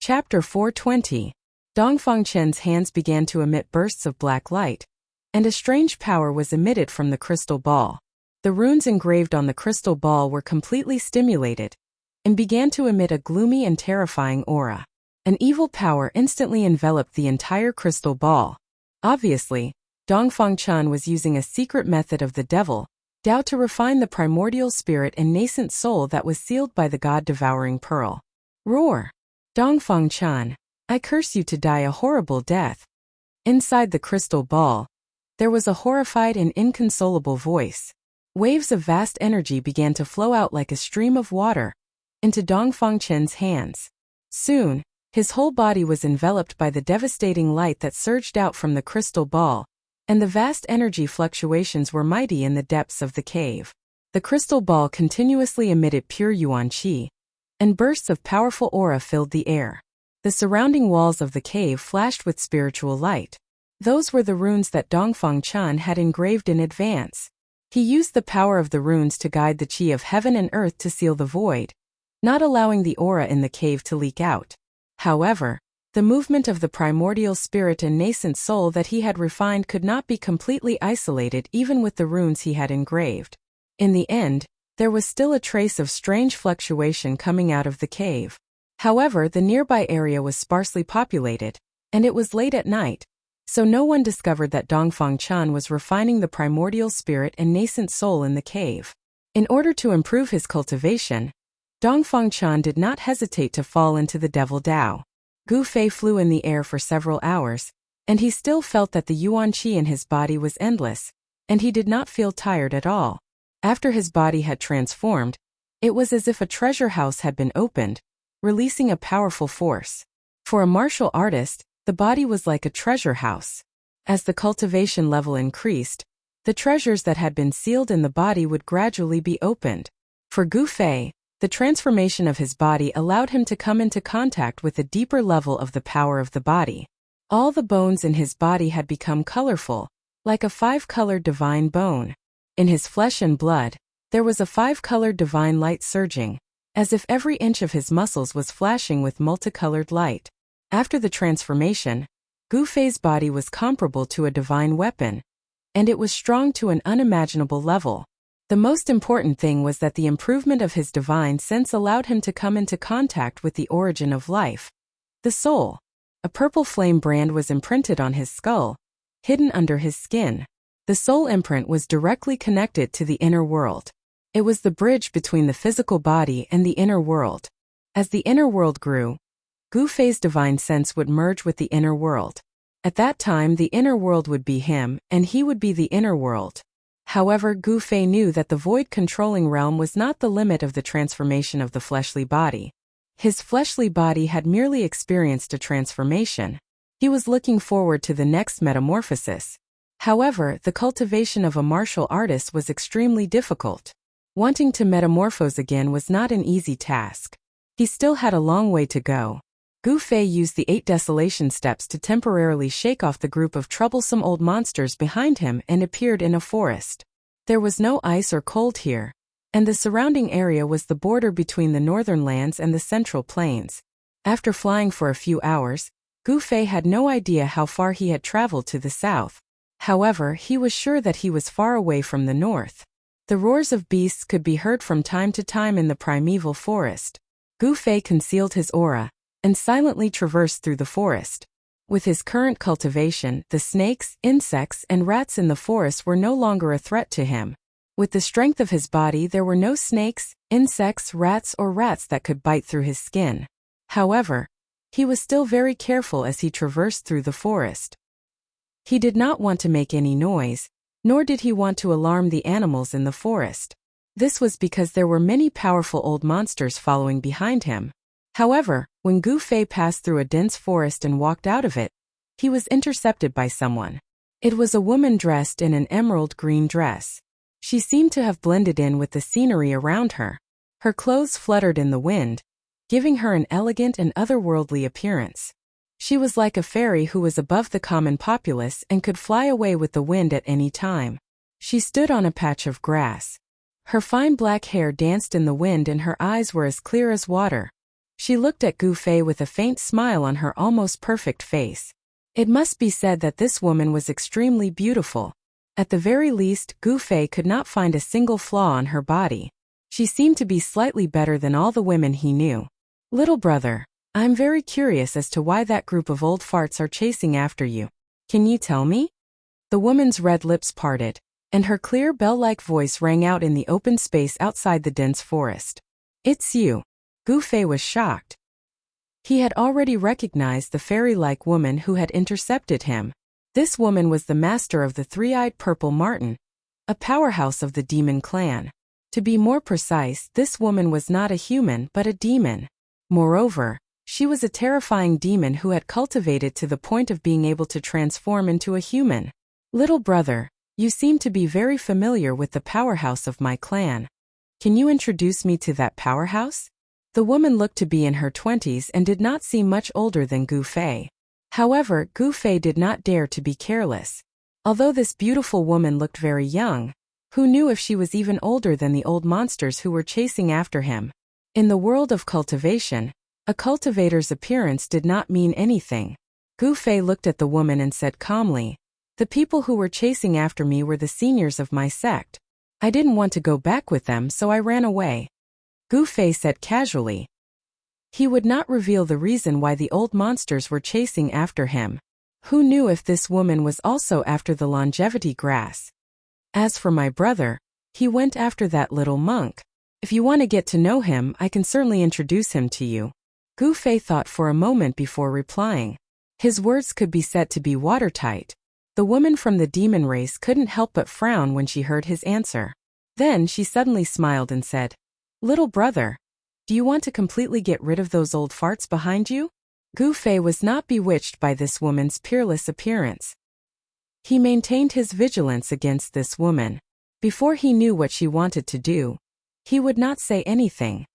Chapter 420. Dongfang Chen's hands began to emit bursts of black light, and a strange power was emitted from the crystal ball. The runes engraved on the crystal ball were completely stimulated, and began to emit a gloomy and terrifying aura. An evil power instantly enveloped the entire crystal ball. Obviously, Dongfang Chen was using a secret method of the devil, Dao, to refine the primordial spirit and nascent soul that was sealed by the god-devouring pearl. Roar! Dongfang Chen, I curse you to die a horrible death. Inside the crystal ball, there was a horrified and inconsolable voice. Waves of vast energy began to flow out like a stream of water into Dongfang Chen's hands. Soon, his whole body was enveloped by the devastating light that surged out from the crystal ball, and the vast energy fluctuations were mighty in the depths of the cave. The crystal ball continuously emitted pure yuan qi, and bursts of powerful aura filled the air. The surrounding walls of the cave flashed with spiritual light. Those were the runes that Dongfang Chen had engraved in advance. He used the power of the runes to guide the qi of heaven and earth to seal the void, not allowing the aura in the cave to leak out. However, the movement of the primordial spirit and nascent soul that he had refined could not be completely isolated even with the runes he had engraved. In the end, there was still a trace of strange fluctuation coming out of the cave. However, the nearby area was sparsely populated, and it was late at night, so no one discovered that Dongfang Chen was refining the primordial spirit and nascent soul in the cave. In order to improve his cultivation, Dongfang Chen did not hesitate to fall into the devil Dao. Gu Fei flew in the air for several hours, and he still felt that the yuan qi in his body was endless, and he did not feel tired at all. After his body had transformed, it was as if a treasure house had been opened, releasing a powerful force. For a martial artist, the body was like a treasure house. As the cultivation level increased, the treasures that had been sealed in the body would gradually be opened. For Gu Fei, the transformation of his body allowed him to come into contact with a deeper level of the power of the body. All the bones in his body had become colorful, like a five-colored divine bone. In his flesh and blood, there was a five-colored divine light surging, as if every inch of his muscles was flashing with multicolored light. After the transformation, Gu Fei's body was comparable to a divine weapon, and it was strong to an unimaginable level. The most important thing was that the improvement of his divine sense allowed him to come into contact with the origin of life, the soul. A purple flame brand was imprinted on his skull, hidden under his skin. The soul imprint was directly connected to the inner world. It was the bridge between the physical body and the inner world. As the inner world grew, Gu Fei's divine sense would merge with the inner world. At that time, the inner world would be him, and he would be the inner world. However, Gu Fei knew that the void-controlling realm was not the limit of the transformation of the fleshly body. His fleshly body had merely experienced a transformation. He was looking forward to the next metamorphosis. However, the cultivation of a martial artist was extremely difficult. Wanting to metamorphose again was not an easy task. He still had a long way to go. Gu Fei used the 8 desolation steps to temporarily shake off the group of troublesome old monsters behind him and appeared in a forest. There was no ice or cold here, and the surrounding area was the border between the northern lands and the central plains. After flying for a few hours, Gu Fei had no idea how far he had traveled to the south. However, he was sure that he was far away from the north. The roars of beasts could be heard from time to time in the primeval forest. Gu Fei concealed his aura and silently traversed through the forest. With his current cultivation, the snakes, insects, and rats in the forest were no longer a threat to him. With the strength of his body, there were no snakes, insects, rats that could bite through his skin. However, he was still very careful as he traversed through the forest. He did not want to make any noise, nor did he want to alarm the animals in the forest. This was because there were many powerful old monsters following behind him. However, when Gu Fei passed through a dense forest and walked out of it, he was intercepted by someone. It was a woman dressed in an emerald green dress. She seemed to have blended in with the scenery around her. Her clothes fluttered in the wind, giving her an elegant and otherworldly appearance. She was like a fairy who was above the common populace and could fly away with the wind at any time. She stood on a patch of grass. Her fine black hair danced in the wind and her eyes were as clear as water. She looked at Gu Fei with a faint smile on her almost perfect face. It must be said that this woman was extremely beautiful. At the very least, Gu Fei could not find a single flaw on her body. She seemed to be slightly better than all the women he knew. Little brother, I'm very curious as to why that group of old farts are chasing after you. Can you tell me? The woman's red lips parted, and her clear bell-like voice rang out in the open space outside the dense forest. It's you. Gu Fei was shocked. He had already recognized the fairy-like woman who had intercepted him. This woman was the master of the three-eyed purple marten, a powerhouse of the demon clan. To be more precise, this woman was not a human but a demon. Moreover, she was a terrifying demon who had cultivated to the point of being able to transform into a human. Little brother, you seem to be very familiar with the powerhouse of my clan. Can you introduce me to that powerhouse? The woman looked to be in her 20s and did not seem much older than Gu Fei. However, Gu Fei did not dare to be careless. Although this beautiful woman looked very young, who knew if she was even older than the old monsters who were chasing after him? In the world of cultivation, a cultivator's appearance did not mean anything. Gu Fei looked at the woman and said calmly, "The people who were chasing after me were the seniors of my sect. I didn't want to go back with them, so I ran away." Gu Fei said casually. He would not reveal the reason why the old monsters were chasing after him. Who knew if this woman was also after the longevity grass? As for my brother, he went after that little monk. If you want to get to know him, I can certainly introduce him to you. Gu Fei thought for a moment before replying. His words could be said to be watertight. The woman from the demon race couldn't help but frown when she heard his answer. Then she suddenly smiled and said, "Little brother, do you want to completely get rid of those old farts behind you?" Gu Fei was not bewitched by this woman's peerless appearance. He maintained his vigilance against this woman. Before he knew what she wanted to do, he would not say anything.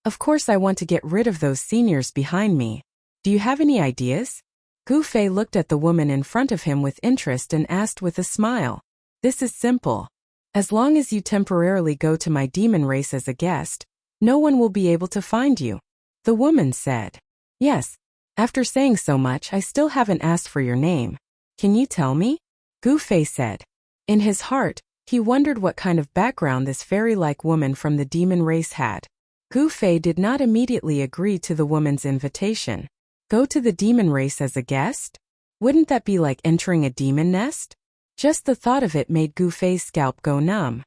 Of course I want to get rid of those seniors behind me. Do you have any ideas?" Gu Fei looked at the woman in front of him with interest and asked with a smile. "This is simple. As long as you temporarily go to my demon race as a guest, no one will be able to find you." The woman said, "Yes, after saying so much I still haven't asked for your name. Can you tell me?" Gu Fei said. In his heart, he wondered what kind of background this fairy-like woman from the demon race had. Gu Fei did not immediately agree to the woman's invitation. Go to the demon race as a guest? Wouldn't that be like entering a demon nest? Just the thought of it made Gu Fei's scalp go numb.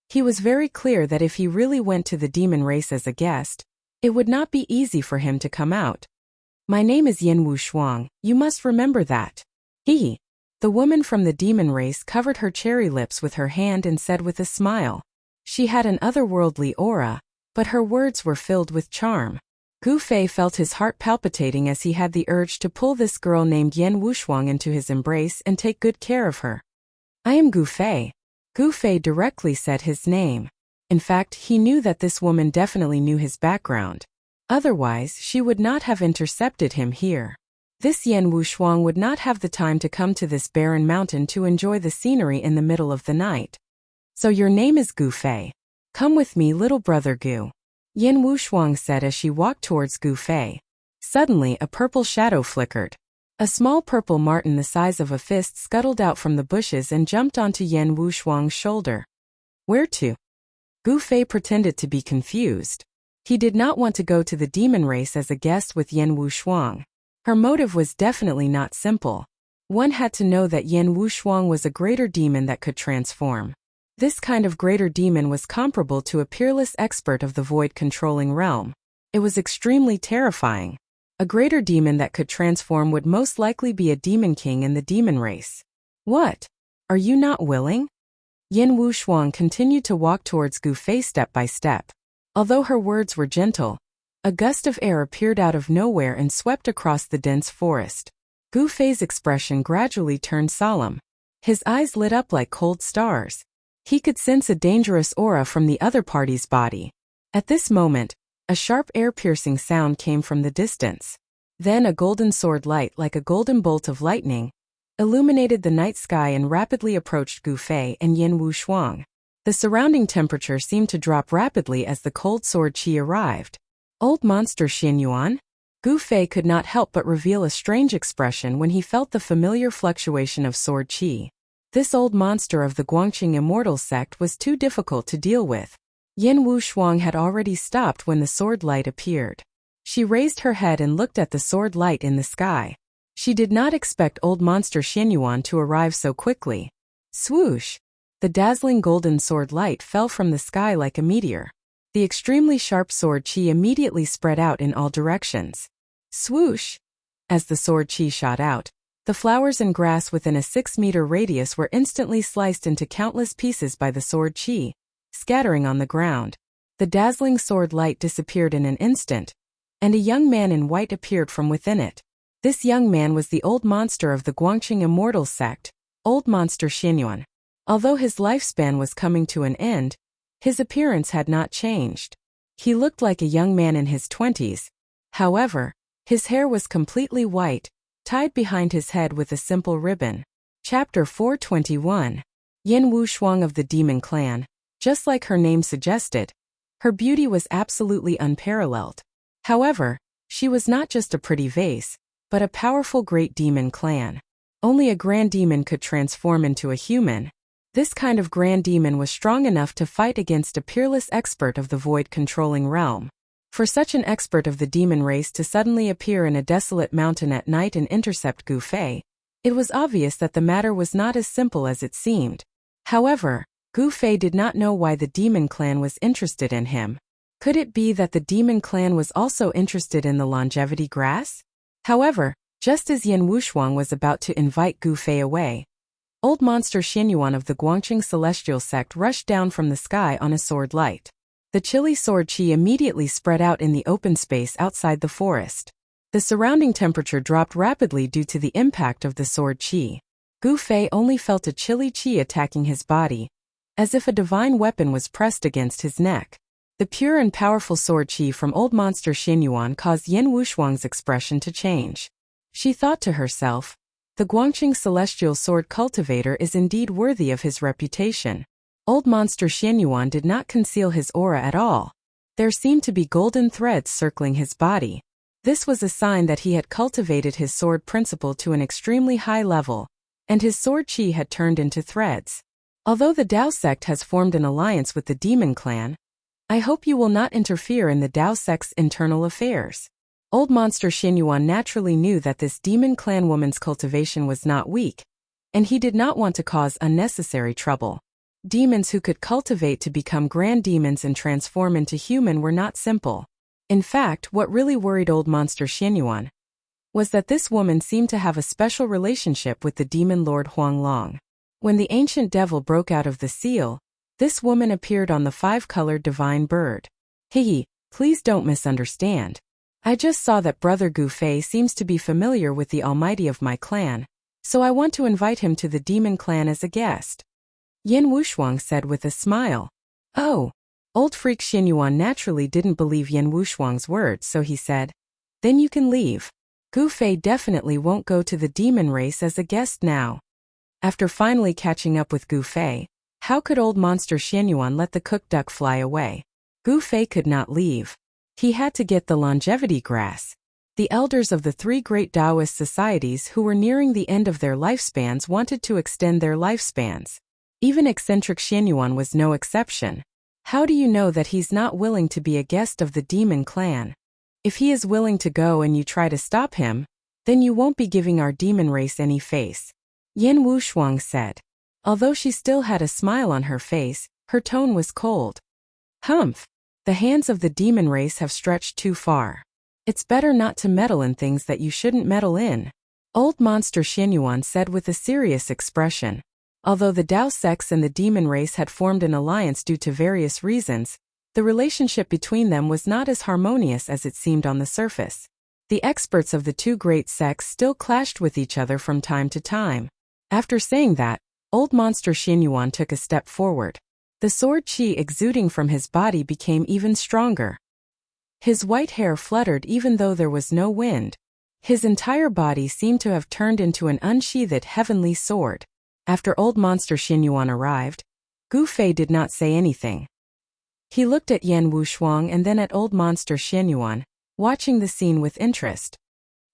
He was very clear that if he really went to the demon race as a guest, it would not be easy for him to come out. "My name is Yin Wu Shuang, you must remember that." The woman from the demon race covered her cherry lips with her hand and said with a smile. She had an otherworldly aura, but her words were filled with charm. Gu Fei felt his heart palpitating as he had the urge to pull this girl named Yin Wushuang into his embrace and take good care of her. "I am Gu Fei." Gu Fei directly said his name. In fact, he knew that this woman definitely knew his background. Otherwise, she would not have intercepted him here. This Yin Wushuang would not have the time to come to this barren mountain to enjoy the scenery in the middle of the night. "So your name is Gu Fei. Come with me, little brother Gu," Yin Wushuang said as she walked towards Gu Fei. Suddenly, a purple shadow flickered. A small purple marten the size of a fist scuttled out from the bushes and jumped onto Yin Wushuang's shoulder. "Where to?" Gu Fei pretended to be confused. He did not want to go to the demon race as a guest with Yin Wushuang. Her motive was definitely not simple. One had to know that Yin Wushuang was a greater demon that could transform. This kind of greater demon was comparable to a peerless expert of the void-controlling realm. It was extremely terrifying. A greater demon that could transform would most likely be a demon king in the demon race. "What? Are you not willing?" Yin Wushuang continued to walk towards Gu Fei step by step. Although her words were gentle, a gust of air appeared out of nowhere and swept across the dense forest. Gu Fei's expression gradually turned solemn. His eyes lit up like cold stars. He could sense a dangerous aura from the other party's body. At this moment, a sharp air-piercing sound came from the distance. Then a golden sword light like a golden bolt of lightning illuminated the night sky and rapidly approached Gu Fei and Yin Wushuang. The surrounding temperature seemed to drop rapidly as the cold sword qi arrived. Old monster Xinyuan? Gu Fei could not help but reveal a strange expression when he felt the familiar fluctuation of sword qi. This old monster of the Guangqing immortal sect was too difficult to deal with. Yin Wushuang had already stopped when the sword light appeared. She raised her head and looked at the sword light in the sky. She did not expect old monster Xinyuan to arrive so quickly. Swoosh! The dazzling golden sword light fell from the sky like a meteor. The extremely sharp sword qi immediately spread out in all directions. Swoosh! As the sword qi shot out, the flowers and grass within a 6-meter radius were instantly sliced into countless pieces by the sword qi, scattering on the ground. The dazzling sword light disappeared in an instant, and a young man in white appeared from within it. This young man was the old monster of the Guangqing immortal sect, old monster Xinyuan. Although his lifespan was coming to an end, his appearance had not changed. He looked like a young man in his 20s. However, his hair was completely white, tied behind his head with a simple ribbon. Chapter 421. Yin Wushuang of the Demon Clan. Just like her name suggested, her beauty was absolutely unparalleled. However, she was not just a pretty vase, but a powerful great demon clan. Only a grand demon could transform into a human. This kind of grand demon was strong enough to fight against a peerless expert of the void-controlling realm. For such an expert of the demon race to suddenly appear in a desolate mountain at night and intercept Gu Fei, it was obvious that the matter was not as simple as it seemed. However, Gu Fei did not know why the demon clan was interested in him. Could it be that the demon clan was also interested in the longevity grass? However, just as Yin Wushuang was about to invite Gu Fei away, old monster Xinyuan of the Guangqing celestial sect rushed down from the sky on a sword light. The chilly sword qi immediately spread out in the open space outside the forest. The surrounding temperature dropped rapidly due to the impact of the sword qi. Gu Fei only felt a chilly qi attacking his body, as if a divine weapon was pressed against his neck. The pure and powerful sword qi from old monster Xinyuan caused Yin Wushuang's expression to change. She thought to herself, the Guangqing celestial sword cultivator is indeed worthy of his reputation. Old monster Xinyuan did not conceal his aura at all. There seemed to be golden threads circling his body. This was a sign that he had cultivated his sword principle to an extremely high level, and his sword qi had turned into threads. Although the Dao sect has formed an alliance with the Demon Clan, I hope you will not interfere in the Dao sect's internal affairs. Old monster Xinyuan naturally knew that this Demon Clan woman's cultivation was not weak, and he did not want to cause unnecessary trouble. Demons who could cultivate to become grand demons and transform into human were not simple. In fact, what really worried old monster Xinyuan was that this woman seemed to have a special relationship with the demon lord Huanglong. When the ancient devil broke out of the seal, this woman appeared on the 5-colored divine bird. Hehe, please don't misunderstand. I just saw that Brother Gu Fei seems to be familiar with the almighty of my clan, so I want to invite him to the demon clan as a guest. Yin Wushuang said with a smile. Oh. Old freak Xinyuan naturally didn't believe Yin Wushuang's words, so he said, then you can leave. Gu Fei definitely won't go to the demon race as a guest now. After finally catching up with Gu Fei, how could old monster Xinyuan let the cooked duck fly away? Gu Fei could not leave. He had to get the longevity grass. The elders of the 3 great Taoist societies who were nearing the end of their lifespans wanted to extend their lifespans. Even eccentric Xinyuan was no exception. How do you know that he's not willing to be a guest of the demon clan? If he is willing to go and you try to stop him, then you won't be giving our demon race any face. Yin Wushuang said. Although she still had a smile on her face, her tone was cold. Humph. The hands of the demon race have stretched too far. It's better not to meddle in things that you shouldn't meddle in. Old monster Xinyuan said with a serious expression. Although the Dao sects and the demon race had formed an alliance due to various reasons, the relationship between them was not as harmonious as it seemed on the surface. The experts of the 2 great sects still clashed with each other from time to time. After saying that, old monster Xinyuan took a step forward. The sword qi exuding from his body became even stronger. His white hair fluttered even though there was no wind. His entire body seemed to have turned into an unsheathed heavenly sword. After old monster Xinyuan arrived, Gu Fei did not say anything. He looked at Yan Wushuang and then at old monster Xianyuan, watching the scene with interest.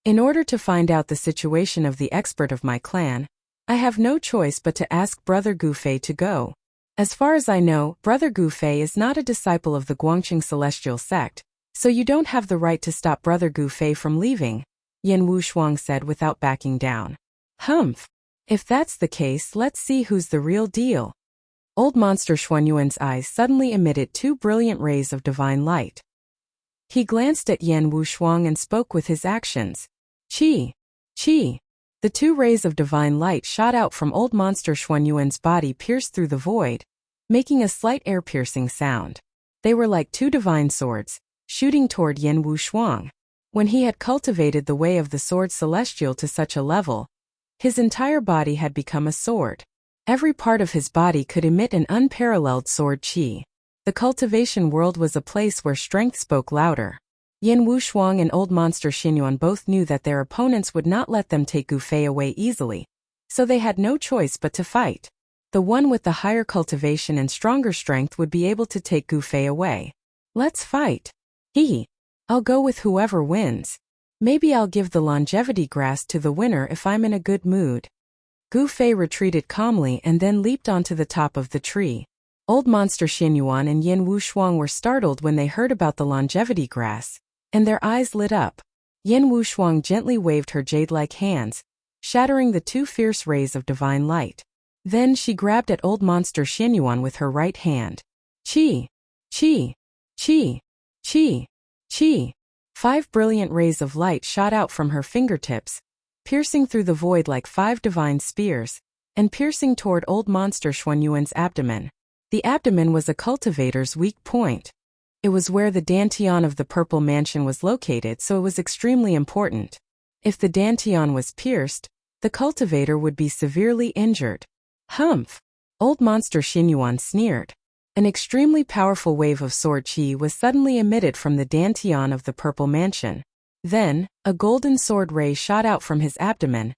In order to find out the situation of the expert of my clan, I have no choice but to ask Brother Gufei to go. As far as I know, Brother Gufei is not a disciple of the Guangqing Celestial Sect, so you don't have the right to stop Brother Gufei from leaving, Yan Wushuang said without backing down. Humph. If that's the case, let's see who's the real deal. Old monster Xuanyuan's eyes suddenly emitted two brilliant rays of divine light. He glanced at Yan Wushuang and spoke with his actions. Qi. Qi. The two rays of divine light shot out from old monster Xuanyuan's body, pierced through the void, making a slight air-piercing sound. They were like two divine swords, shooting toward Yan Wushuang. When he had cultivated the way of the sword celestial to such a level, his entire body had become a sword. Every part of his body could emit an unparalleled sword qi. The cultivation world was a place where strength spoke louder. Yan Wushuang and old monster Xianyuan both knew that their opponents would not let them take Gufei away easily, so they had no choice but to fight. The one with the higher cultivation and stronger strength would be able to take Gufei away. Let's fight. I'll go with whoever wins. Maybe I'll give the longevity grass to the winner if I'm in a good mood. Gufei retreated calmly and then leaped onto the top of the tree. Old monster Xianyuan and Yan Wushuang were startled when they heard about the longevity grass, and their eyes lit up. Yan Wushuang gently waved her jade-like hands, shattering the two fierce rays of divine light. Then she grabbed at old monster Xianyuan with her right hand. Qi! Qi! Qi! Qi! Qi! 5 brilliant rays of light shot out from her fingertips, piercing through the void like 5 divine spears, and piercing toward old monster Xuanyuan's abdomen. The abdomen was a cultivator's weak point. It was where the dantian of the purple mansion was located, so it was extremely important. If the dantian was pierced, the cultivator would be severely injured. Humph! Old monster Xianyuan sneered. An extremely powerful wave of sword qi was suddenly emitted from the dantian of the purple mansion. Then, a golden sword ray shot out from his abdomen,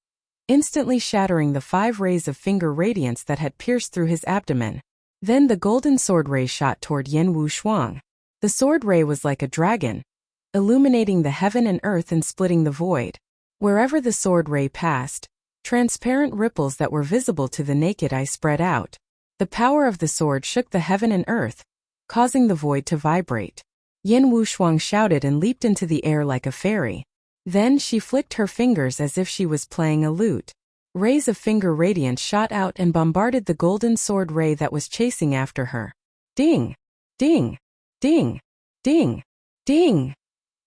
instantly shattering the 5 rays of finger radiance that had pierced through his abdomen. Then the golden sword ray shot toward Yan Wushuang. The sword ray was like a dragon, illuminating the heaven and earth and splitting the void. Wherever the sword ray passed, transparent ripples that were visible to the naked eye spread out. The power of the sword shook the heaven and earth, causing the void to vibrate. Yan Wushuang shouted and leaped into the air like a fairy. Then she flicked her fingers as if she was playing a lute. Rays of finger radiance shot out and bombarded the golden sword ray that was chasing after her. Ding! Ding! Ding! Ding! Ding!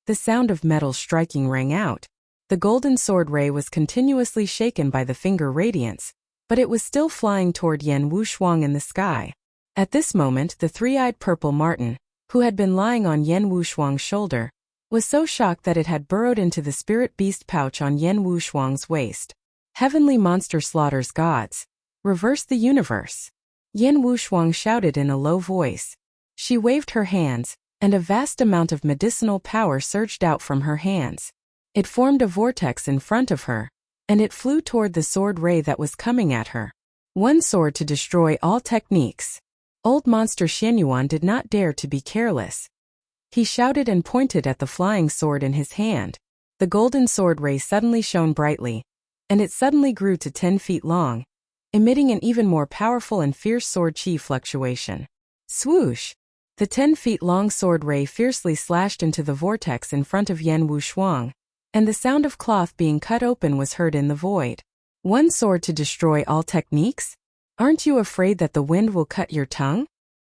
The sound of metal striking rang out. The golden sword ray was continuously shaken by the finger radiance, but it was still flying toward Yan Wushuang in the sky. At this moment, the three-eyed purple marten, who had been lying on Yan Wushuang's shoulder, was so shocked that it had burrowed into the spirit beast pouch on Yan Wushuang's waist. Heavenly monster slaughters gods. Reverse the universe. Yan Wushuang shouted in a low voice. She waved her hands, and a vast amount of medicinal power surged out from her hands. It formed a vortex in front of her, and it flew toward the sword ray that was coming at her. One sword to destroy all techniques. Old monster Xianyuan did not dare to be careless. He shouted and pointed at the flying sword in his hand. The golden sword ray suddenly shone brightly, and it suddenly grew to 10 feet long, emitting an even more powerful and fierce sword qi fluctuation. Swoosh! The 10 feet long sword ray fiercely slashed into the vortex in front of Yan Wushuang, and the sound of cloth being cut open was heard in the void. One sword to destroy all techniques? Aren't you afraid that the wind will cut your tongue?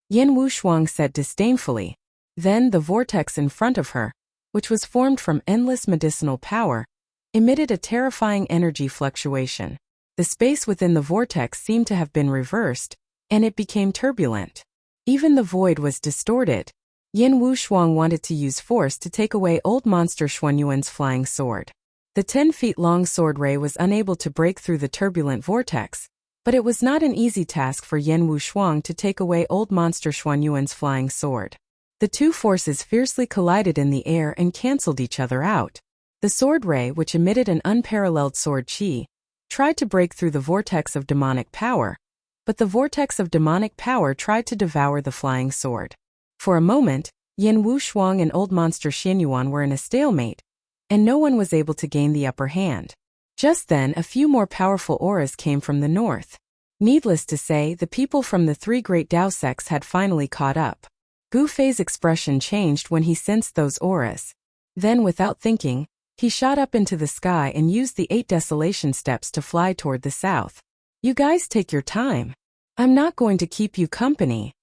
Yan Wushuang said disdainfully. Then the vortex in front of her, which was formed from endless medicinal power, emitted a terrifying energy fluctuation. The space within the vortex seemed to have been reversed, and it became turbulent. Even the void was distorted. Yan Wushuang wanted to use force to take away old monster Xuanyuan's flying sword. The 10 feet long sword ray was unable to break through the turbulent vortex, but it was not an easy task for Yan Wushuang to take away old monster Xuanyuan's flying sword. The two forces fiercely collided in the air and cancelled each other out. The sword ray, which emitted an unparalleled sword qi, tried to break through the vortex of demonic power, but the vortex of demonic power tried to devour the flying sword. For a moment, Yin Wushuang and Old Monster Xinyuan were in a stalemate, and no one was able to gain the upper hand. Just then, a few more powerful auras came from the north. Needless to say, the people from the three great Dao sects had finally caught up. Gu Fei's expression changed when he sensed those auras. Then, without thinking, he shot up into the sky and used the 8 desolation steps to fly toward the south. You guys take your time. I'm not going to keep you company.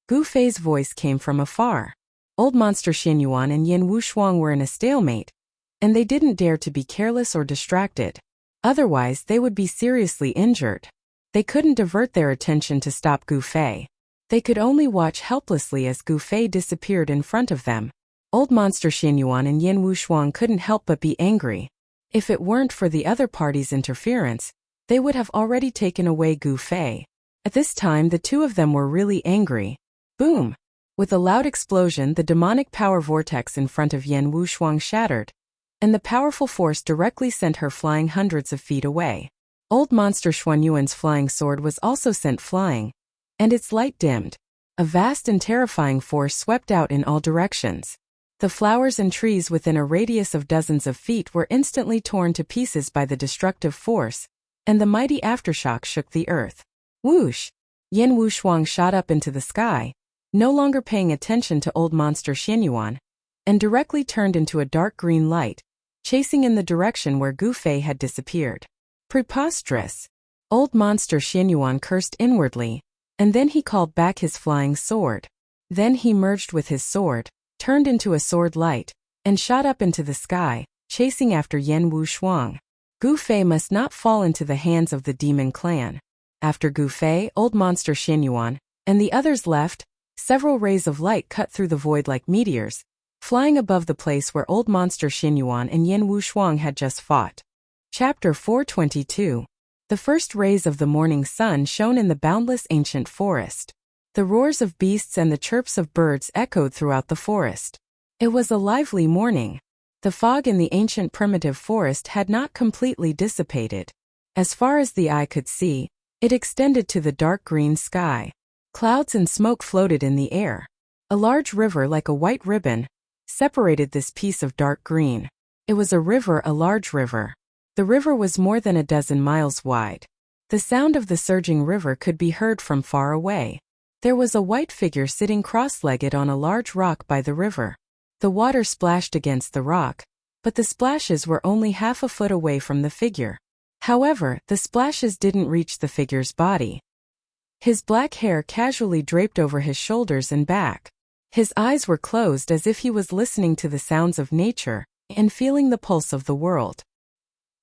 Gu Fei's voice came from afar. Old Monster Xinyuan and Yin Wushuang were in a stalemate, and they didn't dare to be careless or distracted. Otherwise, they would be seriously injured. They couldn't divert their attention to stop Gu Fei. They could only watch helplessly as Gu Fei disappeared in front of them. Old Monster Xinyuan and Yin Wushuang couldn't help but be angry. If it weren't for the other party's interference, they would have already taken away Gu Fei. At this time, the two of them were really angry. Boom! With a loud explosion, the demonic power vortex in front of Yin Wushuang shattered, and the powerful force directly sent her flying hundreds of feet away. Old Monster Xuanyuan's flying sword was also sent flying, and its light dimmed. A vast and terrifying force swept out in all directions. The flowers and trees within a radius of dozens of feet were instantly torn to pieces by the destructive force, and the mighty aftershock shook the earth. Whoosh! Yin Wushuang shot up into the sky, no longer paying attention to Old Monster Xinyuan, and directly turned into a dark green light, chasing in the direction where Gu Fei had disappeared. Preposterous! Old Monster Xinyuan cursed inwardly, and then he called back his flying sword. Then he merged with his sword, turned into a sword light, and shot up into the sky, chasing after Yin Wushuang. Gu Fei must not fall into the hands of the demon clan. After Gu Fei, Old Monster Xinyuan, and the others left, several rays of light cut through the void like meteors, flying above the place where Old Monster Xinyuan and Yin Wushuang had just fought. Chapter 422. The first rays of the morning sun shone in the boundless ancient forest. The roars of beasts and the chirps of birds echoed throughout the forest. It was a lively morning. The fog in the ancient primitive forest had not completely dissipated. As far as the eye could see, it extended to the dark green sky. Clouds and smoke floated in the air. A large river like a white ribbon separated this piece of dark green. It was a large river. The river was more than a dozen miles wide. The sound of the surging river could be heard from far away. There was a white figure sitting cross-legged on a large rock by the river. The water splashed against the rock, but the splashes were only half a foot away from the figure. However, the splashes didn't reach the figure's body. His black hair casually draped over his shoulders and back. His eyes were closed as if he was listening to the sounds of nature and feeling the pulse of the world.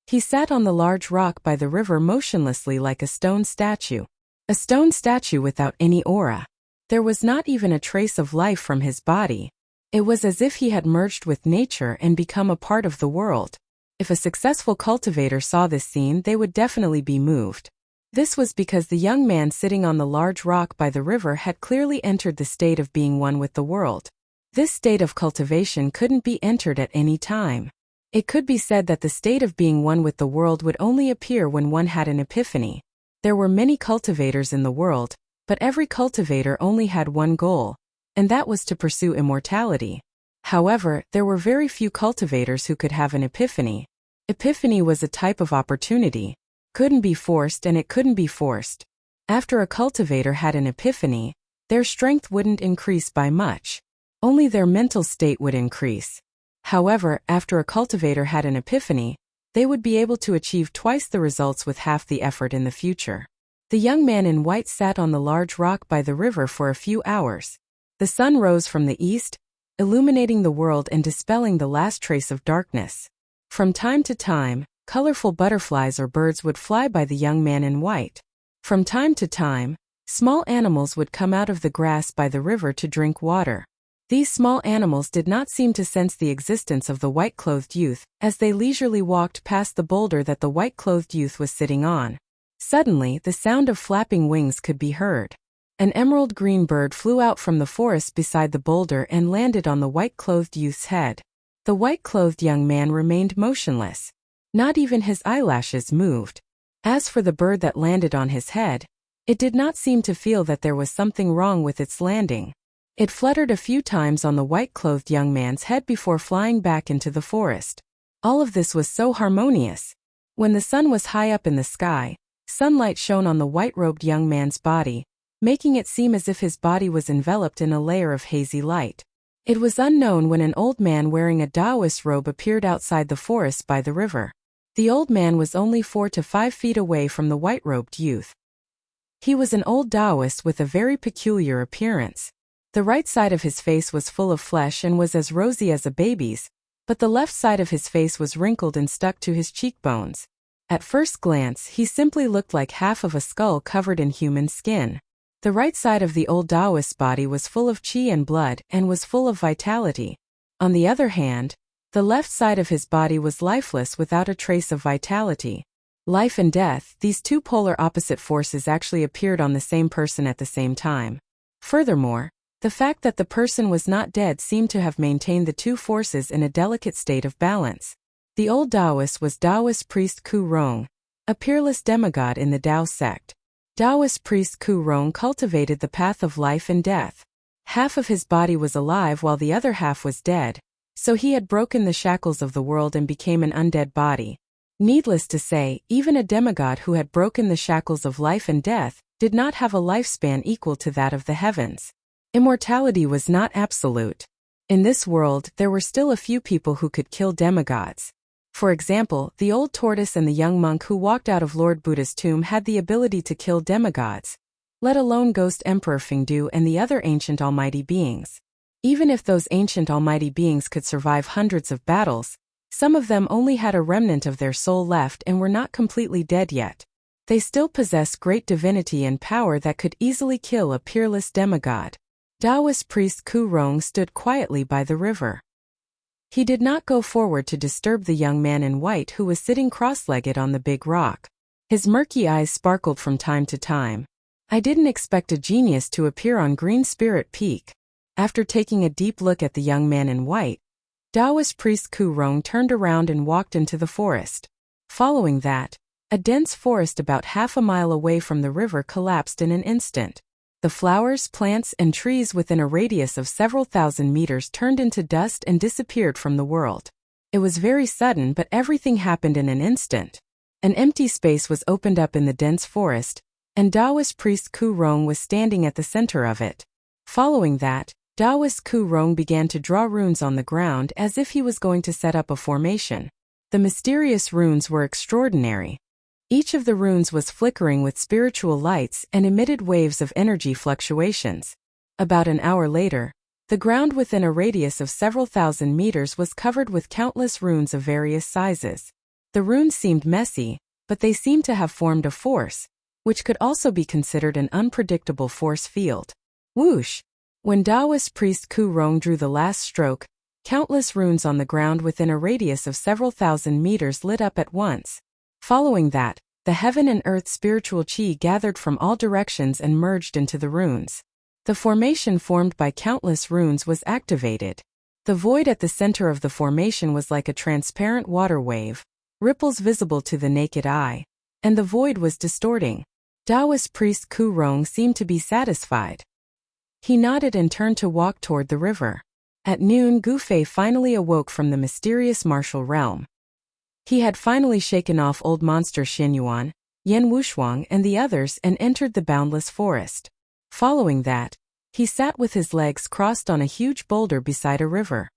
He sat on the large rock by the river motionlessly like a stone statue. A stone statue without any aura. There was not even a trace of life from his body. It was as if he had merged with nature and become a part of the world. If a successful cultivator saw this scene, they would definitely be moved. This was because the young man sitting on the large rock by the river had clearly entered the state of being one with the world. This state of cultivation couldn't be entered at any time. It could be said that the state of being one with the world would only appear when one had an epiphany. There were many cultivators in the world, but every cultivator only had one goal, and that was to pursue immortality. However, there were very few cultivators who could have an epiphany. Epiphany was a type of opportunity. Couldn't be forced and it couldn't be forced. After a cultivator had an epiphany, their strength wouldn't increase by much. Only their mental state would increase. However, after a cultivator had an epiphany, they would be able to achieve twice the results with half the effort in the future. The young man in white sat on the large rock by the river for a few hours. The sun rose from the east, illuminating the world and dispelling the last trace of darkness. From time to time, colorful butterflies or birds would fly by the young man in white. From time to time, small animals would come out of the grass by the river to drink water. These small animals did not seem to sense the existence of the white-clothed youth as they leisurely walked past the boulder that the white-clothed youth was sitting on. Suddenly, the sound of flapping wings could be heard. An emerald green bird flew out from the forest beside the boulder and landed on the white-clothed youth's head. The white-clothed young man remained motionless. Not even his eyelashes moved. As for the bird that landed on his head, it did not seem to feel that there was something wrong with its landing. It fluttered a few times on the white-clothed young man's head before flying back into the forest. All of this was so harmonious. When the sun was high up in the sky, sunlight shone on the white-robed young man's body, making it seem as if his body was enveloped in a layer of hazy light. It was unknown when an old man wearing a Taoist robe appeared outside the forest by the river. The old man was only 4 to 5 feet away from the white-robed youth. He was an old Taoist with a very peculiar appearance. The right side of his face was full of flesh and was as rosy as a baby's, but the left side of his face was wrinkled and stuck to his cheekbones. At first glance, he simply looked like half of a skull covered in human skin. The right side of the old Taoist's body was full of qi and blood and was full of vitality. On the other hand, the left side of his body was lifeless without a trace of vitality. Life and death, these two polar opposite forces actually appeared on the same person at the same time. Furthermore, the fact that the person was not dead seemed to have maintained the two forces in a delicate state of balance. The old Taoist was Taoist priest Ku Rong, a peerless demigod in the Tao sect. Taoist priest Ku Rong cultivated the path of life and death. Half of his body was alive while the other half was dead, so he had broken the shackles of the world and became an undead body. Needless to say, even a demigod who had broken the shackles of life and death did not have a lifespan equal to that of the heavens. Immortality was not absolute. In this world, there were still a few people who could kill demigods. For example, the old tortoise and the young monk who walked out of Lord Buddha's tomb had the ability to kill demigods, let alone Ghost Emperor Fengdu and the other ancient almighty beings. Even if those ancient almighty beings could survive hundreds of battles, some of them only had a remnant of their soul left and were not completely dead yet. They still possess great divinity and power that could easily kill a peerless demigod. Taoist priest Ku Rong stood quietly by the river. He did not go forward to disturb the young man in white who was sitting cross-legged on the big rock. His murky eyes sparkled from time to time. I didn't expect a genius to appear on Green Spirit Peak. After taking a deep look at the young man in white, Taoist priest Ku Rong turned around and walked into the forest. Following that, a dense forest about half a mile away from the river collapsed in an instant. The flowers, plants, and trees within a radius of several thousand meters turned into dust and disappeared from the world. It was very sudden, but everything happened in an instant. An empty space was opened up in the dense forest, and Taoist priest Ku Rong was standing at the center of it. Following that, Taoist Ku Rong began to draw runes on the ground as if he was going to set up a formation. The mysterious runes were extraordinary. Each of the runes was flickering with spiritual lights and emitted waves of energy fluctuations. About an hour later, the ground within a radius of several thousand meters was covered with countless runes of various sizes. The runes seemed messy, but they seemed to have formed a force, which could also be considered an unpredictable force field. Whoosh! When Taoist priest Ku Rong drew the last stroke, countless runes on the ground within a radius of several thousand meters lit up at once. Following that, the heaven and earth spiritual qi gathered from all directions and merged into the runes. The formation formed by countless runes was activated. The void at the center of the formation was like a transparent water wave, ripples visible to the naked eye, and the void was distorting. Taoist priest Ku Rong seemed to be satisfied. He nodded and turned to walk toward the river. At noon, Gu Fei finally awoke from the mysterious martial realm. He had finally shaken off old monster Xin Yuan, Yan Wushuang and the others and entered the boundless forest. Following that, he sat with his legs crossed on a huge boulder beside a river.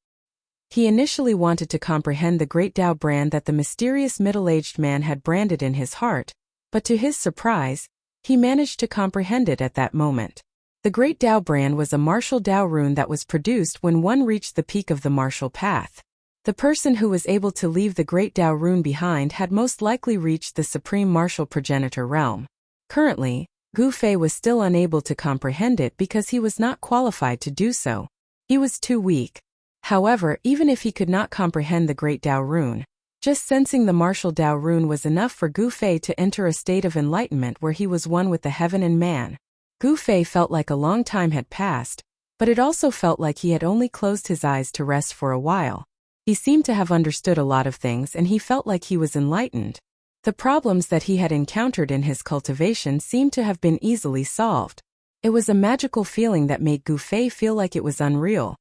He initially wanted to comprehend the great Tao brand that the mysterious middle-aged man had branded in his heart, but to his surprise, he managed to comprehend it at that moment. The great Tao brand was a martial Tao rune that was produced when one reached the peak of the martial path. The person who was able to leave the great Tao rune behind had most likely reached the supreme martial progenitor realm. Currently, Gu Fei was still unable to comprehend it because he was not qualified to do so. He was too weak. However, even if he could not comprehend the great Tao rune, just sensing the martial Tao rune was enough for Gu Fei to enter a state of enlightenment where he was one with the heaven and man. Gu Fei felt like a long time had passed, but it also felt like he had only closed his eyes to rest for a while. He seemed to have understood a lot of things and he felt like he was enlightened. The problems that he had encountered in his cultivation seemed to have been easily solved. It was a magical feeling that made Gu Fei feel like it was unreal.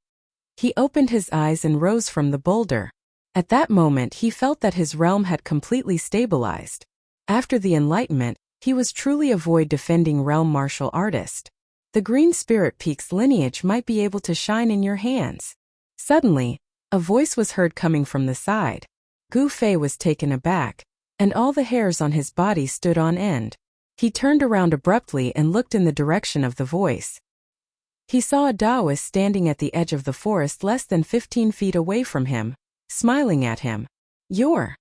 He opened his eyes and rose from the boulder. At that moment he felt that his realm had completely stabilized. After the enlightenment, he was truly a void-defending realm martial artist. The Green Spirit Peak's lineage might be able to shine in your hands. Suddenly, a voice was heard coming from the side. Gu Fei was taken aback, and all the hairs on his body stood on end. He turned around abruptly and looked in the direction of the voice. He saw a Taoist standing at the edge of the forest less than 15 feet away from him, smiling at him. "You're..."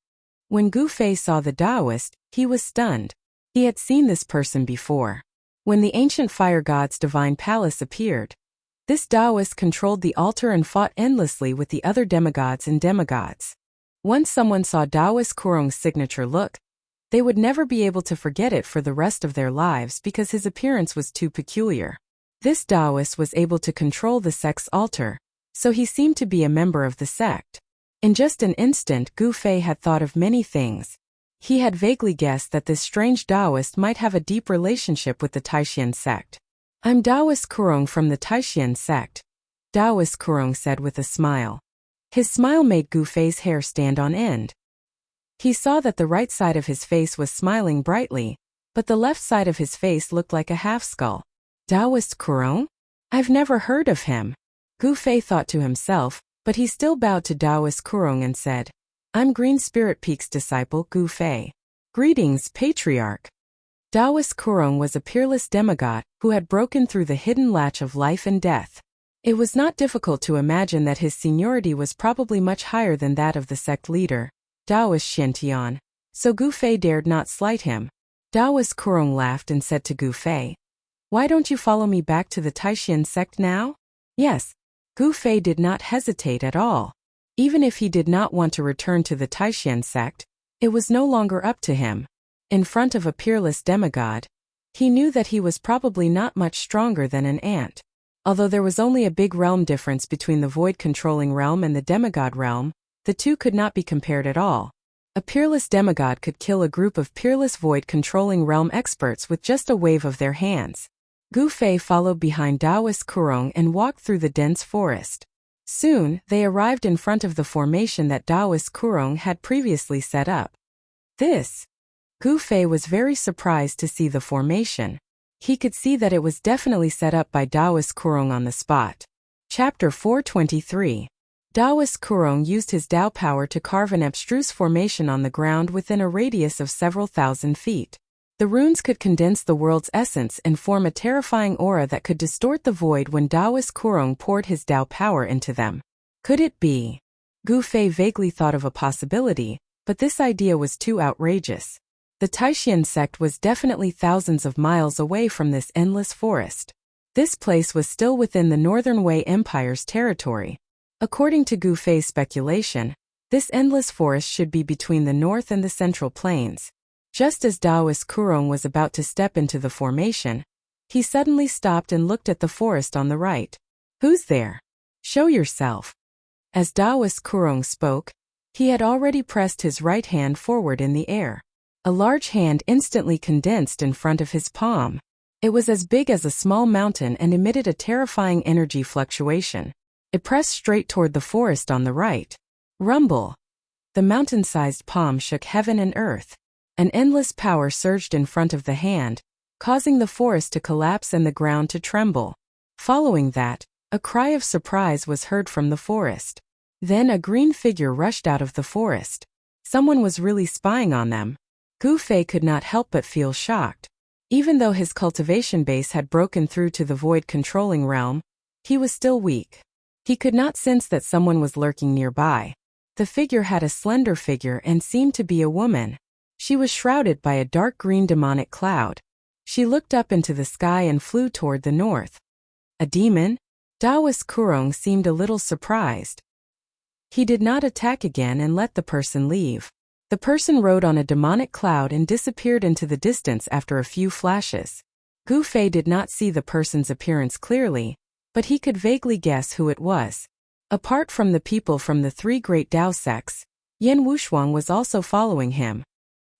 When Gu Fei saw the Taoist, he was stunned. He had seen this person before. When the ancient fire god's divine palace appeared, this Taoist controlled the altar and fought endlessly with the other demigods and demigods. Once someone saw Taoist Kurong's signature look, they would never be able to forget it for the rest of their lives because his appearance was too peculiar. This Taoist was able to control the sect's altar, so he seemed to be a member of the sect. In just an instant, Gu Fei had thought of many things. He had vaguely guessed that this strange Taoist might have a deep relationship with the Taishan sect. "I'm Taoist Kurong from the Taishan sect," Taoist Kurong said with a smile. His smile made Gu Fei's hair stand on end. He saw that the right side of his face was smiling brightly, but the left side of his face looked like a half-skull. "Taoist Kurong? I've never heard of him," Gu Fei thought to himself, but he still bowed to Taoist Kurong and said, "I'm Green Spirit Peak's disciple, Gu Fei." "Greetings, Patriarch." Taoist Kurong was a peerless demigod who had broken through the hidden latch of life and death. It was not difficult to imagine that his seniority was probably much higher than that of the sect leader, Taoist Shintian, so Gu Fei dared not slight him. Taoist Kurong laughed and said to Gu Fei, "Why don't you follow me back to the Taishan sect now?" "Yes." Gu Fei did not hesitate at all. Even if he did not want to return to the Taishan sect, it was no longer up to him. In front of a peerless demigod, he knew that he was probably not much stronger than an ant. Although there was only a big realm difference between the void-controlling realm and the demigod realm, the two could not be compared at all. A peerless demigod could kill a group of peerless void-controlling realm experts with just a wave of their hands. Gu Fei followed behind Taoist Kurong and walked through the dense forest. Soon, they arrived in front of the formation that Taoist Kurong had previously set up. Gu Fei was very surprised to see the formation. He could see that it was definitely set up by Taoist Kurong on the spot. Chapter 423. Taoist Kurong used his Tao power to carve an abstruse formation on the ground within a radius of several thousand feet. The runes could condense the world's essence and form a terrifying aura that could distort the void when Taoist Kurong poured his Tao power into them. Could it be? Gu Fei vaguely thought of a possibility, but this idea was too outrageous. The Taishan sect was definitely thousands of miles away from this endless forest. This place was still within the Northern Wei Empire's territory. According to Gu Fei's speculation, this endless forest should be between the north and the central plains. Just as Taoist Kurong was about to step into the formation, he suddenly stopped and looked at the forest on the right. "Who's there? Show yourself." As Taoist Kurong spoke, he had already pressed his right hand forward in the air. A large hand instantly condensed in front of his palm. It was as big as a small mountain and emitted a terrifying energy fluctuation. It pressed straight toward the forest on the right. Rumble! The mountain-sized palm shook heaven and earth. An endless power surged in front of the hand, causing the forest to collapse and the ground to tremble. Following that, a cry of surprise was heard from the forest. Then a green figure rushed out of the forest. Someone was really spying on them. Gu Fei could not help but feel shocked. Even though his cultivation base had broken through to the void-controlling realm, he was still weak. He could not sense that someone was lurking nearby. The figure had a slender figure and seemed to be a woman. She was shrouded by a dark green demonic cloud. She looked up into the sky and flew toward the north. A demon? Taoist Kurong seemed a little surprised. He did not attack again and let the person leave. The person rode on a demonic cloud and disappeared into the distance after a few flashes. Gu Fei did not see the person's appearance clearly, but he could vaguely guess who it was. Apart from the people from the three great Tao sects, Yan Wushuang was also following him.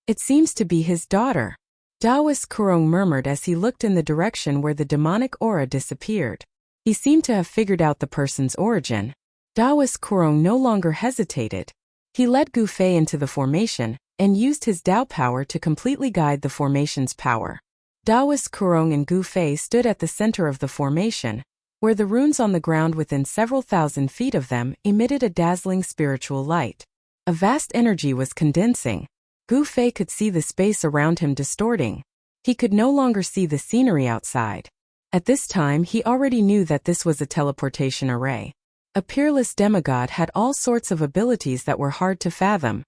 It seems to be his daughter. Taoist Kurong murmured as he looked in the direction where the demonic aura disappeared. He seemed to have figured out the person's origin. Taoist Kurong no longer hesitated. He led Gu Fei into the formation and used his Tao power to completely guide the formation's power. Taoist Kurong and Gu Fei stood at the center of the formation, where the runes on the ground within several thousand feet of them emitted a dazzling spiritual light. A vast energy was condensing. Gu Fei could see the space around him distorting. He could no longer see the scenery outside. At this time he already knew that this was a teleportation array. A peerless demigod had all sorts of abilities that were hard to fathom.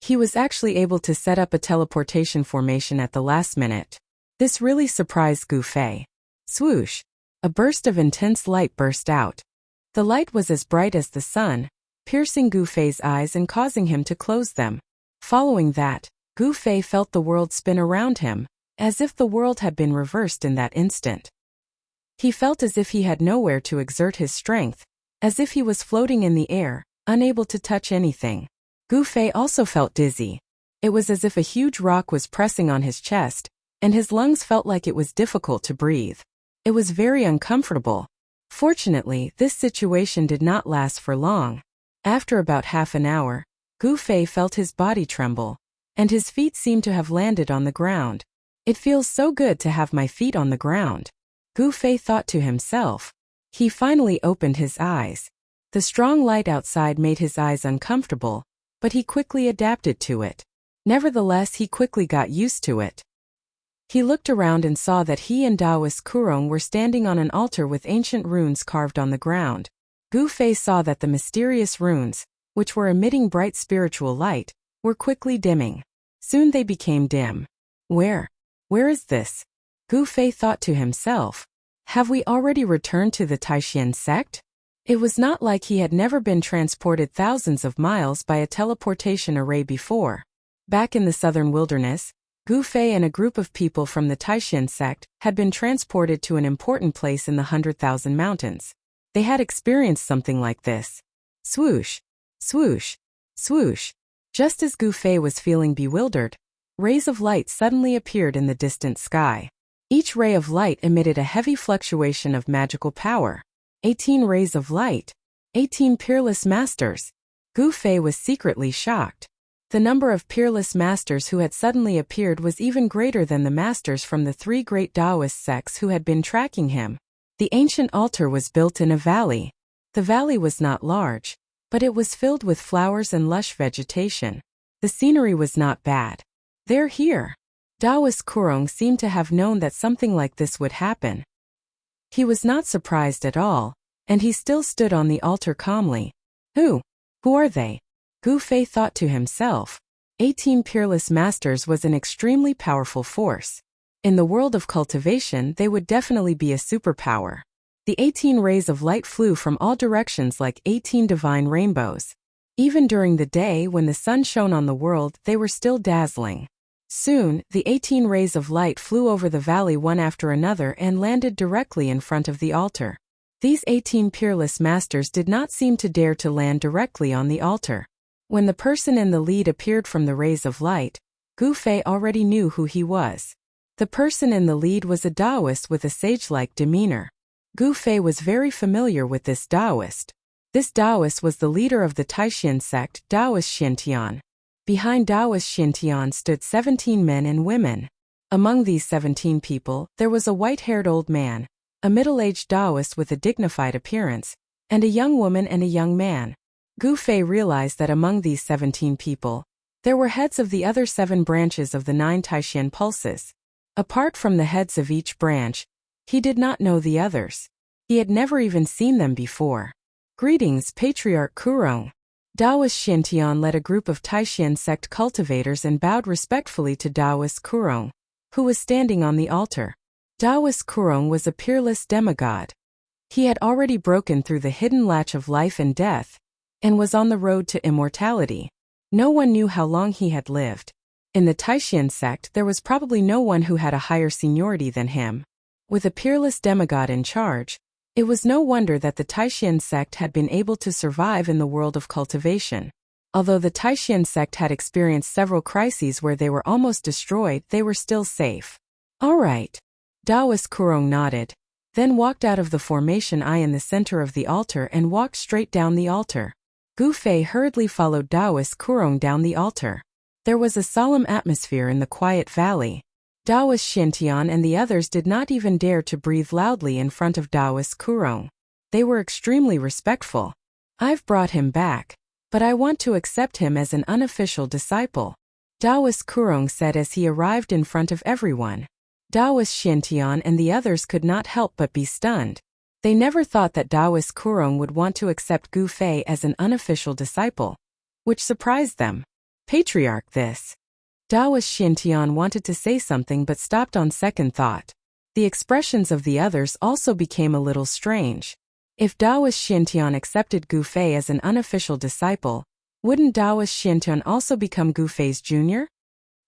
He was actually able to set up a teleportation formation at the last minute. This really surprised Gu Fei. Swoosh! A burst of intense light burst out. The light was as bright as the sun, piercing Gu Fei's eyes and causing him to close them. Following that, Gu Fei felt the world spin around him, as if the world had been reversed in that instant. He felt as if he had nowhere to exert his strength, as if he was floating in the air, unable to touch anything. Gu Fei also felt dizzy. It was as if a huge rock was pressing on his chest, and his lungs felt like it was difficult to breathe. It was very uncomfortable. Fortunately, this situation did not last for long. After about half an hour, Gu Fei felt his body tremble, and his feet seemed to have landed on the ground. It feels so good to have my feet on the ground, Gu Fei thought to himself. He finally opened his eyes. The strong light outside made his eyes uncomfortable, but he quickly adapted to it. Nevertheless, he quickly got used to it. He looked around and saw that he and Taoist Kurong were standing on an altar with ancient runes carved on the ground. Gu Fei saw that the mysterious runes, which were emitting bright spiritual light, were quickly dimming. Soon they became dim. Where is this? Gu Fei thought to himself. Have we already returned to the Taishan sect? It was not like he had never been transported thousands of miles by a teleportation array before. Back in the southern wilderness, Gu Fei and a group of people from the Taishan sect had been transported to an important place in the 100,000 mountains. They had experienced something like this. Swoosh! Swoosh! Swoosh! Just as Gu Fei was feeling bewildered, rays of light suddenly appeared in the distant sky. Each ray of light emitted a heavy fluctuation of magical power. 18 rays of light. 18 peerless masters. Gu Fei was secretly shocked. The number of peerless masters who had suddenly appeared was even greater than the masters from the 3 great Taoist sects who had been tracking him. The ancient altar was built in a valley. The valley was not large, but it was filled with flowers and lush vegetation. The scenery was not bad. They're here. Taoist Kurong seemed to have known that something like this would happen. He was not surprised at all, and he still stood on the altar calmly. Who are they? Gu Fei thought to himself. 18 peerless masters was an extremely powerful force. In the world of cultivation, they would definitely be a superpower. The 18 rays of light flew from all directions like 18 divine rainbows. Even during the day when the sun shone on the world, they were still dazzling. Soon, the 18 rays of light flew over the valley one after another and landed directly in front of the altar. These 18 peerless masters did not seem to dare to land directly on the altar. When the person in the lead appeared from the rays of light, Gu Fei already knew who he was. The person in the lead was a Taoist with a sage-like demeanor. Gu Fei was very familiar with this Taoist. This Taoist was the leader of the Taishan sect, Taoist Xintian. Behind Taoist Xintian stood 17 men and women. Among these 17 people, there was a white-haired old man, a middle-aged Taoist with a dignified appearance, and a young woman and a young man. Gu Fei realized that among these 17 people, there were heads of the other 7 branches of the 9 Taishan pulses. Apart from the heads of each branch, he did not know the others. He had never even seen them before. Greetings, Patriarch Kurong. Taoist Xintian led a group of Taishan sect cultivators and bowed respectfully to Taoist Kurong, who was standing on the altar. Taoist Kurong was a peerless demigod. He had already broken through the hidden latch of life and death, and was on the road to immortality. No one knew how long he had lived. In the Taishan sect, there was probably no one who had a higher seniority than him. With a peerless demigod in charge, it was no wonder that the Taishan sect had been able to survive in the world of cultivation. Although the Taishan sect had experienced several crises where they were almost destroyed, they were still safe. All right. Taoist Kurong nodded, then walked out of the formation I in the center of the altar and walked straight down the altar. Gu Fei hurriedly followed Taoist Kurong down the altar. There was a solemn atmosphere in the quiet valley. Taoist Xintian and the others did not even dare to breathe loudly in front of Taoist Kurong. They were extremely respectful. I've brought him back, but I want to accept him as an unofficial disciple, Taoist Kurong said as he arrived in front of everyone. Taoist Xintian and the others could not help but be stunned. They never thought that Taoist Kurong would want to accept Gu Fei as an unofficial disciple, which surprised them. Patriarch this. Taoist Xintian wanted to say something but stopped on second thought. The expressions of the others also became a little strange. If Taoist Xintian accepted Gu Fei as an unofficial disciple, wouldn't Taoist Xintian also become Gu Fei's junior?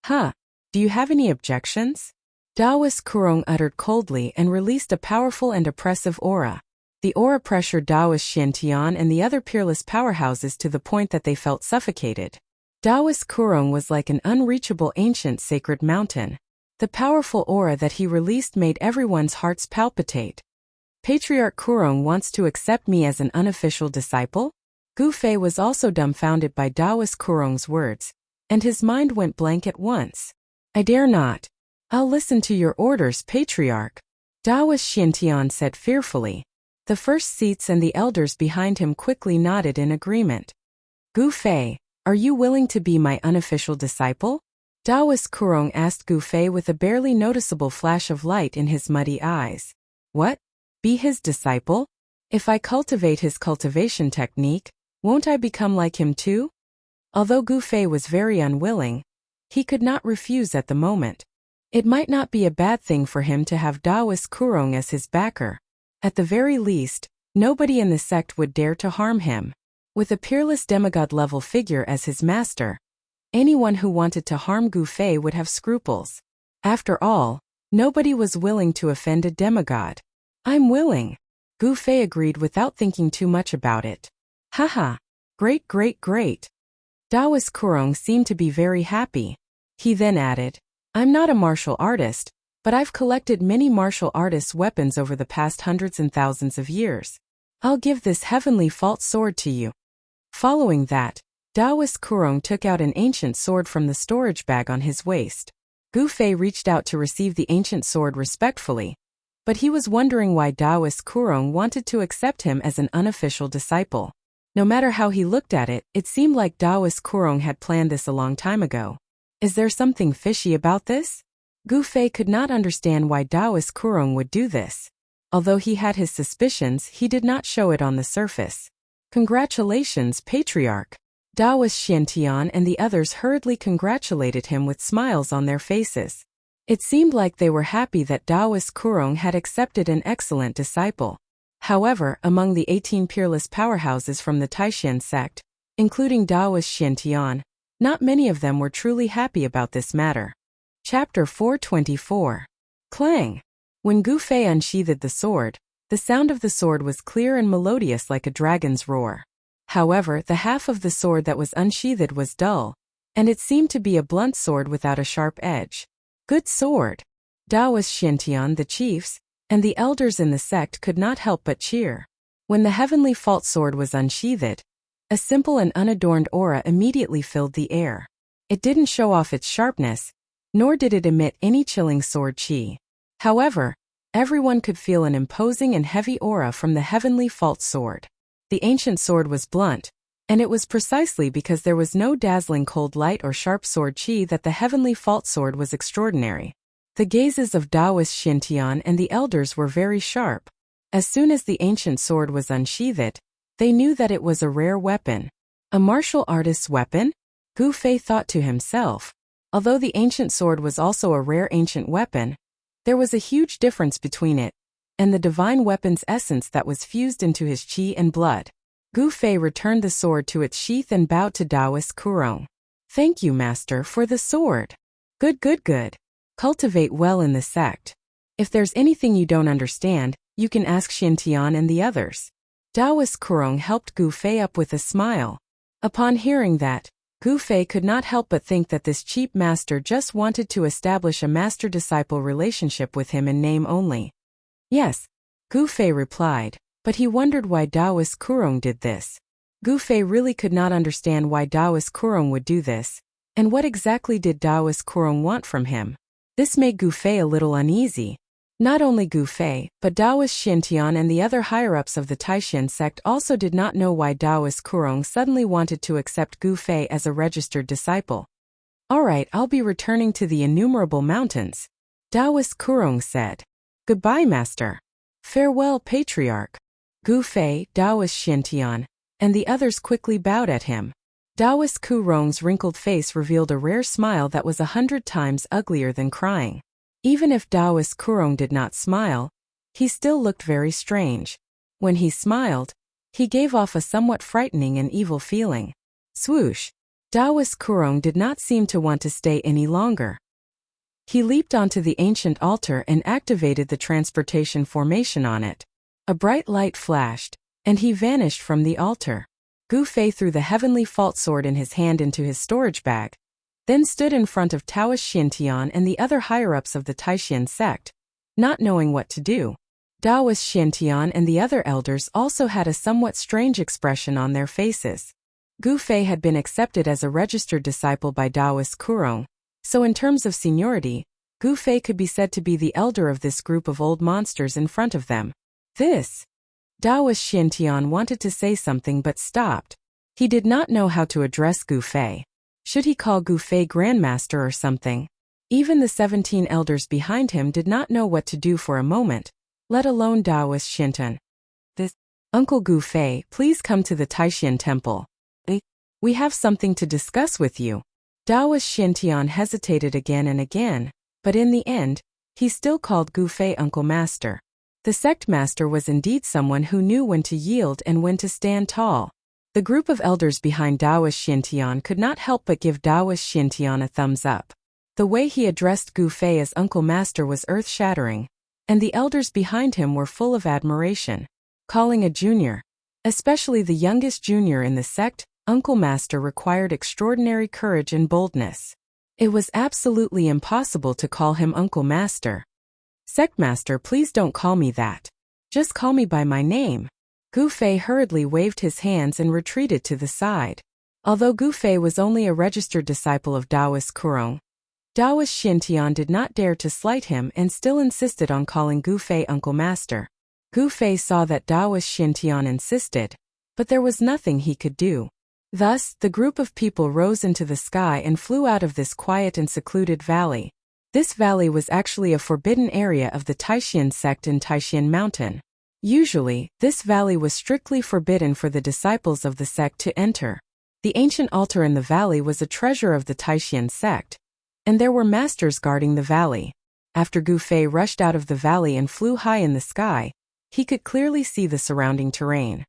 Huh. Do you have any objections? Taoist Kurong uttered coldly and released a powerful and oppressive aura. The aura pressured Taoist Xintian and the other peerless powerhouses to the point that they felt suffocated. Taoist Kurong was like an unreachable ancient sacred mountain. The powerful aura that he released made everyone's hearts palpitate. Patriarch Kurong wants to accept me as an unofficial disciple? Gu Fei was also dumbfounded by Taoist Kurong's words, and his mind went blank at once. I dare not. I'll listen to your orders, Patriarch, Taoist Xintian said fearfully. The first seats and the elders behind him quickly nodded in agreement. Gu Fei, are you willing to be my unofficial disciple? Taoist Kurong asked Gu Fei with a barely noticeable flash of light in his muddy eyes. What? Be his disciple? If I cultivate his cultivation technique, won't I become like him too? Although Gu Fei was very unwilling, he could not refuse at the moment. It might not be a bad thing for him to have Taoist Kurong as his backer. At the very least, nobody in the sect would dare to harm him. With a peerless demigod-level figure as his master, anyone who wanted to harm Gu Fei would have scruples. After all, nobody was willing to offend a demigod. I'm willing. Gu Fei agreed without thinking too much about it. Haha. Great, great, great. Taoist Kurong seemed to be very happy. He then added, I'm not a martial artist, but I've collected many martial artists' weapons over the past hundreds and thousands of years. I'll give this heavenly fault sword to you. Following that, Taoist Kurong took out an ancient sword from the storage bag on his waist. Gu Fei reached out to receive the ancient sword respectfully, but he was wondering why Taoist Kurong wanted to accept him as an unofficial disciple. No matter how he looked at it, it seemed like Taoist Kurong had planned this a long time ago. Is there something fishy about this? Gu Fei could not understand why Taoist Kurong would do this. Although he had his suspicions, he did not show it on the surface. Congratulations, Patriarch. Taoist Xintian and the others hurriedly congratulated him with smiles on their faces. It seemed like they were happy that Taoist Kurong had accepted an excellent disciple. However, among the 18 peerless powerhouses from the Taishan sect, including Taoist Xintian, not many of them were truly happy about this matter. Chapter 424. Clang! When Gu Fei unsheathed the sword, the sound of the sword was clear and melodious like a dragon's roar. However, the half of the sword that was unsheathed was dull, and it seemed to be a blunt sword without a sharp edge. Good sword! Taoist Xintian, the chiefs, and the elders in the sect could not help but cheer. When the heavenly fault sword was unsheathed, a simple and unadorned aura immediately filled the air. It didn't show off its sharpness, nor did it emit any chilling sword chi. However, everyone could feel an imposing and heavy aura from the heavenly fault sword. The ancient sword was blunt, and it was precisely because there was no dazzling cold light or sharp sword chi that the heavenly fault sword was extraordinary. The gazes of Taoist Xintian and the elders were very sharp. As soon as the ancient sword was unsheathed, they knew that it was a rare weapon. A martial artist's weapon? Gu Fei thought to himself. Although the ancient sword was also a rare ancient weapon, there was a huge difference between it and the divine weapon's essence that was fused into his chi and blood. Gu Fei returned the sword to its sheath and bowed to Taoist Kurong. Thank you, Master, for the sword. Good, good, good. Cultivate well in the sect. If there's anything you don't understand, you can ask Xintian and the others. Taoist Kurong helped Gu Fei up with a smile. Upon hearing that, Gu Fei could not help but think that this cheap master just wanted to establish a master-disciple relationship with him in name only. Yes, Gu Fei replied, but he wondered why Taoist Kurong did this. Gu Fei really could not understand why Taoist Kurong would do this, and what exactly did Taoist Kurong want from him? This made Gu Fei a little uneasy. Not only Gu Fei, but Taoist Xintian and the other higher-ups of the Taishan sect also did not know why Taoist Kurong suddenly wanted to accept Gu Fei as a registered disciple. Alright, I'll be returning to the innumerable mountains, Taoist Kurong said. Goodbye, master. Farewell, patriarch. Gu Fei, Taoist Xintian, and the others quickly bowed at him. Taoist Kurong's wrinkled face revealed a rare smile that was 100 times uglier than crying. Even if Taoist Kurong did not smile, he still looked very strange. When he smiled, he gave off a somewhat frightening and evil feeling. Swoosh! Taoist Kurong did not seem to want to stay any longer. He leaped onto the ancient altar and activated the transportation formation on it. A bright light flashed, and he vanished from the altar. Gu Fei threw the heavenly fault sword in his hand into his storage bag, then stood in front of Taoist Xintian and the other higher-ups of the Taishan sect, not knowing what to do. Taoist Xintian and the other elders also had a somewhat strange expression on their faces. Gu Fei had been accepted as a registered disciple by Taoist Kurong, so in terms of seniority, Gu Fei could be said to be the elder of this group of old monsters in front of them. Taoist Xintian wanted to say something but stopped. He did not know how to address Gu Fei. Should he call Gu Fei Grandmaster or something? Even the 17 elders behind him did not know what to do for a moment, let alone Taoist Xintian. Uncle Gu Fei, please come to the Taishan temple. We have something to discuss with you. Taoist Xintian hesitated again and again, but in the end, he still called Gu Fei Uncle Master. The sect master was indeed someone who knew when to yield and when to stand tall. The group of elders behind Taoist Xintian could not help but give Taoist Xintian a thumbs up. The way he addressed Gu Fei as Uncle Master was earth-shattering, and the elders behind him were full of admiration. Calling a junior, especially the youngest junior in the sect, Uncle Master required extraordinary courage and boldness. It was absolutely impossible to call him Uncle Master. Sect Master, please don't call me that. Just call me by my name. Gu Fei hurriedly waved his hands and retreated to the side. Although Gu Fei was only a registered disciple of Taoist Kurong, Taoist Xintian did not dare to slight him and still insisted on calling Gu Fei Uncle Master. Gu Fei saw that Taoist Xintian insisted, but there was nothing he could do. Thus, the group of people rose into the sky and flew out of this quiet and secluded valley. This valley was actually a forbidden area of the Taishan sect in Taishan Mountain. Usually, this valley was strictly forbidden for the disciples of the sect to enter. The ancient altar in the valley was a treasure of the Taishan sect, and there were masters guarding the valley. After Gu Fei rushed out of the valley and flew high in the sky, he could clearly see the surrounding terrain.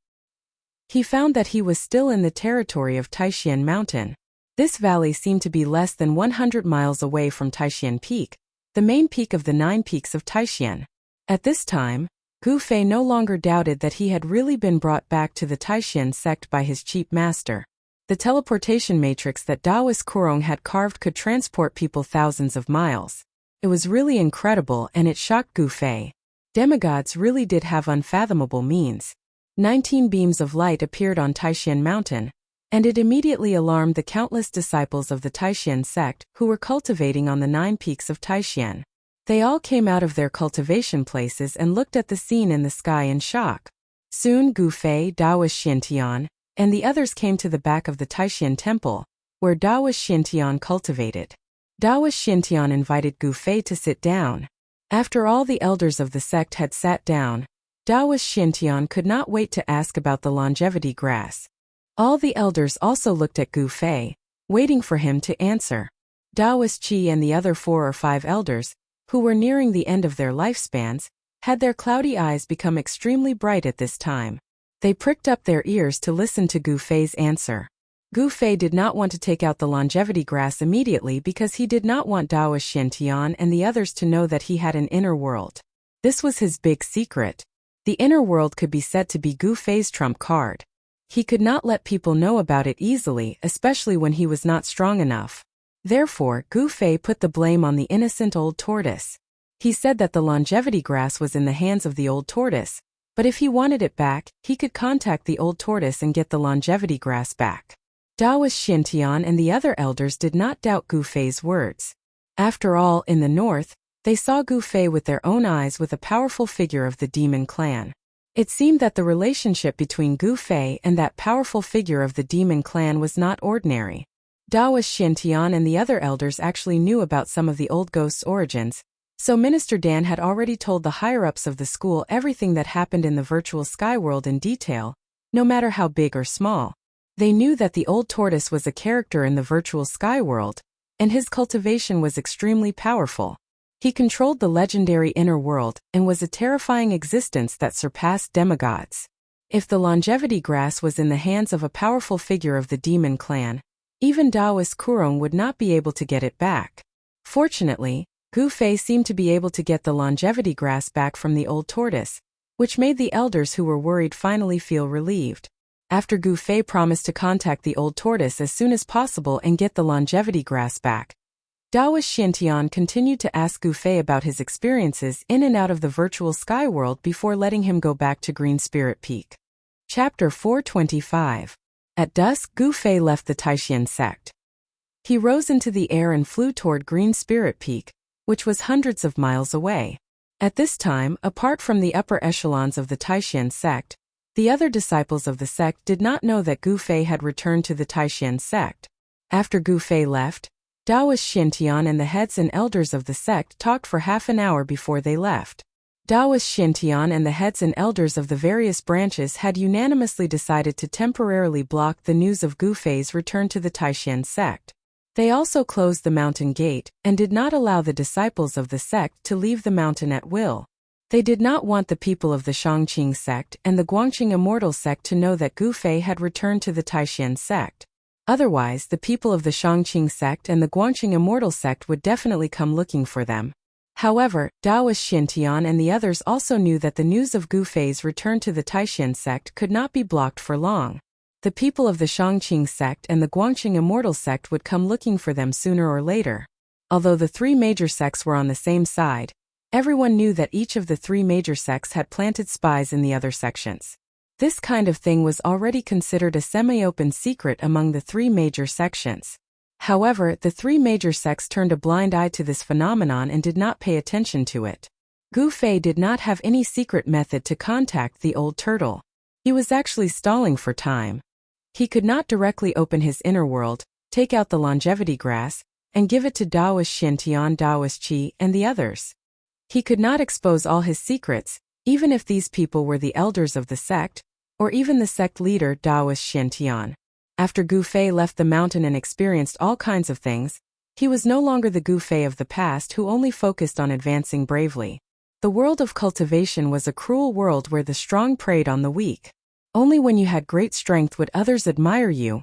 He found that he was still in the territory of Taishan Mountain. This valley seemed to be less than 100 miles away from Taishan Peak, the main peak of the 9 peaks of Taishan. At this time, Gu Fei no longer doubted that he had really been brought back to the Taishan sect by his cheap master. The teleportation matrix that Taoist Kurong had carved could transport people thousands of miles. It was really incredible and it shocked Gu Fei. Demigods really did have unfathomable means. 19 beams of light appeared on Taishan Mountain, and it immediately alarmed the countless disciples of the Taishan sect who were cultivating on the 9 peaks of Taishan. They all came out of their cultivation places and looked at the scene in the sky in shock. Soon Gu Fei, Taoist Xintian, and the others came to the back of the Taishan temple, where Taoist Xintian cultivated. Taoist Xintian invited Gu Fei to sit down. After all the elders of the sect had sat down, Taoist Xintian could not wait to ask about the longevity grass. All the elders also looked at Gu Fei, waiting for him to answer. Taoist Qi and the other 4 or 5 elders, who were nearing the end of their lifespans, had their cloudy eyes become extremely bright at this time. They pricked up their ears to listen to Gu Fei's answer. Gu Fei did not want to take out the longevity grass immediately because he did not want Taoist Xintian and the others to know that he had an inner world. This was his big secret. The inner world could be said to be Gu Fei's trump card. He could not let people know about it easily, especially when he was not strong enough. Therefore, Gu Fei put the blame on the innocent old tortoise. He said that the longevity grass was in the hands of the old tortoise, but if he wanted it back, he could contact the old tortoise and get the longevity grass back. Daoist Xintian and the other elders did not doubt Gu Fei's words. After all, in the north, they saw Gu Fei with their own eyes with a powerful figure of the demon clan. It seemed that the relationship between Gu Fei and that powerful figure of the demon clan was not ordinary. Daoist Xintian and the other elders actually knew about some of the old ghosts' origins, so Minister Dan had already told the higher-ups of the school everything that happened in the virtual sky world in detail, no matter how big or small. They knew that the old tortoise was a character in the virtual sky world, and his cultivation was extremely powerful. He controlled the legendary inner world and was a terrifying existence that surpassed demigods. If the longevity grass was in the hands of a powerful figure of the demon clan, even Daoist Kurong would not be able to get it back. Fortunately, Gu Fei seemed to be able to get the longevity grass back from the old tortoise, which made the elders who were worried finally feel relieved. After Gu Fei promised to contact the old tortoise as soon as possible and get the longevity grass back, Daoist Xintian continued to ask Gu Fei about his experiences in and out of the virtual sky world before letting him go back to Green Spirit Peak. Chapter 425. At dusk, Gu Fei left the Taishan sect. He rose into the air and flew toward Green Spirit Peak, which was hundreds of miles away. At this time, apart from the upper echelons of the Taishan sect, the other disciples of the sect did not know that Gu Fei had returned to the Taishan sect. After Gu Fei left, Daoist Xintian and the heads and elders of the sect talked for half an hour before they left. Daoist Xintian and the heads and elders of the various branches had unanimously decided to temporarily block the news of Gu Fei's return to the Taishan sect. They also closed the mountain gate and did not allow the disciples of the sect to leave the mountain at will. They did not want the people of the Shangqing sect and the Guangqing Immortal sect to know that Gu Fei had returned to the Taishan sect. Otherwise, the people of the Shangqing sect and the Guangqing Immortal sect would definitely come looking for them. However, Daoist Xintian and the others also knew that the news of Gu Fei's return to the Taishan sect could not be blocked for long. The people of the Shangqing sect and the Guangqing Immortal sect would come looking for them sooner or later. Although the three major sects were on the same side, everyone knew that each of the three major sects had planted spies in the other sections. This kind of thing was already considered a semi-open secret among the three major sections. However, the three major sects turned a blind eye to this phenomenon and did not pay attention to it. Gu Fei did not have any secret method to contact the old turtle. He was actually stalling for time. He could not directly open his inner world, take out the longevity grass, and give it to Daoist Xintian, Daoist Qi, and the others. He could not expose all his secrets, even if these people were the elders of the sect, or even the sect leader Daoist Xintian. After Gu Fei left the mountain and experienced all kinds of things, he was no longer the Gu Fei of the past who only focused on advancing bravely. The world of cultivation was a cruel world where the strong preyed on the weak. Only when you had great strength would others admire you,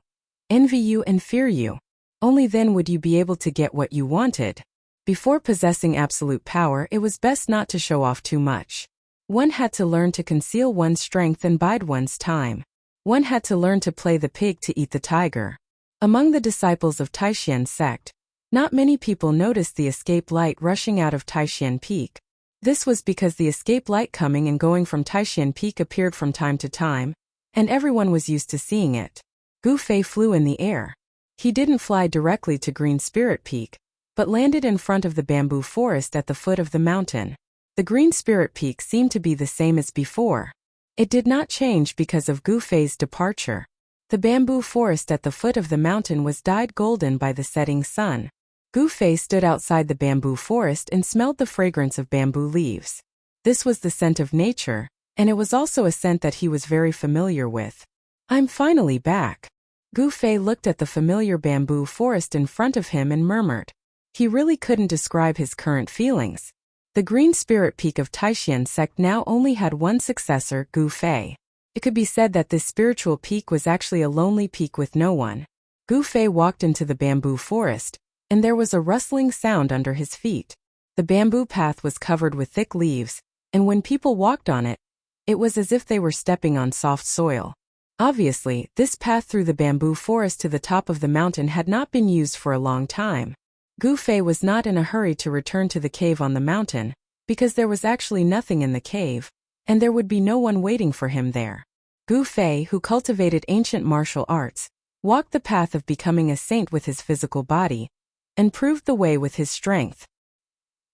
envy you and fear you. Only then would you be able to get what you wanted. Before possessing absolute power, it was best not to show off too much. One had to learn to conceal one's strength and bide one's time. One had to learn to play the pig to eat the tiger. Among the disciples of Taishan sect, not many people noticed the escape light rushing out of Taishan Peak. This was because the escape light coming and going from Taishan Peak appeared from time to time, and everyone was used to seeing it. Gu Fei flew in the air. He didn't fly directly to Green Spirit Peak, but landed in front of the bamboo forest at the foot of the mountain. The Green Spirit Peak seemed to be the same as before. It did not change because of Gu Fei's departure. The bamboo forest at the foot of the mountain was dyed golden by the setting sun. Gu Fei stood outside the bamboo forest and smelled the fragrance of bamboo leaves. This was the scent of nature, and it was also a scent that he was very familiar with. I'm finally back. Gu Fei looked at the familiar bamboo forest in front of him and murmured. He really couldn't describe his current feelings. The Green Spirit Peak of Taishan sect now only had one successor, Gu Fei. It could be said that this spiritual peak was actually a lonely peak with no one. Gu Fei walked into the bamboo forest, and there was a rustling sound under his feet. The bamboo path was covered with thick leaves, and when people walked on it, it was as if they were stepping on soft soil. Obviously, this path through the bamboo forest to the top of the mountain had not been used for a long time. Gu Fei was not in a hurry to return to the cave on the mountain, because there was actually nothing in the cave, and there would be no one waiting for him there. Gu Fei, who cultivated ancient martial arts, walked the path of becoming a saint with his physical body, and proved the way with his strength.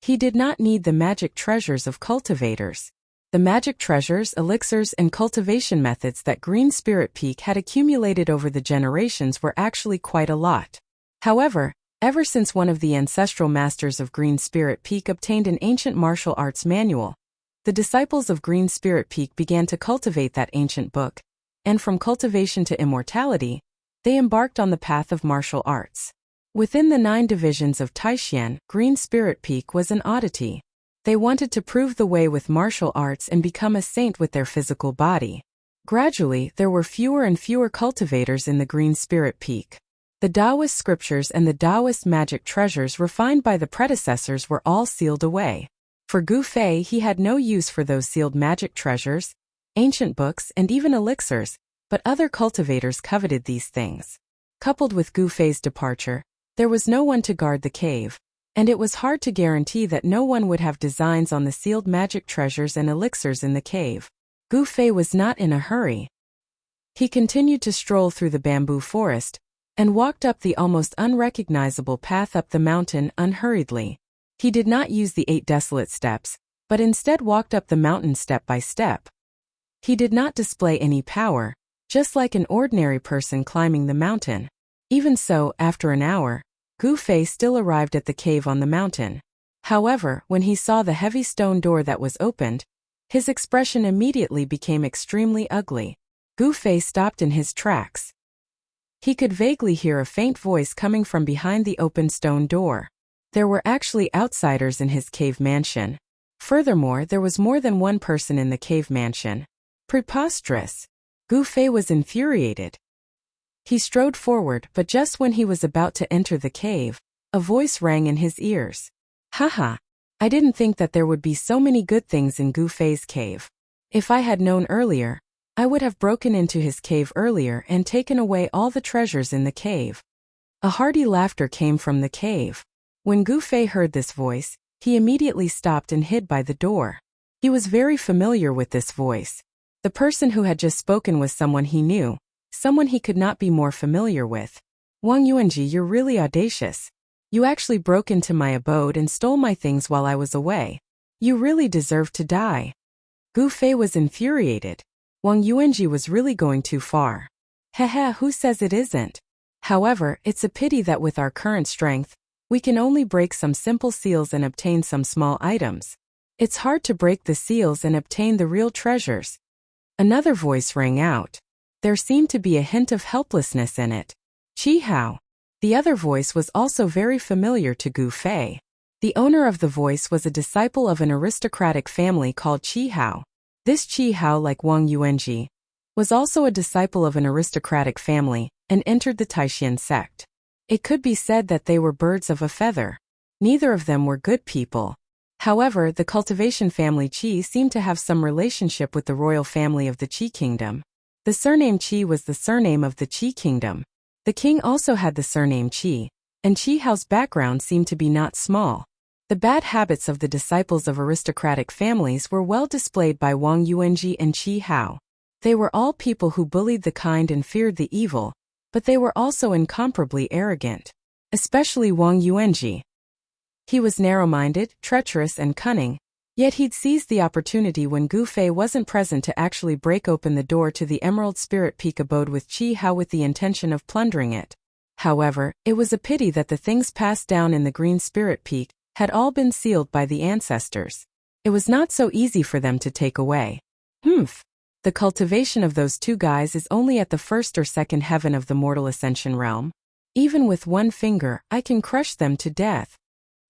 He did not need the magic treasures of cultivators. The magic treasures, elixirs, and cultivation methods that Green Spirit Peak had accumulated over the generations were actually quite a lot. However, ever since one of the ancestral masters of Green Spirit Peak obtained an ancient martial arts manual, the disciples of Green Spirit Peak began to cultivate that ancient book, and from cultivation to immortality, they embarked on the path of martial arts. Within the 9 divisions of Taishan, Green Spirit Peak was an oddity. They wanted to prove the way with martial arts and become a saint with their physical body. Gradually, there were fewer and fewer cultivators in the Green Spirit Peak. The Taoist scriptures and the Taoist magic treasures refined by the predecessors were all sealed away. For Gu Fei, he had no use for those sealed magic treasures, ancient books, and even elixirs, but other cultivators coveted these things. Coupled with Gu Fei's departure, there was no one to guard the cave, and it was hard to guarantee that no one would have designs on the sealed magic treasures and elixirs in the cave. Gu Fei was not in a hurry. He continued to stroll through the bamboo forest, and walked up the almost unrecognizable path up the mountain unhurriedly. He did not use the 8 desolate steps, but instead walked up the mountain step by step. He did not display any power, just like an ordinary person climbing the mountain. Even so, after an hour, Gu Fei still arrived at the cave on the mountain. However, when he saw the heavy stone door that was opened, his expression immediately became extremely ugly. Gu Fei stopped in his tracks. He could vaguely hear a faint voice coming from behind the open stone door. There were actually outsiders in his cave mansion. Furthermore, there was more than one person in the cave mansion. Preposterous! Gu Fei was infuriated. He strode forward, but just when he was about to enter the cave, a voice rang in his ears. Haha! I didn't think that there would be so many good things in Gu Fei's cave. If I had known earlier, I would have broken into his cave earlier and taken away all the treasures in the cave. A hearty laughter came from the cave. When Gu Fei heard this voice, he immediately stopped and hid by the door. He was very familiar with this voice. The person who had just spoken was someone he knew, someone he could not be more familiar with. Wang Yuanji, you're really audacious. You actually broke into my abode and stole my things while I was away. You really deserve to die. Gu Fei was infuriated. Wang Yuanji was really going too far. Heh, who says it isn't? However, it's a pity that with our current strength, we can only break some simple seals and obtain some small items. It's hard to break the seals and obtain the real treasures. Another voice rang out. There seemed to be a hint of helplessness in it. Qi Hao. The other voice was also very familiar to Gu Fei. The owner of the voice was a disciple of an aristocratic family called Qi Hao. This Qi Hao, like Wang Yuanji, was also a disciple of an aristocratic family, and entered the Taishan sect. It could be said that they were birds of a feather. Neither of them were good people. However, the cultivation family Qi seemed to have some relationship with the royal family of the Qi kingdom. The surname Qi was the surname of the Qi kingdom. The king also had the surname Qi, and Qi Hao's background seemed to be not small. The bad habits of the disciples of aristocratic families were well displayed by Wang Yuanji and Qi Hao. They were all people who bullied the kind and feared the evil, but they were also incomparably arrogant. Especially Wang Yuanji. He was narrow-minded, treacherous, and cunning, yet he'd seized the opportunity when Gu Fei wasn't present to actually break open the door to the Emerald Spirit Peak abode with Qi Hao with the intention of plundering it. However, it was a pity that the things passed down in the Green Spirit Peak had all been sealed by the ancestors. It was not so easy for them to take away. The cultivation of those 2 guys is only at the 1st or 2nd heaven of the mortal ascension realm. Even with one finger, I can crush them to death.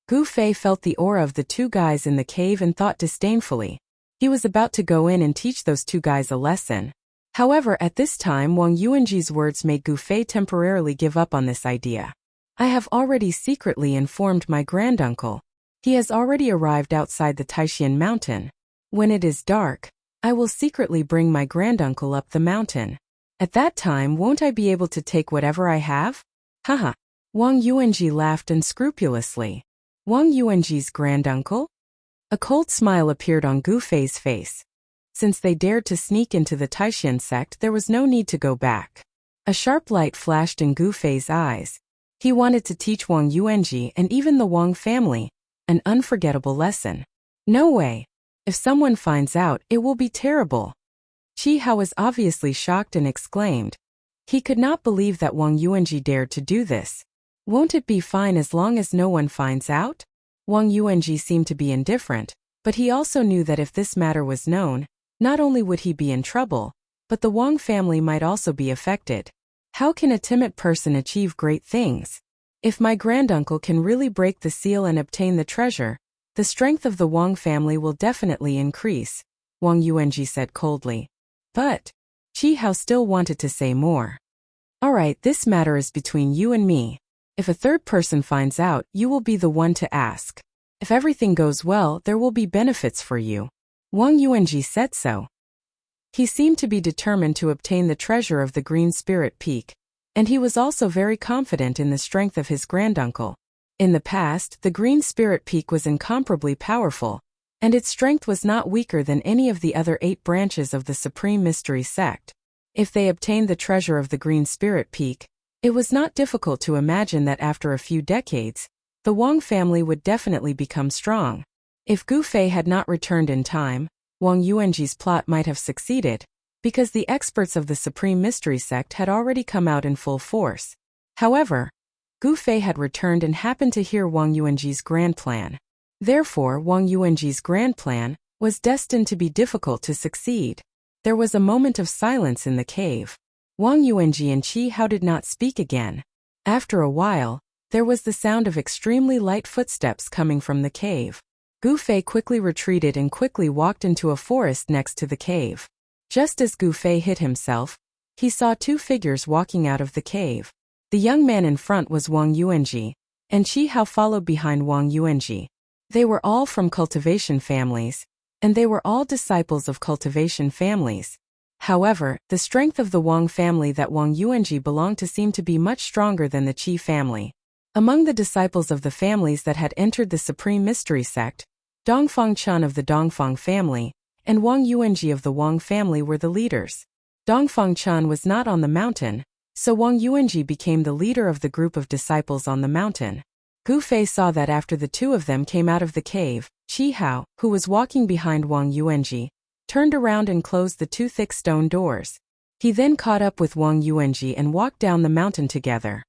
Gu Fei felt the aura of the 2 guys in the cave and thought disdainfully. He was about to go in and teach those 2 guys a lesson. However, at this time Wang Yuanji's words made Gu Fei temporarily give up on this idea. I have already secretly informed my granduncle. He has already arrived outside the Taishan mountain. When it is dark, I will secretly bring my granduncle up the mountain. At that time, won't I be able to take whatever I have? Haha. Wang Yuanji laughed unscrupulously. Wang Yuanji's granduncle? A cold smile appeared on Gu Fei's face. Since they dared to sneak into the Taishan sect, there was no need to go back. A sharp light flashed in Gu Fei's eyes. He wanted to teach Wang Yuanji and even the Wang family an unforgettable lesson. No way. If someone finds out, it will be terrible. Qi Hao was obviously shocked and exclaimed. He could not believe that Wang Yuanji dared to do this. Won't it be fine as long as no one finds out? Wang Yuanji seemed to be indifferent, but he also knew that if this matter was known, not only would he be in trouble, but the Wang family might also be affected. How can a timid person achieve great things? If my granduncle can really break the seal and obtain the treasure, the strength of the Wang family will definitely increase, Wang Yuanji said coldly. But Qi Hao still wanted to say more. Alright, this matter is between you and me. If a third person finds out, you will be the one to ask. If everything goes well, there will be benefits for you. Wang Yuanji said so. He seemed to be determined to obtain the treasure of the Green Spirit Peak, and he was also very confident in the strength of his granduncle. In the past, the Green Spirit Peak was incomparably powerful, and its strength was not weaker than any of the other 8 branches of the Supreme Mystery Sect. If they obtained the treasure of the Green Spirit Peak, it was not difficult to imagine that after a few decades, the Wang family would definitely become strong. If Gu Fei had not returned in time, Wang Yuanji's plot might have succeeded, because the experts of the Supreme Mystery Sect had already come out in full force. However, Gu Fei had returned and happened to hear Wang Yuanji's grand plan. Therefore, Wang Yuanji's grand plan was destined to be difficult to succeed. There was a moment of silence in the cave. Wang Yuanji and Qi Hao did not speak again. After a while, there was the sound of extremely light footsteps coming from the cave. Gu Fei quickly retreated and quickly walked into a forest next to the cave. Just as Gu Fei hid himself, he saw 2 figures walking out of the cave. The young man in front was Wang Yuanji, and Qi Hao followed behind Wang Yuanji. They were all from cultivation families, and they were all disciples of cultivation families. However, the strength of the Wang family that Wang Yuanji belonged to seemed to be much stronger than the Qi family. Among the disciples of the families that had entered the Supreme Mystery Sect, Dongfang Chen of the Dongfang family and Wang Yuanji of the Wang family were the leaders. Dongfang Chen was not on the mountain, so Wang Yuanji became the leader of the group of disciples on the mountain. Gu Fei saw that after the 2 of them came out of the cave, Qi Hao, who was walking behind Wang Yuanji, turned around and closed the 2 thick stone doors. He then caught up with Wang Yuanji and walked down the mountain together.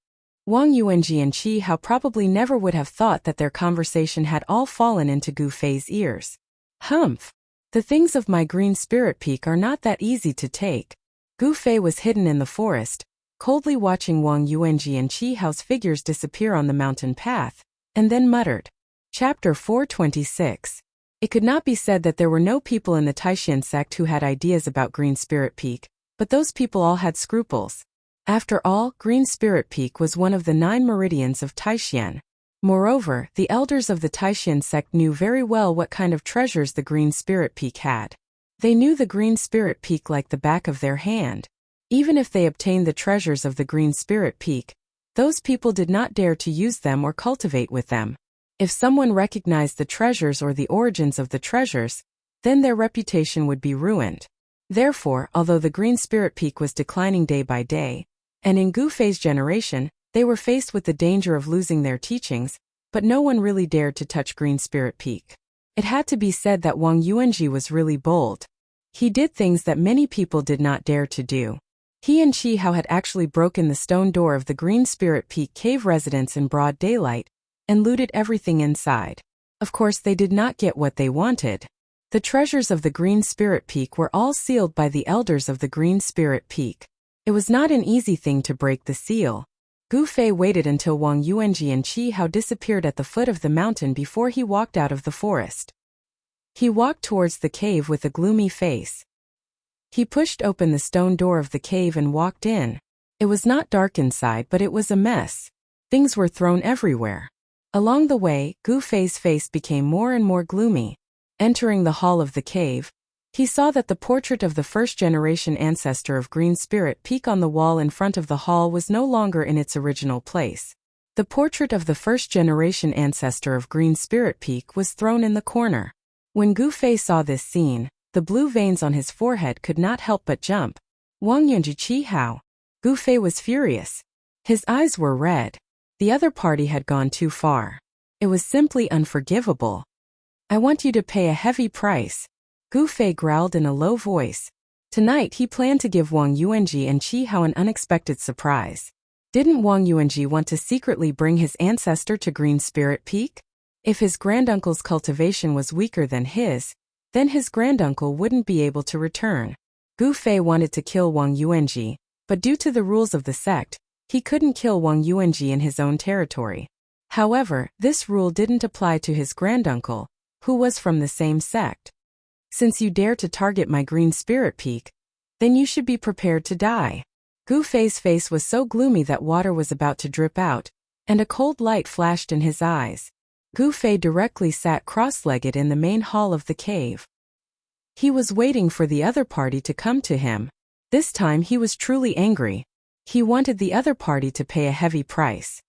Wang Yuanji and Qi Hao probably never would have thought that their conversation had all fallen into Gu Fei's ears. Humph! The things of my Green Spirit Peak are not that easy to take. Gu Fei was hidden in the forest, coldly watching Wang Yuanji and Qi Hao's figures disappear on the mountain path, and then muttered. Chapter 426. It could not be said that there were no people in the Taishan sect who had ideas about Green Spirit Peak, but those people all had scruples. After all, Green Spirit Peak was one of the 9 meridians of Taishan. Moreover, the elders of the Taishan sect knew very well what kind of treasures the Green Spirit Peak had. They knew the Green Spirit Peak like the back of their hand. Even if they obtained the treasures of the Green Spirit Peak, those people did not dare to use them or cultivate with them. If someone recognized the treasures or the origins of the treasures, then their reputation would be ruined. Therefore, although the Green Spirit Peak was declining day by day, and in Gu Fei's generation, they were faced with the danger of losing their teachings, but no one really dared to touch Green Spirit Peak. It had to be said that Wang Yuanji was really bold. He did things that many people did not dare to do. He and Qi Hao had actually broken the stone door of the Green Spirit Peak cave residence in broad daylight, and looted everything inside. Of course, they did not get what they wanted. The treasures of the Green Spirit Peak were all sealed by the elders of the Green Spirit Peak. It was not an easy thing to break the seal. Gu Fei waited until Wang Yuanji and Qi Hao disappeared at the foot of the mountain before he walked out of the forest. He walked towards the cave with a gloomy face. He pushed open the stone door of the cave and walked in. It was not dark inside, but it was a mess. Things were thrown everywhere. Along the way, Gu Fei's face became more and more gloomy. Entering the hall of the cave, He saw that the portrait of the first-generation ancestor of Green Spirit Peak on the wall in front of the hall was no longer in its original place. The portrait of the first-generation ancestor of Green Spirit Peak was thrown in the corner. When Gu Fei saw this scene, the blue veins on his forehead could not help but jump. Wang Yunji Qi Hao. Gu Fei was furious. His eyes were red. The other party had gone too far. It was simply unforgivable. I want you to pay a heavy price. Gu Fei growled in a low voice. Tonight he planned to give Wang Yuanji and Qi Hao an unexpected surprise. Didn't Wang Yuanji want to secretly bring his ancestor to Green Spirit Peak? If his granduncle's cultivation was weaker than his, then his granduncle wouldn't be able to return. Gu Fei wanted to kill Wang Yuanji, but due to the rules of the sect, he couldn't kill Wang Yuanji in his own territory. However, this rule didn't apply to his granduncle, who was from the same sect. Since you dare to target my Green Spirit Peak, then you should be prepared to die. Gu Fei's face was so gloomy that water was about to drip out, and a cold light flashed in his eyes. Gu Fei directly sat cross-legged in the main hall of the cave. He was waiting for the other party to come to him. This time he was truly angry. He wanted the other party to pay a heavy price.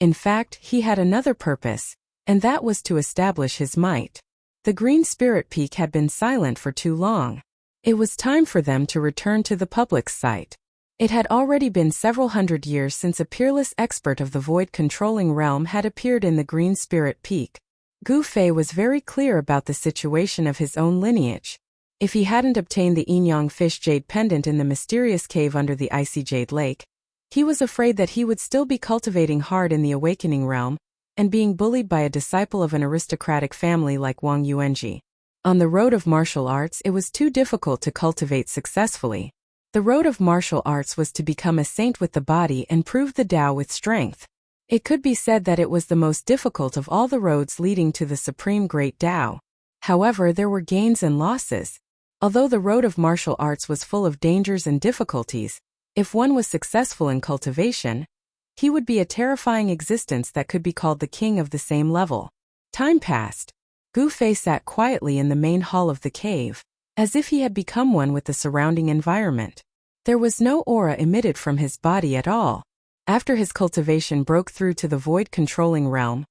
In fact, he had another purpose, and that was to establish his might. The Green Spirit Peak had been silent for too long. It was time for them to return to the public's sight. It had already been several hundred years since a peerless expert of the void-controlling realm had appeared in the Green Spirit Peak. Gu Fei was very clear about the situation of his own lineage. If he hadn't obtained the Yin-Yang Fish Jade Pendant in the mysterious cave under the icy Jade Lake, he was afraid that he would still be cultivating hard in the Awakening Realm, and being bullied by a disciple of an aristocratic family like Wang Yuanji. On the road of martial arts it was too difficult to cultivate successfully. The road of martial arts was to become a saint with the body and prove the Tao with strength. It could be said that it was the most difficult of all the roads leading to the supreme great Tao. However, there were gains and losses. Although the road of martial arts was full of dangers and difficulties, if one was successful in cultivation, he would be a terrifying existence that could be called the king of the same level. Time passed. Gu Fei sat quietly in the main hall of the cave, as if he had become one with the surrounding environment. There was no aura emitted from his body at all. After his cultivation broke through to the void-controlling realm,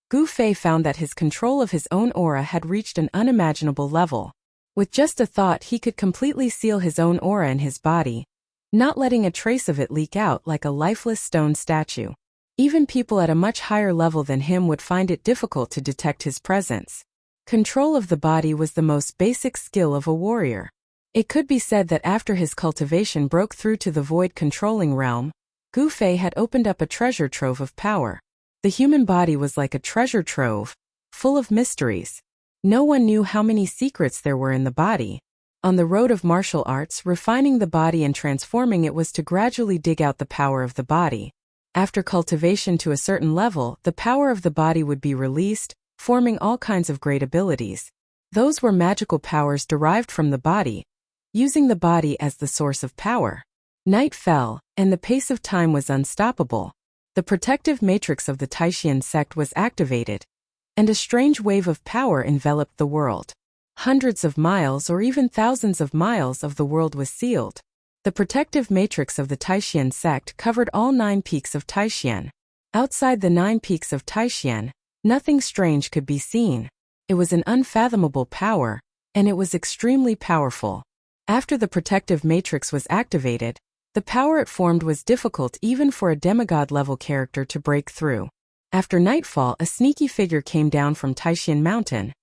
Gu Fei found that his control of his own aura had reached an unimaginable level. With just a thought he could completely seal his own aura in his body, not letting a trace of it leak out like a lifeless stone statue. Even people at a much higher level than him would find it difficult to detect his presence. Control of the body was the most basic skill of a warrior. It could be said that after his cultivation broke through to the void-controlling realm, Gu Fei had opened up a treasure trove of power. The human body was like a treasure trove, full of mysteries. No one knew how many secrets there were in the body. On the road of martial arts, refining the body and transforming it was to gradually dig out the power of the body. After cultivation to a certain level, the power of the body would be released, forming all kinds of great abilities. Those were magical powers derived from the body, using the body as the source of power. Night fell, and the pace of time was unstoppable. The protective matrix of the Taishan sect was activated, and a strange wave of power enveloped the world. Hundreds of miles or even thousands of miles of the world was sealed. The protective matrix of the Taishan sect covered all 9 peaks of Taishan. Outside the 9 peaks of Taishan, nothing strange could be seen. It was an unfathomable power, and it was extremely powerful. After the protective matrix was activated, the power it formed was difficult even for a demigod-level character to break through. After nightfall, a sneaky figure came down from Taishan Mountain.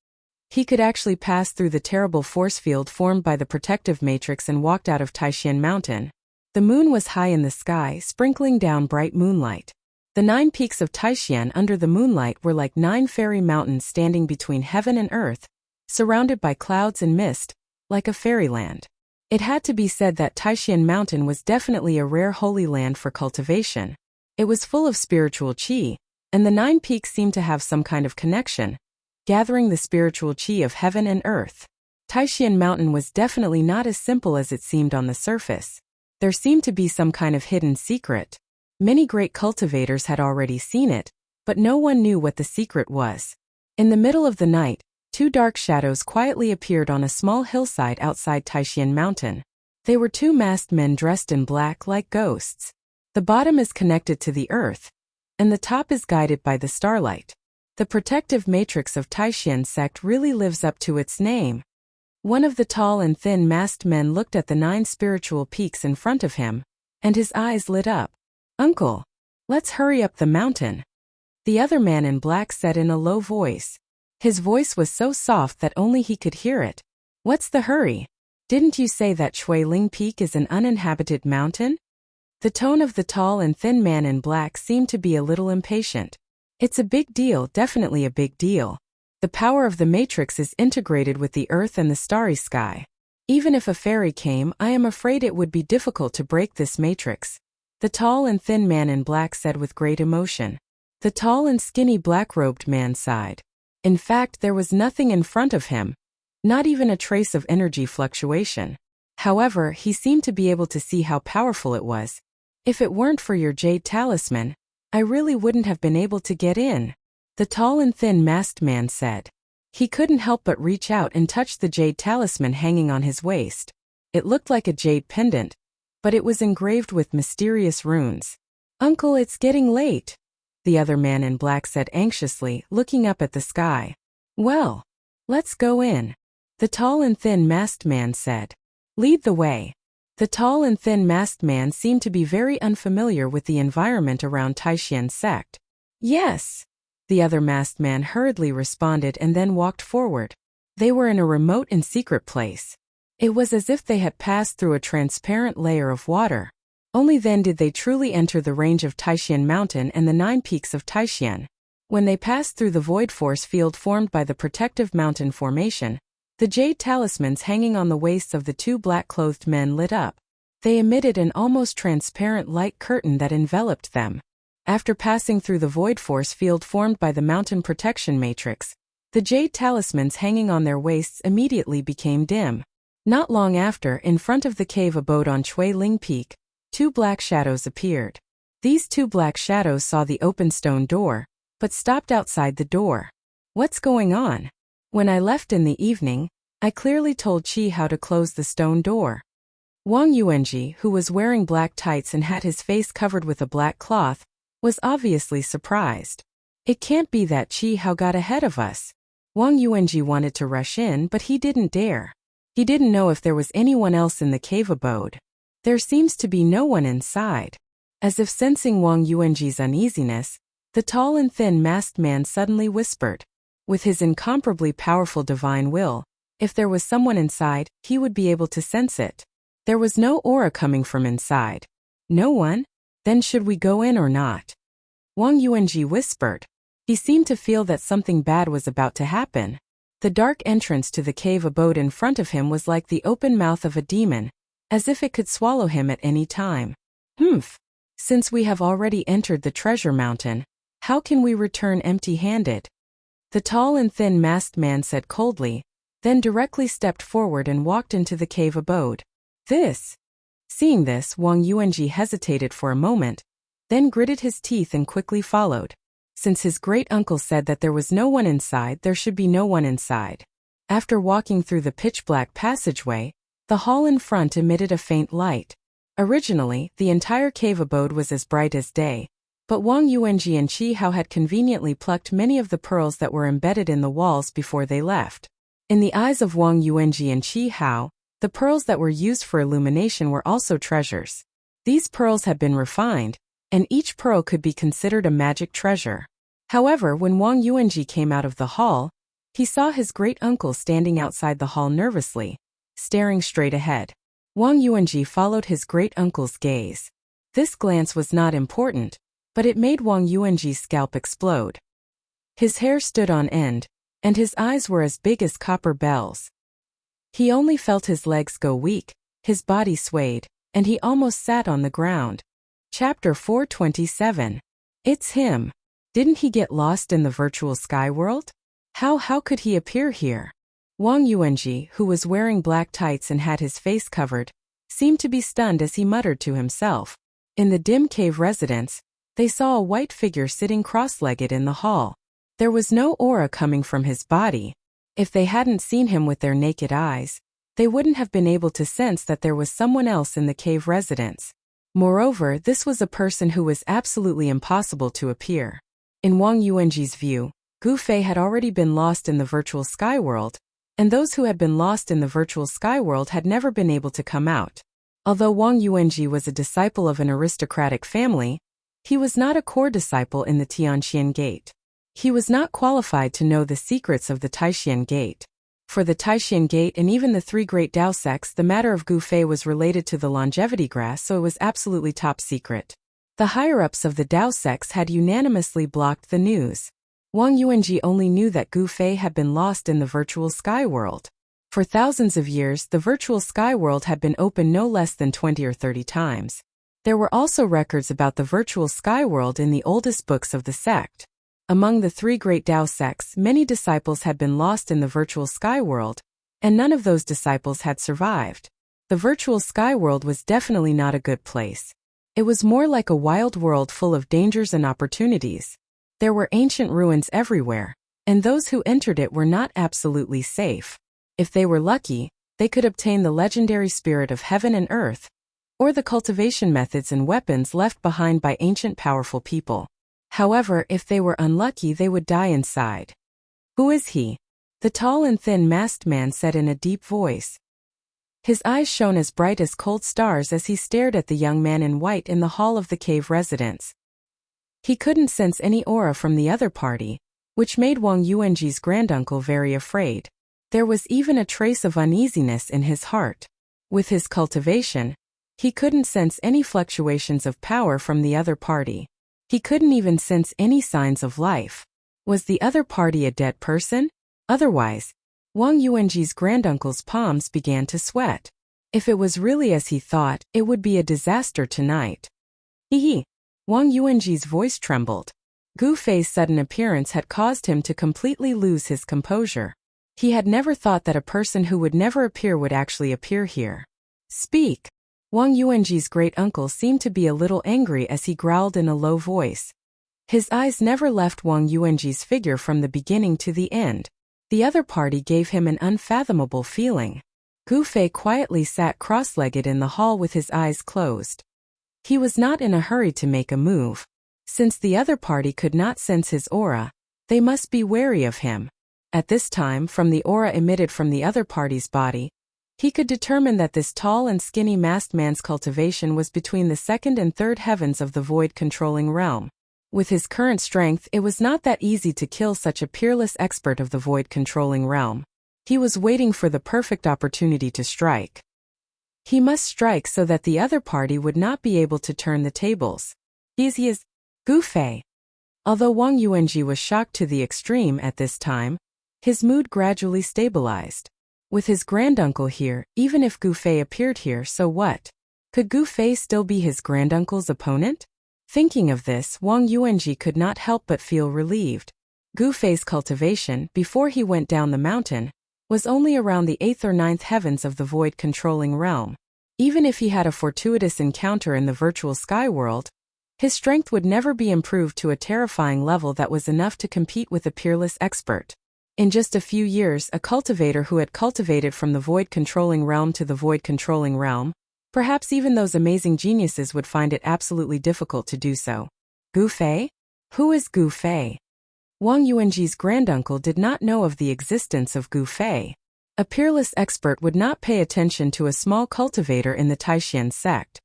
He could actually pass through the terrible force field formed by the protective matrix and walked out of Taishan Mountain. The moon was high in the sky, sprinkling down bright moonlight. The 9 peaks of Taishan under the moonlight were like 9 fairy mountains standing between heaven and earth, surrounded by clouds and mist, like a fairyland. It had to be said that Taishan Mountain was definitely a rare holy land for cultivation. It was full of spiritual qi, and the 9 peaks seemed to have some kind of connection, gathering the spiritual qi of heaven and earth. Taishan Mountain was definitely not as simple as it seemed on the surface. There seemed to be some kind of hidden secret. Many great cultivators had already seen it, but no one knew what the secret was. In the middle of the night, Two dark shadows quietly appeared on a small hillside outside Taishan Mountain. They were two masked men dressed in black like ghosts. The bottom is connected to the earth, and the top is guided by the starlight. The protective matrix of Taishan sect really lives up to its name. One of the tall and thin masked men looked at the 9 spiritual peaks in front of him, and his eyes lit up. "Uncle, let's hurry up the mountain," the other man in black said in a low voice. His voice was so soft that only he could hear it. "What's the hurry? Didn't you say that Shuiling Peak is an uninhabited mountain?" The tone of the tall and thin man in black seemed to be a little impatient. "It's a big deal, definitely a big deal. The power of the matrix is integrated with the earth and the starry sky. Even if a fairy came, I am afraid it would be difficult to break this matrix," the tall and thin man in black said with great emotion. The tall and skinny black-robed man sighed. In fact, there was nothing in front of him, not even a trace of energy fluctuation. However, he seemed to be able to see how powerful it was. "If it weren't for your jade talisman, I really wouldn't have been able to get in," the tall and thin masked man said. He couldn't help but reach out and touch the jade talisman hanging on his waist. It looked like a jade pendant, but it was engraved with mysterious runes. "Uncle, it's getting late," the other man in black said anxiously, looking up at the sky. "Well, let's go in," the tall and thin masked man said. "Lead the way." The tall and thin masked man seemed to be very unfamiliar with the environment around Taishan sect. "Yes," the other masked man hurriedly responded and then walked forward. They were in a remote and secret place. It was as if they had passed through a transparent layer of water. Only then did they truly enter the range of Taishan Mountain and the 9 peaks of Taishan. When they passed through the void force field formed by the protective mountain formation, the jade talismans hanging on the waists of the 2 black-clothed men lit up. They emitted an almost transparent light curtain that enveloped them. After passing through the void force field formed by the mountain protection matrix, the jade talismans hanging on their waists immediately became dim. Not long after, in front of the cave abode on Shuiling Peak, 2 black shadows appeared. These 2 black shadows saw the open stone door, but stopped outside the door. "What's going on? When I left in the evening, I clearly told Qi how to close the stone door." Wang Yuanji, who was wearing black tights and had his face covered with a black cloth, was obviously surprised. "It can't be that Qi Hao got ahead of us." Wang Yuanji wanted to rush in, but he didn't dare. He didn't know if there was anyone else in the cave abode. "There seems to be no one inside." As if sensing Wang Yuanji's uneasiness, the tall and thin masked man suddenly whispered. With his incomparably powerful divine will, if there was someone inside, he would be able to sense it. There was no aura coming from inside. "No one? Then should we go in or not?" Wang Yuanji whispered. He seemed to feel that something bad was about to happen. The dark entrance to the cave abode in front of him was like the open mouth of a demon, as if it could swallow him at any time. "Humph. Since we have already entered the treasure mountain, how can we return empty-handed?" The tall and thin masked man said coldly, then directly stepped forward and walked into the cave abode. Seeing this, Wang Yuanji hesitated for a moment, then gritted his teeth and quickly followed. Since his great-uncle said that there was no one inside, there should be no one inside. After walking through the pitch-black passageway, the hall in front emitted a faint light. Originally, the entire cave abode was as bright as day, but Wang Yuanji and Qi Hao had conveniently plucked many of the pearls that were embedded in the walls before they left. In the eyes of Wang Yuanji and Qi Hao, the pearls that were used for illumination were also treasures. These pearls had been refined, and each pearl could be considered a magic treasure. However, when Wang Yuanji came out of the hall, he saw his great-uncle standing outside the hall nervously, staring straight ahead. Wang Yuanji followed his great-uncle's gaze. This glance was not important, but it made Wang Yuanji's scalp explode. His hair stood on end, and his eyes were as big as copper bells. He only felt his legs go weak, his body swayed, and he almost sat on the ground. Chapter 427. It's him. Didn't he get lost in the virtual sky world? How could he appear here? Wang Yuanji, who was wearing black tights and had his face covered, seemed to be stunned as he muttered to himself. In the dim cave residence, they saw a white figure sitting cross-legged in the hall. There was no aura coming from his body. If they hadn't seen him with their naked eyes, they wouldn't have been able to sense that there was someone else in the cave residence. Moreover, this was a person who was absolutely impossible to appear. In Wang Yuanji's view, Gu Fei had already been lost in the virtual sky world, and those who had been lost in the virtual sky world had never been able to come out. Although Wang Yuanji was a disciple of an aristocratic family, he was not a core disciple in the Tianqian Gate. He was not qualified to know the secrets of the Taishan Gate. For the Taishan Gate and even the three great Dao sects, the matter of Gu Fei was related to the longevity grass, so it was absolutely top secret. The higher-ups of the Dao sects had unanimously blocked the news. Wang Yuanji only knew that Gu Fei had been lost in the virtual sky world. For thousands of years, the virtual sky world had been open no less than 20 or 30 times. There were also records about the virtual sky world in the oldest books of the sect. Among the three great Dao sects, many disciples had been lost in the virtual sky world, and none of those disciples had survived. The virtual sky world was definitely not a good place. It was more like a wild world full of dangers and opportunities. There were ancient ruins everywhere, and those who entered it were not absolutely safe. If they were lucky, they could obtain the legendary spirit of heaven and earth, or the cultivation methods and weapons left behind by ancient powerful people. However, if they were unlucky, they would die inside. "Who is he?" the tall and thin masked man said in a deep voice. His eyes shone as bright as cold stars as he stared at the young man in white in the hall of the cave residence. He couldn't sense any aura from the other party, which made Wang Yuanji's granduncle very afraid. There was even a trace of uneasiness in his heart. With his cultivation, he couldn't sense any fluctuations of power from the other party. He couldn't even sense any signs of life. Was the other party a dead person? Otherwise, Wang Yuanji's granduncle's palms began to sweat. If it was really as he thought, it would be a disaster tonight. Hee. Wang Yuanji's voice trembled. Gu Fei's sudden appearance had caused him to completely lose his composure. He had never thought that a person who would never appear would actually appear here. "Speak." Wang Yuanji's great-uncle seemed to be a little angry as he growled in a low voice. His eyes never left Wang Yuanji's figure from the beginning to the end. The other party gave him an unfathomable feeling. Gu Fei quietly sat cross-legged in the hall with his eyes closed. He was not in a hurry to make a move. Since the other party could not sense his aura, they must be wary of him. At this time, from the aura emitted from the other party's body, he could determine that this tall and skinny masked man's cultivation was between the second and third heavens of the void-controlling realm. With his current strength, it was not that easy to kill such a peerless expert of the void-controlling realm. He was waiting for the perfect opportunity to strike. He must strike so that the other party would not be able to turn the tables. He is Gu Fei. Although Wang Yuanji was shocked to the extreme at this time, his mood gradually stabilized. With his granduncle here, even if Gu Fei appeared here, so what? Could Gu Fei still be his granduncle's opponent? Thinking of this, Wang Yuanji could not help but feel relieved. Gu Fei's cultivation, before he went down the mountain, was only around the 8th or 9th heavens of the void-controlling realm. Even if he had a fortuitous encounter in the virtual sky world, his strength would never be improved to a terrifying level that was enough to compete with a peerless expert. In just a few years, a cultivator who had cultivated from the void-controlling realm to the void-controlling realm, perhaps even those amazing geniuses would find it absolutely difficult to do so. Gu Fei? Who is Gu Fei? Wang Yuanji's granduncle did not know of the existence of Gu Fei. A peerless expert would not pay attention to a small cultivator in the Taishan sect.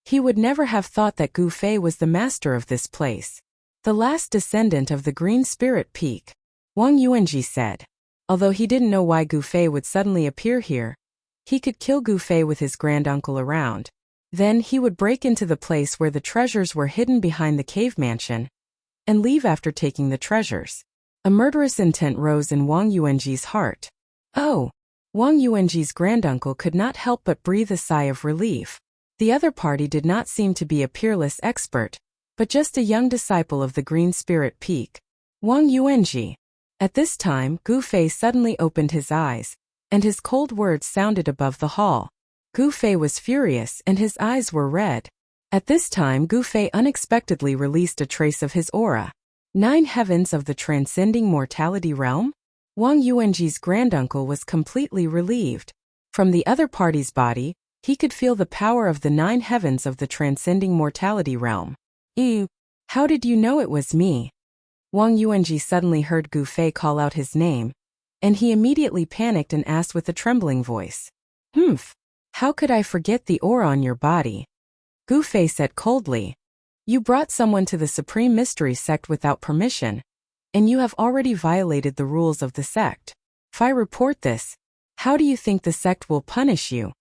He would never have thought that Gu Fei was the master of this place, the last descendant of the Green Spirit Peak. Wang Yuanji said. Although he didn't know why Gu Fei would suddenly appear here, he could kill Gu Fei with his granduncle around. Then he would break into the place where the treasures were hidden behind the cave mansion, and leave after taking the treasures. A murderous intent rose in Wang Yuanji's heart. Oh! Wang Yuanji's granduncle could not help but breathe a sigh of relief. The other party did not seem to be a peerless expert, but just a young disciple of the Green Spirit Peak. Wang Yuanji. At this time, Gu Fei suddenly opened his eyes, and his cold words sounded above the hall. Gu Fei was furious and his eyes were red. At this time, Gu Fei unexpectedly released a trace of his aura. 9 heavens of the transcending mortality realm? Wang Yuanji's granduncle was completely relieved. From the other party's body, he could feel the power of the 9 heavens of the transcending mortality realm. Ew! How did you know it was me? Wang Yuanji suddenly heard Gu Fei call out his name, and he immediately panicked and asked with a trembling voice. Humph! How could I forget the aura on your body? Gu Fei said coldly. You brought someone to the Supreme Mystery Sect without permission, and you have already violated the rules of the sect. If I report this, how do you think the sect will punish you?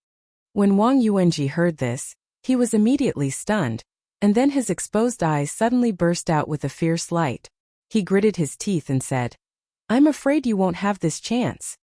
When Wang Yuanji heard this, he was immediately stunned, and then his exposed eyes suddenly burst out with a fierce light. He gritted his teeth and said, I'm afraid you won't have this chance.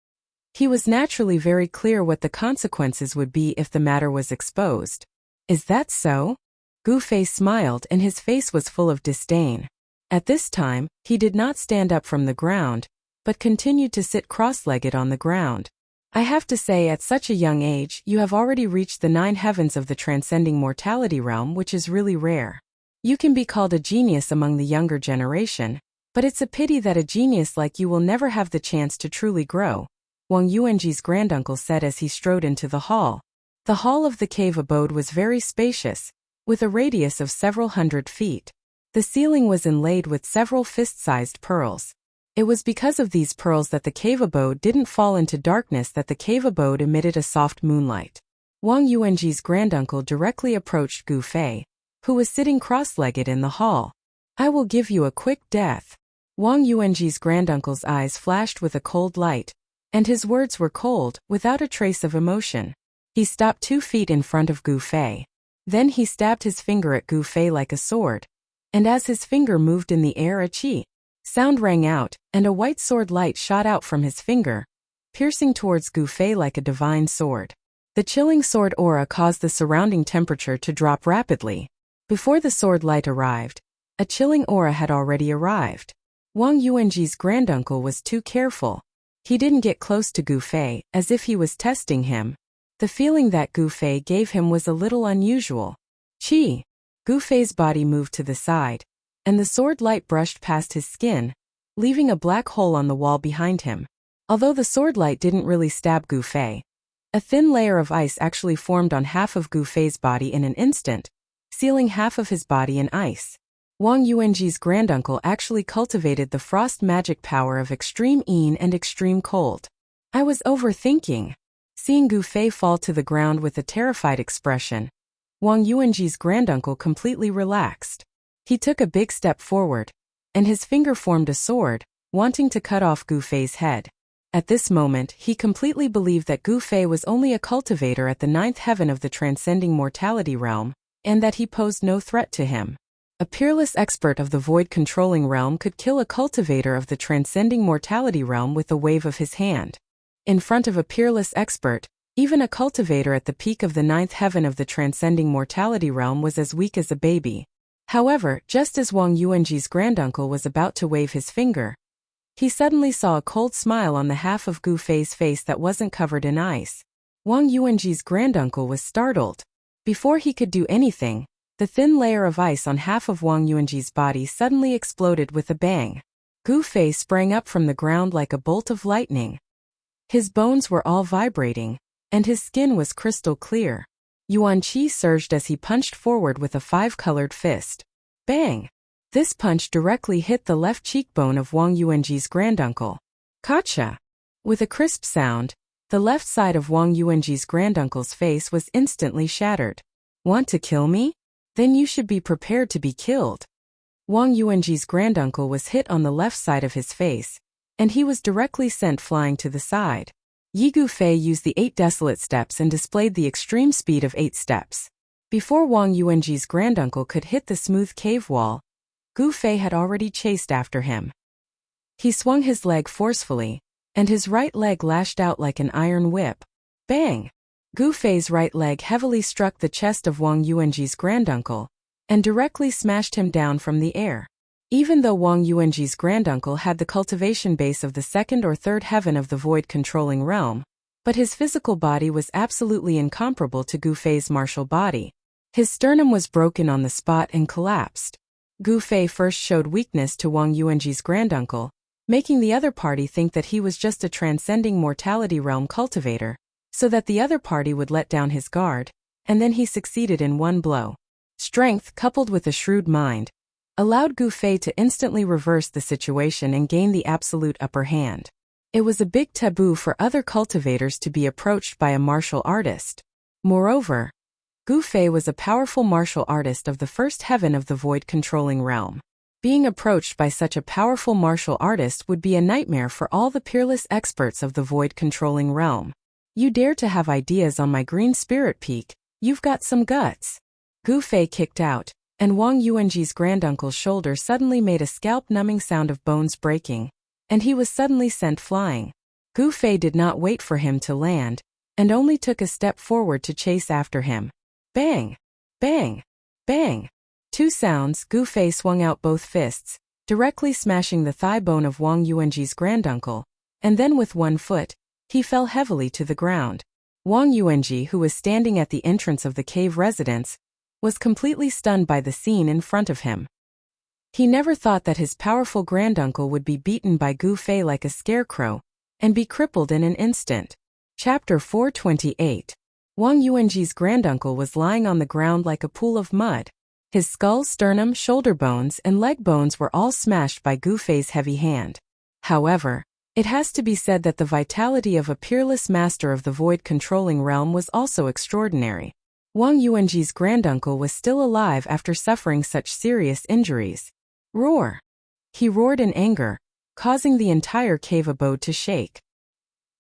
He was naturally very clear what the consequences would be if the matter was exposed. Is that so? Gu Fei smiled and his face was full of disdain. At this time, he did not stand up from the ground, but continued to sit cross-legged on the ground. I have to say, at such a young age, you have already reached the 9 heavens of the transcending mortality realm, which is really rare. You can be called a genius among the younger generation, but it's a pity that a genius like you will never have the chance to truly grow, Wang Yuanji's granduncle said as he strode into the hall. The hall of the cave abode was very spacious, with a radius of several hundred feet. The ceiling was inlaid with several fist-sized pearls. It was because of these pearls that the cave abode didn't fall into darkness that the cave abode emitted a soft moonlight. Wang Yuanji's granduncle directly approached Gu Fei, who was sitting cross-legged in the hall. I will give you a quick death. Wang Yuanji's granduncle's eyes flashed with a cold light, and his words were cold, without a trace of emotion. He stopped 2 feet in front of Gu Fei. Then he stabbed his finger at Gu Fei like a sword, and as his finger moved in the air, a chi sound rang out, and a white sword light shot out from his finger, piercing towards Gu Fei like a divine sword. The chilling sword aura caused the surrounding temperature to drop rapidly. Before the sword light arrived, a chilling aura had already arrived. Wang Yuanji's granduncle was too careful. He didn't get close to Gu Fei, as if he was testing him. The feeling that Gu Fei gave him was a little unusual. Chi! Gu Fei's body moved to the side, and the sword light brushed past his skin, leaving a black hole on the wall behind him. Although the sword light didn't really stab Gu Fei, a thin layer of ice actually formed on half of Gu Fei's body in an instant, sealing half of his body in ice. Wang Yuanji's granduncle actually cultivated the frost magic power of extreme Yin and extreme cold. I was overthinking. Seeing Gu Fei fall to the ground with a terrified expression, Wang Yuanji's granduncle completely relaxed. He took a big step forward, and his finger formed a sword, wanting to cut off Gu Fei's head. At this moment, he completely believed that Gu Fei was only a cultivator at the 9th heaven of the transcending mortality realm, and that he posed no threat to him. A peerless expert of the void-controlling realm could kill a cultivator of the transcending mortality realm with a wave of his hand. In front of a peerless expert, even a cultivator at the peak of the 9th heaven of the transcending mortality realm was as weak as a baby. However, just as Wang Yuanji's granduncle was about to wave his finger, he suddenly saw a cold smile on the half of Gu Fei's face that wasn't covered in ice. Wang Yuanji's granduncle was startled. Before he could do anything, the thin layer of ice on half of Wang Yuanji's body suddenly exploded with a bang. Gu Fei sprang up from the ground like a bolt of lightning. His bones were all vibrating, and his skin was crystal clear. Yuan Qi surged as he punched forward with a 5-colored fist. Bang! This punch directly hit the left cheekbone of Wang Yuanji's granduncle. Gotcha! With a crisp sound, the left side of Wang Yuanji's granduncle's face was instantly shattered. Want to kill me? Then you should be prepared to be killed. Wang Yuanji's granduncle was hit on the left side of his face, and he was directly sent flying to the side. Yi Gu Fei used the 8 desolate steps and displayed the extreme speed of 8 steps. Before Wang Yuanji's granduncle could hit the smooth cave wall, Gu Fei had already chased after him. He swung his leg forcefully, and his right leg lashed out like an iron whip. Bang! Gu Fei's right leg heavily struck the chest of Wang Yuanji's granduncle, and directly smashed him down from the air. Even though Wang Yuanji's granduncle had the cultivation base of the 2nd or 3rd heaven of the void-controlling realm, but his physical body was absolutely incomparable to Gu Fei's martial body. His sternum was broken on the spot and collapsed. Gu Fei first showed weakness to Wang Yuanji's granduncle, making the other party think that he was just a transcending mortality realm cultivator, so that the other party would let down his guard, and then he succeeded in one blow. Strength, coupled with a shrewd mind, allowed Gu Fei to instantly reverse the situation and gain the absolute upper hand. It was a big taboo for other cultivators to be approached by a martial artist. Moreover, Gu Fei was a powerful martial artist of the first heaven of the void-controlling realm. Being approached by such a powerful martial artist would be a nightmare for all the peerless experts of the void-controlling realm. You dare to have ideas on my green spirit peak, you've got some guts. Gu Fei kicked out, and Wang Yuanji's granduncle's shoulder suddenly made a scalp-numbing sound of bones breaking, and he was suddenly sent flying. Gu Fei did not wait for him to land, and only took a step forward to chase after him. Bang! Bang! Bang! Two sounds. Gu Fei swung out both fists, directly smashing the thigh bone of Wang Yuanji's granduncle, and then with one foot, he fell heavily to the ground. Wang Yuanji, who was standing at the entrance of the cave residence, was completely stunned by the scene in front of him. He never thought that his powerful granduncle would be beaten by Gu Fei like a scarecrow, and be crippled in an instant. Chapter 428. Wang Yuanji's granduncle was lying on the ground like a pool of mud. His skull, sternum, shoulder bones, and leg bones were all smashed by Gu Fei's heavy hand. However, it has to be said that the vitality of a peerless master of the void-controlling realm was also extraordinary. Wang Yuanji's granduncle was still alive after suffering such serious injuries. Roar! He roared in anger, causing the entire cave abode to shake.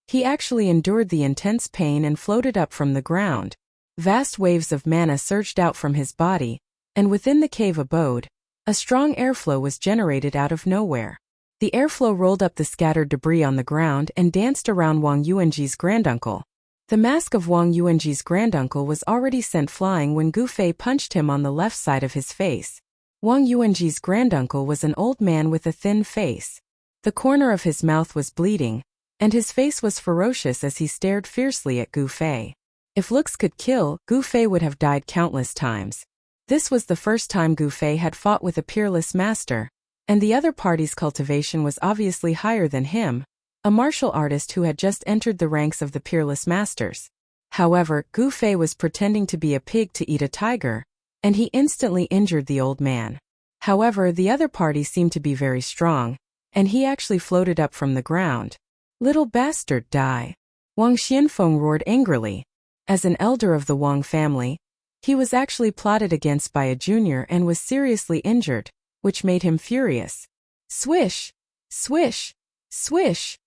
He actually endured the intense pain and floated up from the ground. Vast waves of mana surged out from his body, and within the cave abode, a strong airflow was generated out of nowhere. The airflow rolled up the scattered debris on the ground and danced around Wang Yuanji's granduncle. The mask of Wang Yuanji's granduncle was already sent flying when Gu Fei punched him on the left side of his face. Wang Yuanji's granduncle was an old man with a thin face. The corner of his mouth was bleeding, and his face was ferocious as he stared fiercely at Gu Fei. If looks could kill, Gu Fei would have died countless times. This was the first time Gu Fei had fought with a peerless master, and the other party's cultivation was obviously higher than him, a martial artist who had just entered the ranks of the peerless masters. However, Gu Fei was pretending to be a pig to eat a tiger, and he instantly injured the old man. However, the other party seemed to be very strong, and he actually floated up from the ground. Little bastard, die! Wang Xianfeng roared angrily. As an elder of the Wang family, he was actually plotted against by a junior and was seriously injured, which made him furious. Swish! Swish! Swish!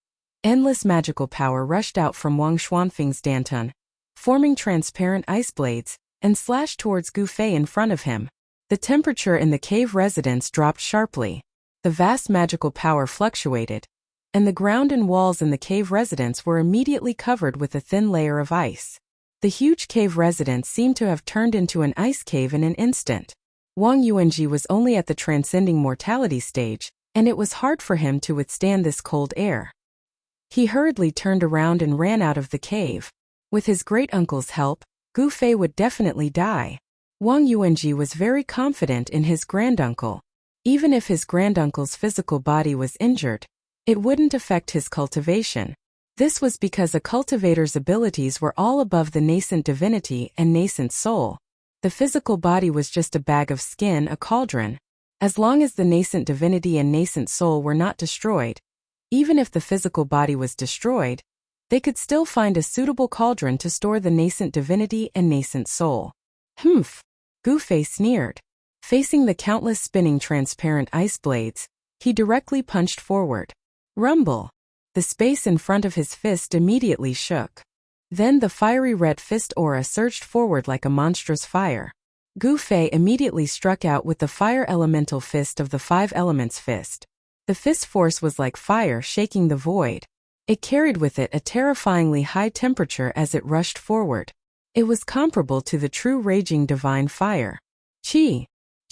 Endless magical power rushed out from Wang Xuanfeng's danton, forming transparent ice blades, and slashed towards Gu Fei in front of him. The temperature in the cave residence dropped sharply. The vast magical power fluctuated, and the ground and walls in the cave residence were immediately covered with a thin layer of ice. The huge cave residence seemed to have turned into an ice cave in an instant. Wang Yuanji was only at the transcending mortality stage, and it was hard for him to withstand this cold air. He hurriedly turned around and ran out of the cave. With his great-uncle's help, Gu Fei would definitely die. Wang Yuanji was very confident in his granduncle. Even if his granduncle's physical body was injured, it wouldn't affect his cultivation. This was because a cultivator's abilities were all above the nascent divinity and nascent soul. The physical body was just a bag of skin, a cauldron. As long as the nascent divinity and nascent soul were not destroyed, even if the physical body was destroyed, they could still find a suitable cauldron to store the nascent divinity and nascent soul. Humph! Gu Fei sneered. Facing the countless spinning transparent ice blades, he directly punched forward. Rumble! The space in front of his fist immediately shook. Then the fiery red fist aura surged forward like a monstrous fire. Gu Fei immediately struck out with the fire elemental fist of the five elements fist. The fist force was like fire shaking the void. It carried with it a terrifyingly high temperature as it rushed forward. It was comparable to the true raging divine fire. Chi!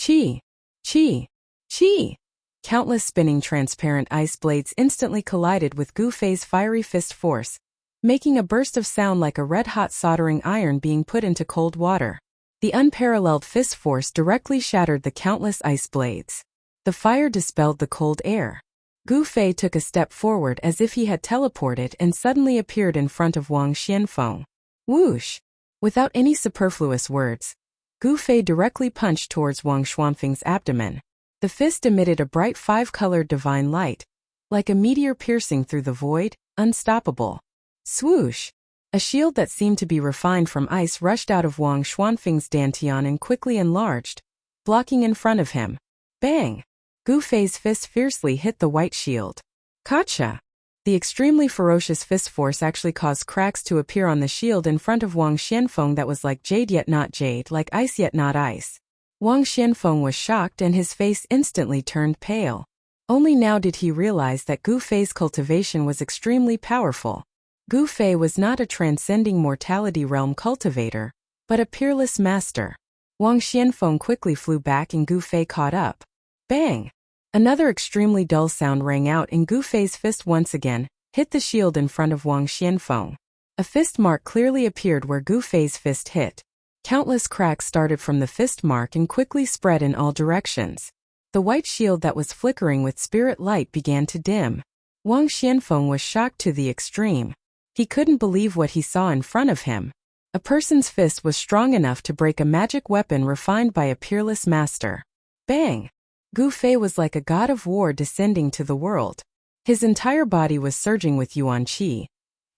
Chi! Chi! Chi! Countless spinning transparent ice blades instantly collided with Gu Fei's fiery fist force, making a burst of sound like a red-hot soldering iron being put into cold water. The unparalleled fist force directly shattered the countless ice blades. The fire dispelled the cold air. Gu Fei took a step forward as if he had teleported and suddenly appeared in front of Wang Xianfeng. Whoosh! Without any superfluous words, Gu Fei directly punched towards Wang Xuanfeng's abdomen. The fist emitted a bright five-colored divine light, like a meteor piercing through the void, unstoppable. Swoosh! A shield that seemed to be refined from ice rushed out of Wang Xuanfeng's dantian and quickly enlarged, blocking in front of him. Bang! Gu Fei's fist fiercely hit the white shield. Gotcha! The extremely ferocious fist force actually caused cracks to appear on the shield in front of Wang Xianfeng that was like jade yet not jade, like ice yet not ice. Wang Xianfeng was shocked and his face instantly turned pale. Only now did he realize that Gu Fei's cultivation was extremely powerful. Gu Fei was not a transcending mortality realm cultivator, but a peerless master. Wang Xianfeng quickly flew back and Gu Fei caught up. Bang! Another extremely dull sound rang out and Gu Fei's fist once again hit the shield in front of Wang Xianfeng. A fist mark clearly appeared where Gu Fei's fist hit. Countless cracks started from the fist mark and quickly spread in all directions. The white shield that was flickering with spirit light began to dim. Wang Xianfeng was shocked to the extreme. He couldn't believe what he saw in front of him. A person's fist was strong enough to break a magic weapon refined by a peerless master. Bang! Gu Fei was like a god of war descending to the world. His entire body was surging with yuan qi,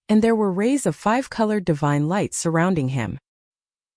and there were rays of five-colored divine light surrounding him.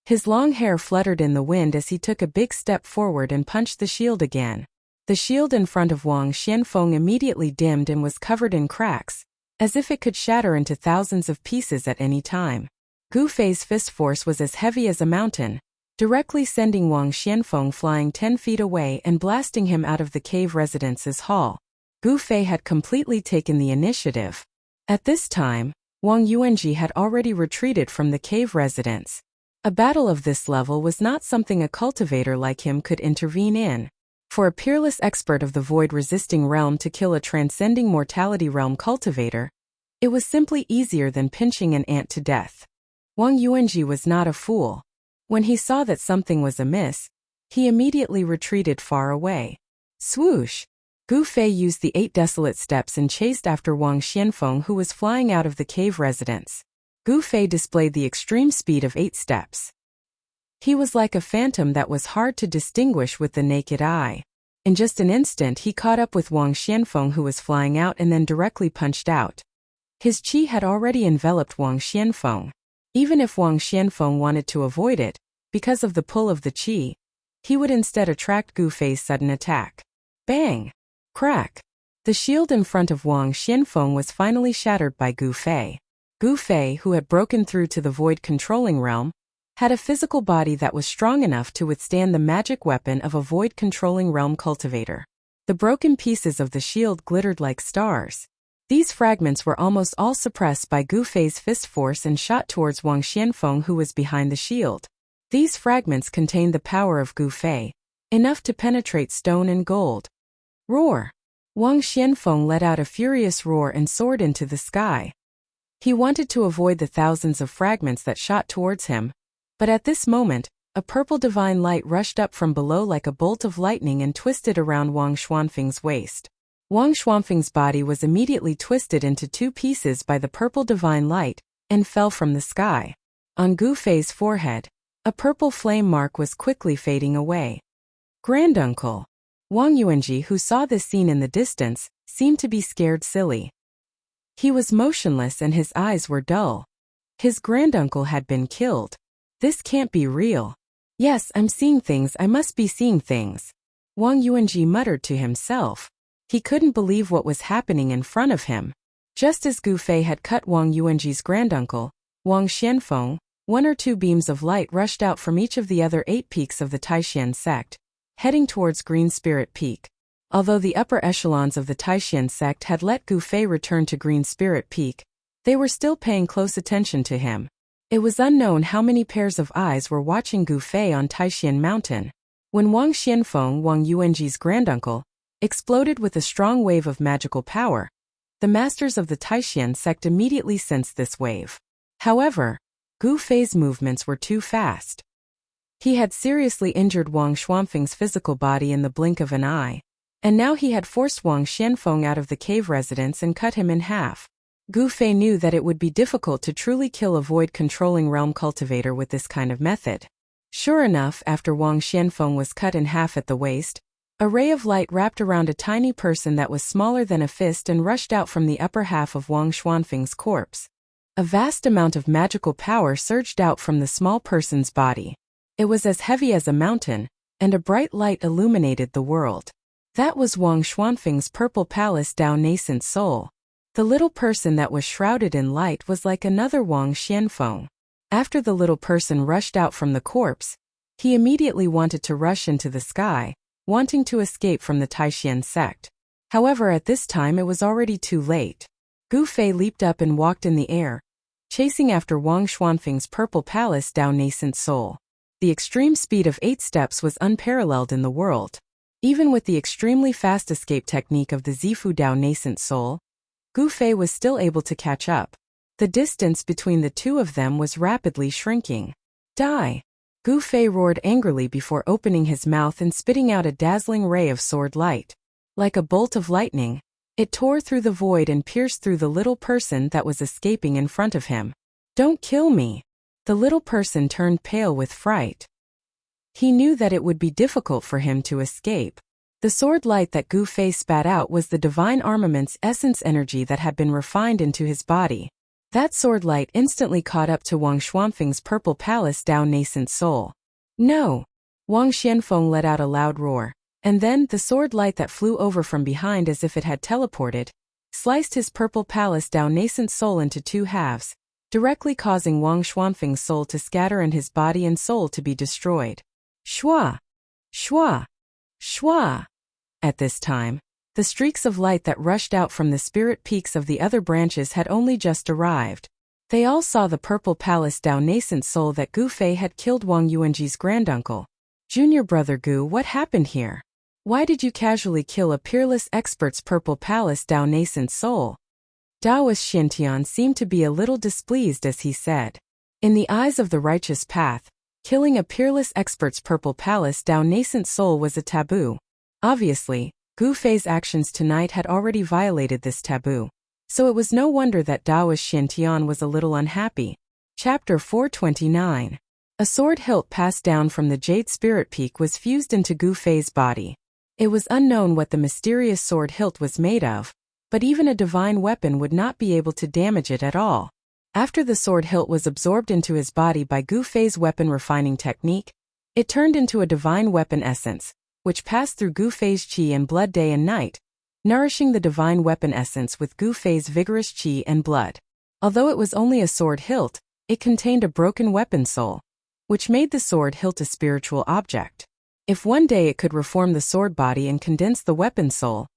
His long hair fluttered in the wind as he took a big step forward and punched the shield again. The shield in front of Wang Xianfeng immediately dimmed and was covered in cracks, as if it could shatter into thousands of pieces at any time. Gu Fei's fist force was as heavy as a mountain, directly sending Wang Xianfeng flying 10 feet away and blasting him out of the cave residence's hall. Gu Fei had completely taken the initiative. At this time, Wang Yuanji had already retreated from the cave residence. A battle of this level was not something a cultivator like him could intervene in. For a peerless expert of the void-resisting realm to kill a transcending mortality realm cultivator, it was simply easier than pinching an ant to death. Wang Yuanji was not a fool. When he saw that something was amiss, he immediately retreated far away. Swoosh! Gu Fei used the 8 desolate steps and chased after Wang Xianfeng, who was flying out of the cave residence. Gu Fei displayed the extreme speed of 8 steps. He was like a phantom that was hard to distinguish with the naked eye. In just an instant he caught up with Wang Xianfeng, who was flying out, and then directly punched out. His qi had already enveloped Wang Xianfeng. Even if Wang Xianfeng wanted to avoid it, because of the pull of the qi, he would instead attract Gu Fei's sudden attack. Bang! Crack! The shield in front of Wang Xianfeng was finally shattered by Gu Fei. Gu Fei, who had broken through to the void-controlling realm, had a physical body that was strong enough to withstand the magic weapon of a void-controlling realm cultivator. The broken pieces of the shield glittered like stars. These fragments were almost all suppressed by Gu Fei's fist force and shot towards Wang Xianfeng, who was behind the shield. These fragments contained the power of Gu Fei, enough to penetrate stone and gold. Roar! Wang Xianfeng let out a furious roar and soared into the sky. He wanted to avoid the thousands of fragments that shot towards him, but at this moment, a purple divine light rushed up from below like a bolt of lightning and twisted around Wang Xuanfeng's waist. Wang Xuanfeng's body was immediately twisted into 2 pieces by the purple divine light and fell from the sky. On Gu Fei's forehead, a purple flame mark was quickly fading away. Granduncle! Wang Yuanji, who saw this scene in the distance, seemed to be scared silly. He was motionless and his eyes were dull. His granduncle had been killed. This can't be real. Yes, I'm seeing things, I must be seeing things. Wang Yuanji muttered to himself. He couldn't believe what was happening in front of him. Just as Gu Fei had cut Wang Yuanji's granduncle, Wang Xianfeng, 1 or 2 beams of light rushed out from each of the other 8 peaks of the Taishan sect, heading towards Green Spirit Peak. Although the upper echelons of the Taishan sect had let Gu Fei return to Green Spirit Peak, they were still paying close attention to him. It was unknown how many pairs of eyes were watching Gu Fei on Taishan Mountain. When Wang Xianfeng, Wang Yuanji's granduncle, exploded with a strong wave of magical power, the masters of the Taishan sect immediately sensed this wave. However, Gu Fei's movements were too fast. He had seriously injured Wang Xuanfeng's physical body in the blink of an eye. And now he had forced Wang Xianfeng out of the cave residence and cut him in half. Gu Fei knew that it would be difficult to truly kill a void-controlling realm cultivator with this kind of method. Sure enough, after Wang Xianfeng was cut in half at the waist, a ray of light wrapped around a tiny person that was smaller than a fist and rushed out from the upper half of Wang Xuanfeng's corpse. A vast amount of magical power surged out from the small person's body. It was as heavy as a mountain, and a bright light illuminated the world. That was Wang Xuanfeng's purple palace Dao nascent soul. The little person that was shrouded in light was like another Wang Xianfeng. After the little person rushed out from the corpse, he immediately wanted to rush into the sky, wanting to escape from the Taixian sect. However, at this time it was already too late. Gu Fei leaped up and walked in the air, chasing after Wang Xuanfeng's purple palace Dao nascent soul. The extreme speed of 8 steps was unparalleled in the world. Even with the extremely fast escape technique of the Zifu Dao nascent soul, Gu Fei was still able to catch up. The distance between the two of them was rapidly shrinking. Die! Gu Fei roared angrily before opening his mouth and spitting out a dazzling ray of sword light. Like a bolt of lightning, it tore through the void and pierced through the little person that was escaping in front of him. Don't kill me! The little person turned pale with fright. He knew that it would be difficult for him to escape. The sword light that Gu Fei spat out was the divine armament's essence energy that had been refined into his body. That sword light instantly caught up to Wang Xuanfeng's purple palace Dao nascent soul. No! Wang Xianfeng let out a loud roar. And then, the sword light that flew over from behind as if it had teleported, sliced his purple palace Dao nascent soul into 2 halves, directly causing Wang Xuanfeng's soul to scatter and his body and soul to be destroyed. Shua! Shua! Shua! At this time, the streaks of light that rushed out from the spirit peaks of the other branches had only just arrived. They all saw the purple palace Dao nascent soul that Gu Fei had killed Wang Yuanji's granduncle. Junior brother Gu, what happened here? Why did you casually kill a peerless expert's purple palace Dao nascent soul? Daoist Xintian seemed to be a little displeased as he said. In the eyes of the righteous path, killing a peerless expert's purple palace Dao nascent soul was a taboo. Obviously, Gu Fei's actions tonight had already violated this taboo. So it was no wonder that Daoist Xintian was a little unhappy. Chapter 429. A sword hilt passed down from the Jade Spirit Peak was fused into Gu Fei's body. It was unknown what the mysterious sword hilt was made of, but even a divine weapon would not be able to damage it at all. After the sword hilt was absorbed into his body by Gu Fei's weapon refining technique, it turned into a divine weapon essence, which passed through Gu Fei's qi and blood day and night, nourishing the divine weapon essence with Gu Fei's vigorous qi and blood. Although it was only a sword hilt, it contained a broken weapon soul, which made the sword hilt a spiritual object. If one day it could reform the sword body and condense the weapon soul,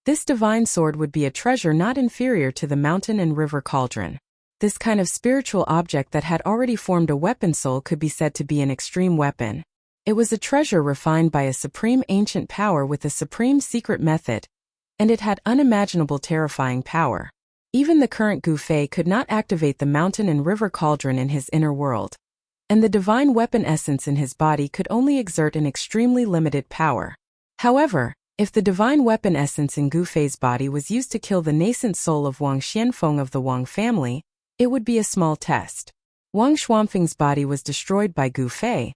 this divine sword would be a treasure not inferior to the mountain and river cauldron. This kind of spiritual object that had already formed a weapon soul could be said to be an extreme weapon. It was a treasure refined by a supreme ancient power with a supreme secret method, and it had unimaginable terrifying power. Even the current Gu Fei could not activate the mountain and river cauldron in his inner world, and the divine weapon essence in his body could only exert an extremely limited power. However, if the divine weapon essence in Gu Fei's body was used to kill the nascent soul of Wang Xianfeng of the Wang family, it would be a small test. Wang Xuanfeng's body was destroyed by Gu Fei,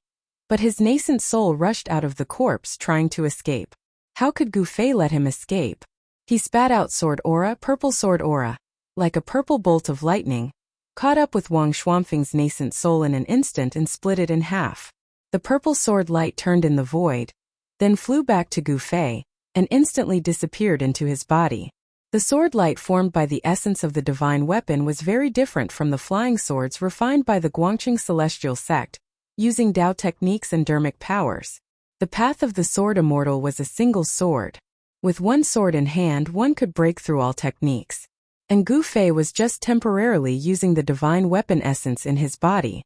but his nascent soul rushed out of the corpse trying to escape. How could Gu Fei let him escape? He spat out sword aura, purple sword aura, like a purple bolt of lightning, caught up with Wang Xuanfeng's nascent soul in an instant and split it in half. The purple sword light turned in the void, then flew back to Gu Fei, and instantly disappeared into his body. The sword light formed by the essence of the divine weapon was very different from the flying swords refined by the Guangqing celestial sect, using Dao techniques and dermic powers. The path of the sword immortal was a single sword. With one sword in hand, one could break through all techniques. And Gu Fei was just temporarily using the divine weapon essence in his body.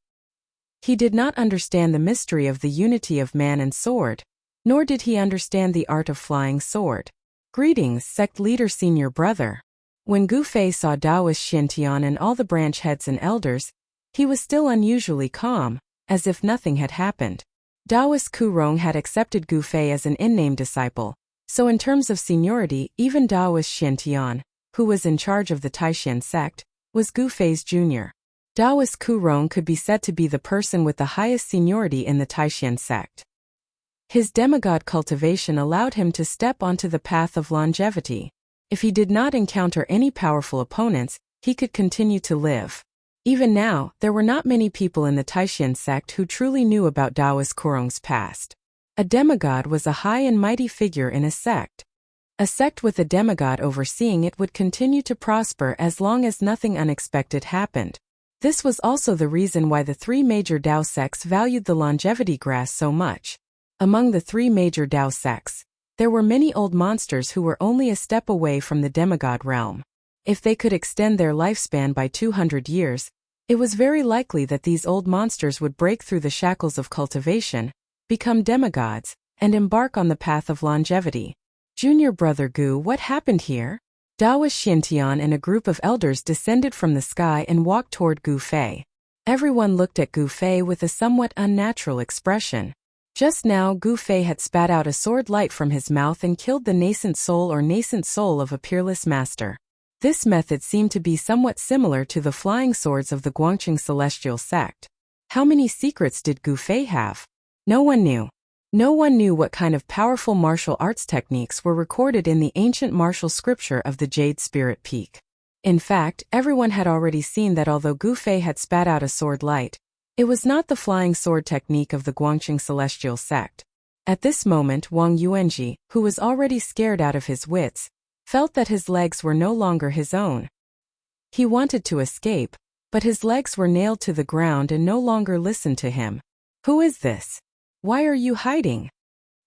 He did not understand the mystery of the unity of man and sword, nor did he understand the art of flying sword. Greetings, sect leader senior brother. When Gu Fei saw Daoist Xintian and all the branch heads and elders, he was still unusually calm, as if nothing had happened. Daoist Ku Rong had accepted Gu Fei as an in-name disciple, So in terms of seniority, even Taoist Xiantian, who was in charge of the Taishan sect, was Gu Fei's junior. Taoist Ku Rong could be said to be the person with the highest seniority in the Taishan sect. His demigod cultivation allowed him to step onto the path of longevity. If he did not encounter any powerful opponents, he could continue to live. Even now, there were not many people in the Taishan sect who truly knew about Taoist Kurong's past. A demigod was a high and mighty figure in a sect. A sect with a demigod overseeing it would continue to prosper as long as nothing unexpected happened. This was also the reason why the three major Dao sects valued the longevity grass so much. Among the three major Dao sects, there were many old monsters who were only a step away from the demigod realm. If they could extend their lifespan by 200 years, it was very likely that these old monsters would break through the shackles of cultivation, become demigods, and embark on the path of longevity. Junior brother Gu, what happened here? Taoist Xiantian and a group of elders descended from the sky and walked toward Gu Fei. Everyone looked at Gu Fei with a somewhat unnatural expression. Just now Gu Fei had spat out a sword light from his mouth and killed the nascent soul of a peerless master. This method seemed to be somewhat similar to the flying swords of the Guangqing celestial sect. How many secrets did Gu Fei have? No one knew. No one knew what kind of powerful martial arts techniques were recorded in the ancient martial scripture of the Jade Spirit Peak. In fact, everyone had already seen that although Gu Fei had spat out a sword light, it was not the flying sword technique of the Guangqing celestial sect. At this moment Wang Yuanji, who was already scared out of his wits, felt that his legs were no longer his own. He wanted to escape, but his legs were nailed to the ground and no longer listened to him. Who is this? Why are you hiding?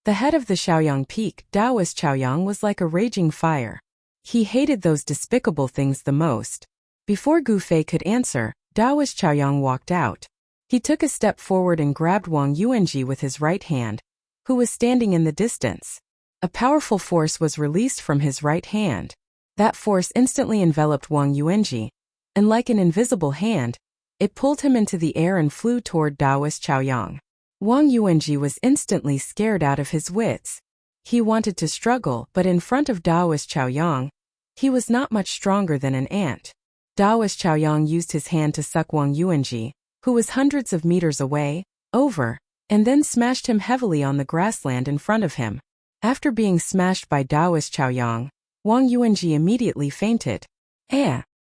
The head of the Shaoyang Peak, Taoist Chaoyang, was like a raging fire. He hated those despicable things the most. Before Gu Fei could answer, Taoist Chaoyang walked out. He took a step forward and grabbed Wang Yuanji with his right hand, who was standing in the distance. A powerful force was released from his right hand. That force instantly enveloped Wang Yuanji, and like an invisible hand, it pulled him into the air and flew toward Taoist Chaoyang. Wang Yuanji was instantly scared out of his wits. He wanted to struggle, but in front of Taoist Chaoyang, he was not much stronger than an ant. Taoist Chaoyang used his hand to suck Wang Yuanji, who was hundreds of meters away, over, and then smashed him heavily on the grassland in front of him. After being smashed by Taoist Chaoyang, Wang Yuanji immediately fainted.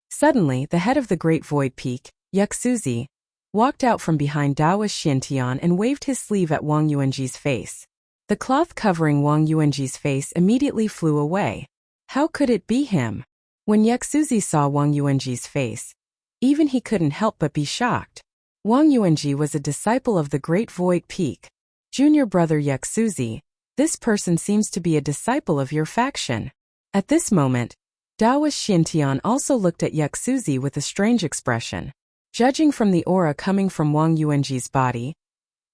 Suddenly, the head of the Great Void Peak, Yuxuzi, walked out from behind Taoist Xiantian and waved his sleeve at Wang Yuanji's face. The cloth covering Wang Yuanji's face immediately flew away. How could it be him? When Yuxuzi saw Wang Yuanji's face, even he couldn't help but be shocked. Wang Yuanji was a disciple of the Great Void Peak. Junior brother Yuxuzi, this person seems to be a disciple of your faction. At this moment, Taoist Xiantian also looked at Yuxuzi with a strange expression. Judging from the aura coming from Wang Yuanji's body,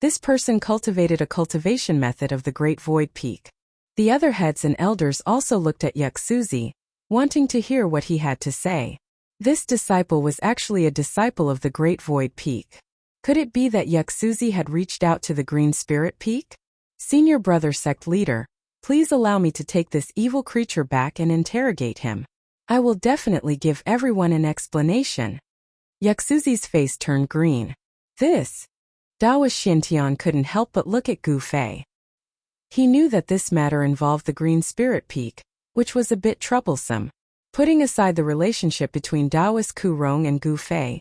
this person cultivated a cultivation method of the Great Void Peak. The other heads and elders also looked at Yuxuzi, wanting to hear what he had to say. This disciple was actually a disciple of the Great Void Peak. Could it be that Yuxuzi had reached out to the Green Spirit Peak? Senior brother sect leader, please allow me to take this evil creature back and interrogate him. I will definitely give everyone an explanation. Yuxuzi's face turned green. This? Taoist Xiantian couldn't help but look at Gu Fei. He knew that this matter involved the Green Spirit Peak, which was a bit troublesome. Putting aside the relationship between Taoist Ku Rong and Gu Fei,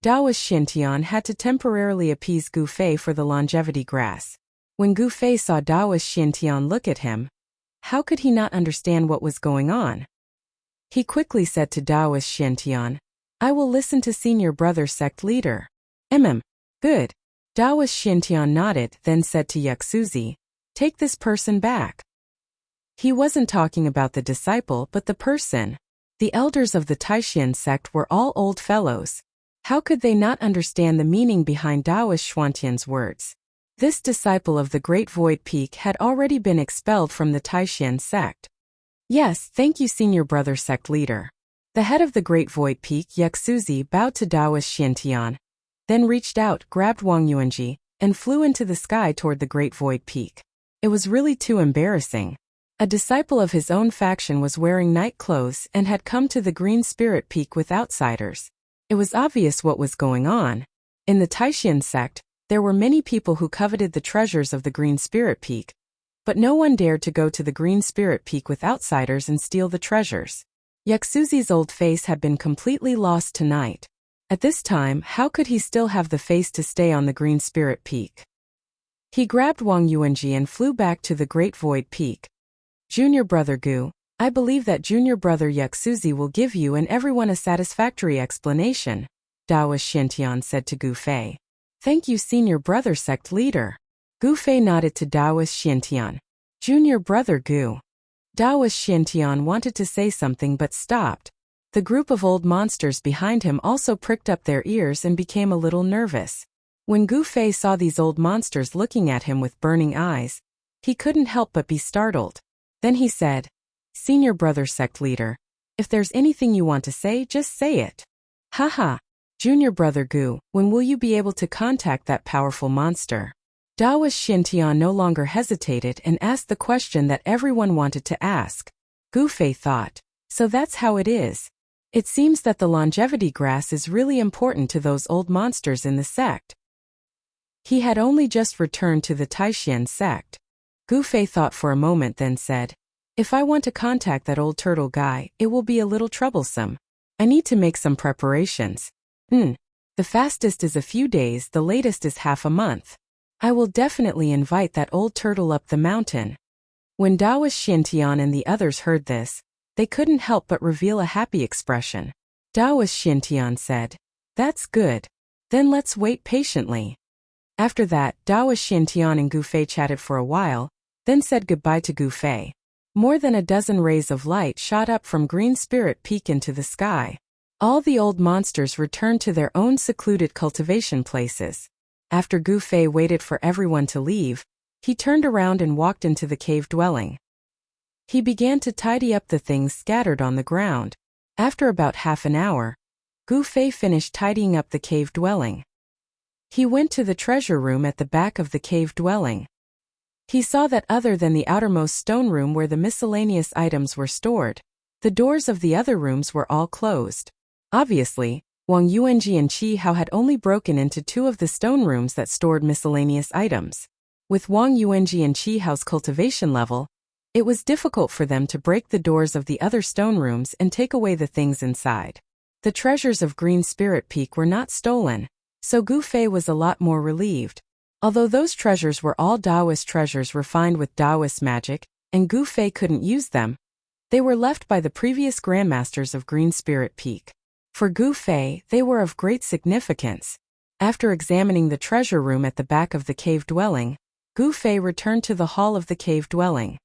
Taoist Xiantian had to temporarily appease Gu Fei for the longevity grass. When Gu Fei saw Taoist Xiantian look at him, how could he not understand what was going on? He quickly said to Taoist Xiantian, I will listen to senior brother sect leader. Good. Taoist Xiantian nodded, then said to Yuxuzi, take this person back. He wasn't talking about the disciple but the person. The elders of the Taishan sect were all old fellows. How could they not understand the meaning behind Taoist Xuantian's words? This disciple of the Great Void Peak had already been expelled from the Taishan sect. Yes, thank you senior brother sect leader. The head of the Great Void Peak, Yuxuzi, bowed to Taoist Xiantian, then reached out, grabbed Wang Yuanji, and flew into the sky toward the Great Void Peak. It was really too embarrassing. A disciple of his own faction was wearing night clothes and had come to the Green Spirit Peak with outsiders. It was obvious what was going on. In the Taishan sect, there were many people who coveted the treasures of the Green Spirit Peak, but no one dared to go to the Green Spirit Peak with outsiders and steal the treasures. Yakuzuzi's old face had been completely lost tonight. At this time, how could he still have the face to stay on the Green Spirit Peak? He grabbed Wang Yuanji and flew back to the Great Void Peak. Junior brother Gu, I believe that junior brother Yakuzuzi will give you and everyone a satisfactory explanation, Daoist Xintian said to Gu Fei. Thank you, senior brother sect leader. Gu Fei nodded to Daoist Xintian. Junior brother Gu. Daoist Xintian wanted to say something but stopped. The group of old monsters behind him also pricked up their ears and became a little nervous. When Gu Fei saw these old monsters looking at him with burning eyes, he couldn't help but be startled. Then he said, Senior brother sect leader, if there's anything you want to say, just say it. Haha. Junior brother Gu, when will you be able to contact that powerful monster? Daoist Xintian no longer hesitated and asked the question that everyone wanted to ask. Gu Fei thought, so that's how it is. It seems that the longevity grass is really important to those old monsters in the sect. He had only just returned to the Taishan sect. Gu Fei thought for a moment, then said, if I want to contact that old turtle guy, it will be a little troublesome. I need to make some preparations. The fastest is a few days, the latest is half a month. I will definitely invite that old turtle up the mountain. When Daoist Xintian and the others heard this, they couldn't help but reveal a happy expression. Daoist Xintian said, that's good. Then let's wait patiently. After that, Daoist Xintian and Gu Fei chatted for a while, then said goodbye to Gu Fei. More than a dozen rays of light shot up from Green Spirit Peak into the sky. All the old monsters returned to their own secluded cultivation places. After Gu Fei waited for everyone to leave, he turned around and walked into the cave dwelling. He began to tidy up the things scattered on the ground. After about half an hour, Gu Fei finished tidying up the cave dwelling. He went to the treasure room at the back of the cave dwelling. He saw that other than the outermost stone room where the miscellaneous items were stored, the doors of the other rooms were all closed. Obviously, Wang Yuanji and Qi Hao had only broken into two of the stone rooms that stored miscellaneous items. With Wang Yuanji and Qi Hao's cultivation level, it was difficult for them to break the doors of the other stone rooms and take away the things inside. The treasures of Green Spirit Peak were not stolen, so Gu Fei was a lot more relieved. Although those treasures were all Daoist treasures refined with Daoist magic, and Gu Fei couldn't use them, they were left by the previous grandmasters of Green Spirit Peak. For Gu Fei, they were of great significance. After examining the treasure room at the back of the cave dwelling, Gu Fei returned to the hall of the cave dwelling.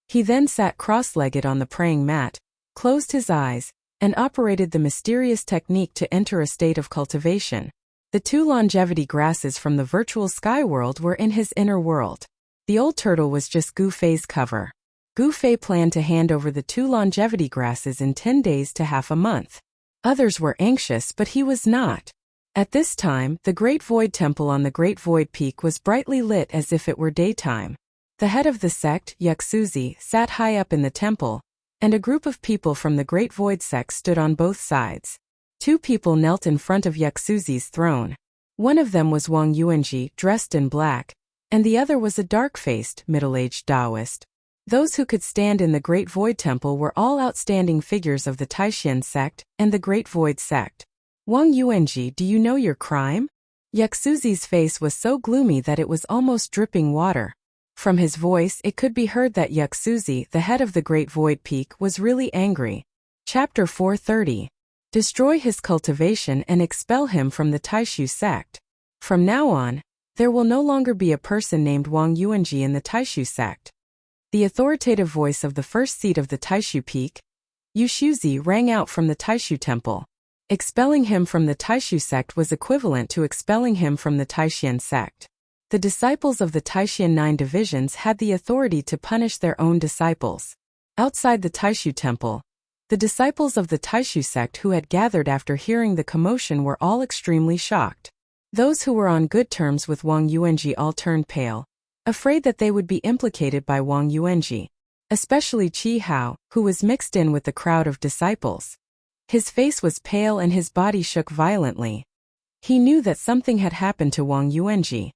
He then sat cross-legged on the praying mat, closed his eyes, and operated the mysterious technique to enter a state of cultivation. The two longevity grasses from the virtual sky world were in his inner world. The old turtle was just Gu Fei's cover. Gu Fei planned to hand over the two longevity grasses in 10 days to half a month. Others were anxious, but he was not. At this time, the Great Void Temple on the Great Void Peak was brightly lit as if it were daytime. The head of the sect, Yakuzuzi, sat high up in the temple, and a group of people from the Great Void sect stood on both sides. Two people knelt in front of Yakuzuzi's throne. One of them was Wang Yuanji, dressed in black, and the other was a dark-faced, middle-aged Taoist. Those who could stand in the Great Void Temple were all outstanding figures of the Taishan sect and the Great Void sect. Wang Yuanji, do you know your crime? Yakuzuzi's face was so gloomy that it was almost dripping water. From his voice, it could be heard that Yakuzuzi, the head of the Great Void Peak, was really angry. Chapter 430. Destroy his cultivation and expel him from the Taishu sect. From now on, there will no longer be a person named Wang Yuanji in the Taishu sect. The authoritative voice of the first seat of the Taishu peak, Yushuzi, rang out from the Taishu temple. Expelling him from the Taishu sect was equivalent to expelling him from the Taishan sect. The disciples of the Taishan 9 divisions had the authority to punish their own disciples. Outside the Taishu temple, the disciples of the Taishu sect who had gathered after hearing the commotion were all extremely shocked. Those who were on good terms with Wang Yuanji all turned pale, afraid that they would be implicated by Wang Yuanji. especially Qi Hao, who was mixed in with the crowd of disciples. His face was pale and his body shook violently. He knew that something had happened to Wang Yuanji.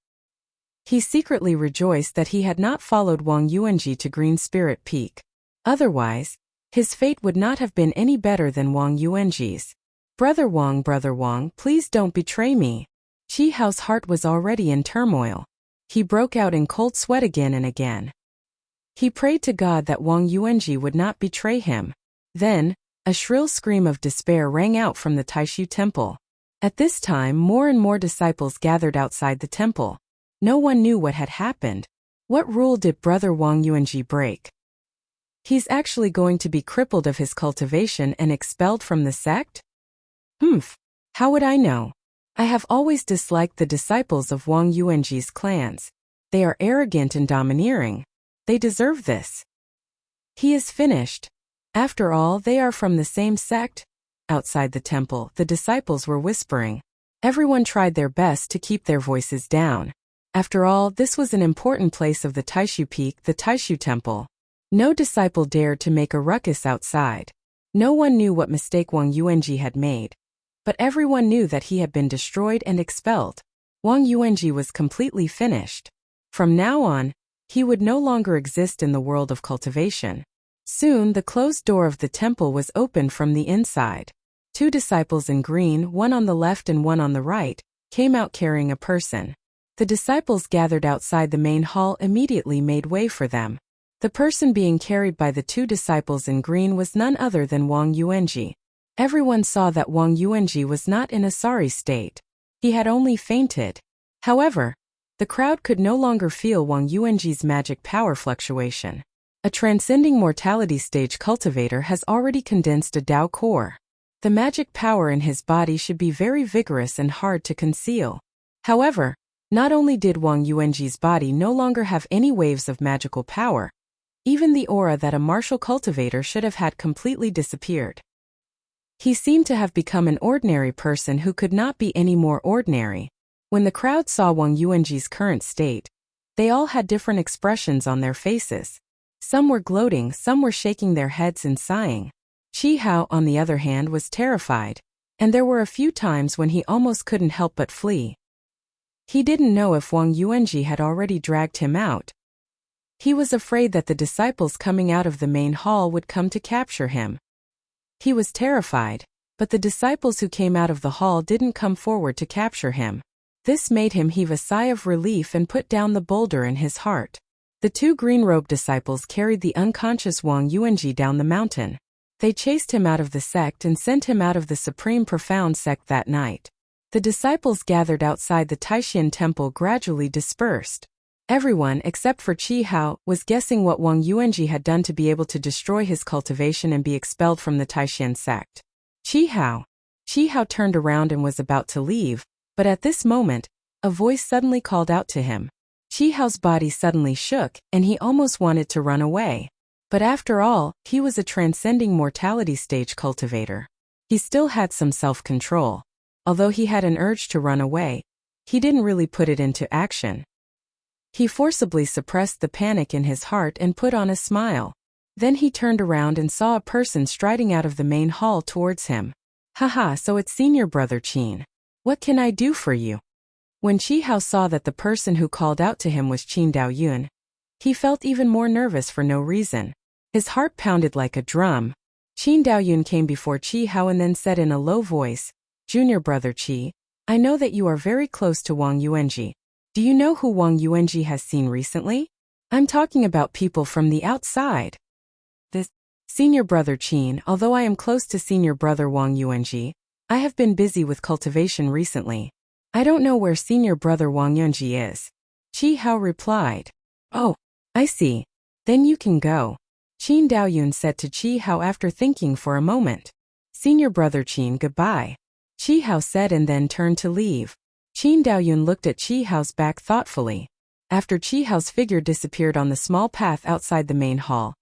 He secretly rejoiced that he had not followed Wang Yuanji to Green Spirit Peak. Otherwise, his fate would not have been any better than Wang Yuanji's. Brother Wang, please don't betray me." Qi Hao's heart was already in turmoil. He broke out in cold sweat again and again. He prayed to God that Wang Yuanji would not betray him. Then, a shrill scream of despair rang out from the Taishu temple. At this time, more and more disciples gathered outside the temple. No one knew what had happened. What rule did Brother Wang Yuanji break? He's actually going to be crippled of his cultivation and expelled from the sect? How would I know? I have always disliked the disciples of Wang Yuanji's clans. They are arrogant and domineering. They deserve this. He is finished. After all, they are from the same sect. Outside the temple, the disciples were whispering. Everyone tried their best to keep their voices down. After all, this was an important place of the Taishu Peak, the Taishu Temple. No disciple dared to make a ruckus outside. No one knew what mistake Wang Yuanji had made. But everyone knew that he had been destroyed and expelled. Wang Yuanji was completely finished. From now on, he would no longer exist in the world of cultivation. Soon the closed door of the temple was opened from the inside. 2 disciples in green, one on the left and one on the right, came out carrying a person. The disciples gathered outside the main hall immediately made way for them. The person being carried by the 2 disciples in green was none other than Wang Yuanji. Everyone saw that Wang Yuanji was not in a sorry state. He had only fainted. However, the crowd could no longer feel Wang Yuanji's magic power fluctuation. A transcending mortality stage cultivator has already condensed a Dao core. The magic power in his body should be very vigorous and hard to conceal. However, not only did Wang Yuanji's body no longer have any waves of magical power, even the aura that a martial cultivator should have had completely disappeared. He seemed to have become an ordinary person who could not be any more ordinary. When the crowd saw Wang Yuanji's current state, they all had different expressions on their faces. Some were gloating, some were shaking their heads and sighing. Qi Hao, on the other hand, was terrified, and there were a few times when he almost couldn't help but flee. He didn't know if Wang Yuanji had already dragged him out. He was afraid that the disciples coming out of the main hall would come to capture him. He was terrified, but the disciples who came out of the hall didn't come forward to capture him. This made him heave a sigh of relief and put down the boulder in his heart. The 2 green-robed disciples carried the unconscious Wang Yuanji down the mountain. They chased him out of the sect and sent him out of the Supreme Profound sect that night. The disciples gathered outside the Taishan temple gradually dispersed. Everyone, except for Qi Hao, was guessing what Wang Yuanji had done to be able to destroy his cultivation and be expelled from the Taishan sect. Qi Hao turned around and was about to leave, but at this moment, a voice suddenly called out to him. Qi Hao's body suddenly shook, and he almost wanted to run away. But after all, he was a transcending mortality stage cultivator. He still had some self-control. Although he had an urge to run away, he didn't really put it into action. He forcibly suppressed the panic in his heart and put on a smile. Then he turned around and saw a person striding out of the main hall towards him. "Haha, so it's Senior Brother Qin. What can I do for you?" When Qi Hao saw that the person who called out to him was Qin Daoyun, he felt even more nervous for no reason. His heart pounded like a drum. Qin Daoyun came before Qi Hao and then said in a low voice, "Junior Brother Qi, I know that you are very close to Wang Yuanji. Do you know who Wang Yuanji has seen recently? I'm talking about people from the outside." This Senior Brother Qin, although I am close to Senior Brother Wang Yuanji, I have been busy with cultivation recently. I don't know where Senior Brother Wang Yuanji is. Qi Hao replied. "Oh, I see. Then you can go," Qin Daoyun said to Qi Hao after thinking for a moment. "Senior Brother Qin, goodbye," Qi Hao said and then turned to leave. Qin Daoyun looked at Qi Hao's back thoughtfully. After Qi Hao's figure disappeared on the small path outside the main hall,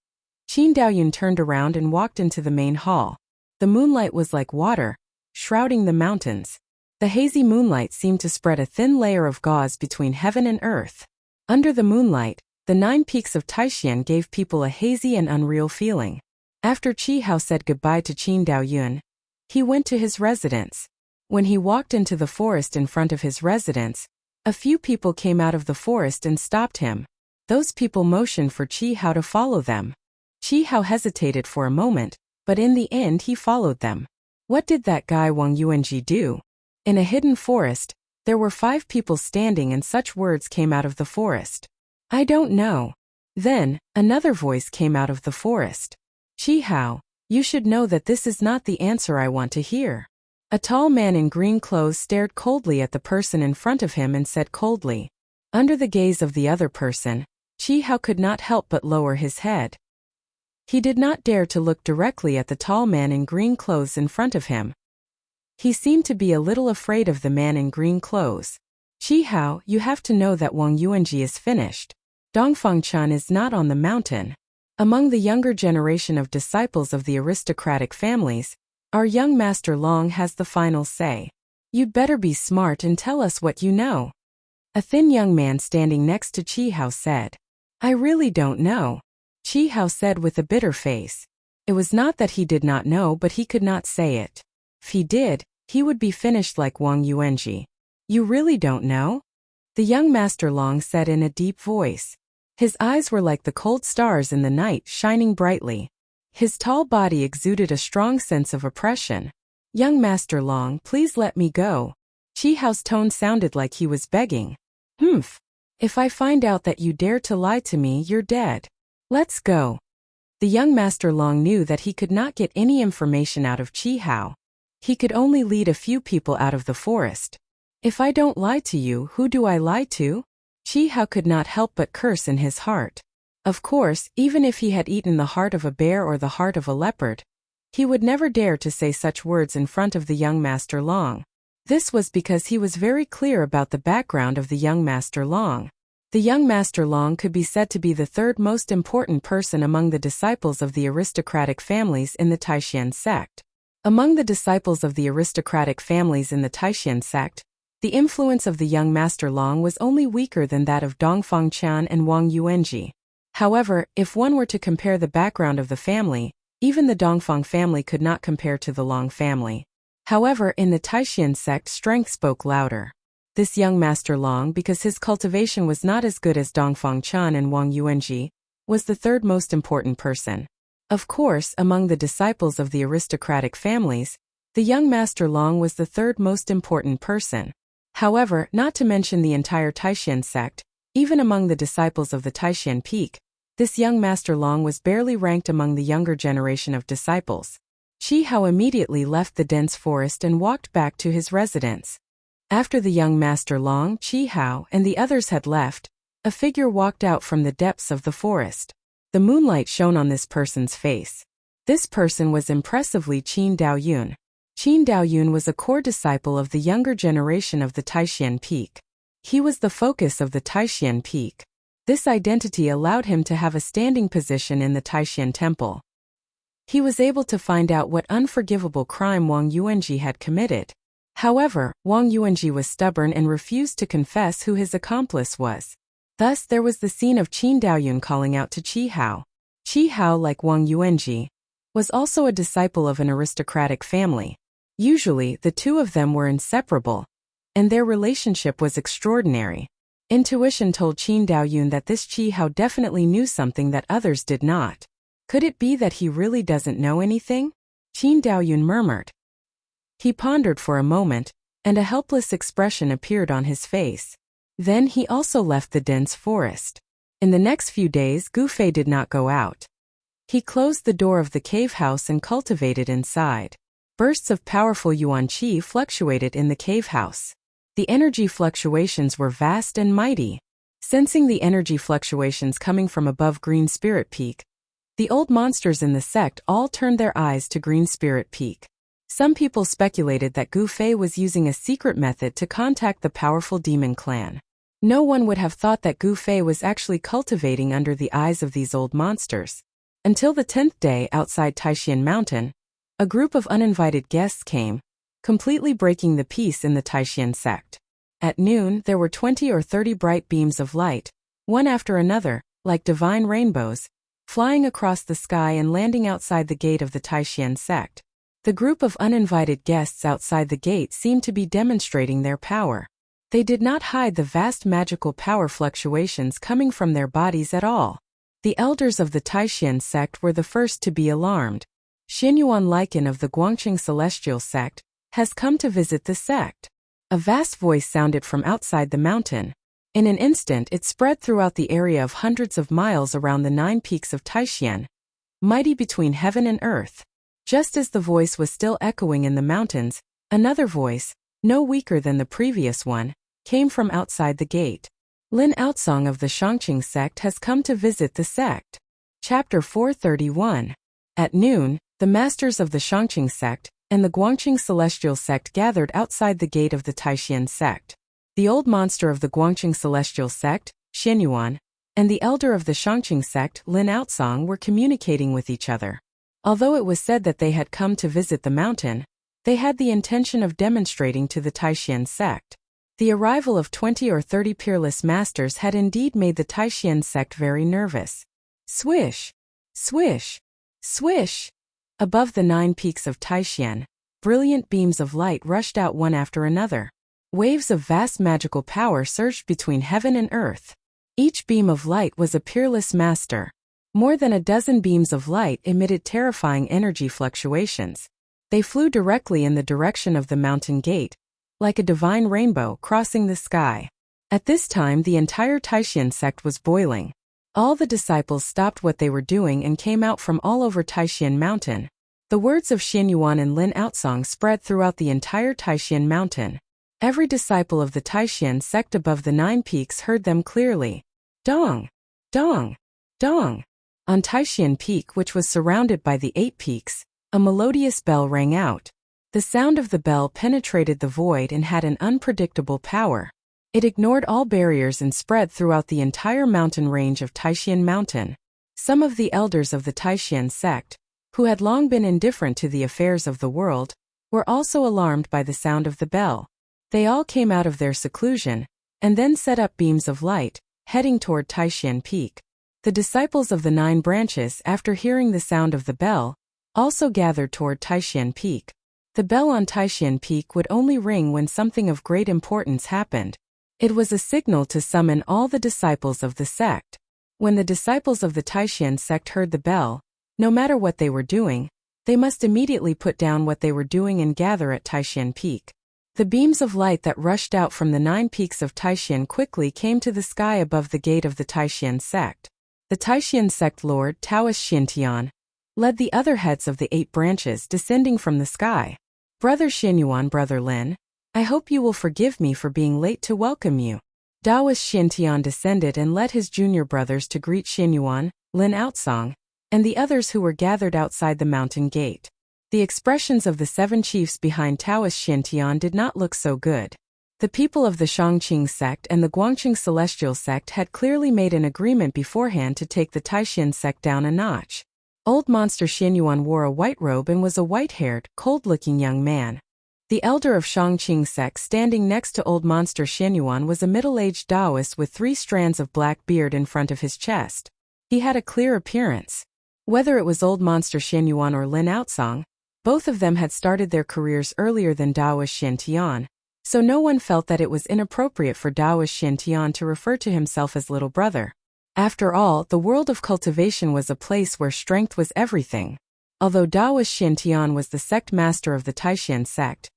Qin Daoyun turned around and walked into the main hall. The moonlight was like water, shrouding the mountains. The hazy moonlight seemed to spread a thin layer of gauze between heaven and earth. Under the moonlight, The 9 peaks of Taishan gave people a hazy and unreal feeling. After Qi Hao said goodbye to Qin Daoyun, he went to his residence. When he walked into the forest in front of his residence, a few people came out of the forest and stopped him. Those people motioned for Qi Hao to follow them. Qi Hao hesitated for a moment, but in the end he followed them. What did that guy Wang Yuanji do? In a hidden forest, there were 5 people standing and such words came out of the forest. I don't know. Then, another voice came out of the forest. Qi Hao, you should know that this is not the answer I want to hear. A tall man in green clothes stared coldly at the person in front of him and said coldly. Under the gaze of the other person, Qi Hao could not help but lower his head. He did not dare to look directly at the tall man in green clothes in front of him. He seemed to be a little afraid of the man in green clothes. Qi Hao, you have to know that Wang Yuanji is finished. Dongfangchan is not on the mountain. Among the younger generation of disciples of the aristocratic families, our young Master Long has the final say. You'd better be smart and tell us what you know. A thin young man standing next to Qi Hao said. I really don't know. Qi Hao said with a bitter face. It was not that he did not know, but he could not say it. If he did, he would be finished like Wang Yuanji. You really don't know? The young Master Long said in a deep voice. His eyes were like the cold stars in the night, shining brightly. His tall body exuded a strong sense of oppression. Young Master Long, please let me go. Qi Hao's tone sounded like he was begging. Humph. If I find out that you dare to lie to me, you're dead. Let's go. The young Master Long knew that he could not get any information out of Qi Hao. He could only lead a few people out of the forest. If I don't lie to you, who do I lie to? Qi Hao could not help but curse in his heart. Of course, even if he had eaten the heart of a bear or the heart of a leopard, he would never dare to say such words in front of the young Master Long. This was because he was very clear about the background of the young Master Long. The young Master Long could be said to be the 3rd most important person among the disciples of the aristocratic families in the Taishan sect. Among the disciples of the aristocratic families in the Taishan sect, the influence of the young Master Long was only weaker than that of Dongfangchan and Wang Yuanji. However, if one were to compare the background of the family, even the Dongfang family could not compare to the Long family. However, in the Taishan sect, strength spoke louder. This young Master Long, because his cultivation was not as good as Dongfangchan and Wang Yuanji, was the 3rd most important person. Of course, among the disciples of the aristocratic families, the young Master Long was the 3rd most important person. However, not to mention the entire Taishan sect, even among the disciples of the Taishan peak, this young Master Long was barely ranked among the younger generation of disciples. Qi Hao immediately left the dense forest and walked back to his residence. After the young Master Long, Qi Hao, and the others had left, a figure walked out from the depths of the forest. The moonlight shone on this person's face. This person was impressively Qin Daoyun. Qin Daoyun was a core disciple of the younger generation of the Taishan peak. He was the focus of the Taishan peak. This identity allowed him to have a standing position in the Taishan temple. He was able to find out what unforgivable crime Wang Yuanji had committed. However, Wang Yuanji was stubborn and refused to confess who his accomplice was. Thus there was the scene of Qin Daoyun calling out to Qi Hao. Qi Hao, like Wang Yuanji, was also a disciple of an aristocratic family. Usually, the two of them were inseparable, and their relationship was extraordinary. Intuition told Qin Daoyun that this Qi Hao definitely knew something that others did not. Could it be that he really doesn't know anything? Qin Daoyun murmured. He pondered for a moment, and a helpless expression appeared on his face. Then he also left the dense forest. In the next few days, Gu Fei did not go out. He closed the door of the cave house and cultivated inside. Bursts of powerful yuan qi fluctuated in the cave house. The energy fluctuations were vast and mighty. Sensing the energy fluctuations coming from above Green Spirit Peak, the old monsters in the sect all turned their eyes to Green Spirit Peak. Some people speculated that Gu Fei was using a secret method to contact the powerful demon clan. No one would have thought that Gu Fei was actually cultivating under the eyes of these old monsters. Until the 10th day outside Taishan Mountain, a group of uninvited guests came, completely breaking the peace in the Taishan sect. At noon, there were 20 or 30 bright beams of light, one after another, like divine rainbows, flying across the sky and landing outside the gate of the Taishan sect. The group of uninvited guests outside the gate seemed to be demonstrating their power. They did not hide the vast magical power fluctuations coming from their bodies at all. The elders of the Taishan sect were the first to be alarmed. Xinyuan Lycan of the Guangqing Celestial sect has come to visit the sect. A vast voice sounded from outside the mountain. In an instant it spread throughout the area of hundreds of miles around the 9 peaks of Taishan, mighty between heaven and earth. Just as the voice was still echoing in the mountains, another voice, no weaker than the previous one, came from outside the gate. Lin Outsong of the Shangqing sect has come to visit the sect. Chapter 431. At noon, the masters of the Shangqing sect and the Guangqing Celestial sect gathered outside the gate of the Taishan sect. The old monster of the Guangqing Celestial sect, Xinyuan, and the elder of the Shangqing sect, Lin Outsong, were communicating with each other. Although it was said that they had come to visit the mountain, they had the intention of demonstrating to the Taishan sect. The arrival of 20 or 30 peerless masters had indeed made the Taishan sect very nervous. Swish! Swish! Swish! Above the 9 peaks of Taishan, brilliant beams of light rushed out one after another. Waves of vast magical power surged between heaven and earth. Each beam of light was a peerless master. More than a dozen beams of light emitted terrifying energy fluctuations. They flew directly in the direction of the mountain gate, like a divine rainbow crossing the sky. At this time the entire Taishan sect was boiling. All the disciples stopped what they were doing and came out from all over Taishan Mountain. The words of Xinyuan and Lin Outsong spread throughout the entire Taishan Mountain. Every disciple of the Taishan sect above the 9 peaks heard them clearly. Dong! Dong! Dong! On Taishan Peak, which was surrounded by the 8 peaks, a melodious bell rang out. The sound of the bell penetrated the void and had an unpredictable power. It ignored all barriers and spread throughout the entire mountain range of Taishan Mountain. Some of the elders of the Taishan sect, who had long been indifferent to the affairs of the world, were also alarmed by the sound of the bell. They all came out of their seclusion, and then set up beams of light, heading toward Taishan Peak. The disciples of the 9 branches, after hearing the sound of the bell, also gathered toward Taishan Peak. The bell on Taishan Peak would only ring when something of great importance happened. It was a signal to summon all the disciples of the sect. When the disciples of the Taishan sect heard the bell, no matter what they were doing, they must immediately put down what they were doing and gather at Taishan Peak. The beams of light that rushed out from the 9 peaks of Taishan quickly came to the sky above the gate of the Taishan sect. The Taishan sect Lord Taoist Xintian led the other heads of the 8 branches descending from the sky. Brother Xinyuan, Brother Lin, I hope you will forgive me for being late to welcome you. Taoist Xintian descended and led his junior brothers to greet Xinyuan, Lin Outsong, and the others who were gathered outside the mountain gate. The expressions of the 7 chiefs behind Taoist Xintian did not look so good. The people of the Shangqing sect and the Guangqing Celestial sect had clearly made an agreement beforehand to take the Taishan sect down a notch. Old monster Xinyuan wore a white robe and was a white-haired, cold-looking young man. The elder of Shangqing sect standing next to old monster Xinyuan was a middle-aged Taoist with 3 strands of black beard in front of his chest. He had a clear appearance. Whether it was old monster Xinyuan or Lin Outsong, both of them had started their careers earlier than Taoist Xintian, so no one felt that it was inappropriate for Taoist Xintian to refer to himself as little brother. After all, the world of cultivation was a place where strength was everything. Although Taoist Xintian was the sect master of the Taishan sect,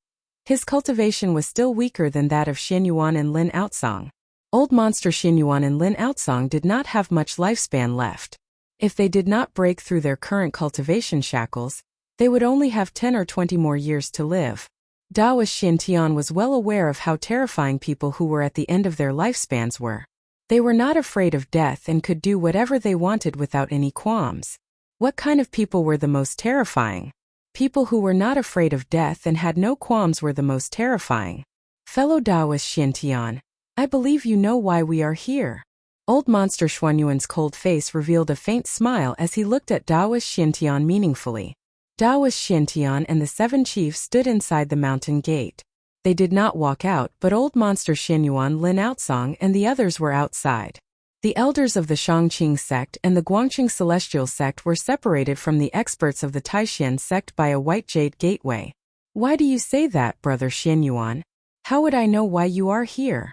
his cultivation was still weaker than that of Xinyuan and Lin Outsong. Old monster Xinyuan and Lin Outsong did not have much lifespan left. If they did not break through their current cultivation shackles, they would only have 10 or 20 more years to live. Taoist Xintian was well aware of how terrifying people who were at the end of their lifespans were. They were not afraid of death and could do whatever they wanted without any qualms. What kind of people were the most terrifying? People who were not afraid of death and had no qualms were the most terrifying. Fellow Taoist Xintian, I believe you know why we are here. Old monster Xuanyuan's cold face revealed a faint smile as he looked at Taoist Xintian meaningfully. Taoist Xintian and the 7 chiefs stood inside the mountain gate. They did not walk out, but old monster Xinyuan, Lin Outsong, and the others were outside. The elders of the Shangqing sect and the Guangqing celestial sect were separated from the experts of the Taishan sect by a white jade gateway. Why do you say that, Brother Xianyuan? How would I know why you are here?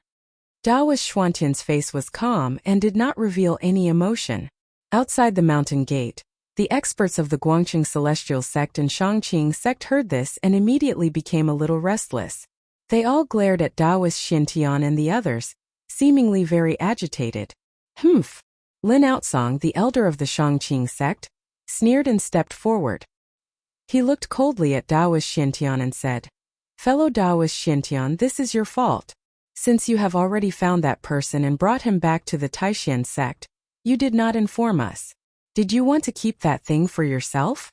Daoist Xuantian's face was calm and did not reveal any emotion. Outside the mountain gate, the experts of the Guangqing celestial sect and Shangqing sect heard this and immediately became a little restless. They all glared at Daoist Xintian and the others, seemingly very agitated. Humph! Lin Outsong, the elder of the Shangqing sect, sneered and stepped forward. He looked coldly at Daoist Xintian and said, "Fellow Daoist Xintian, this is your fault. Since you have already found that person and brought him back to the Taishan sect, you did not inform us. Did you want to keep that thing for yourself?"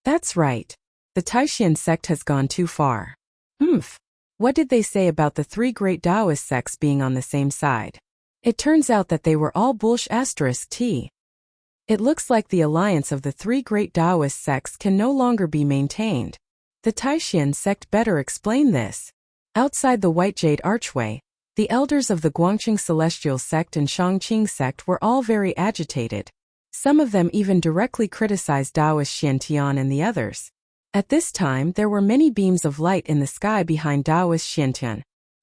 "That's right. The Taishan sect has gone too far." "Humph. What did they say about the three great Taoist sects being on the same side?" "It turns out that they were all *t. It looks like the alliance of the three great Taoist sects can no longer be maintained. The Taishan sect better explain this." Outside the White Jade Archway, the elders of the Guangqing celestial sect and Shangqing sect were all very agitated. Some of them even directly criticized Daoist Xintian and the others. At this time there were many beams of light in the sky behind Daoist Xintian.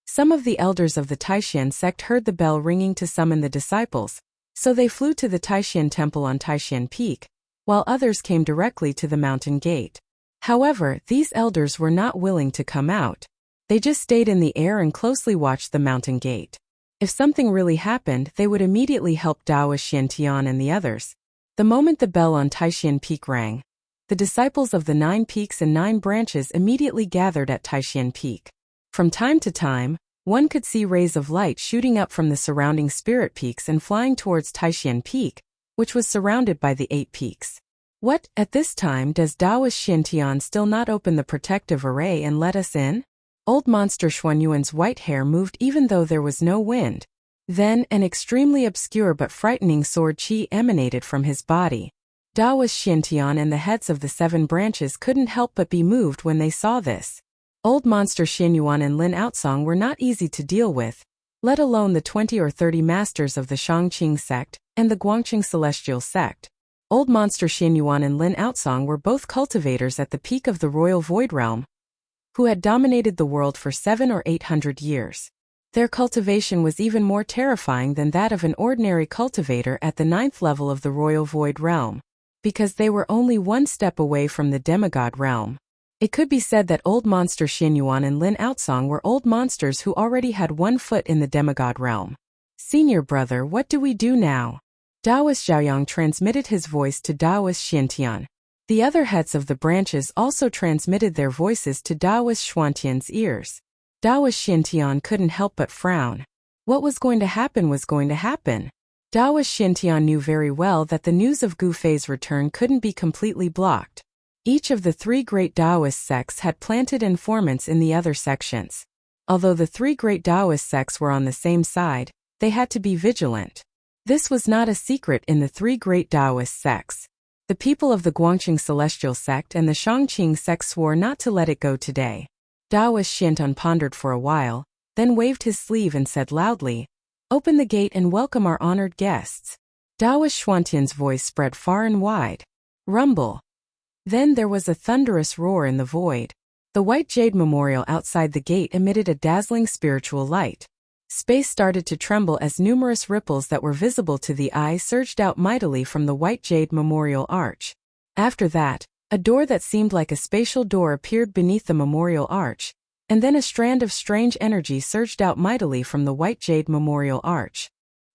Some of the elders of the Taishan sect heard the bell ringing to summon the disciples, so they flew to the Taishan temple on Taishan Peak, while others came directly to the mountain gate. However, these elders were not willing to come out. They just stayed in the air and closely watched the mountain gate. If something really happened, they would immediately help Daoist Xintian and the others. The moment the bell on Taishan Peak rang, the disciples of the 9 peaks and 9 branches immediately gathered at Taishan Peak. From time to time, one could see rays of light shooting up from the surrounding spirit peaks and flying towards Taishan Peak, which was surrounded by the 8 peaks. What, at this time, does Daoist Xintian still not open the protective array and let us in? Old Monster Xuanyuan's white hair moved even though there was no wind. Then, an extremely obscure but frightening sword chi emanated from his body. Daoist Xintian and the heads of the 7 branches couldn't help but be moved when they saw this. Old Monster Xianyuan and Lin Outsong were not easy to deal with, let alone the 20 or 30 masters of the Shangqing sect and the Guangqing celestial sect. Old Monster Xianyuan and Lin Outsong were both cultivators at the peak of the Royal Void Realm, who had dominated the world for 700 or 800 years. Their cultivation was even more terrifying than that of an ordinary cultivator at the 9th level of the Royal Void Realm, because they were only one step away from the demigod realm. It could be said that Old Monster Xianyuan and Lin Outsong were old monsters who already had one foot in the demigod realm. "Senior brother, what do we do now?" Daoist Zhaoyang transmitted his voice to Daoist Xintian. The other heads of the branches also transmitted their voices to Daoist Xuantian's ears. Daoist Xintian couldn't help but frown. What was going to happen was going to happen. Daoist Xintian knew very well that the news of Gu Fei's return couldn't be completely blocked. Each of the 3 great Daoist sects had planted informants in the other sections. Although the 3 great Daoist sects were on the same side, they had to be vigilant. This was not a secret in the 3 great Daoist sects. The people of the Guangqing celestial sect and the Shangqing sect swore not to let it go today. Daoist Xintian pondered for a while, then waved his sleeve and said loudly, "Open the gate and welcome our honored guests." Daoist Xuantian's voice spread far and wide. Rumble. Then there was a thunderous roar in the void. The white jade memorial outside the gate emitted a dazzling spiritual light. Space started to tremble as numerous ripples that were visible to the eye surged out mightily from the white jade memorial arch. After that, a door that seemed like a spatial door appeared beneath the memorial arch, and then a strand of strange energy surged out mightily from the white jade memorial arch.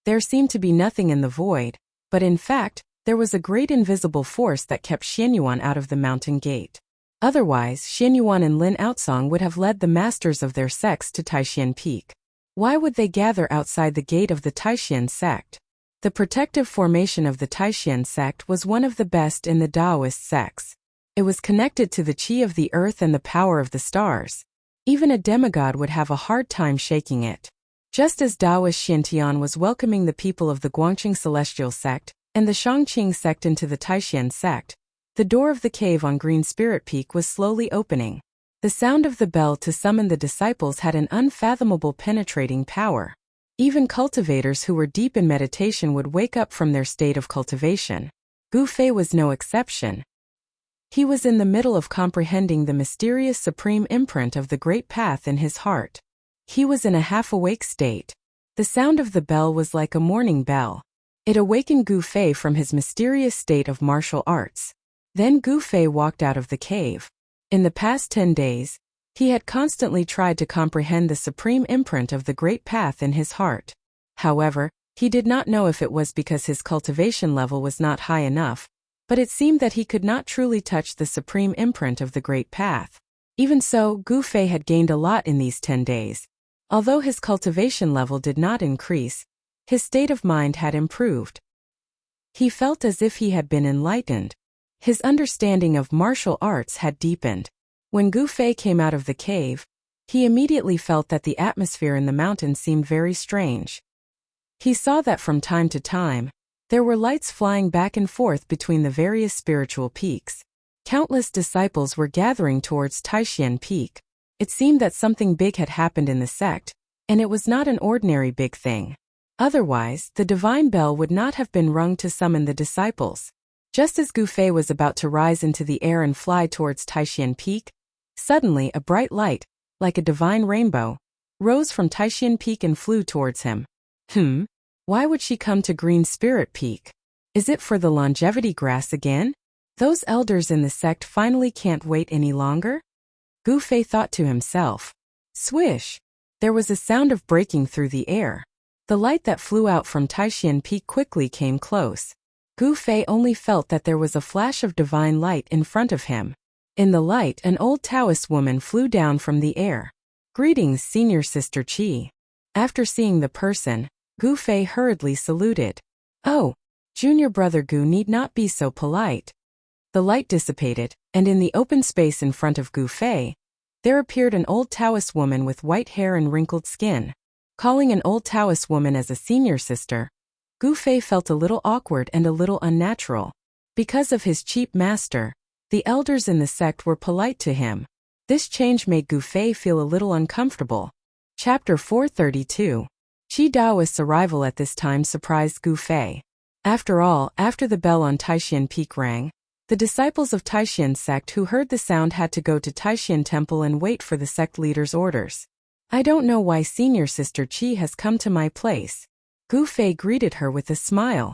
There seemed to be nothing in the void, but in fact, there was a great invisible force that kept Xianyuan out of the mountain gate. Otherwise, Xianyuan and Lin Outsong would have led the masters of their sects to Taishan Peak. Why would they gather outside the gate of the Taishan sect? The protective formation of the Taishan sect was one of the best in the Taoist sects. It was connected to the qi of the earth and the power of the stars. Even a demigod would have a hard time shaking it. Just as Daoist Xintian was welcoming the people of the Guangqing celestial sect and the Shangqing sect into the Taishan sect, the door of the cave on Green Spirit Peak was slowly opening. The sound of the bell to summon the disciples had an unfathomable penetrating power. Even cultivators who were deep in meditation would wake up from their state of cultivation. Gu Fei was no exception. He was in the middle of comprehending the mysterious supreme imprint of the great path in his heart. He was in a half-awake state. The sound of the bell was like a morning bell. It awakened Gu Fei from his mysterious state of martial arts. Then Gu Fei walked out of the cave. In the past 10 days, he had constantly tried to comprehend the supreme imprint of the great path in his heart. However, he did not know if it was because his cultivation level was not high enough, but it seemed that he could not truly touch the supreme imprint of the great path. Even so, Gu Fei had gained a lot in these 10 days. Although his cultivation level did not increase, his state of mind had improved. He felt as if he had been enlightened. His understanding of martial arts had deepened. When Gu Fei came out of the cave, he immediately felt that the atmosphere in the mountain seemed very strange. He saw that from time to time, there were lights flying back and forth between the various spiritual peaks. Countless disciples were gathering towards Taishan Peak. It seemed that something big had happened in the sect, and it was not an ordinary big thing. Otherwise, the divine bell would not have been rung to summon the disciples. Just as Gu Fei was about to rise into the air and fly towards Taishan Peak, suddenly a bright light, like a divine rainbow, rose from Taishan Peak and flew towards him. Why would she come to Green Spirit Peak? Is it for the longevity grass again? Those elders in the sect finally can't wait any longer? Gu Fei thought to himself. Swish! There was a sound of breaking through the air. The light that flew out from Taishan Peak quickly came close. Gu Fei only felt that there was a flash of divine light in front of him. In the light, an old Taoist woman flew down from the air. Greetings, Senior Sister Qi. After seeing the person, Gu Fei hurriedly saluted. Oh, Junior Brother Gu need not be so polite. The light dissipated, and in the open space in front of Gu Fei, there appeared an old Taoist woman with white hair and wrinkled skin. Calling an old Taoist woman as a senior sister, Gu Fei felt a little awkward and a little unnatural. Because of his cheap master, the elders in the sect were polite to him. This change made Gu Fei feel a little uncomfortable. Chapter 432. Qi Daoist's arrival at this time surprised Gu Fei. After all, after the bell on Taishan Peak rang, the disciples of Taishan sect who heard the sound had to go to Taishan Temple and wait for the sect leader's orders. I don't know why Senior Sister Qi has come to my place. Gu Fei greeted her with a smile.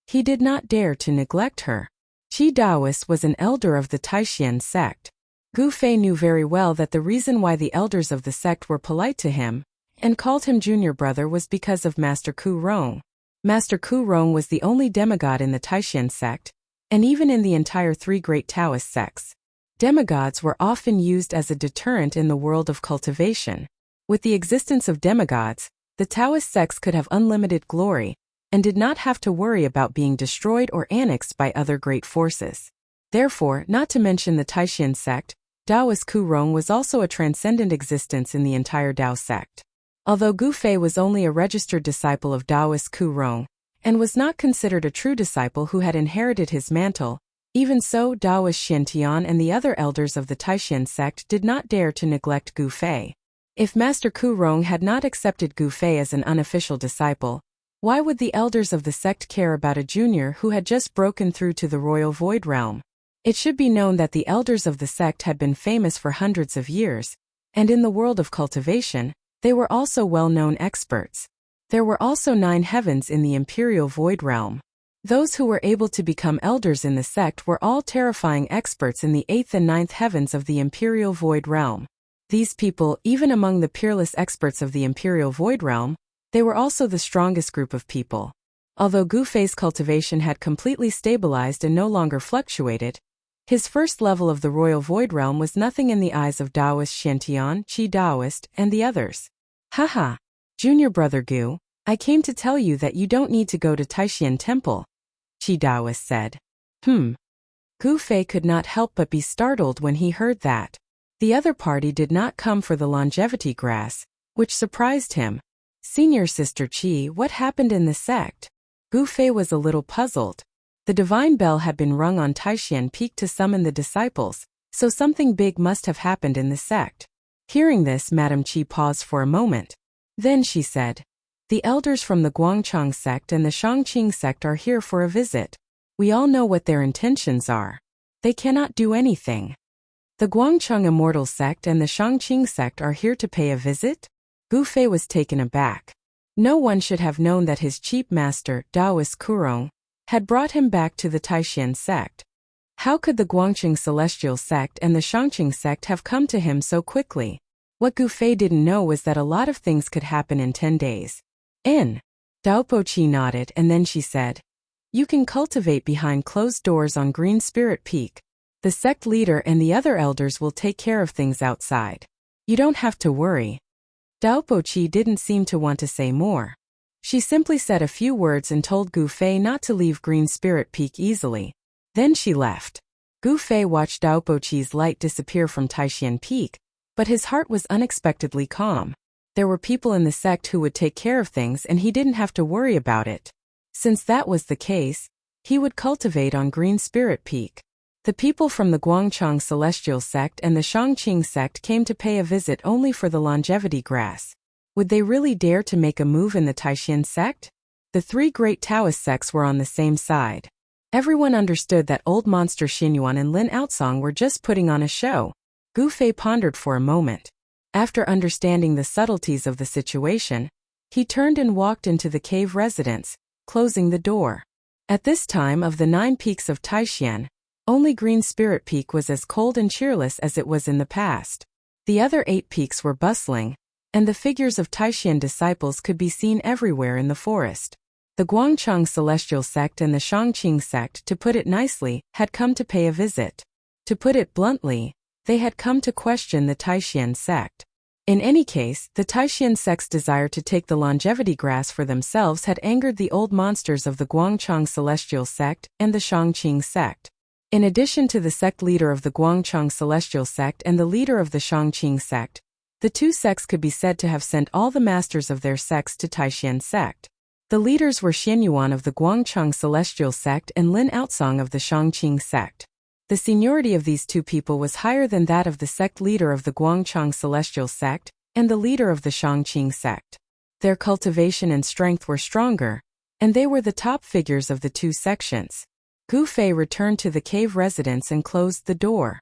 He did not dare to neglect her. Qi Daoist was an elder of the Taishan sect. Gu Fei knew very well that the reason why the elders of the sect were polite to him and called him junior brother was because of Master Ku Rong. Master Ku Rong was the only demigod in the Taishan sect, and even in the entire 3 great Taoist sects. Demigods were often used as a deterrent in the world of cultivation. With the existence of demigods, the Taoist sects could have unlimited glory, and did not have to worry about being destroyed or annexed by other great forces. Therefore, not to mention the Taishan sect, Daoist Ku Rong was also a transcendent existence in the entire Dao sect. Although Gu Fei was only a registered disciple of Daoist Ku Rong, and was not considered a true disciple who had inherited his mantle, even so Daoist Shintian and the other elders of the Taishan sect did not dare to neglect Gu Fei. If Master Ku Rong had not accepted Gu Fei as an unofficial disciple, why would the elders of the sect care about a junior who had just broken through to the royal void realm? It should be known that the elders of the sect had been famous for hundreds of years, and in the world of cultivation, they were also well-known experts. There were also 9 heavens in the imperial void realm. Those who were able to become elders in the sect were all terrifying experts in the 8th and 9th heavens of the imperial void realm. These people, even among the peerless experts of the imperial void realm, they were also the strongest group of people. Although Gu Fei's cultivation had completely stabilized and no longer fluctuated, his first level of the royal void realm was nothing in the eyes of Daoist Shintian, Qi Daoist, and the others. Haha, Junior Brother Gu, I came to tell you that you don't need to go to Taishan Temple, Qi Daoist said. Gu Fei could not help but be startled when he heard that. The other party did not come for the longevity grass, which surprised him. Senior Sister Qi, what happened in the sect? Gu Fei was a little puzzled. The divine bell had been rung on Taishan Peak to summon the disciples, so something big must have happened in the sect. Hearing this, Madame Qi paused for a moment. Then she said, The elders from the Guangchang sect and the Shangqing sect are here for a visit. We all know what their intentions are. They cannot do anything. The Guangchang Immortal sect and the Shangqing sect are here to pay a visit? Gu Fei was taken aback. No one should have known that his cheap master, Taoist Kurong, had brought him back to the Taishan sect. How could the Guangchang Celestial sect and the Shangqing sect have come to him so quickly? What Gu Fei didn't know was that a lot of things could happen in 10 days. Dao Poqi nodded and then she said, "You can cultivate behind closed doors on Green Spirit Peak. The sect leader and the other elders will take care of things outside. You don't have to worry." Dao Poqi didn't seem to want to say more. She simply said a few words and told Gu Fei not to leave Green Spirit Peak easily. Then she left. Gu Fei watched Dao Poqi's light disappear from Taishan Peak, but his heart was unexpectedly calm. There were people in the sect who would take care of things and he didn't have to worry about it. Since that was the case, he would cultivate on Green Spirit Peak. The people from the Guangchang Celestial sect and the Shangqing sect came to pay a visit only for the longevity grass. Would they really dare to make a move in the Taishan sect? The three great Taoist sects were on the same side. Everyone understood that old monster Xinyuan and Lin Outsong were just putting on a show. Gu Fei pondered for a moment. After understanding the subtleties of the situation, he turned and walked into the cave residence, closing the door. At this time of the 9 peaks of Taishan, only Green Spirit Peak was as cold and cheerless as it was in the past. The other 8 peaks were bustling, and the figures of Taishan disciples could be seen everywhere in the forest. The Guangchang Celestial sect and the Shangqing sect, to put it nicely, had come to pay a visit. To put it bluntly, they had come to question the Taishan sect. In any case, the Taishan sect's desire to take the longevity grass for themselves had angered the old monsters of the Guangchang Celestial sect and the Shangqing sect. In addition to the sect leader of the Guangchang Celestial sect and the leader of the Shangqing sect, the two sects could be said to have sent all the masters of their sects to Taishan sect. The leaders were Xianyuan of the Guangchang Celestial sect and Lin Outsong of the Shangqing sect. The seniority of these two people was higher than that of the sect leader of the Guangchang Celestial sect and the leader of the Shangqing sect. Their cultivation and strength were stronger, and they were the top figures of the two sections. Gu Fei returned to the cave residence and closed the door.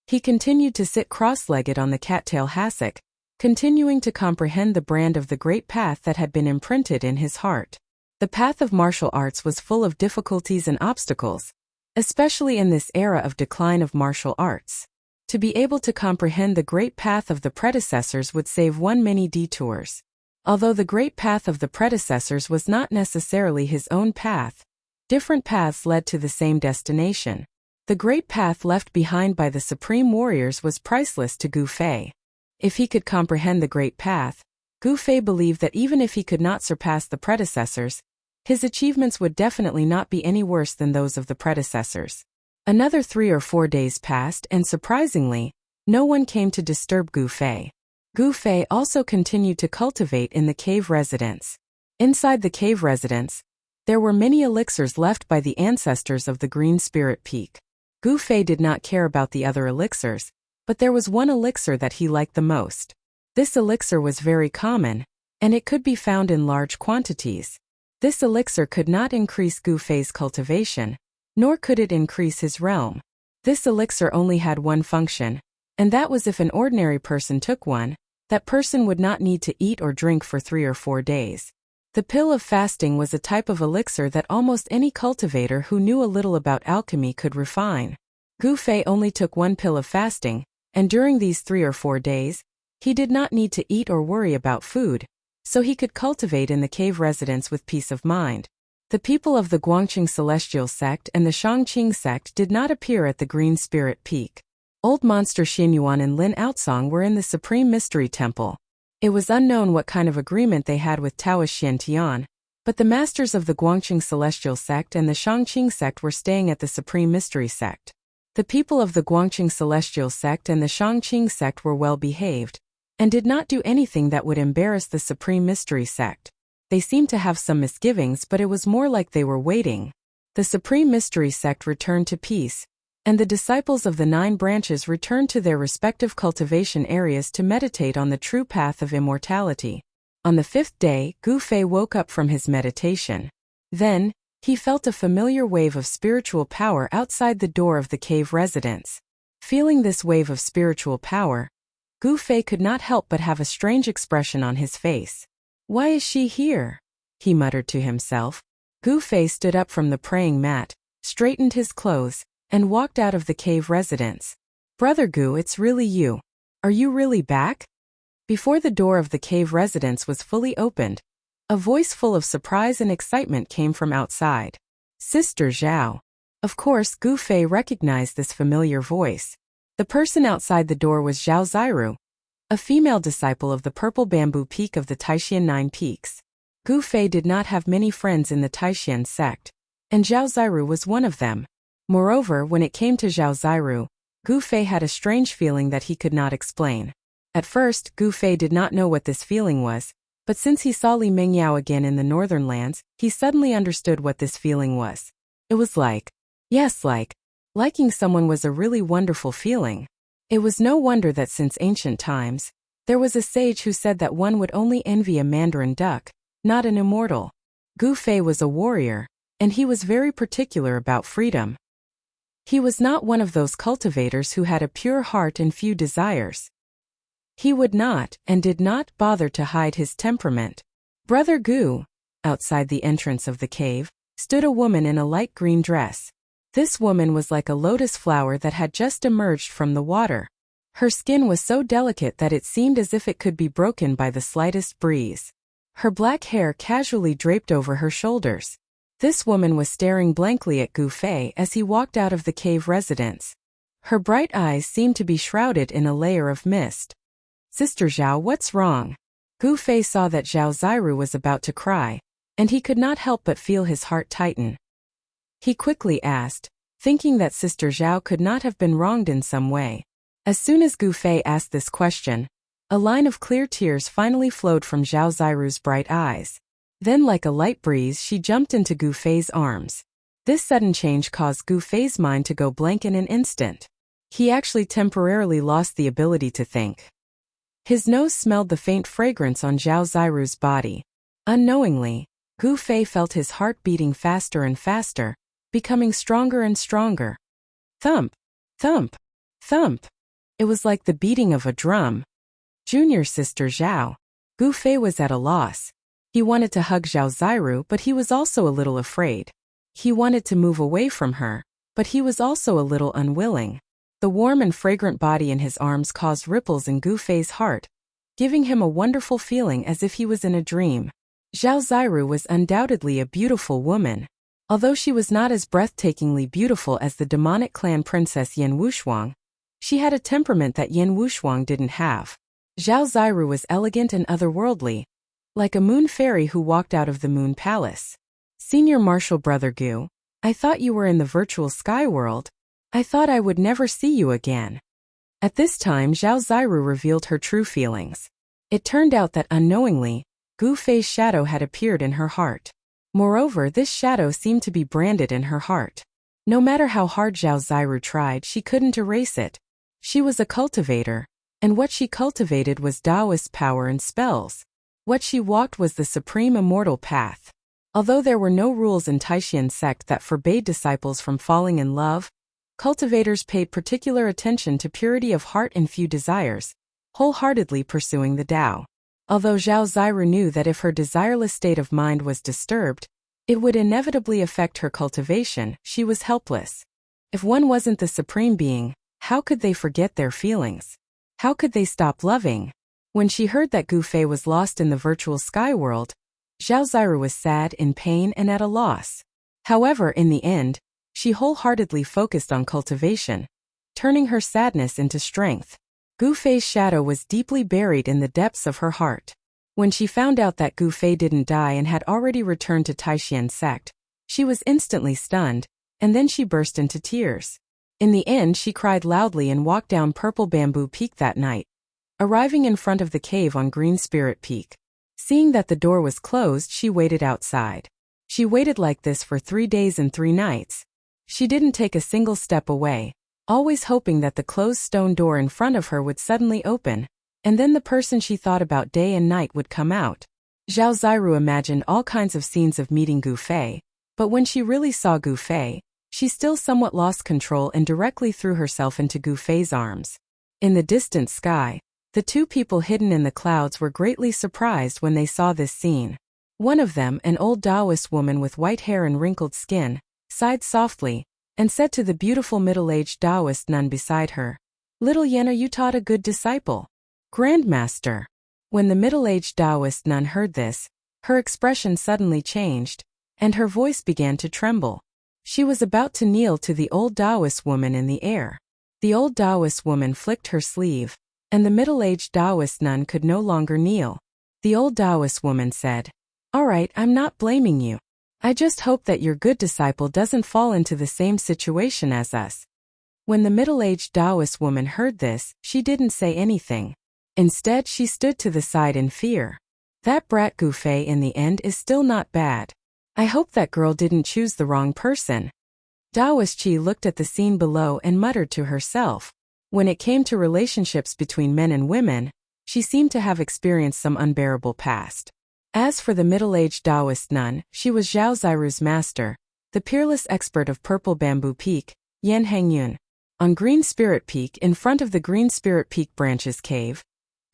He continued to sit cross-legged on the cattail hassock, continuing to comprehend the brand of the great path that had been imprinted in his heart. The path of martial arts was full of difficulties and obstacles, especially in this era of decline of martial arts. To be able to comprehend the great path of the predecessors would save one many detours. Although the great path of the predecessors was not necessarily his own path, different paths led to the same destination. The great path left behind by the supreme warriors was priceless to Gu Fei. If he could comprehend the great path, Gu Fei believed that even if he could not surpass the predecessors, his achievements would definitely not be any worse than those of the predecessors. Another 3 or 4 days passed and surprisingly, no one came to disturb Gu Fei. Gu Fei also continued to cultivate in the cave residence. Inside the cave residence, there were many elixirs left by the ancestors of the Green Spirit Peak. Gu Fei did not care about the other elixirs, but there was one elixir that he liked the most. This elixir was very common, and it could be found in large quantities. This elixir could not increase Gu Fei's cultivation, nor could it increase his realm. This elixir only had one function, and that was if an ordinary person took one, that person would not need to eat or drink for 3 or 4 days. The pill of fasting was a type of elixir that almost any cultivator who knew a little about alchemy could refine. Gu Fei only took one pill of fasting, and during these 3 or 4 days, he did not need to eat or worry about food, so he could cultivate in the cave residence with peace of mind. The people of the Guangchang Celestial sect and the Shangqing sect did not appear at the Green Spirit Peak. Old monster Xinyuan and Lin Outsong were in the Supreme Mystery Temple. It was unknown what kind of agreement they had with Taoist Xiantian, but the masters of the Guangchang Celestial sect and the Shangqing sect were staying at the Supreme Mystery sect. The people of the Guangchang Celestial sect and the Shangqing sect were well behaved, and did not do anything that would embarrass the Supreme Mystery sect. They seemed to have some misgivings, but it was more like they were waiting. The Supreme Mystery sect returned to peace, and the disciples of the 9 branches returned to their respective cultivation areas to meditate on the true path of immortality. On the 5th day, Gu Fei woke up from his meditation. Then, he felt a familiar wave of spiritual power outside the door of the cave residence. Feeling this wave of spiritual power, Gu Fei could not help but have a strange expression on his face. "Why is she here?" he muttered to himself. Gu Fei stood up from the praying mat, straightened his clothes, and walked out of the cave residence. "Brother Gu, it's really you. Are you really back?" Before the door of the cave residence was fully opened, a voice full of surprise and excitement came from outside. "Sister Zhao." Of course, Gu Fei recognized this familiar voice. The person outside the door was Zhao Ziru, a female disciple of the Purple Bamboo Peak of the Taishan Nine Peaks. Gu Fei did not have many friends in the Taishan sect, and Zhao Ziru was one of them. Moreover, when it came to Zhao Ziru, Gu Fei had a strange feeling that he could not explain. At first, Gu Fei did not know what this feeling was, but since he saw Li Mengyao again in the northern lands, he suddenly understood what this feeling was. It was liking someone was a really wonderful feeling. It was no wonder that since ancient times, there was a sage who said that one would only envy a mandarin duck, not an immortal. Gu Fei was a warrior, and he was very particular about freedom. He was not one of those cultivators who had a pure heart and few desires. He would not, and did not, bother to hide his temperament. "Brother Gu." Outside the entrance of the cave, stood a woman in a light green dress. This woman was like a lotus flower that had just emerged from the water. Her skin was so delicate that it seemed as if it could be broken by the slightest breeze. Her black hair casually draped over her shoulders. This woman was staring blankly at Gu Fei as he walked out of the cave residence. Her bright eyes seemed to be shrouded in a layer of mist. "Sister Zhao, what's wrong?" Gu Fei saw that Zhao Ziru was about to cry, and he could not help but feel his heart tighten. He quickly asked, thinking that Sister Zhao could not have been wronged in some way. As soon as Gu Fei asked this question, a line of clear tears finally flowed from Zhao Ziru's bright eyes. Then, like a light breeze, she jumped into Gu Fei's arms. This sudden change caused Gu Fei's mind to go blank in an instant. He actually temporarily lost the ability to think. His nose smelled the faint fragrance on Zhao Ziru's body. Unknowingly, Gu Fei felt his heart beating faster and faster, becoming stronger and stronger. Thump, thump, thump. It was like the beating of a drum. Junior Sister Zhao. Gu Fei was at a loss. He wanted to hug Zhao Ziru, but he was also a little afraid. He wanted to move away from her, but he was also a little unwilling. The warm and fragrant body in his arms caused ripples in Gu Fei's heart, giving him a wonderful feeling as if he was in a dream. Zhao Ziru was undoubtedly a beautiful woman. Although she was not as breathtakingly beautiful as the demonic clan princess Yan Wushuang, she had a temperament that Yan Wushuang didn't have. Zhao Ziru was elegant and otherworldly, like a moon fairy who walked out of the moon palace. "Senior Marshal Brother Gu, I thought you were in the virtual sky world. I thought I would never see you again." At this time, Zhao Ziru revealed her true feelings. It turned out that unknowingly, Gu Fei's shadow had appeared in her heart. Moreover, this shadow seemed to be branded in her heart. No matter how hard Zhao Ziru tried, she couldn't erase it. She was a cultivator, and what she cultivated was Taoist power and spells. What she walked was the supreme immortal path. Although there were no rules in Taishan sect that forbade disciples from falling in love, cultivators paid particular attention to purity of heart and few desires, wholeheartedly pursuing the Tao. Although Zhao Ziru knew that if her desireless state of mind was disturbed, it would inevitably affect her cultivation, she was helpless. If one wasn't the supreme being, how could they forget their feelings? How could they stop loving? When she heard that Gu Fei was lost in the virtual sky world, Zhao Ziru was sad, in pain, and at a loss. However, in the end, she wholeheartedly focused on cultivation, turning her sadness into strength. Gu Fei's shadow was deeply buried in the depths of her heart. When she found out that Gu Fei didn't die and had already returned to Taishan sect, she was instantly stunned, and then she burst into tears. In the end, she cried loudly and walked down Purple Bamboo Peak that night, arriving in front of the cave on Green Spirit Peak. Seeing that the door was closed, she waited outside. She waited like this for 3 days and 3 nights. She didn't take a single step away, always hoping that the closed stone door in front of her would suddenly open, and then the person she thought about day and night would come out. Zhao Ziru imagined all kinds of scenes of meeting Gu Fei, but when she really saw Gu Fei, she still somewhat lost control and directly threw herself into Gu Fei's arms. In the distant sky, the two people hidden in the clouds were greatly surprised when they saw this scene. One of them, an old Taoist woman with white hair and wrinkled skin, sighed softly, and said to the beautiful middle-aged Taoist nun beside her, "Little Yen, are you taught a good disciple?" "Grandmaster." When the middle-aged Taoist nun heard this, her expression suddenly changed, and her voice began to tremble. She was about to kneel to the old Taoist woman in the air. The old Taoist woman flicked her sleeve, and the middle-aged Taoist nun could no longer kneel. The old Taoist woman said, "All right, I'm not blaming you. I just hope that your good disciple doesn't fall into the same situation as us." When the middle-aged Taoist woman heard this, she didn't say anything. Instead, she stood to the side in fear. That brat Gu Fei in the end is still not bad. I hope that girl didn't choose the wrong person. Taoist Chi looked at the scene below and muttered to herself. When it came to relationships between men and women, she seemed to have experienced some unbearable past. As for the middle-aged Taoist nun, she was Zhao Ziru's master, the peerless expert of Purple Bamboo Peak, Yan Hangyun. On Green Spirit Peak, in front of the Green Spirit Peak branches cave,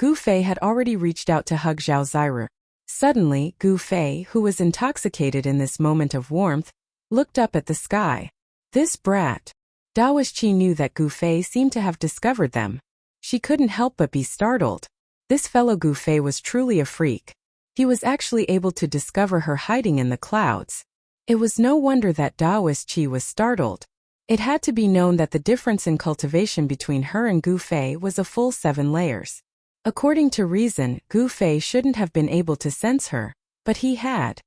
Gu Fei had already reached out to hug Zhao Ziru. Suddenly, Gu Fei, who was intoxicated in this moment of warmth, looked up at the sky. This brat. Taoist Chi knew that Gu Fei seemed to have discovered them. She couldn't help but be startled. This fellow Gu Fei was truly a freak. He was actually able to discover her hiding in the clouds. It was no wonder that Taoist Chi was startled. It had to be known that the difference in cultivation between her and Gu Fei was a full 7 layers. According to reason, Gu Fei shouldn't have been able to sense her, but he had.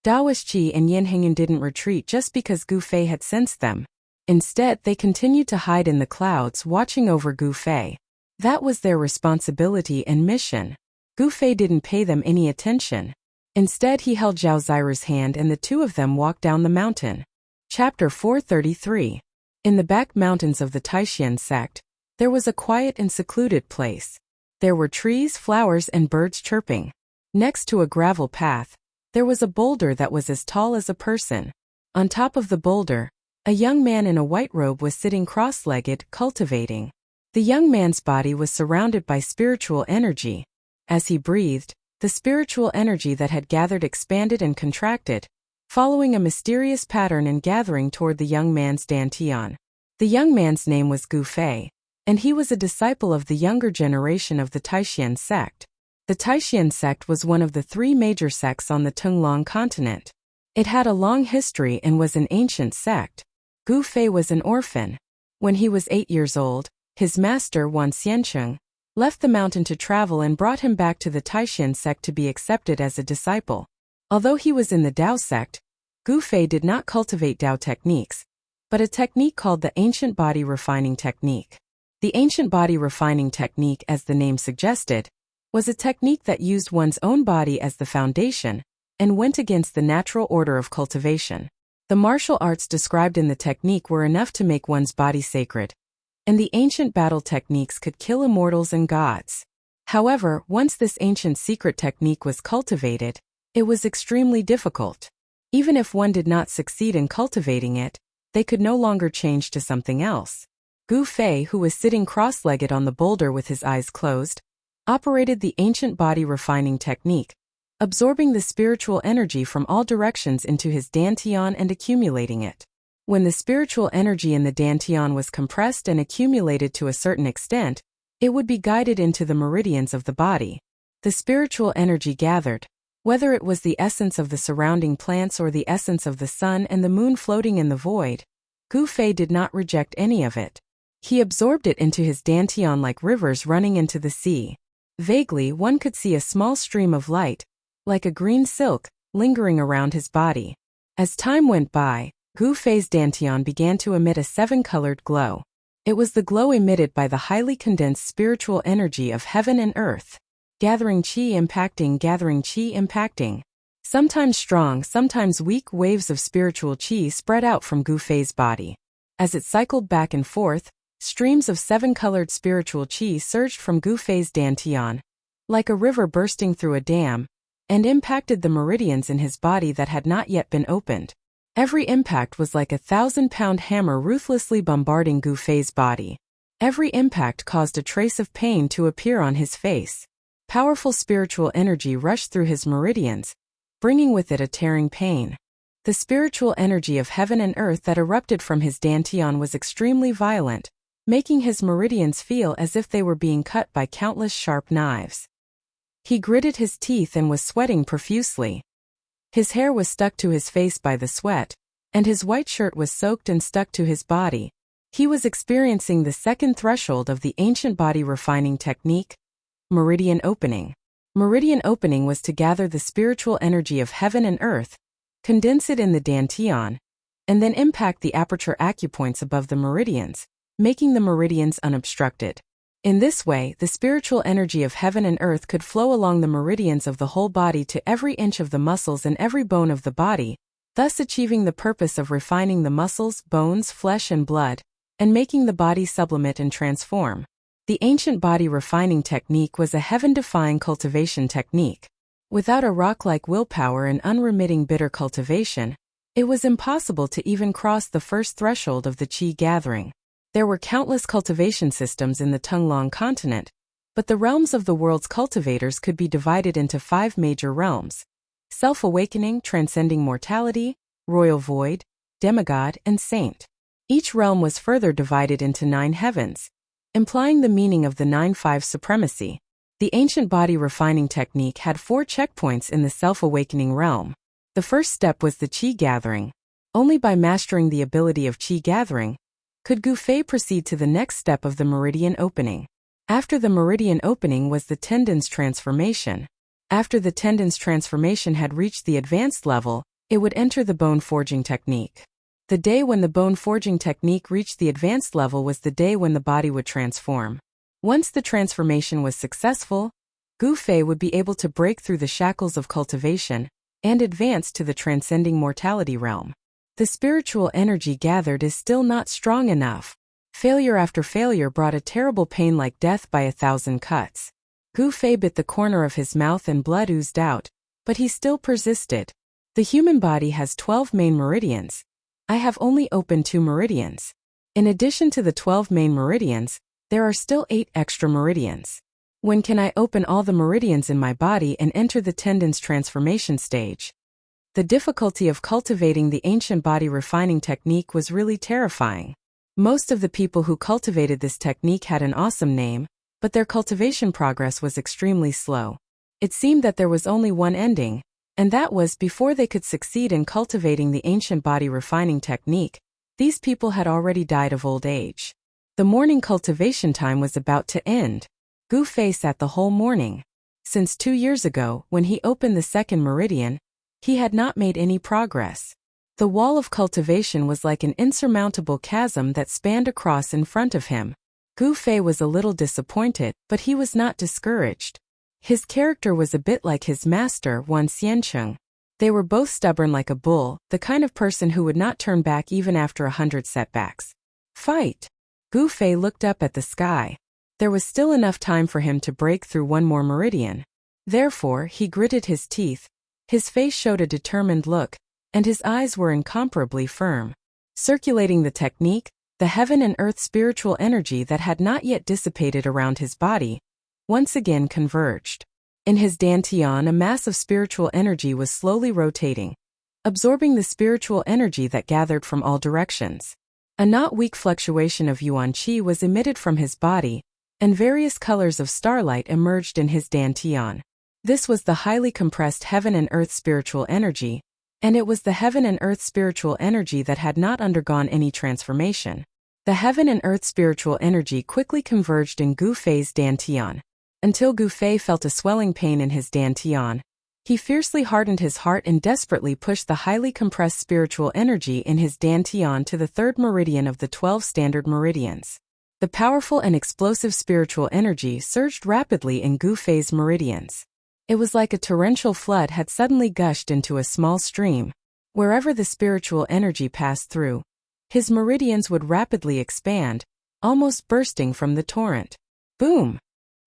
Taoist Chi and Yan Hengyun didn't retreat just because Gu Fei had sensed them. Instead, they continued to hide in the clouds, watching over Gu Fei. That was their responsibility and mission. Gu Fei didn't pay them any attention. Instead, he held Zhao Ziru's hand and the two of them walked down the mountain. Chapter 433. In the back mountains of the Taishan sect, there was a quiet and secluded place. There were trees, flowers, and birds chirping. Next to a gravel path, there was a boulder that was as tall as a person. On top of the boulder, a young man in a white robe was sitting cross-legged, cultivating. The young man's body was surrounded by spiritual energy. As he breathed, the spiritual energy that had gathered expanded and contracted, following a mysterious pattern and gathering toward the young man's dantian. The young man's name was Gu Fei, and he was a disciple of the younger generation of the Taishan sect. The Taishan sect was one of the 3 major sects on the Tunglong continent. It had a long history and was an ancient sect. Gu Fei was an orphan. When he was 8 years old, his master, Wan Xiancheng, left the mountain to travel and brought him back to the Taishan sect to be accepted as a disciple. Although he was in the Tao sect, Gu Fei did not cultivate Tao techniques, but a technique called the Ancient Body Refining Technique. The Ancient Body Refining Technique, as the name suggested, was a technique that used one's own body as the foundation and went against the natural order of cultivation. The martial arts described in the technique were enough to make one's body sacred, and the ancient battle techniques could kill immortals and gods. However, once this ancient secret technique was cultivated, it was extremely difficult. Even if one did not succeed in cultivating it, they could no longer change to something else. Gu Fei, who was sitting cross-legged on the boulder with his eyes closed, operated the ancient body refining technique, absorbing the spiritual energy from all directions into his dantian and accumulating it. When the spiritual energy in the dantian was compressed and accumulated to a certain extent, it would be guided into the meridians of the body. The spiritual energy gathered, whether it was the essence of the surrounding plants or the essence of the sun and the moon floating in the void, Gu Fei did not reject any of it. He absorbed it into his dantian like rivers running into the sea. Vaguely, one could see a small stream of light, like a green silk, lingering around his body. As time went by, Gu Fei's dantian began to emit a 7-colored glow. It was the glow emitted by the highly condensed spiritual energy of heaven and earth. Gathering chi impacting. Sometimes strong, sometimes weak waves of spiritual chi spread out from Gu Fei's body. As it cycled back and forth, streams of 7-colored spiritual chi surged from Gu Fei's dantian. Like a river bursting through a dam, and impacted the meridians in his body that had not yet been opened. Every impact was like a 1,000-pound hammer ruthlessly bombarding Gu Fei's body. Every impact caused a trace of pain to appear on his face. Powerful spiritual energy rushed through his meridians, bringing with it a tearing pain. The spiritual energy of heaven and earth that erupted from his dantian was extremely violent, making his meridians feel as if they were being cut by countless sharp knives. He gritted his teeth and was sweating profusely. His hair was stuck to his face by the sweat, and his white shirt was soaked and stuck to his body. He was experiencing the second threshold of the ancient body refining technique, meridian opening. Meridian opening was to gather the spiritual energy of heaven and earth, condense it in the dantian, and then impact the aperture acupoints above the meridians, making the meridians unobstructed. In this way, the spiritual energy of heaven and earth could flow along the meridians of the whole body to every inch of the muscles and every bone of the body, thus achieving the purpose of refining the muscles, bones, flesh, and blood, and making the body sublimate and transform. The ancient body refining technique was a heaven-defying cultivation technique. Without a rock-like willpower and unremitting bitter cultivation, it was impossible to even cross the first threshold of the qi gathering. There were countless cultivation systems in the Tunglong continent, but the realms of the world's cultivators could be divided into 5 major realms: self-awakening, transcending mortality, royal void, demigod, and saint. Each realm was further divided into 9 heavens, implying the meaning of the 9-5 supremacy. The ancient body refining technique had 4 checkpoints in the self-awakening realm. The first step was the qi gathering. Only by mastering the ability of qi gathering could Gu Fei proceed to the next step of the meridian opening. After the meridian opening was the tendon's transformation. After the tendon's transformation had reached the advanced level, it would enter the bone forging technique. The day when the bone forging technique reached the advanced level was the day when the body would transform. Once the transformation was successful, Gu Fei would be able to break through the shackles of cultivation and advance to the transcending mortality realm. The spiritual energy gathered is still not strong enough. Failure after failure brought a terrible pain like death by 1,000 cuts. Gu Fei bit the corner of his mouth and blood oozed out, but he still persisted. The human body has 12 main meridians. I have only opened 2 meridians. In addition to the 12 main meridians, there are still 8 extra meridians. When can I open all the meridians in my body and enter the tendon's transformation stage? The difficulty of cultivating the ancient body refining technique was really terrifying. Most of the people who cultivated this technique had an awesome name, but their cultivation progress was extremely slow. It seemed that there was only one ending, and that was before they could succeed in cultivating the ancient body refining technique, these people had already died of old age. The morning cultivation time was about to end. Gu Fei sat the whole morning. Since 2 years ago, when he opened the second meridian, he had not made any progress. The wall of cultivation was like an insurmountable chasm that spanned across in front of him. Gu Fei was a little disappointed, but he was not discouraged. His character was a bit like his master, Wan Xiancheng. They were both stubborn like a bull, the kind of person who would not turn back even after 100 setbacks. Fight! Gu Fei looked up at the sky. There was still enough time for him to break through one more meridian. Therefore, he gritted his teeth. His face showed a determined look, and his eyes were incomparably firm. Circulating the technique, the heaven and earth spiritual energy that had not yet dissipated around his body, once again converged. In his dantian, a mass of spiritual energy was slowly rotating, absorbing the spiritual energy that gathered from all directions. A not weak fluctuation of yuan qi was emitted from his body, and various colors of starlight emerged in his dantian. This was the highly compressed heaven and earth spiritual energy, and it was the heaven and earth spiritual energy that had not undergone any transformation. The heaven and earth spiritual energy quickly converged in Gu Fei's dantian, until Gu Fei felt a swelling pain in his dantian. He fiercely hardened his heart and desperately pushed the highly compressed spiritual energy in his dantian to the 3rd meridian of the 12 standard meridians. The powerful and explosive spiritual energy surged rapidly in Gu Fei's meridians. It was like a torrential flood had suddenly gushed into a small stream. Wherever the spiritual energy passed through, his meridians would rapidly expand, almost bursting from the torrent. Boom!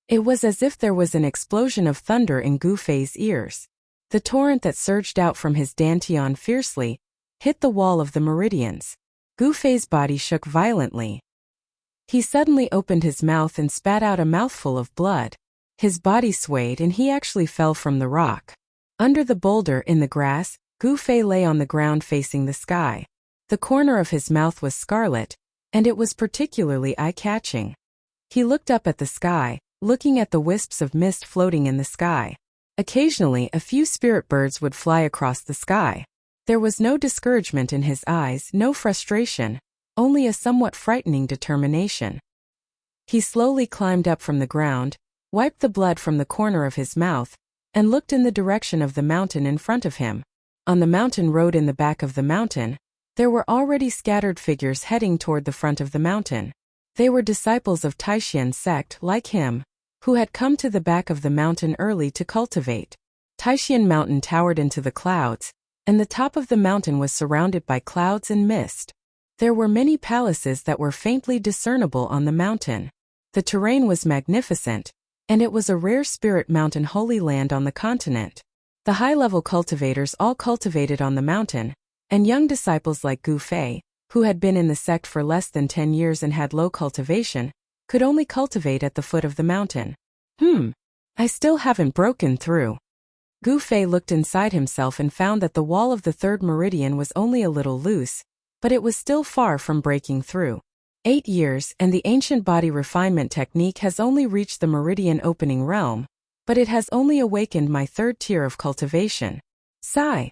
It was as if there was an explosion of thunder in Gu Fei's ears. The torrent that surged out from his dantian fiercely hit the wall of the meridians. Gu Fei's body shook violently. He suddenly opened his mouth and spat out a mouthful of blood. His body swayed and he actually fell from the rock. Under the boulder in the grass, Gu Fei lay on the ground facing the sky. The corner of his mouth was scarlet, and it was particularly eye-catching. He looked up at the sky, looking at the wisps of mist floating in the sky. Occasionally a few spirit birds would fly across the sky. There was no discouragement in his eyes, no frustration, only a somewhat frightening determination. He slowly climbed up from the ground, wiped the blood from the corner of his mouth, and looked in the direction of the mountain in front of him. On the mountain road in the back of the mountain, there were already scattered figures heading toward the front of the mountain. They were disciples of Taishian's sect, like him, who had come to the back of the mountain early to cultivate. Taishian Mountain towered into the clouds, and the top of the mountain was surrounded by clouds and mist. There were many palaces that were faintly discernible on the mountain. The terrain was magnificent, and it was a rare spirit mountain holy land on the continent. The high-level cultivators all cultivated on the mountain, and young disciples like Gu Fei, who had been in the sect for less than 10 years and had low cultivation, could only cultivate at the foot of the mountain. I still haven't broken through. Gu Fei looked inside himself and found that the wall of the third meridian was only a little loose, but it was still far from breaking through. 8 years and the ancient body refinement technique has only reached the meridian opening realm, but it has only awakened my third tier of cultivation. Sigh.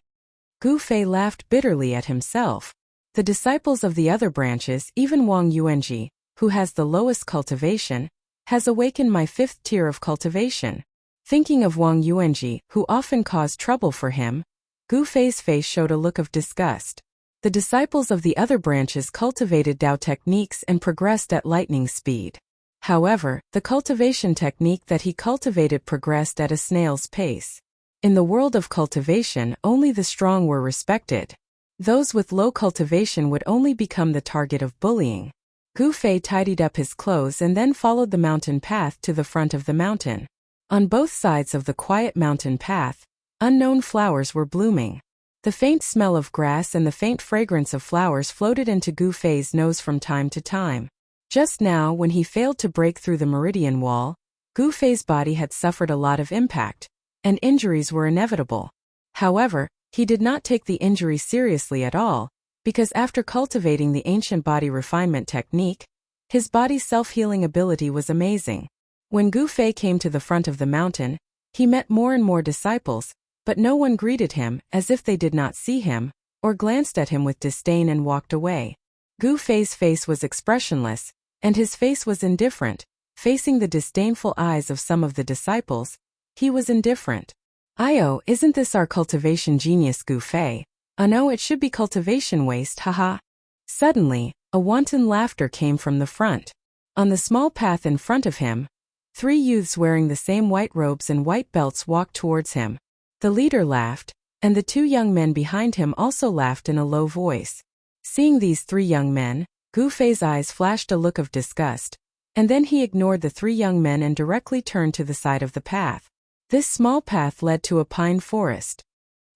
Gu Fei laughed bitterly at himself. The disciples of the other branches, even Wang Yuanji, who has the lowest cultivation, has awakened my fifth tier of cultivation. Thinking of Wang Yuanji, who often caused trouble for him, Gu Fei's face showed a look of disgust. The disciples of the other branches cultivated Dao techniques and progressed at lightning speed. However, the cultivation technique that he cultivated progressed at a snail's pace. In the world of cultivation, only the strong were respected. Those with low cultivation would only become the target of bullying. Gu Fei tidied up his clothes and then followed the mountain path to the front of the mountain. On both sides of the quiet mountain path, unknown flowers were blooming. The faint smell of grass and the faint fragrance of flowers floated into Gu Fei's nose from time to time. Just now, when he failed to break through the meridian wall, Gu Fei's body had suffered a lot of impact, and injuries were inevitable. However, he did not take the injury seriously at all, because after cultivating the ancient body refinement technique, his body's self-healing ability was amazing. When Gu Fei came to the front of the mountain, he met more and more disciples, but no one greeted him, as if they did not see him, or glanced at him with disdain and walked away. Gu Fei's face was expressionless, and his face was indifferent. Facing the disdainful eyes of some of the disciples, he was indifferent. "Io, isn't this our cultivation genius Gu Fei? Oh no, it should be cultivation waste, haha." Suddenly, a wanton laughter came from the front. On the small path in front of him, 3 youths wearing the same white robes and white belts walked towards him. The leader laughed, and the 2 young men behind him also laughed in a low voice. Seeing these 3 young men, Gu Fei's eyes flashed a look of disgust, and then he ignored the 3 young men and directly turned to the side of the path. This small path led to a pine forest.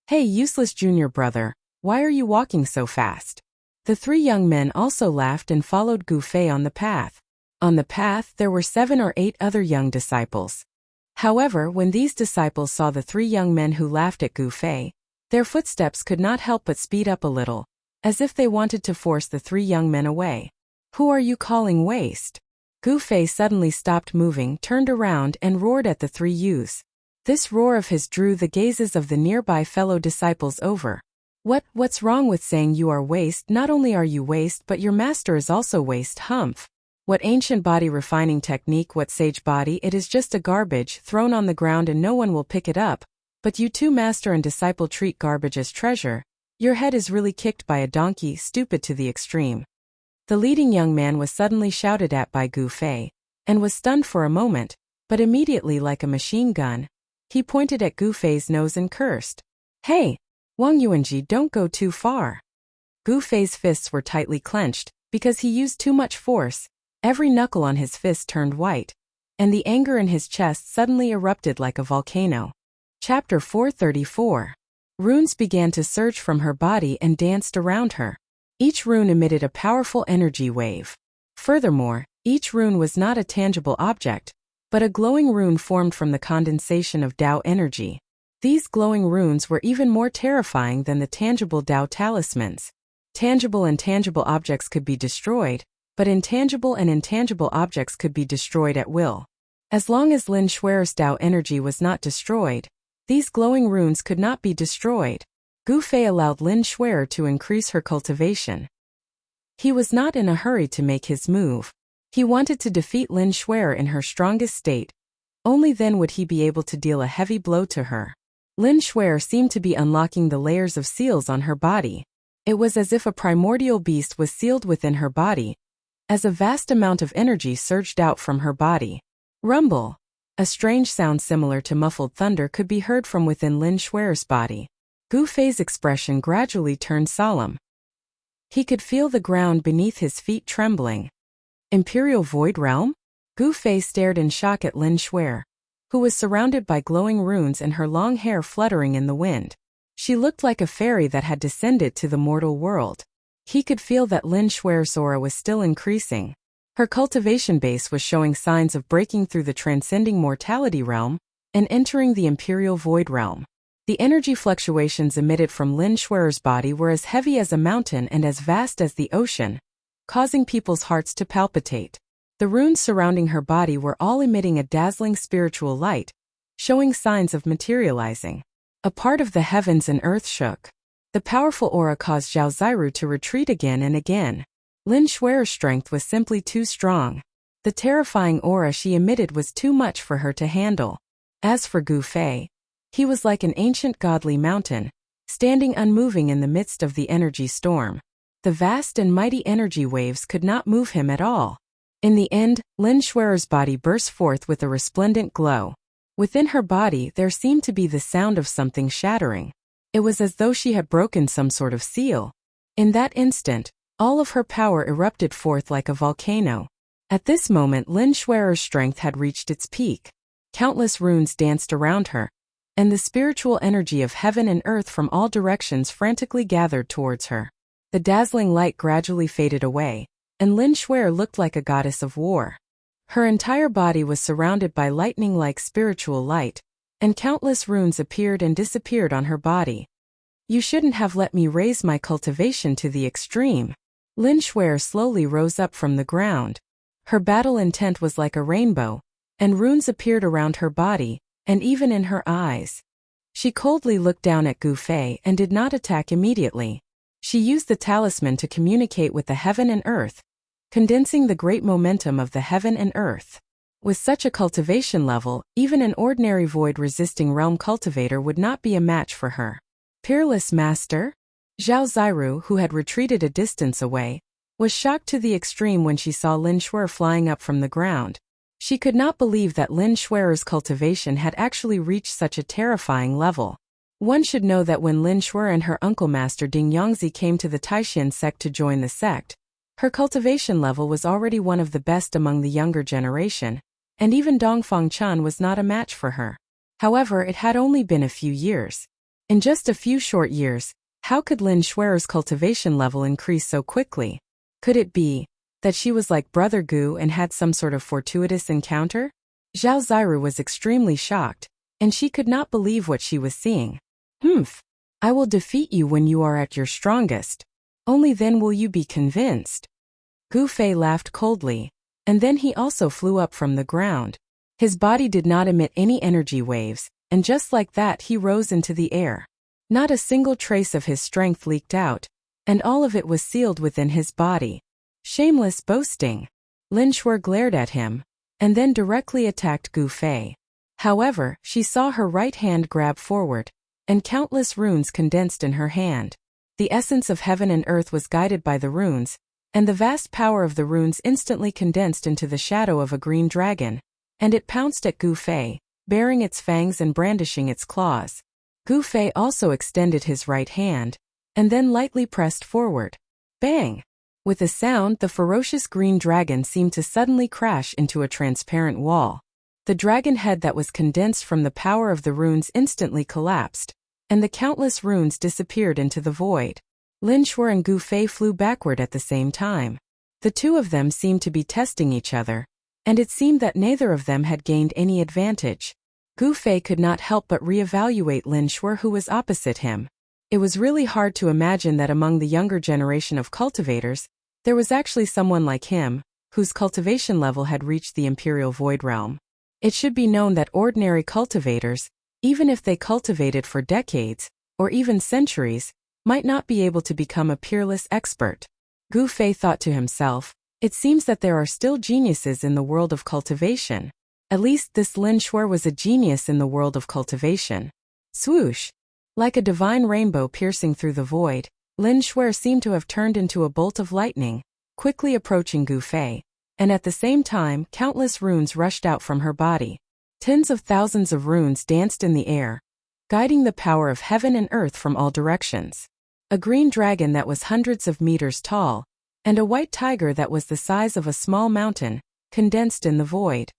"Hey, useless junior brother, why are you walking so fast?" The 3 young men also laughed and followed Gu Fei on the path. On the path there were 7 or 8 other young disciples. However, when these disciples saw the 3 young men who laughed at Gu Fei, their footsteps could not help but speed up a little, as if they wanted to force the 3 young men away. "Who are you calling waste?" Gu Fei suddenly stopped moving, turned around, and roared at the 3 youths. This roar of his drew the gazes of the nearby fellow disciples over. What's wrong with saying you are waste? Not only are you waste, but your master is also waste, humph. What ancient body refining technique, what sage body, it is just a garbage thrown on the ground and no one will pick it up, but you two master and disciple treat garbage as treasure. Your head is really kicked by a donkey, stupid to the extreme. The leading young man was suddenly shouted at by Gu Fei, and was stunned for a moment, but immediately like a machine gun, he pointed at Gu Fei's nose and cursed. "Hey, Wang Yuanji, don't go too far." Gu Fei's fists were tightly clenched, because he used too much force. Every knuckle on his fist turned white, and the anger in his chest suddenly erupted like a volcano. Chapter 434. Runes began to surge from her body and danced around her. Each rune emitted a powerful energy wave. Furthermore, each rune was not a tangible object, but a glowing rune formed from the condensation of Tao energy. These glowing runes were even more terrifying than the tangible Tao talismans. Tangible and tangible objects could be destroyed, but intangible and intangible objects could be destroyed at will. As long as Lin Shuer's Tao energy was not destroyed, these glowing runes could not be destroyed. Gu Fei allowed Lin Shuer to increase her cultivation. He was not in a hurry to make his move. He wanted to defeat Lin Shuer in her strongest state. Only then would he be able to deal a heavy blow to her. Lin Shuer seemed to be unlocking the layers of seals on her body. It was as if a primordial beast was sealed within her body, as a vast amount of energy surged out from her body. Rumble. A strange sound similar to muffled thunder could be heard from within Lin Shuer's body. Gu Fei's expression gradually turned solemn. He could feel the ground beneath his feet trembling. Imperial Void Realm? Gu Fei stared in shock at Lin Shuer, who was surrounded by glowing runes and her long hair fluttering in the wind. She looked like a fairy that had descended to the mortal world. He could feel that Lin Shuer's aura was still increasing. Her cultivation base was showing signs of breaking through the transcending mortality realm and entering the Imperial Void Realm. The energy fluctuations emitted from Lin Shuer's body were as heavy as a mountain and as vast as the ocean, causing people's hearts to palpitate. The runes surrounding her body were all emitting a dazzling spiritual light, showing signs of materializing. A part of the heavens and earth shook. The powerful aura caused Zhao Ziru to retreat again and again. Lin Shuer's strength was simply too strong. The terrifying aura she emitted was too much for her to handle. As for Gu Fei, he was like an ancient godly mountain, standing unmoving in the midst of the energy storm. The vast and mighty energy waves could not move him at all. In the end, Lin Shuer's body burst forth with a resplendent glow. Within her body there seemed to be the sound of something shattering. It was as though she had broken some sort of seal. In that instant, all of her power erupted forth like a volcano. At this moment Lin Shuer's strength had reached its peak. Countless runes danced around her, and the spiritual energy of heaven and earth from all directions frantically gathered towards her. The dazzling light gradually faded away, and Lin Shuer looked like a goddess of war. Her entire body was surrounded by lightning-like spiritual light, and countless runes appeared and disappeared on her body. You shouldn't have let me raise my cultivation to the extreme. Lin Shuer slowly rose up from the ground. Her battle intent was like a rainbow, and runes appeared around her body, and even in her eyes. She coldly looked down at Gu Fei and did not attack immediately. She used the talisman to communicate with the heaven and earth, condensing the great momentum of the heaven and earth. With such a cultivation level, even an ordinary void-resisting realm cultivator would not be a match for her. Peerless Master? Zhao Ziru, who had retreated a distance away, was shocked to the extreme when she saw Lin Shuer flying up from the ground. She could not believe that Lin Shuer's cultivation had actually reached such a terrifying level. One should know that when Lin Shuer and her uncle Master Ding Yongzi came to the Taishan sect to join the sect, her cultivation level was already one of the best among the younger generation, and even Dongfang Chan was not a match for her. However, it had only been a few years. In just a few short years, how could Lin Shuer's cultivation level increase so quickly? Could it be that she was like Brother Gu and had some sort of fortuitous encounter? Zhao Ziru was extremely shocked, and she could not believe what she was seeing. I will defeat you when you are at your strongest. Only then will you be convinced. Gu Fei laughed coldly, and then he also flew up from the ground. His body did not emit any energy waves, and just like that he rose into the air. Not a single trace of his strength leaked out, and all of it was sealed within his body. Shameless boasting. Lin Shuer glared at him, and then directly attacked Gu Fei. However, she saw her right hand grab forward, and countless runes condensed in her hand. The essence of heaven and earth was guided by the runes, and the vast power of the runes instantly condensed into the shadow of a green dragon, and it pounced at Gu Fei, baring its fangs and brandishing its claws. Gu Fei also extended his right hand, and then lightly pressed forward. Bang! With a sound, the ferocious green dragon seemed to suddenly crash into a transparent wall. The dragon head that was condensed from the power of the runes instantly collapsed, and the countless runes disappeared into the void. Lin Shuer and Gu Fei flew backward at the same time. The two of them seemed to be testing each other, and it seemed that neither of them had gained any advantage. Gu Fei could not help but reevaluate Lin Shuer, who was opposite him. It was really hard to imagine that among the younger generation of cultivators, there was actually someone like him, whose cultivation level had reached the Imperial Void Realm. It should be known that ordinary cultivators, even if they cultivated for decades, or even centuries, might not be able to become a peerless expert. Gu Fei thought to himself, it seems that there are still geniuses in the world of cultivation. At least this Lin Shuer was a genius in the world of cultivation. Swoosh! Like a divine rainbow piercing through the void, Lin Shuer seemed to have turned into a bolt of lightning, quickly approaching Gu Fei, and at the same time countless runes rushed out from her body. Tens of thousands of runes danced in the air, guiding the power of heaven and earth from all directions. A green dragon that was hundreds of meters tall, and a white tiger that was the size of a small mountain, condensed in the void.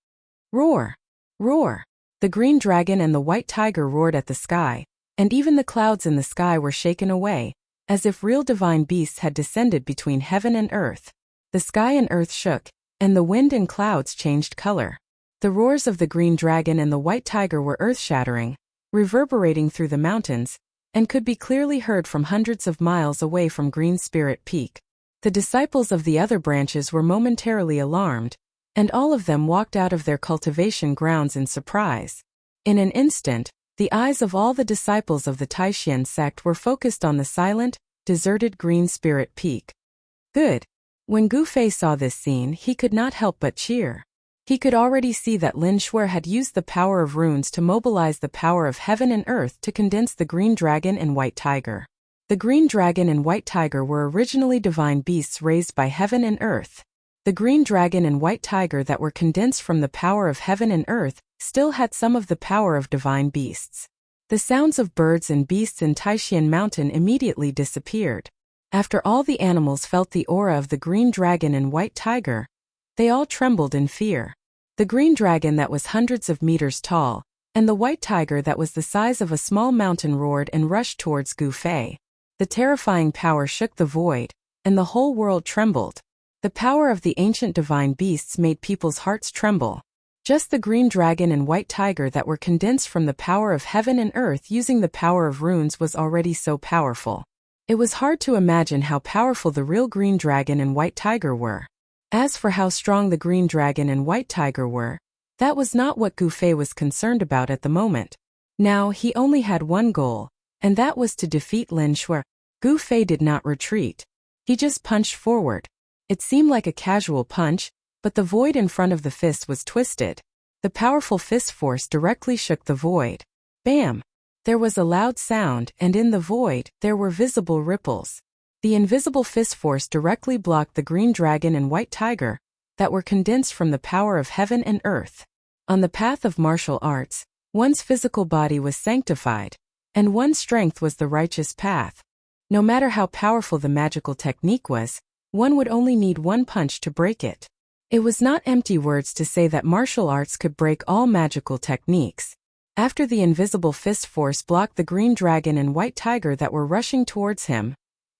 Roar! Roar! The green dragon and the white tiger roared at the sky, and even the clouds in the sky were shaken away, as if real divine beasts had descended between heaven and earth. The sky and earth shook, and the wind and clouds changed color. The roars of the green dragon and the white tiger were earth-shattering, reverberating through the mountains, and could be clearly heard from hundreds of miles away from Green Spirit Peak. The disciples of the other branches were momentarily alarmed, and all of them walked out of their cultivation grounds in surprise. In an instant, the eyes of all the disciples of the Taishan sect were focused on the silent, deserted Green Spirit Peak. Good. When Gu Fei saw this scene, he could not help but cheer. He could already see that Lin Shuer had used the power of runes to mobilize the power of heaven and earth to condense the green dragon and white tiger. The green dragon and white tiger were originally divine beasts raised by heaven and earth. The green dragon and white tiger that were condensed from the power of heaven and earth still had some of the power of divine beasts. The sounds of birds and beasts in Taishan Mountain immediately disappeared. After all the animals felt the aura of the green dragon and white tiger, they all trembled in fear. The green dragon that was hundreds of meters tall, and the white tiger that was the size of a small mountain roared and rushed towards Gu Fei. The terrifying power shook the void, and the whole world trembled. The power of the ancient divine beasts made people's hearts tremble. Just the green dragon and white tiger that were condensed from the power of heaven and earth using the power of runes was already so powerful. It was hard to imagine how powerful the real green dragon and white tiger were. As for how strong the green dragon and white tiger were, that was not what Gu Fei was concerned about at the moment. Now he only had one goal, and that was to defeat Lin Shuer. Gu Fei did not retreat. He just punched forward. It seemed like a casual punch, but the void in front of the fist was twisted. The powerful fist force directly shook the void. Bam! There was a loud sound, and in the void, there were visible ripples. The invisible fist force directly blocked the green dragon and white tiger that were condensed from the power of heaven and earth. On the path of martial arts, one's physical body was sanctified, and one's strength was the righteous path. No matter how powerful the magical technique was, one would only need one punch to break it. It was not empty words to say that martial arts could break all magical techniques. After the invisible fist force blocked the green dragon and white tiger that were rushing towards him,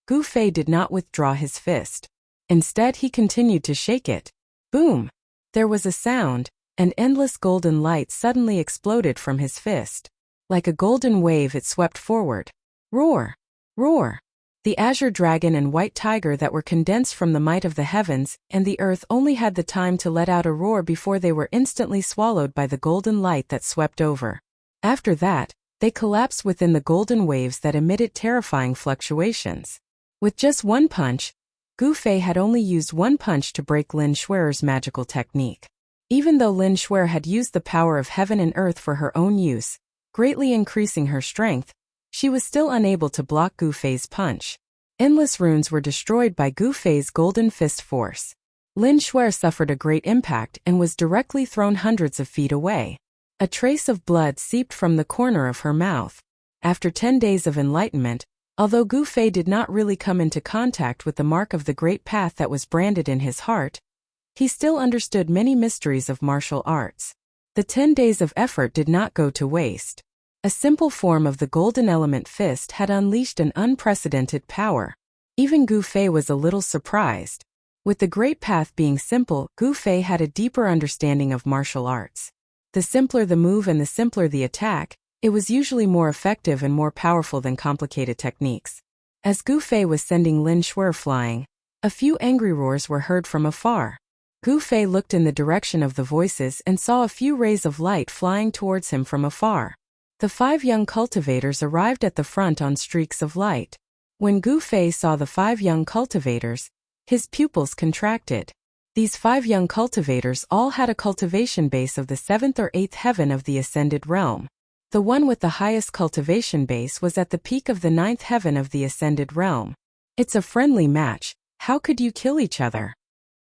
Gu Fei did not withdraw his fist. Instead, he continued to shake it. Boom! There was a sound, and endless golden light suddenly exploded from his fist. Like a golden wave, it swept forward. Roar! Roar! The azure dragon and white tiger that were condensed from the might of the heavens and the earth only had the time to let out a roar before they were instantly swallowed by the golden light that swept over. After that, they collapsed within the golden waves that emitted terrifying fluctuations. With just one punch, Gu Fei had only used one punch to break Lin Shuer's magical technique. Even though Lin Shuer had used the power of heaven and earth for her own use, greatly increasing her strength, she was still unable to block Gu Fei's punch. Endless runes were destroyed by Gu Fei's golden fist force. Lin Shuer suffered a great impact and was directly thrown hundreds of feet away. A trace of blood seeped from the corner of her mouth. After 10 days of enlightenment, although Gu Fei did not really come into contact with the mark of the great path that was branded in his heart, he still understood many mysteries of martial arts. The 10 days of effort did not go to waste. A simple form of the golden element fist had unleashed an unprecedented power. Even Gu Fei was a little surprised. With the great path being simple, Gu Fei had a deeper understanding of martial arts. The simpler the move and the simpler the attack, it was usually more effective and more powerful than complicated techniques. As Gu Fei was sending Lin Shuer flying, a few angry roars were heard from afar. Gu Fei looked in the direction of the voices and saw a few rays of light flying towards him from afar. The 5 young cultivators arrived at the front on streaks of light. When Gu Fei saw the 5 young cultivators, his pupils contracted. These 5 young cultivators all had a cultivation base of the 7th or 8th heaven of the ascended realm. The one with the highest cultivation base was at the peak of the 9th heaven of the ascended realm. It's a friendly match. How could you kill each other?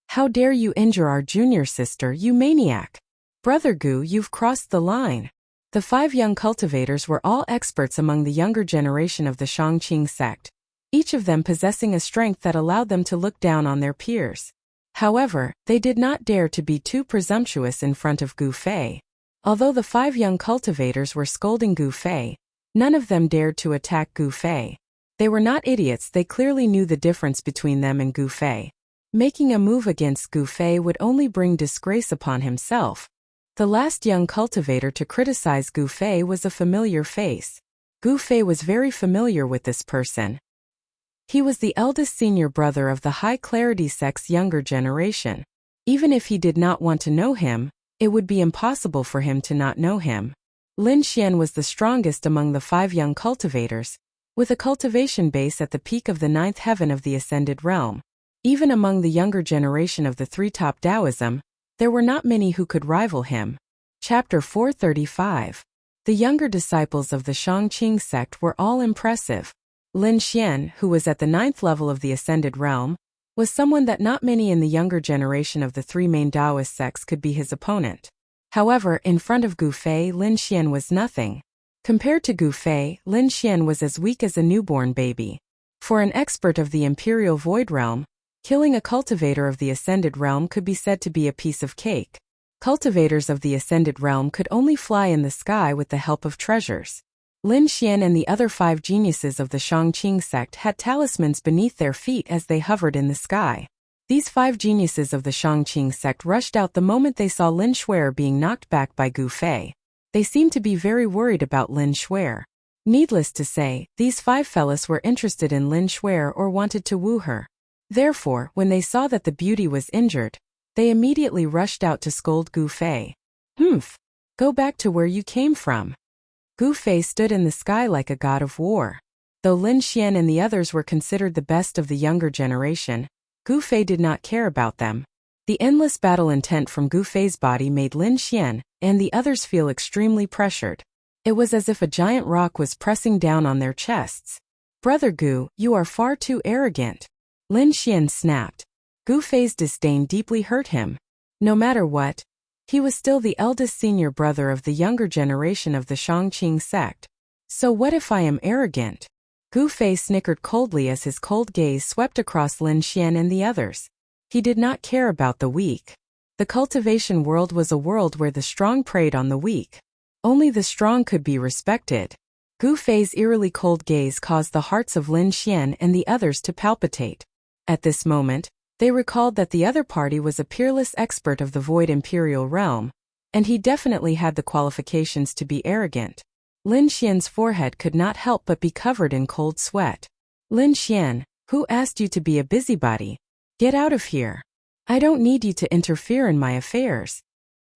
How dare you injure our junior sister, you maniac! Brother Gu, you've crossed the line. The 5 young cultivators were all experts among the younger generation of the Shangqing sect, each of them possessing a strength that allowed them to look down on their peers. However, they did not dare to be too presumptuous in front of Gu Fei. Although the 5 young cultivators were scolding Gu Fei, none of them dared to attack Gu Fei. They were not idiots, they clearly knew the difference between them and Gu Fei. Making a move against Gu Fei would only bring disgrace upon himself. The last young cultivator to criticize Gu Fei was a familiar face. Gu Fei was very familiar with this person. He was the eldest senior brother of the High Clarity sect's younger generation. Even if he did not want to know him, it would be impossible for him to not know him. Lin Xian was the strongest among the 5 young cultivators, with a cultivation base at the peak of the 9th heaven of the ascended realm. Even among the younger generation of the 3-top Taoism, there were not many who could rival him. Chapter 435. The younger disciples of the Shangqing sect were all impressive. Lin Xian, who was at the 9th level of the ascended realm, was someone that not many in the younger generation of the 3 main Taoist sects could be his opponent. However, in front of Gu Fei, Lin Xian was nothing. Compared to Gu Fei, Lin Xian was as weak as a newborn baby. For an expert of the Imperial Void Realm, killing a cultivator of the Ascended Realm could be said to be a piece of cake. Cultivators of the Ascended Realm could only fly in the sky with the help of treasures. Lin Xian and the other 5 geniuses of the Shangqing sect had talismans beneath their feet as they hovered in the sky. These 5 geniuses of the Shangqing sect rushed out the moment they saw Lin Shuer being knocked back by Gu Fei. They seemed to be very worried about Lin Shuer. Needless to say, these 5 fellas were interested in Lin Shuer or wanted to woo her. Therefore, when they saw that the beauty was injured, they immediately rushed out to scold Gu Fei. Humph! Go back to where you came from. Gu Fei stood in the sky like a god of war. Though Lin Xian and the others were considered the best of the younger generation, Gu Fei did not care about them. The endless battle intent from Gu Fei's body made Lin Xian and the others feel extremely pressured. It was as if a giant rock was pressing down on their chests. Brother Gu, you are far too arrogant. Lin Xian snapped. Gu Fei's disdain deeply hurt him. No matter what, he was still the eldest senior brother of the younger generation of the Shangqing sect. So what if I am arrogant? Gu Fei snickered coldly as his cold gaze swept across Lin Xian and the others. He did not care about the weak. The cultivation world was a world where the strong preyed on the weak. Only the strong could be respected. Gu Fei's eerily cold gaze caused the hearts of Lin Xian and the others to palpitate. At this moment, they recalled that the other party was a peerless expert of the Void Imperial Realm, and he definitely had the qualifications to be arrogant. Lin Xian's forehead could not help but be covered in cold sweat. Lin Xian, who asked you to be a busybody? Get out of here. I don't need you to interfere in my affairs.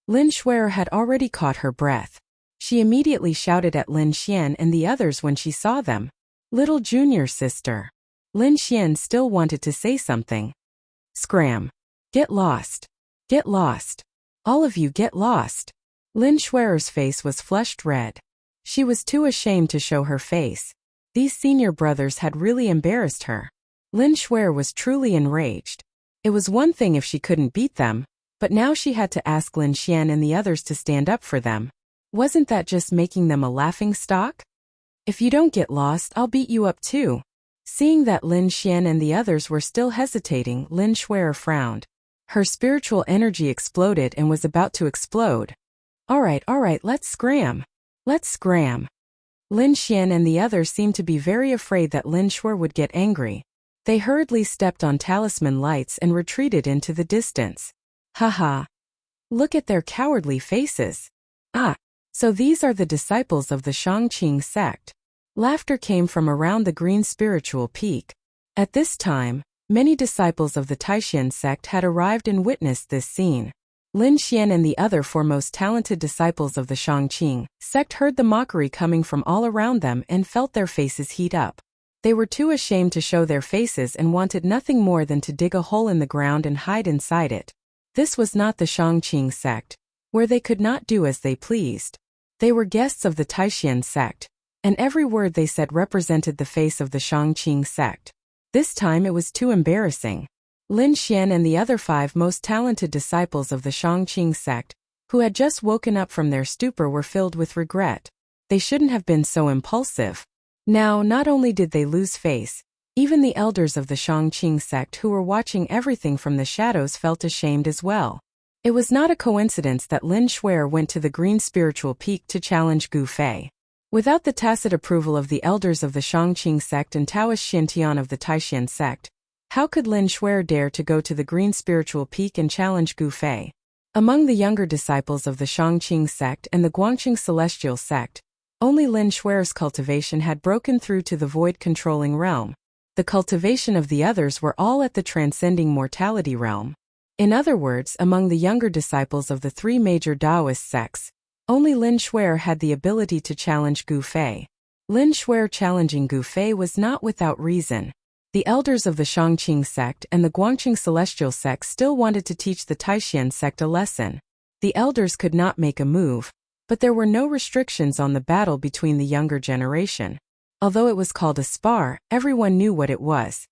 Lin Shuer had already caught her breath. She immediately shouted at Lin Xian and the others when she saw them. Little junior sister. Lin Xian still wanted to say something. Scram. Get lost. Get lost. All of you get lost. Lin Shuer's face was flushed red. She was too ashamed to show her face. These senior brothers had really embarrassed her. Lin Shuer was truly enraged. It was one thing if she couldn't beat them, but now she had to ask Lin Xian and the others to stand up for them. Wasn't that just making them a laughing stock? If you don't get lost, I'll beat you up too. Seeing that Lin Xian and the others were still hesitating, Lin Shuer frowned. Her spiritual energy exploded and was about to explode. All right, let's scram. Let's scram. Lin Xian and the others seemed to be very afraid that Lin Shuer would get angry. They hurriedly stepped on talisman lights and retreated into the distance. Haha. Look at their cowardly faces. Ah, so these are the disciples of the Shangqing sect. Laughter came from around the green spiritual peak. At this time, many disciples of the Taishan sect had arrived and witnessed this scene. Lin Xian and the other four most talented disciples of the Shangqing sect heard the mockery coming from all around them and felt their faces heat up. They were too ashamed to show their faces and wanted nothing more than to dig a hole in the ground and hide inside it. This was not the Shangqing sect, where they could not do as they pleased. They were guests of the Taishan sect, and every word they said represented the face of the Shangqing sect. This time it was too embarrassing. Lin Xian and the other 5 most talented disciples of the Shangqing sect, who had just woken up from their stupor, were filled with regret. They shouldn't have been so impulsive. Now, not only did they lose face, even the elders of the Shangqing sect who were watching everything from the shadows felt ashamed as well. It was not a coincidence that Lin Shuer went to the green spiritual peak to challenge Gu Fei. Without the tacit approval of the elders of the Shangqing sect and Taoist Xintian of the Taishan sect, how could Lin Shuer dare to go to the green spiritual peak and challenge Gu Fei? Among the younger disciples of the Shangqing sect and the Guangqing celestial sect, only Lin Shuer's cultivation had broken through to the void-controlling realm. The cultivation of the others were all at the transcending mortality realm. In other words, among the younger disciples of the 3 major Taoist sects, only Lin Shuer had the ability to challenge Gu Fei. Lin Shuer challenging Gu Fei was not without reason. The elders of the Shangqing sect and the Guangqing celestial sect still wanted to teach the Taishan sect a lesson. The elders could not make a move, but there were no restrictions on the battle between the younger generation. Although it was called a spar, everyone knew what it was.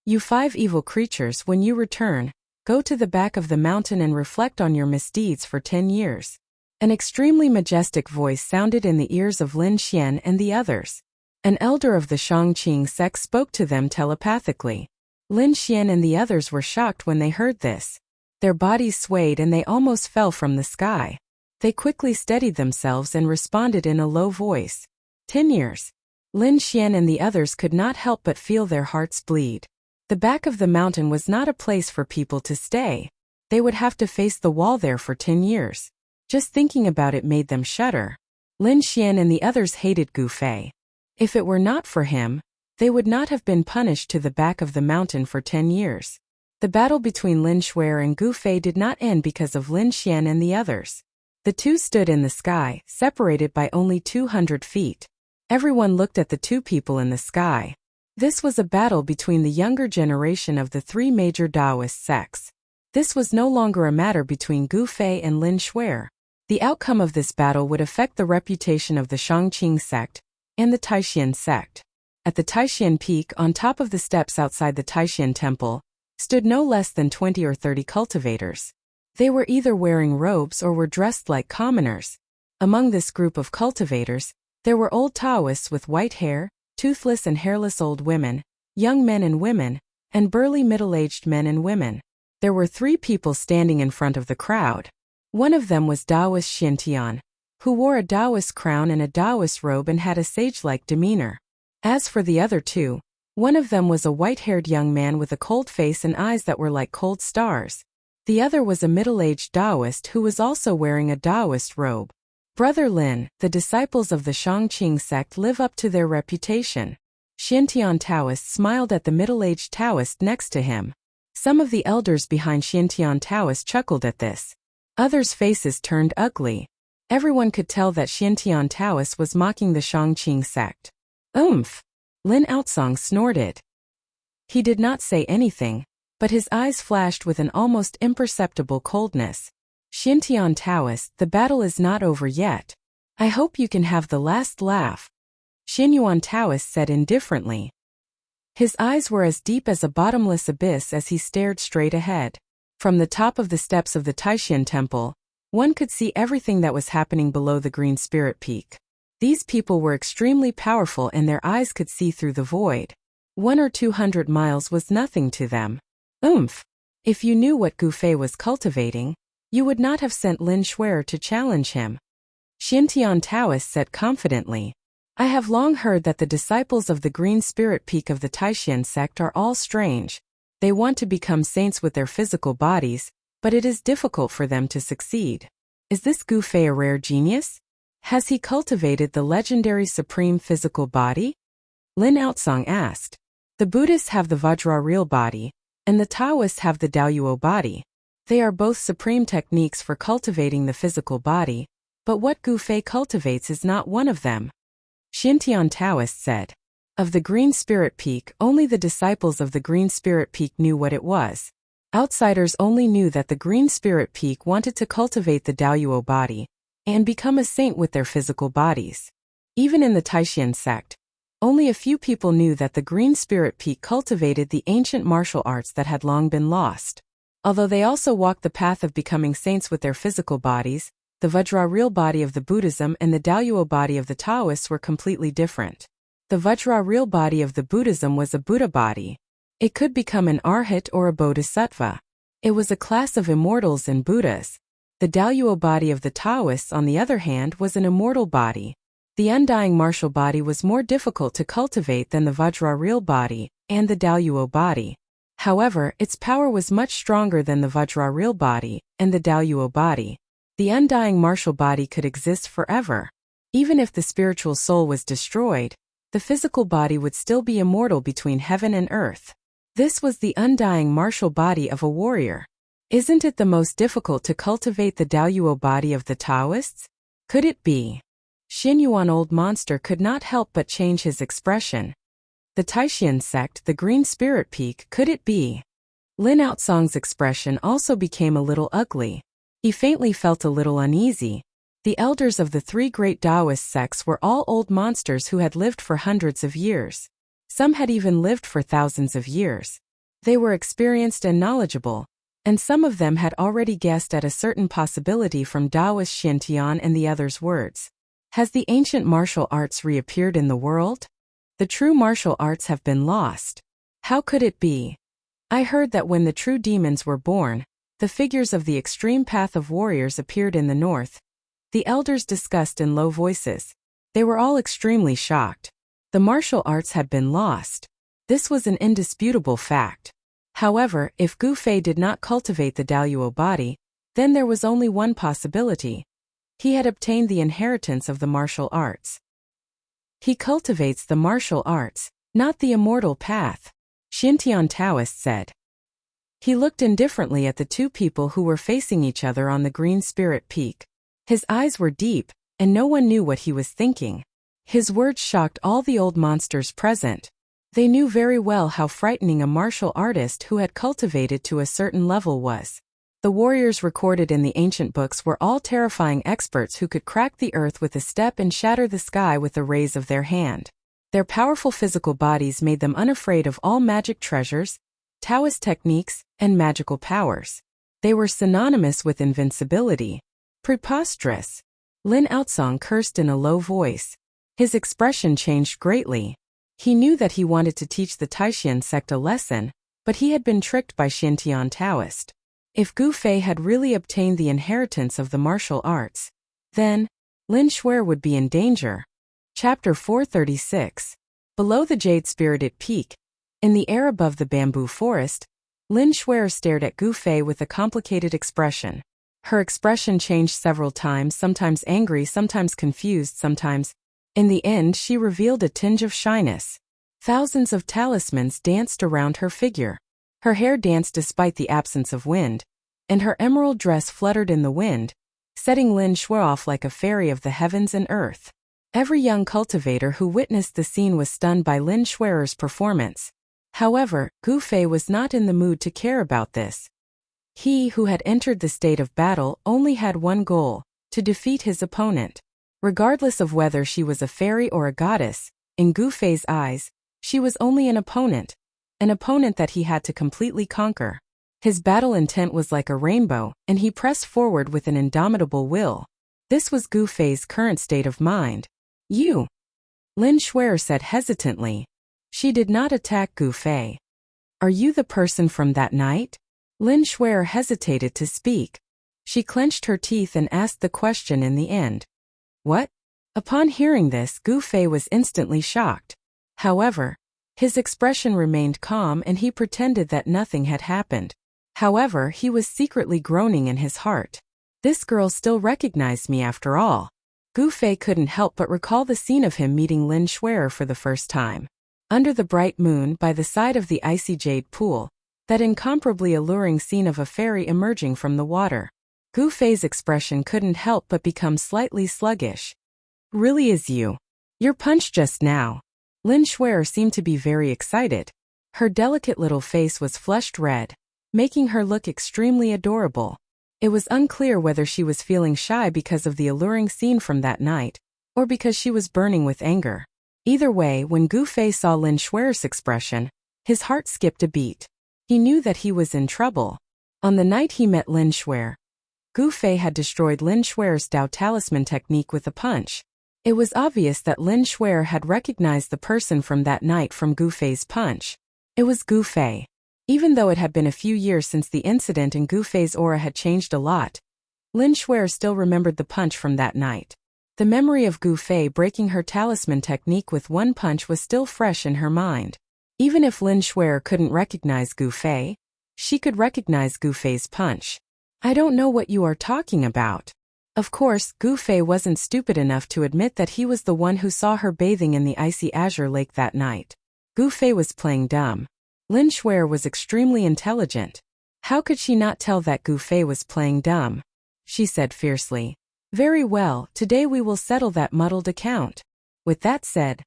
You 5 evil creatures, when you return, go to the back of the mountain and reflect on your misdeeds for 10 years. An extremely majestic voice sounded in the ears of Lin Xian and the others. An elder of the Shangqing sect spoke to them telepathically. Lin Xian and the others were shocked when they heard this. Their bodies swayed and they almost fell from the sky. They quickly steadied themselves and responded in a low voice. 10 years. Lin Xian and the others could not help but feel their hearts bleed. The back of the mountain was not a place for people to stay. They would have to face the wall there for 10 years. Just thinking about it made them shudder. Lin Xian and the others hated Gu Fei. If it were not for him, they would not have been punished to the back of the mountain for 10 years. The battle between Lin Shuer and Gu Fei did not end because of Lin Xian and the others. The two stood in the sky, separated by only 200 feet. Everyone looked at the 2 people in the sky. This was a battle between the younger generation of the 3 major Taoist sects. This was no longer a matter between Gu Fei and Lin Shuer. The outcome of this battle would affect the reputation of the Shangqing sect and the Taishan sect. At the Taishan peak, on top of the steps outside the Taishan temple, stood no less than 20 or 30 cultivators. They were either wearing robes or were dressed like commoners. Among this group of cultivators, there were old Taoists with white hair, toothless and hairless old women, young men and women, and burly middle-aged men and women. There were 3 people standing in front of the crowd. One of them was Taoist Xintian, who wore a Taoist crown and a Taoist robe and had a sage-like demeanor. As for the other 2, one of them was a white-haired young man with a cold face and eyes that were like cold stars. The other was a middle-aged Taoist who was also wearing a Taoist robe. Brother Lin, the disciples of the Shangqing sect live up to their reputation. Xintian Taoist smiled at the middle-aged Taoist next to him. Some of the elders behind Xintian Taoist chuckled at this. Others' faces turned ugly. Everyone could tell that Xintian Taoist was mocking the Shangqing sect. Oomph! Lin Outsong snorted. He did not say anything, but his eyes flashed with an almost imperceptible coldness. Xintian Taoist, the battle is not over yet. I hope you can have the last laugh. Xinyuan Taoist said indifferently. His eyes were as deep as a bottomless abyss as he stared straight ahead. From the top of the steps of the Taishan temple, one could see everything that was happening below the Green Spirit Peak. These people were extremely powerful and their eyes could see through the void. 100 or 200 miles was nothing to them. Oomph! If you knew what Gu Fei was cultivating, You would not have sent Lin Shuer to challenge him. Xintian Taoist said confidently. I have long heard that the disciples of the Green Spirit Peak of the Taishan sect are all strange. They want to become saints with their physical bodies, but it is difficult for them to succeed. Is this Gu Fei a rare genius? Has he cultivated the legendary supreme physical body? Lin Outsong asked. The Buddhists have the Vajra real body, and the Taoists have the Daoyuo body. They are both supreme techniques for cultivating the physical body, but what Gu Fei cultivates is not one of them. Xintian Taoist said. Of the Green Spirit Peak, only the disciples of the Green Spirit Peak knew what it was. Outsiders only knew that the Green Spirit Peak wanted to cultivate the Daoyuo body and become a saint with their physical bodies. Even in the Taishan sect, only a few people knew that the Green Spirit Peak cultivated the ancient martial arts that had long been lost. Although they also walked the path of becoming saints with their physical bodies, the Vajra real body of the Buddhism and the Daoyuo body of the Taoists were completely different. The Vajra real body of the Buddhism was a Buddha body. It could become an Arhat or a Bodhisattva. It was a class of immortals and Buddhas. The Daoyuo body of the Taoists, on the other hand, was an immortal body. The undying martial body was more difficult to cultivate than the Vajra real body and the Daoyuo body. However, its power was much stronger than the Vajra real body and the Daoyuo body. The undying martial body could exist forever. Even if the spiritual soul was destroyed, the physical body would still be immortal between heaven and earth. This was the undying martial body of a warrior. Isn't it the most difficult to cultivate the Daoyuo body of the Taoists? Could it be? Xin Yuan Old Monster could not help but change his expression. The Taishan sect, the Green Spirit Peak, could it be? Lin Outsong's expression also became a little ugly. He faintly felt a little uneasy. The elders of the three great Taoist sects were all old monsters who had lived for hundreds of years. Some had even lived for thousands of years. They were experienced and knowledgeable, and some of them had already guessed at a certain possibility from Taoist Xintian and the others' words. Has the ancient martial arts reappeared in the world? The true martial arts have been lost. How could it be? I heard that when the true demons were born, the figures of the extreme path of warriors appeared in the north. The elders discussed in low voices. They were all extremely shocked. The martial arts had been lost. This was an indisputable fact. However, if Gu Fei did not cultivate the Daoyuo body, then there was only one possibility. He had obtained the inheritance of the martial arts. He cultivates the martial arts, not the immortal path, Xintian Taoist said. He looked indifferently at the two people who were facing each other on the Green Spirit Peak. His eyes were deep, and no one knew what he was thinking. His words shocked all the old monsters present. They knew very well how frightening a martial artist who had cultivated to a certain level was. The warriors recorded in the ancient books were all terrifying experts who could crack the earth with a step and shatter the sky with the raise of their hand. Their powerful physical bodies made them unafraid of all magic treasures, Taoist techniques, and magical powers. They were synonymous with invincibility. Preposterous. Lin Outsong cursed in a low voice. His expression changed greatly. He knew that he wanted to teach the Taishan sect a lesson, but he had been tricked by Xintian Taoist. If Gu Fei had really obtained the inheritance of the martial arts, then Lin Shuer would be in danger. Chapter 436. Below the jade-spirited peak, in the air above the bamboo forest, Lin Shuer stared at Gu Fei with a complicated expression. Her expression changed several times, sometimes angry, sometimes confused, sometimes. In the end, she revealed a tinge of shyness. Thousands of talismans danced around her figure. Her hair danced despite the absence of wind, and her emerald dress fluttered in the wind, setting Lin Shuer off like a fairy of the heavens and earth. Every young cultivator who witnessed the scene was stunned by Lin Shuer's performance. However, Gu Fei was not in the mood to care about this. He who had entered the state of battle only had one goal: to defeat his opponent. Regardless of whether she was a fairy or a goddess, in Gu Fei's eyes, she was only an opponent that he had to completely conquer. His battle intent was like a rainbow, and he pressed forward with an indomitable will. This was Gu Fei's current state of mind. You, Lin Shuer said hesitantly. She did not attack Gu Fei. Are you the person from that night? Lin Shuer hesitated to speak. She clenched her teeth and asked the question in the end. What? Upon hearing this, Gu Fei was instantly shocked. However, his expression remained calm and he pretended that nothing had happened. However, he was secretly groaning in his heart. This girl still recognized me after all. Gu Fei couldn't help but recall the scene of him meeting Lin Xuer for the first time. Under the bright moon by the side of the icy jade pool, that incomparably alluring scene of a fairy emerging from the water. Gu Fei's expression couldn't help but become slightly sluggish. Really is you. Your punch just now. Lin Xuer seemed to be very excited. Her delicate little face was flushed red, making her look extremely adorable. It was unclear whether she was feeling shy because of the alluring scene from that night, or because she was burning with anger. Either way, when Gu Fei saw Lin Xuer's expression, his heart skipped a beat. He knew that he was in trouble. On the night he met Lin Xuer, Gu Fei had destroyed Lin Xuer's Dao Talisman technique with a punch. It was obvious that Lin Xuer had recognized the person from that night from Gu Fei's punch. It was Gu Fei. Even though it had been a few years since the incident and Gu Fei's aura had changed a lot, Lin Xuer still remembered the punch from that night. The memory of Gu Fei breaking her talisman technique with one punch was still fresh in her mind. Even if Lin Xuer couldn't recognize Gu Fei, she could recognize Gu Fei's punch. I don't know what you are talking about. Of course, Gu Fei wasn't stupid enough to admit that he was the one who saw her bathing in the icy azure lake that night. Gu Fei was playing dumb. Lin Xuer was extremely intelligent. How could she not tell that Gu Fei was playing dumb? She said fiercely. Very well, today we will settle that muddled account. With that said,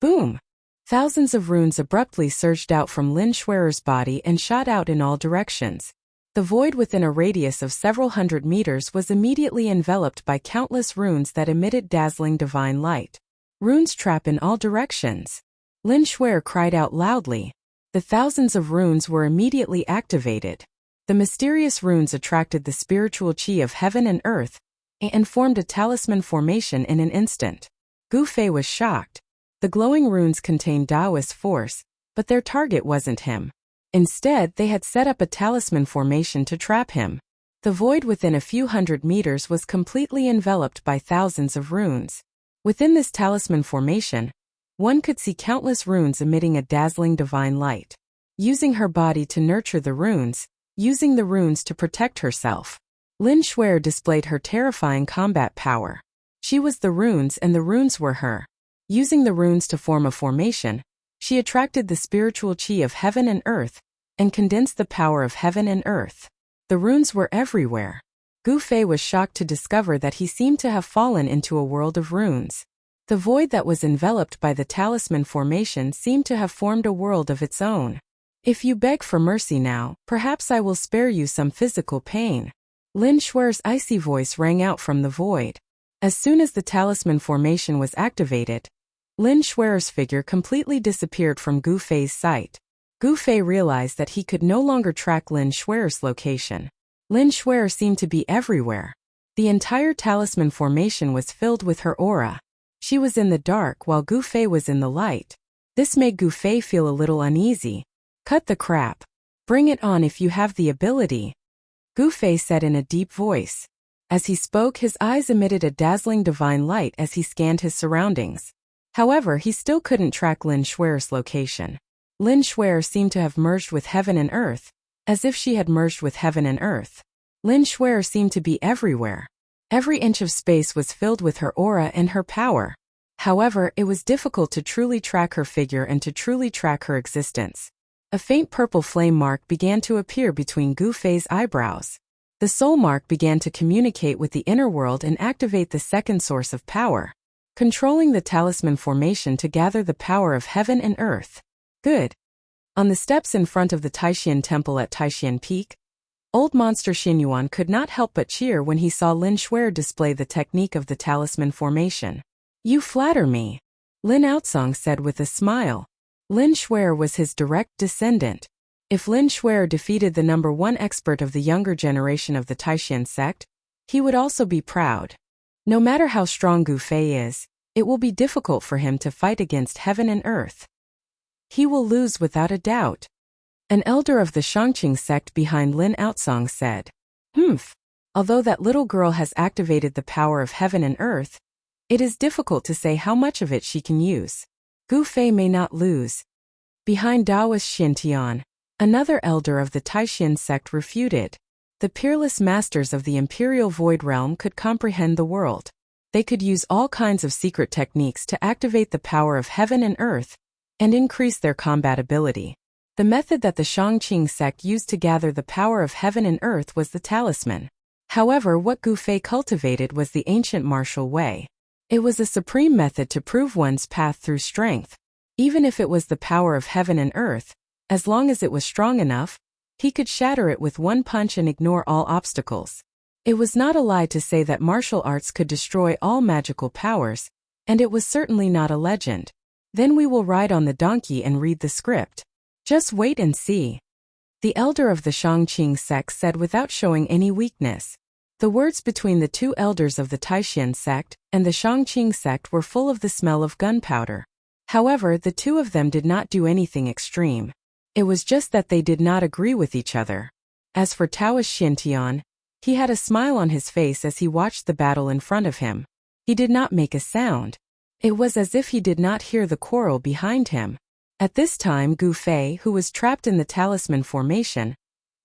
boom! Thousands of runes abruptly surged out from Lin Xuer's body and shot out in all directions. The void within a radius of several hundred meters was immediately enveloped by countless runes that emitted dazzling divine light. Runes trap in all directions. Lin Xuer cried out loudly. The thousands of runes were immediately activated. The mysterious runes attracted the spiritual chi of heaven and earth, and formed a talisman formation in an instant. Gu Fei was shocked. The glowing runes contained Taoist force, but their target wasn't him. Instead, they had set up a talisman formation to trap him. The void within a few hundred meters was completely enveloped by thousands of runes. Within this talisman formation, one could see countless runes emitting a dazzling divine light. Using her body to nurture the runes, using the runes to protect herself, Lin Xuer displayed her terrifying combat power. She was the runes and the runes were her. Using the runes to form a formation, she attracted the spiritual chi of heaven and earth, and condensed the power of heaven and earth. The runes were everywhere. Gu Fei was shocked to discover that he seemed to have fallen into a world of runes. The void that was enveloped by the talisman formation seemed to have formed a world of its own. If you beg for mercy now, perhaps I will spare you some physical pain. Lin Xuer's icy voice rang out from the void. As soon as the talisman formation was activated, Lin Xuer's figure completely disappeared from Gu Fei's sight. Gu Fei realized that he could no longer track Lin Xuer's location. Lin Xuer seemed to be everywhere. The entire talisman formation was filled with her aura. She was in the dark while Gu Fei was in the light. This made Gu Fei feel a little uneasy. Cut the crap. Bring it on if you have the ability, Gu Fei said in a deep voice. As he spoke, his eyes emitted a dazzling divine light as he scanned his surroundings. However, he still couldn't track Lin Xuer's location. Lin Xuer seemed to have merged with heaven and earth, as if she had merged with heaven and earth. Lin Xuer seemed to be everywhere. Every inch of space was filled with her aura and her power. However, it was difficult to truly track her figure and to truly track her existence. A faint purple flame mark began to appear between Gu Fei's eyebrows. The soul mark began to communicate with the inner world and activate the second source of power, controlling the talisman formation to gather the power of heaven and earth. Good. On the steps in front of the Taixian Temple at Taixian Peak, old monster Xinyuan could not help but cheer when he saw Lin Xuer display the technique of the talisman formation. You flatter me, Lin Outsong said with a smile. Lin Xuer was his direct descendant. If Lin Xuer defeated the #1 expert of the younger generation of the Taixian sect, he would also be proud. No matter how strong Gu Fei is, it will be difficult for him to fight against heaven and earth. He will lose without a doubt. An elder of the Shangqing sect behind Lin Outsong said. Although that little girl has activated the power of heaven and earth, it is difficult to say how much of it she can use. Gu Fei may not lose. Behind Taoist Xintian, another elder of the Taishan sect refuted. The peerless masters of the Imperial Void Realm could comprehend the world. They could use all kinds of secret techniques to activate the power of heaven and earth and increase their combat ability. The method that the Shangqing sect used to gather the power of heaven and earth was the talisman. However, what Gu Fei cultivated was the ancient martial way. It was a supreme method to prove one's path through strength. Even if it was the power of heaven and earth, as long as it was strong enough, he could shatter it with one punch and ignore all obstacles. It was not a lie to say that martial arts could destroy all magical powers, and it was certainly not a legend. Then we will ride on the donkey and read the script. Just wait and see. The elder of the Shangqing sect said without showing any weakness. The words between the two elders of the Taishan sect and the Shangqing sect were full of the smell of gunpowder. However, the two of them did not do anything extreme. It was just that they did not agree with each other. As for Taoist Xintian, he had a smile on his face as he watched the battle in front of him. He did not make a sound. It was as if he did not hear the quarrel behind him. At this time, Gu Fei, who was trapped in the talisman formation,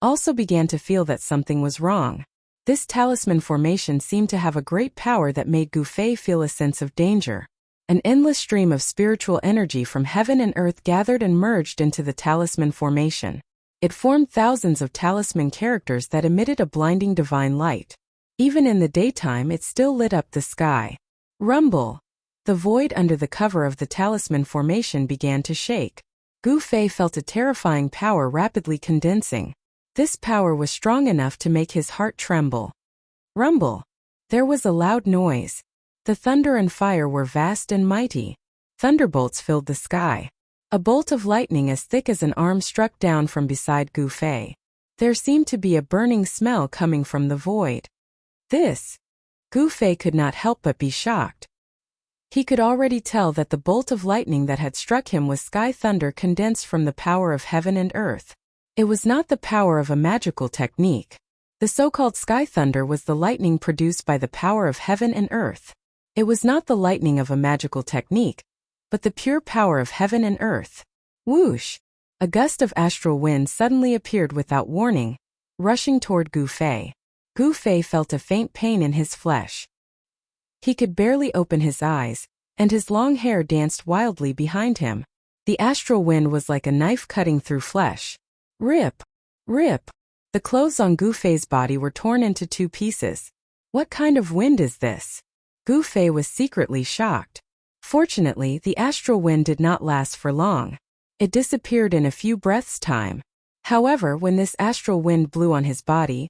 also began to feel that something was wrong. This talisman formation seemed to have a great power that made Gu Fei feel a sense of danger. An endless stream of spiritual energy from heaven and earth gathered and merged into the talisman formation. It formed thousands of talisman characters that emitted a blinding divine light. Even in the daytime, it still lit up the sky. Rumble! The void under the cover of the talisman formation began to shake. Gu Fei felt a terrifying power rapidly condensing. This power was strong enough to make his heart tremble. Rumble! There was a loud noise. The thunder and fire were vast and mighty. Thunderbolts filled the sky. A bolt of lightning as thick as an arm struck down from beside Gu Fei. There seemed to be a burning smell coming from the void. This! Gu Fei could not help but be shocked. He could already tell that the bolt of lightning that had struck him was sky thunder condensed from the power of heaven and earth. It was not the power of a magical technique. The so-called sky thunder was the lightning produced by the power of heaven and earth. It was not the lightning of a magical technique, but the pure power of heaven and earth. Whoosh! A gust of astral wind suddenly appeared without warning, rushing toward Gu Fei. Gu Fei felt a faint pain in his flesh. He could barely open his eyes, and his long hair danced wildly behind him. The astral wind was like a knife cutting through flesh. Rip! Rip! The clothes on Gu Fei's body were torn into two pieces. What kind of wind is this? Gu Fei was secretly shocked. Fortunately, the astral wind did not last for long. It disappeared in a few breaths' time. However, when this astral wind blew on his body,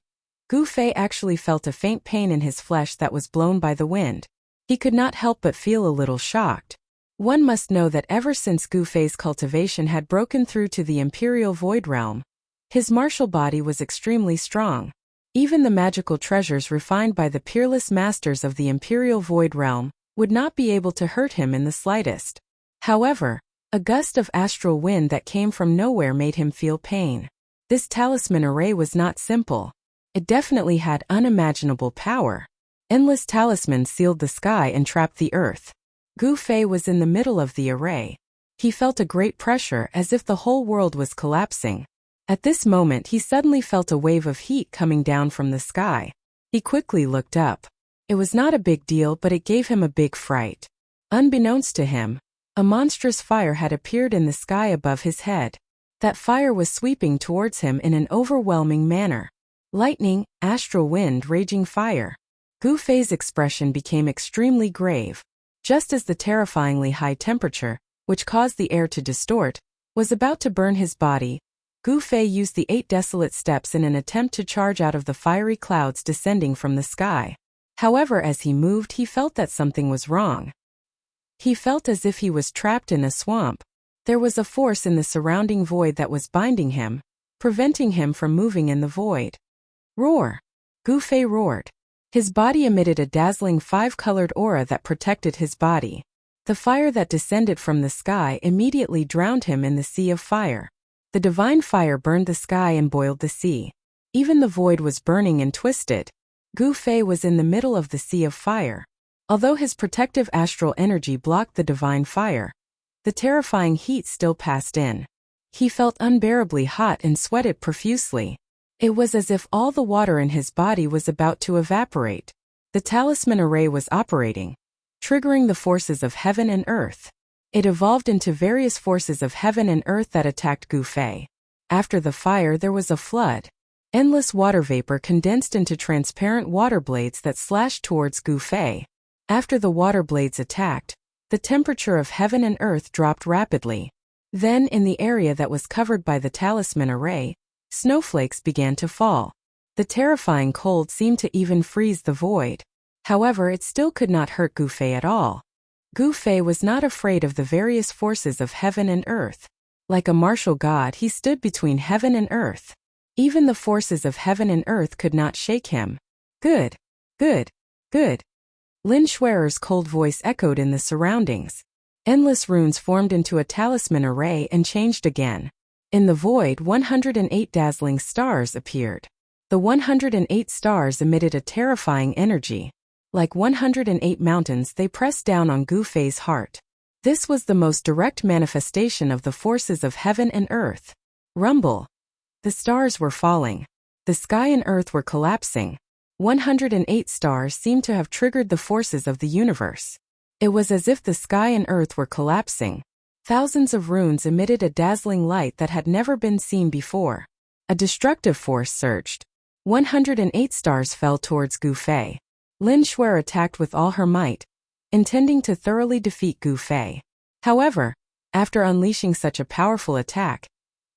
Gu Fei actually felt a faint pain in his flesh that was blown by the wind. He could not help but feel a little shocked. One must know that ever since Gu Fei's cultivation had broken through to the Imperial Void Realm, his martial body was extremely strong. Even the magical treasures refined by the peerless masters of the Imperial Void Realm would not be able to hurt him in the slightest. However, a gust of astral wind that came from nowhere made him feel pain. This talisman array was not simple. It definitely had unimaginable power. Endless talismans sealed the sky and trapped the earth. Gu Fei was in the middle of the array. He felt a great pressure as if the whole world was collapsing. At this moment he suddenly felt a wave of heat coming down from the sky. He quickly looked up. It was not a big deal, but it gave him a big fright. Unbeknownst to him, a monstrous fire had appeared in the sky above his head. That fire was sweeping towards him in an overwhelming manner. Lightning, astral wind, raging fire. Gu Fei's expression became extremely grave. Just as the terrifyingly high temperature, which caused the air to distort, was about to burn his body, Gu Fei used the 8 desolate steps in an attempt to charge out of the fiery clouds descending from the sky. However, as he moved, he felt that something was wrong. He felt as if he was trapped in a swamp. There was a force in the surrounding void that was binding him, preventing him from moving in the void. Roar! Gu Fei roared. His body emitted a dazzling 5-colored aura that protected his body. The fire that descended from the sky immediately drowned him in the sea of fire. The divine fire burned the sky and boiled the sea. Even the void was burning and twisted. Gu Fei was in the middle of the sea of fire. Although his protective astral energy blocked the divine fire, the terrifying heat still passed in. He felt unbearably hot and sweated profusely. It was as if all the water in his body was about to evaporate. The talisman array was operating, triggering the forces of heaven and earth. It evolved into various forces of heaven and earth that attacked Gu Fei. After the fire there was a flood. Endless water vapor condensed into transparent water blades that slashed towards Gu Fei. After the water blades attacked, the temperature of heaven and earth dropped rapidly. Then, in the area that was covered by the talisman array, snowflakes began to fall. The terrifying cold seemed to even freeze the void. However, it still could not hurt Gu Fei at all. Gu Fei was not afraid of the various forces of heaven and earth. Like a martial god, he stood between heaven and earth. Even the forces of heaven and earth could not shake him. Good, good, good. Lin Shuer's cold voice echoed in the surroundings. Endless runes formed into a talisman array and changed again. In the void, 108 dazzling stars appeared. The 108 stars emitted a terrifying energy. Like 108 mountains, they pressed down on Gu Fei's heart. This was the most direct manifestation of the forces of heaven and earth. Rumble. The stars were falling. The sky and earth were collapsing. 108 stars seemed to have triggered the forces of the universe. It was as if the sky and earth were collapsing. Thousands of runes emitted a dazzling light that had never been seen before. A destructive force surged. 108 stars fell towards Gu Fei. Lin Shuer attacked with all her might, intending to thoroughly defeat Gu Fei. However, after unleashing such a powerful attack,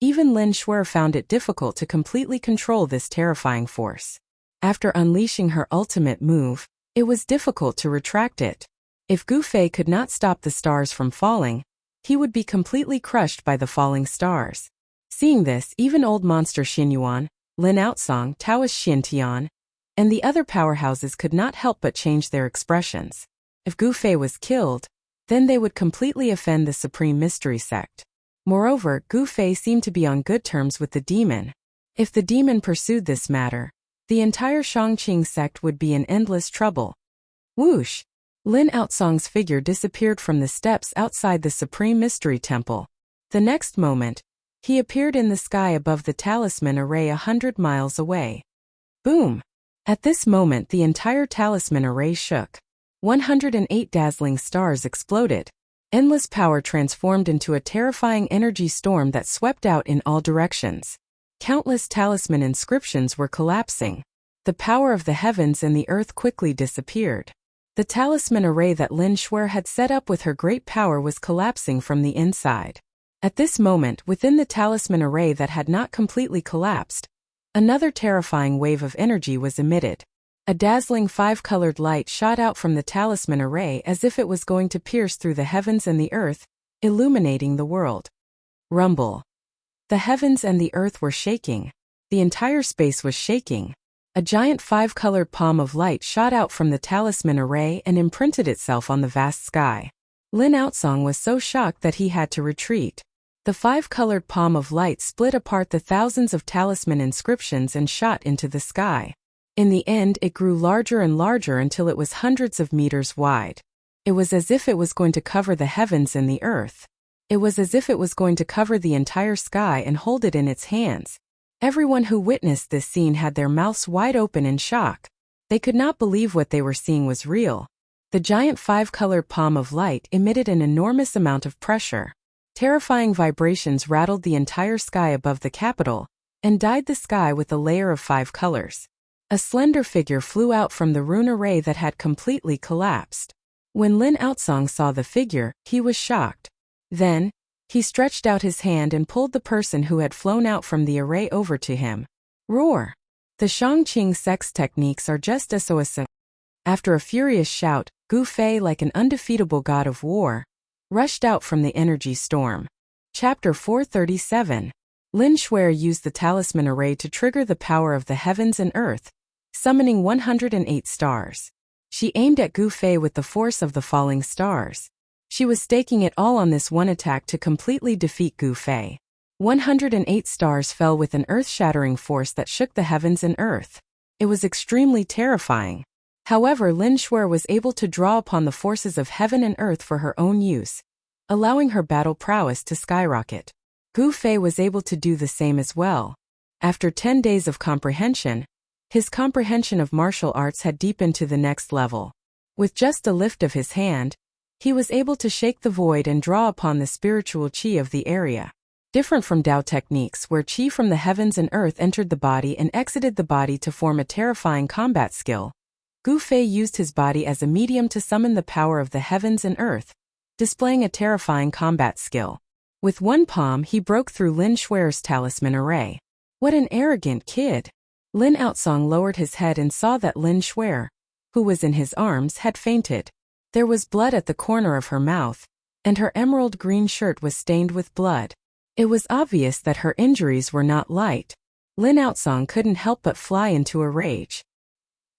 even Lin Shuer found it difficult to completely control this terrifying force. After unleashing her ultimate move, it was difficult to retract it. If Gu Fei could not stop the stars from falling, he would be completely crushed by the falling stars. Seeing this, even old monster Xin Yuan, Lin Outsong, Taoist Xin Tian, and the other powerhouses could not help but change their expressions. If Gu Fei was killed, then they would completely offend the Supreme Mystery Sect. Moreover, Gu Fei seemed to be on good terms with the demon. If the demon pursued this matter, the entire Shangqing sect would be in endless trouble. Whoosh! Lin Outsong's figure disappeared from the steps outside the Supreme Mystery Temple. The next moment, he appeared in the sky above the talisman array 100 miles away. Boom! At this moment the entire talisman array shook. 108 dazzling stars exploded. Endless power transformed into a terrifying energy storm that swept out in all directions. Countless talisman inscriptions were collapsing. The power of the heavens and the earth quickly disappeared. The talisman array that Lin Shuer had set up with her great power was collapsing from the inside. At this moment, within the talisman array that had not completely collapsed, another terrifying wave of energy was emitted. A dazzling 5-colored light shot out from the talisman array as if it was going to pierce through the heavens and the earth, illuminating the world. Rumble. The heavens and the earth were shaking. The entire space was shaking. A giant 5-colored palm of light shot out from the talisman array and imprinted itself on the vast sky. Lin Outsong was so shocked that he had to retreat. The 5-colored palm of light split apart the thousands of talisman inscriptions and shot into the sky. In the end, it grew larger and larger until it was hundreds of meters wide. It was as if it was going to cover the heavens and the earth. It was as if it was going to cover the entire sky and hold it in its hands. Everyone who witnessed this scene had their mouths wide open in shock. They could not believe what they were seeing was real. The giant 5-colored palm of light emitted an enormous amount of pressure. Terrifying vibrations rattled the entire sky above the capital and dyed the sky with a layer of 5 colors. A slender figure flew out from the rune array that had completely collapsed. When Lin Outsong saw the figure, he was shocked. Then, he stretched out his hand and pulled the person who had flown out from the array over to him. Roar! The Shangqing sect's techniques are just SOS. After a furious shout, Gu Fei, like an undefeatable god of war, rushed out from the energy storm. Chapter 437. Lin Shuer used the talisman array to trigger the power of the heavens and earth, summoning 108 stars. She aimed at Gu Fei with the force of the falling stars. She was staking it all on this one attack to completely defeat Gu Fei. 108 stars fell with an earth-shattering force that shook the heavens and earth. It was extremely terrifying. However, Lin Shuer was able to draw upon the forces of heaven and earth for her own use, allowing her battle prowess to skyrocket. Gu Fei was able to do the same as well. After 10 days of comprehension, his comprehension of martial arts had deepened to the next level. With just a lift of his hand, he was able to shake the void and draw upon the spiritual qi of the area. Different from Dao techniques where qi from the heavens and earth entered the body and exited the body to form a terrifying combat skill, Gu Fei used his body as a medium to summon the power of the heavens and earth, displaying a terrifying combat skill. With one palm he broke through Lin Shuer's talisman array. What an arrogant kid! Lin Outsong lowered his head and saw that Lin Shuer, who was in his arms, had fainted. There was blood at the corner of her mouth, and her emerald green shirt was stained with blood. It was obvious that her injuries were not light. Lin Outsong couldn't help but fly into a rage.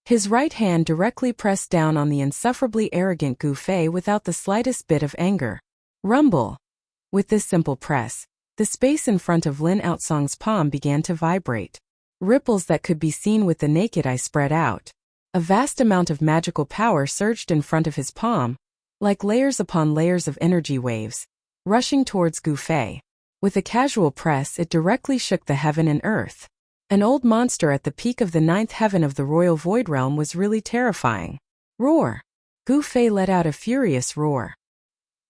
His right hand directly pressed down on the insufferably arrogant Gu Fei without the slightest bit of anger. Rumble! With this simple press, the space in front of Lin Outsong's palm began to vibrate. Ripples that could be seen with the naked eye spread out. A vast amount of magical power surged in front of his palm, like layers upon layers of energy waves, rushing towards Gu Fei. With a casual press, it directly shook the heaven and earth. An old monster at the peak of the 9th heaven of the royal void realm was really terrifying. Roar! Gu Fei let out a furious roar.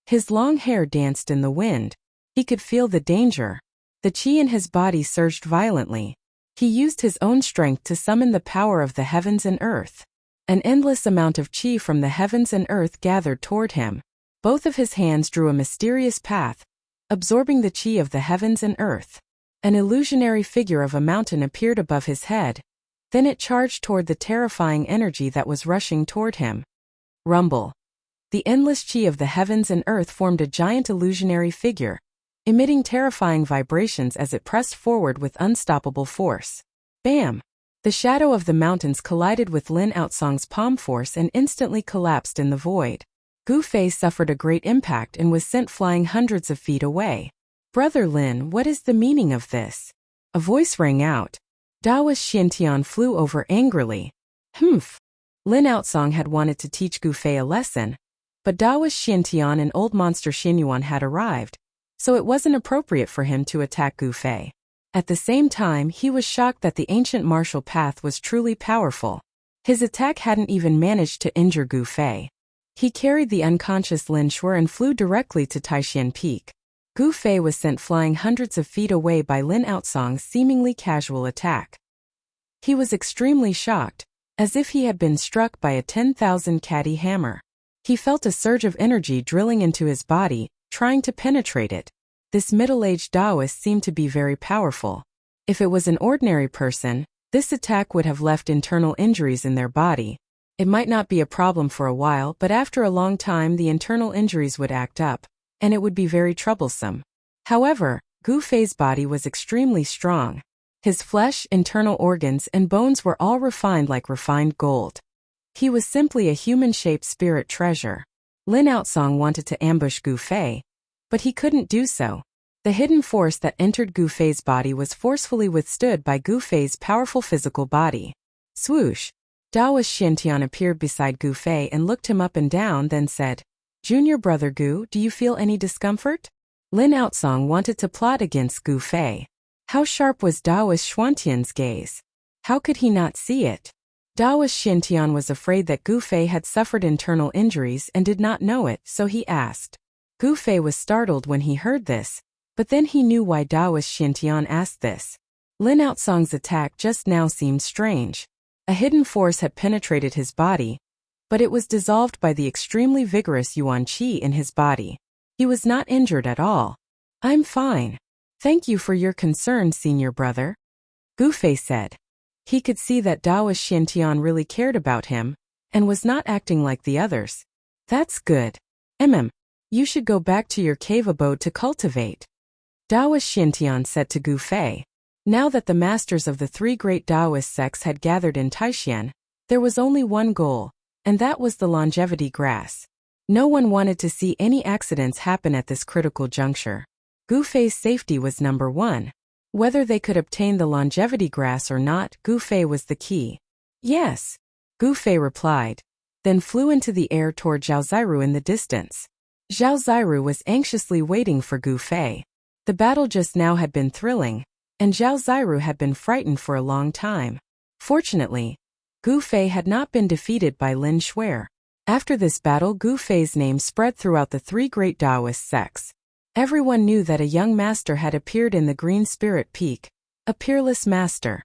His long hair danced in the wind. He could feel the danger. The qi in his body surged violently. He used his own strength to summon the power of the heavens and earth. An endless amount of qi from the heavens and earth gathered toward him. Both of his hands drew a mysterious path, absorbing the qi of the heavens and earth. An illusionary figure of a mountain appeared above his head. Then it charged toward the terrifying energy that was rushing toward him. Rumble. The endless qi of the heavens and earth formed a giant illusionary figure, emitting terrifying vibrations as it pressed forward with unstoppable force. Bam! The shadow of the mountains collided with Lin Outsong's palm force and instantly collapsed in the void. Gu Fei suffered a great impact and was sent flying hundreds of feet away. Brother Lin, what is the meaning of this? A voice rang out. Daoist Xintian flew over angrily. Humph! Lin Outsong had wanted to teach Gu Fei a lesson, but Daoist Xintian and old monster Xinyuan had arrived, so it wasn't appropriate for him to attack Gu Fei. At the same time, he was shocked that the ancient martial path was truly powerful. His attack hadn't even managed to injure Gu Fei. He carried the unconscious Lin Shuer and flew directly to Taishan Peak. Gu Fei was sent flying hundreds of feet away by Lin Outsong's seemingly casual attack. He was extremely shocked, as if he had been struck by a 10,000 caddy hammer. He felt a surge of energy drilling into his body, trying to penetrate it. This middle-aged Taoist seemed to be very powerful. If it was an ordinary person, this attack would have left internal injuries in their body. It might not be a problem for a while, but after a long time the internal injuries would act up, and it would be very troublesome. However, Gu Fei's body was extremely strong. His flesh, internal organs, and bones were all refined like refined gold. He was simply a human-shaped spirit treasure. Lin Outsong wanted to ambush Gu Fei, but he couldn't do so. The hidden force that entered Gu Fei's body was forcefully withstood by Gu Fei's powerful physical body. Swoosh! Daoist Xintian appeared beside Gu Fei and looked him up and down, then said, "Junior brother Gu, do you feel any discomfort?" Lin Outsong wanted to plot against Gu Fei. How sharp was Daoist Xintian's gaze? How could he not see it? Daoist Xintian was afraid that Gu Fei had suffered internal injuries and did not know it, so he asked. Gu Fei was startled when he heard this, but then he knew why Daoist Xintian asked this. Lin Outsong's attack just now seemed strange. A hidden force had penetrated his body, but it was dissolved by the extremely vigorous Yuan Qi in his body. He was not injured at all. "I'm fine. Thank you for your concern, senior brother," Gu Fei said. He could see that Daoist Xintian really cared about him, and was not acting like the others. "That's good. You should go back to your cave abode to cultivate," Daoist Xintian said to Gu Fei. Now that the masters of the three great Taoist sects had gathered in Taishan, there was only one goal, and that was the longevity grass. No one wanted to see any accidents happen at this critical juncture. Gu Fei's safety was number one. Whether they could obtain the longevity grass or not, Gu Fei was the key. Yes, Gu Fei replied, then flew into the air toward Zhao Ziru in the distance. Zhao Ziru was anxiously waiting for Gu Fei. The battle just now had been thrilling, and Zhao Ziru had been frightened for a long time. Fortunately, Gu Fei had not been defeated by Lin Shuer. After this battle, Gu Fei's name spread throughout the three great Taoist sects. Everyone knew that a young master had appeared in the Green Spirit Peak, a peerless master.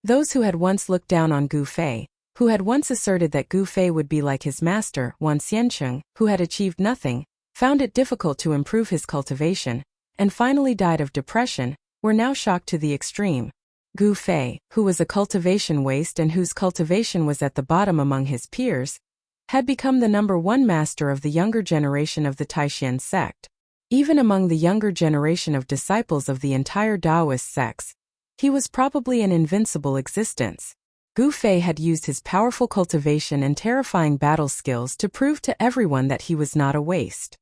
Those who had once looked down on Gu Fei, who had once asserted that Gu Fei would be like his master, Wan Xiancheng, who had achieved nothing, found it difficult to improve his cultivation, and finally died of depression, were now shocked to the extreme. Gu Fei, who was a cultivation waste and whose cultivation was at the bottom among his peers, had become the #1 master of the younger generation of the Taishan sect. Even among the younger generation of disciples of the entire Taoist sects, he was probably an invincible existence. Gu Fei had used his powerful cultivation and terrifying battle skills to prove to everyone that he was not a waste.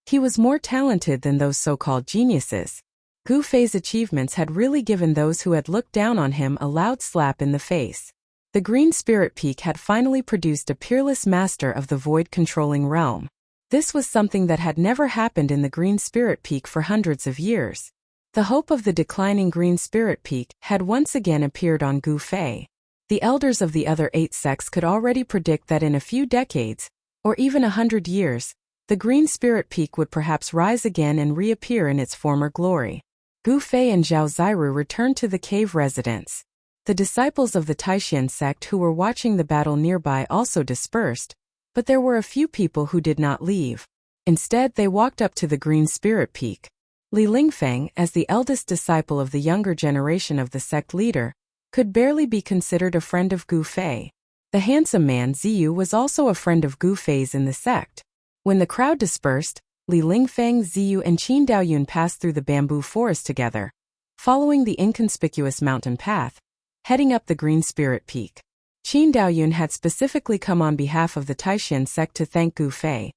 He was more talented than those so-called geniuses. Gu Fei's achievements had really given those who had looked down on him a loud slap in the face. The Green Spirit Peak had finally produced a peerless master of the void-controlling realm. This was something that had never happened in the Green Spirit Peak for hundreds of years. The hope of the declining Green Spirit Peak had once again appeared on Gu Fei. The elders of the other 8 sects could already predict that in a few decades, or even 100 years, the Green Spirit Peak would perhaps rise again and reappear in its former glory. Gu Fei and Zhao Ziru returned to the cave residence. The disciples of the Taishan sect who were watching the battle nearby also dispersed, but there were a few people who did not leave. Instead, they walked up to the Green Spirit Peak. Li Lingfeng, as the eldest disciple of the younger generation of the sect leader, could barely be considered a friend of Gu Fei. The handsome man Ziyu was also a friend of Gu Fei's in the sect. When the crowd dispersed, Li Lingfeng, Ziyu and Qin Daoyun passed through the bamboo forest together, following the inconspicuous mountain path, heading up the Green Spirit Peak. Qin Daoyun had specifically come on behalf of the Taishan sect to thank Gu Fei,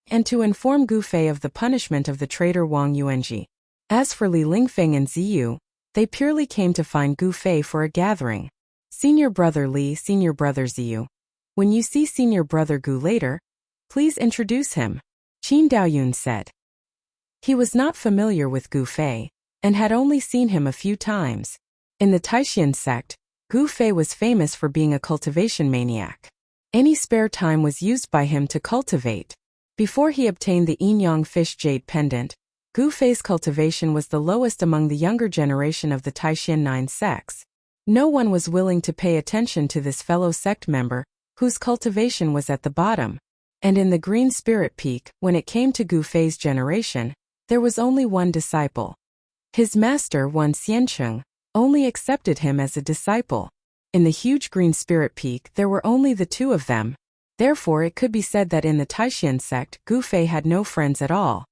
and to inform Gu Fei of the punishment of the traitor Wang Yuanji. As for Li Lingfeng and Ziyu, they purely came to find Gu Fei for a gathering. Senior brother Li, senior brother Ziyu. When you see senior brother Gu later, please introduce him, Qin Daoyun said. He was not familiar with Gu Fei, and had only seen him a few times. In the Taishan sect, Gu Fei was famous for being a cultivation maniac. Any spare time was used by him to cultivate. Before he obtained the Yin-Yang fish jade pendant, Gu Fei's cultivation was the lowest among the younger generation of the Taishan 9 sects. No one was willing to pay attention to this fellow sect member, whose cultivation was at the bottom. And in the Green Spirit Peak, when it came to Gu Fei's generation, there was only one disciple. His master, Wan Xiancheng, only accepted him as a disciple. In the huge Green Spirit Peak, there were only the 2 of them. Therefore, it could be said that in the Taishan sect, Gu Fei had no friends at all.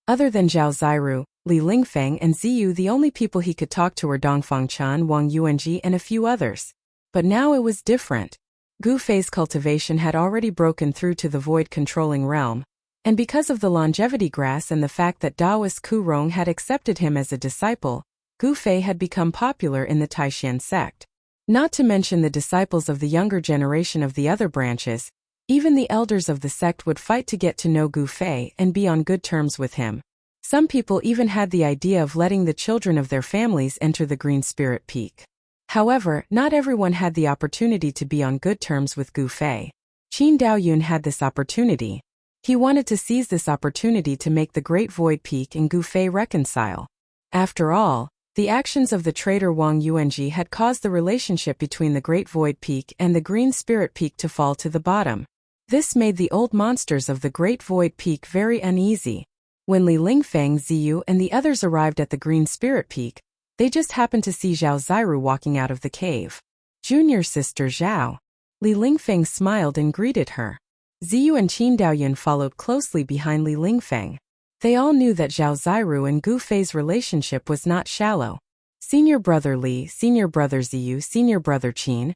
Other than Zhao Ziru, Li Lingfeng and Ziyu, the only people he could talk to were Dongfang Chan, Wang Yuanji and a few others. But now it was different. Gu Fei's cultivation had already broken through to the void-controlling realm, and because of the longevity grass and the fact that Taoist Ku Rong had accepted him as a disciple, Gu Fei had become popular in the Taishan sect. Not to mention the disciples of the younger generation of the other branches, even the elders of the sect would fight to get to know Gu Fei and be on good terms with him. Some people even had the idea of letting the children of their families enter the Green Spirit Peak. However, not everyone had the opportunity to be on good terms with Gu Fei. Qin Daoyun had this opportunity. He wanted to seize this opportunity to make the Great Void Peak and Gu Fei reconcile. After all, the actions of the traitor Wang Yuanji had caused the relationship between the Great Void Peak and the Green Spirit Peak to fall to the bottom. This made the old monsters of the Great Void Peak very uneasy. When Li Lingfeng, Ziyu and the others arrived at the Green Spirit Peak, they just happened to see Zhao Ziru walking out of the cave. Junior sister Zhao. Li Lingfeng smiled and greeted her. Ziyu and Qin Daoyun followed closely behind Li Lingfeng. They all knew that Zhao Ziru and Gu Fei's relationship was not shallow. Senior brother Li, senior brother Ziyu, senior brother Qin.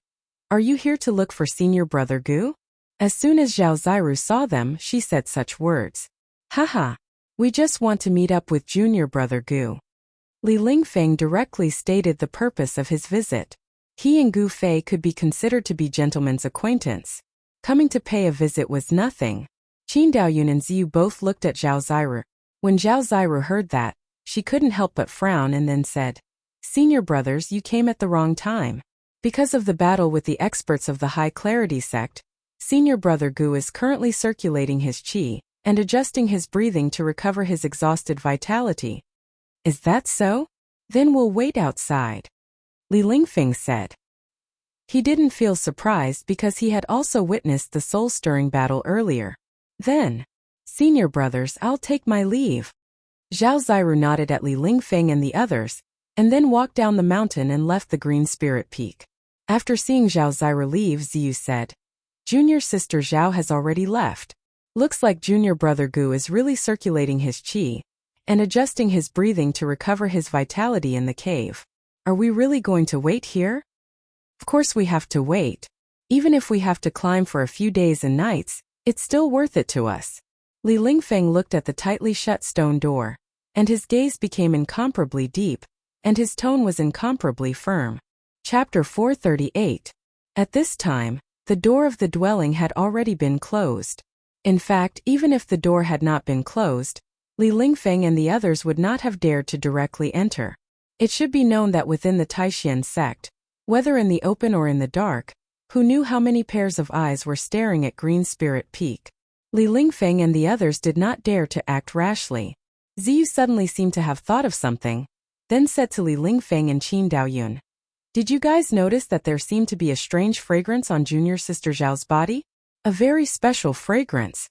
Are you here to look for senior brother Gu? As soon as Zhao Ziru saw them, she said such words. Haha. We just want to meet up with junior brother Gu. Li Lingfeng directly stated the purpose of his visit. He and Gu Fei could be considered to be gentlemen's acquaintance. Coming to pay a visit was nothing. Qin Daoyun and Ziyu both looked at Zhao Ziru. When Zhao Ziru heard that, she couldn't help but frown and then said, "Senior brothers, you came at the wrong time. Because of the battle with the experts of the High Clarity sect, Senior Brother Gu is currently circulating his qi and adjusting his breathing to recover his exhausted vitality." "Is that so? Then we'll wait outside," Li Lingfeng said. He didn't feel surprised because he had also witnessed the soul-stirring battle earlier. "Then, senior brothers, I'll take my leave." Zhao Ziru nodded at Li Lingfeng and the others, and then walked down the mountain and left the Green Spirit Peak. After seeing Zhao Ziru leave, Ziyu said, "Junior sister Zhao has already left. Looks like junior brother Gu is really circulating his qi and adjusting his breathing to recover his vitality in the cave. Are we really going to wait here?" "Of course we have to wait. Even if we have to climb for a few days and nights, it's still worth it to us." Li Lingfeng looked at the tightly shut stone door, and his gaze became incomparably deep, and his tone was incomparably firm. Chapter 438. At this time, the door of the dwelling had already been closed. In fact, even if the door had not been closed, Li Lingfeng and the others would not have dared to directly enter. It should be known that within the Taishan sect, whether in the open or in the dark, who knew how many pairs of eyes were staring at Green Spirit Peak? Li Lingfeng and the others did not dare to act rashly. Ziyu suddenly seemed to have thought of something, then said to Li Lingfeng and Qin Daoyun, "Did you guys notice that there seemed to be a strange fragrance on junior sister Zhao's body? A very special fragrance."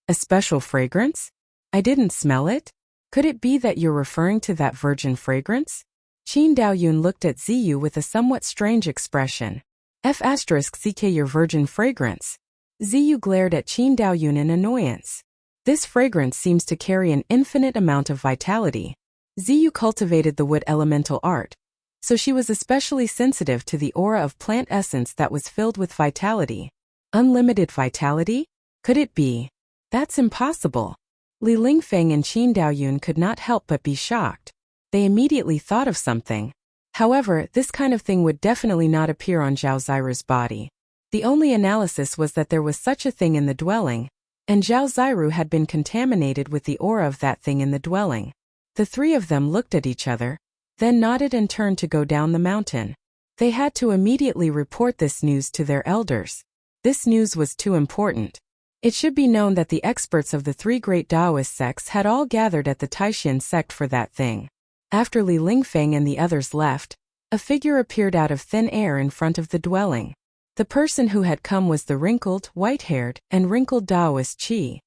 "A special fragrance? I didn't smell it. Could it be that you're referring to that virgin fragrance?" Qin Daoyun looked at Ziyu with a somewhat strange expression. "F***ck your virgin fragrance." Ziyu glared at Qin Daoyun in annoyance. This fragrance seems to carry an infinite amount of vitality. Ziyu cultivated the wood elemental art, so she was especially sensitive to the aura of plant essence that was filled with vitality. Unlimited vitality? Could it be? That's impossible. Li Lingfeng and Qin Daoyun could not help but be shocked. They immediately thought of something. However, this kind of thing would definitely not appear on Zhao Ziru's body. The only analysis was that there was such a thing in the dwelling, and Zhao Ziru had been contaminated with the aura of that thing in the dwelling. The three of them looked at each other, then nodded and turned to go down the mountain. They had to immediately report this news to their elders. This news was too important. It should be known that the experts of the three great Taoist sects had all gathered at the Taishan sect for that thing. After Li Lingfeng and the others left, a figure appeared out of thin air in front of the dwelling. The person who had come was the wrinkled, white-haired, and wrinkled Taoist Qi.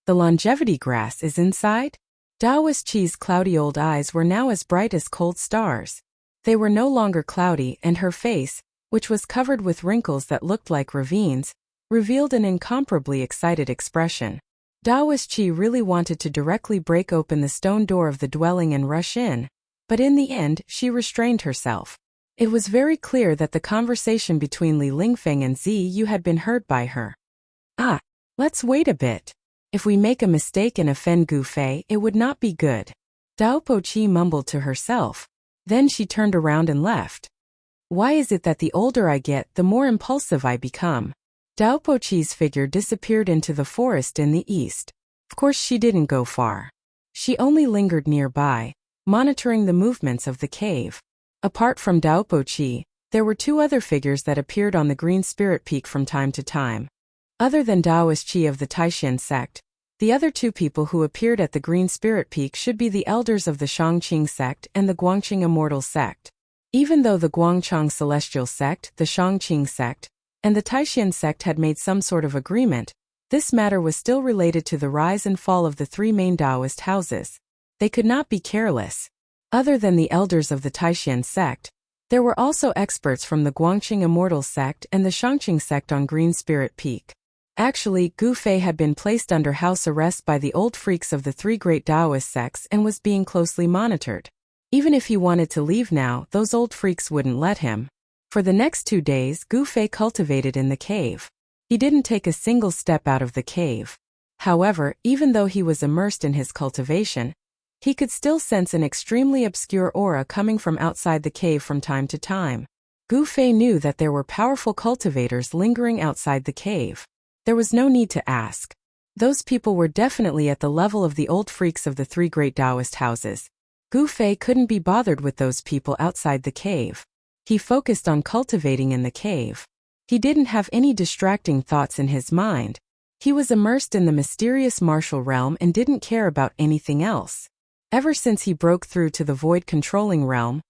"The longevity grass is inside?" Taoist Qi's cloudy old eyes were now as bright as cold stars. They were no longer cloudy, and her face, which was covered with wrinkles that looked like ravines, revealed an incomparably excited expression. Taoist Qi really wanted to directly break open the stone door of the dwelling and rush in, but in the end she restrained herself. It was very clear that the conversation between Li Lingfeng and Ziyu had been heard by her. "Ah, let's wait a bit. If we make a mistake and offend Gu Fei, it would not be good." Daopo Qi mumbled to herself. Then she turned around and left. "Why is it that the older I get, the more impulsive I become?" Daopo Qi's figure disappeared into the forest in the east. Of course she didn't go far. She only lingered nearby, monitoring the movements of the cave. Apart from Daopo Qi, there were two other figures that appeared on the Green Spirit Peak from time to time. Other than Taoist Qi of the Taishan sect, the other two people who appeared at the Green Spirit Peak should be the elders of the Shangqing sect and the Guangqing Immortal sect. Even though the Guangchang Celestial sect, the Shangqing sect, and the Taishan sect had made some sort of agreement, this matter was still related to the rise and fall of the three main Taoist houses. They could not be careless. Other than the elders of the Taishan sect, there were also experts from the Guangqing Immortal sect and the Shangqing sect on Green Spirit Peak. Actually, Gu Fei had been placed under house arrest by the old freaks of the three great Taoist sects and was being closely monitored. Even if he wanted to leave now, those old freaks wouldn't let him. For the next 2 days, Gu Fei cultivated in the cave. He didn't take a single step out of the cave. However, even though he was immersed in his cultivation, he could still sense an extremely obscure aura coming from outside the cave from time to time. Gu Fei knew that there were powerful cultivators lingering outside the cave. There was no need to ask. Those people were definitely at the level of the old freaks of the three great Taoist houses. Gu Fei couldn't be bothered with those people outside the cave. He focused on cultivating in the cave. He didn't have any distracting thoughts in his mind. He was immersed in the mysterious martial realm and didn't care about anything else. Ever since he broke through to the void-controlling realm,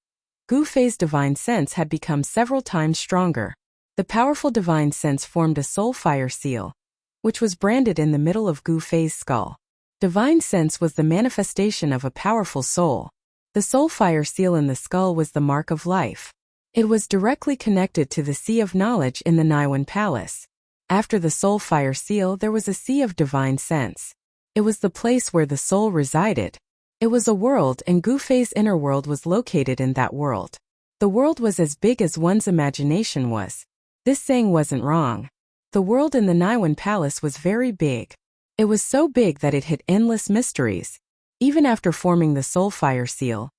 Gu Fei's divine sense had become several times stronger. The powerful divine sense formed a soul fire seal, which was branded in the middle of Gu Fei's skull. Divine sense was the manifestation of a powerful soul. The soul fire seal in the skull was the mark of life. It was directly connected to the Sea of Knowledge in the Naiwan Palace. After the soul fire seal, there was a sea of divine sense. It was the place where the soul resided. It was a world, and Gu Fei's inner world was located in that world. The world was as big as one's imagination was. This saying wasn't wrong. The world in the Naiwan Palace was very big. It was so big that it hid endless mysteries. Even after forming the soul fire seal,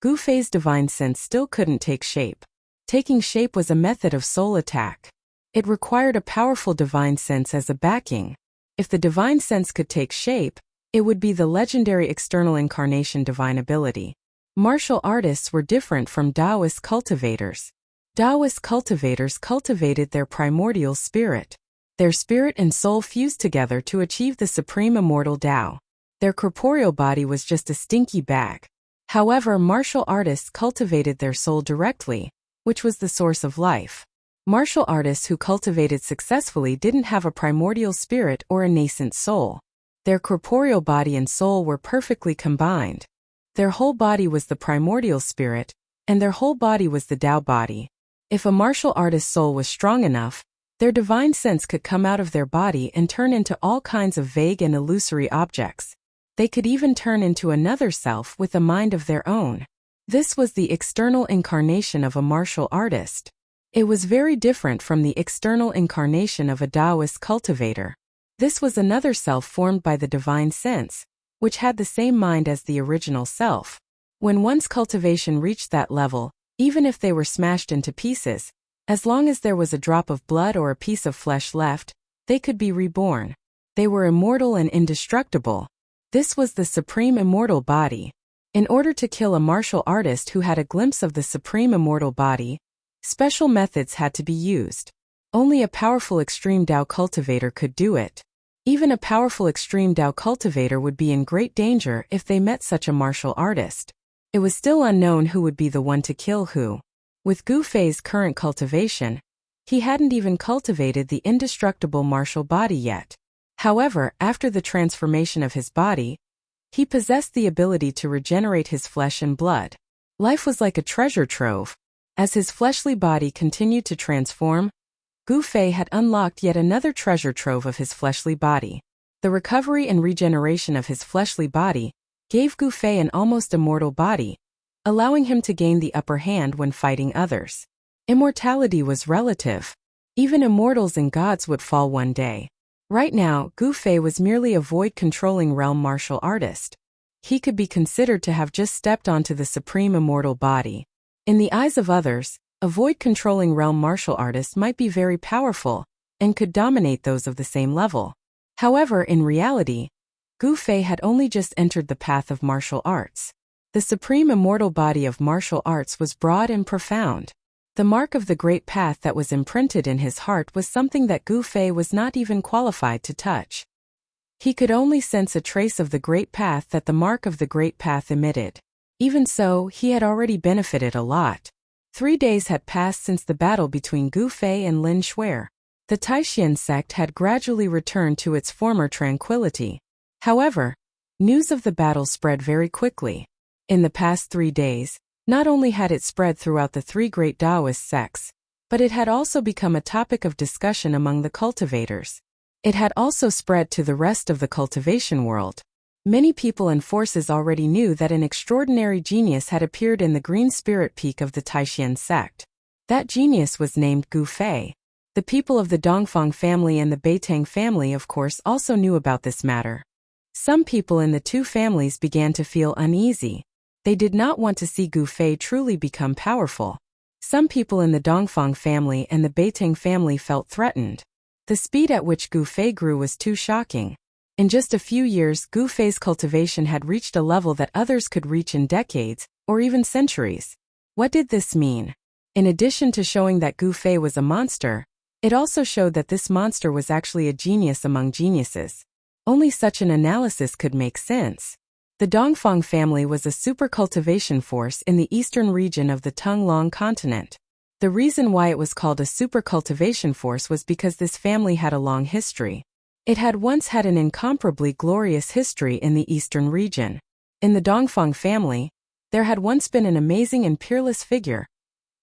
Gu Fei's divine sense still couldn't take shape. Taking shape was a method of soul attack. It required a powerful divine sense as a backing. If the divine sense could take shape, it would be the legendary external incarnation divine ability. Martial artists were different from Taoist cultivators. Taoist cultivators cultivated their primordial spirit. Their spirit and soul fused together to achieve the supreme immortal Tao. Their corporeal body was just a stinky bag. However, martial artists cultivated their soul directly, which was the source of life. Martial artists who cultivated successfully didn't have a primordial spirit or a nascent soul. Their corporeal body and soul were perfectly combined. Their whole body was the primordial spirit, and their whole body was the Tao body. If a martial artist's soul was strong enough, their divine sense could come out of their body and turn into all kinds of vague and illusory objects. They could even turn into another self with a mind of their own. This was the external incarnation of a martial artist. It was very different from the external incarnation of a Taoist cultivator. This was another self formed by the divine sense, which had the same mind as the original self. When one's cultivation reached that level, even if they were smashed into pieces, as long as there was a drop of blood or a piece of flesh left, they could be reborn. They were immortal and indestructible. This was the supreme immortal body. In order to kill a martial artist who had a glimpse of the supreme immortal body, special methods had to be used. Only a powerful extreme Tao cultivator could do it. Even a powerful extreme Tao cultivator would be in great danger if they met such a martial artist. It was still unknown who would be the one to kill who. With Gu Fei's current cultivation, he hadn't even cultivated the indestructible martial body yet. However, after the transformation of his body, he possessed the ability to regenerate his flesh and blood. Life was like a treasure trove. As his fleshly body continued to transform, Gu Fei had unlocked yet another treasure trove of his fleshly body. The recovery and regeneration of his fleshly body gave Gu Fei an almost immortal body, allowing him to gain the upper hand when fighting others. Immortality was relative. Even immortals and gods would fall one day. Right now, Gu Fei was merely a void-controlling realm martial artist. He could be considered to have just stepped onto the supreme immortal body. In the eyes of others, a void-controlling realm martial artist might be very powerful and could dominate those of the same level. However, in reality, Gu Fei had only just entered the path of martial arts. The supreme immortal body of martial arts was broad and profound. The mark of the great path that was imprinted in his heart was something that Gu Fei was not even qualified to touch. He could only sense a trace of the great path that the mark of the great path emitted. Even so, he had already benefited a lot. 3 days had passed since the battle between Gu Fei and Lin Shuer. The Taishan sect had gradually returned to its former tranquility. However, news of the battle spread very quickly. In the past 3 days, not only had it spread throughout the 3 great Taoist sects, but it had also become a topic of discussion among the cultivators. It had also spread to the rest of the cultivation world. Many people and forces already knew that an extraordinary genius had appeared in the green spirit peak of the Taishan sect. That genius was named Gu Fei. The people of the Dongfang family and the Beitang family of course also knew about this matter. Some people in the 2 families began to feel uneasy. They did not want to see Gu Fei truly become powerful. Some people in the Dongfang family and the Beiteng family felt threatened. The speed at which Gu Fei grew was too shocking. In just a few years, Gu Fei's cultivation had reached a level that others could reach in decades, or even centuries. What did this mean? In addition to showing that Gu Fei was a monster, it also showed that this monster was actually a genius among geniuses. Only such an analysis could make sense. The Dongfang family was a super cultivation force in the eastern region of the Tonglong continent. The reason why it was called a super cultivation force was because this family had a long history. It had once had an incomparably glorious history in the eastern region. In the Dongfang family, there had once been an amazing and peerless figure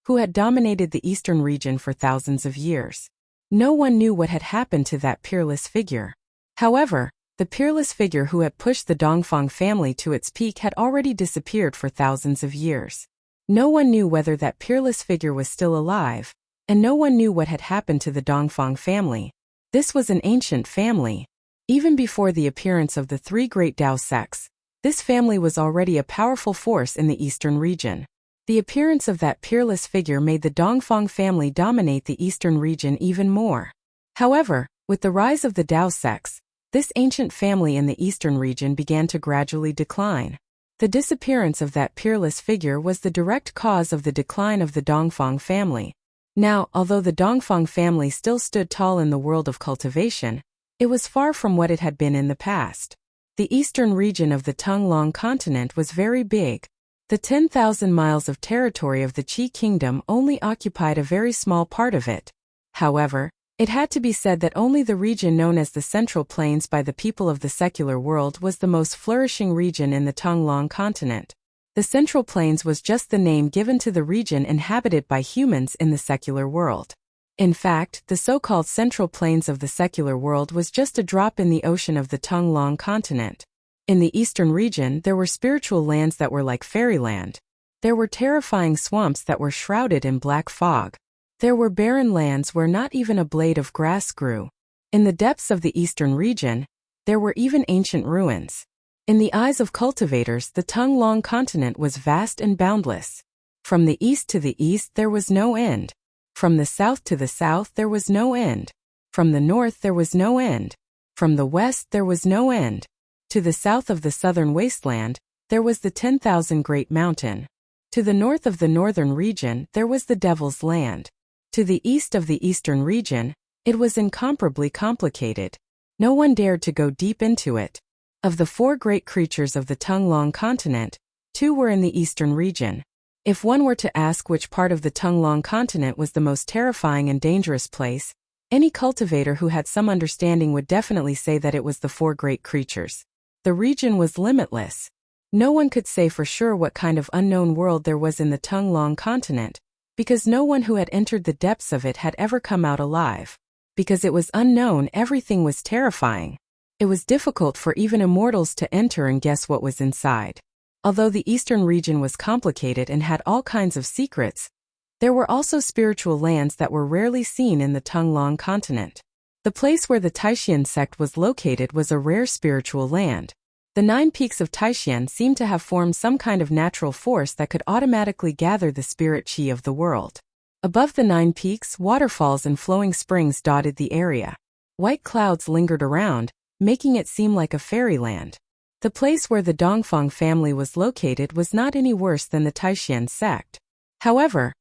who had dominated the eastern region for thousands of years. No one knew what had happened to that peerless figure. However, the peerless figure who had pushed the Dongfang family to its peak had already disappeared for thousands of years. No one knew whether that peerless figure was still alive, and no one knew what had happened to the Dongfang family. This was an ancient family. Even before the appearance of the three great Dao sects, this family was already a powerful force in the eastern region. The appearance of that peerless figure made the Dongfang family dominate the eastern region even more. However, with the rise of the Dao sects, this ancient family in the eastern region began to gradually decline. The disappearance of that peerless figure was the direct cause of the decline of the Dongfang family. Now, although the Dongfang family still stood tall in the world of cultivation, it was far from what it had been in the past. The eastern region of the Tonglong continent was very big. The 10,000 miles of territory of the Qi kingdom only occupied a very small part of it. However, it had to be said that only the region known as the Central Plains by the people of the secular world was the most flourishing region in the Tonglong continent. The Central Plains was just the name given to the region inhabited by humans in the secular world. In fact, the so-called Central Plains of the secular world was just a drop in the ocean of the Tonglong continent. In the eastern region, there were spiritual lands that were like fairyland. There were terrifying swamps that were shrouded in black fog. There were barren lands where not even a blade of grass grew. In the depths of the eastern region, there were even ancient ruins. In the eyes of cultivators, the Tonglong continent was vast and boundless. From the east to the east there was no end. From the south to the south there was no end. From the north there was no end. From the west there was no end. To the south of the southern wasteland, there was the 10,000 Great Mountain. To the north of the northern region there was the Devil's Land. To the east of the eastern region, it was incomparably complicated. No one dared to go deep into it. Of the four great creatures of the Tonglong continent, two were in the eastern region. If one were to ask which part of the Tonglong continent was the most terrifying and dangerous place, any cultivator who had some understanding would definitely say that it was the four great creatures. The region was limitless. No one could say for sure what kind of unknown world there was in the Tonglong continent, because no one who had entered the depths of it had ever come out alive. Because it was unknown, everything was terrifying. It was difficult for even immortals to enter and guess what was inside. Although the eastern region was complicated and had all kinds of secrets, there were also spiritual lands that were rarely seen in the Tonglong continent. The place where the Taishan sect was located was a rare spiritual land. The 9 peaks of Taishan seemed to have formed some kind of natural force that could automatically gather the spirit qi of the world. Above the 9 peaks, waterfalls and flowing springs dotted the area. White clouds lingered around, making it seem like a fairyland. The place where the Dongfang family was located was not any worse than the Taishan sect. However,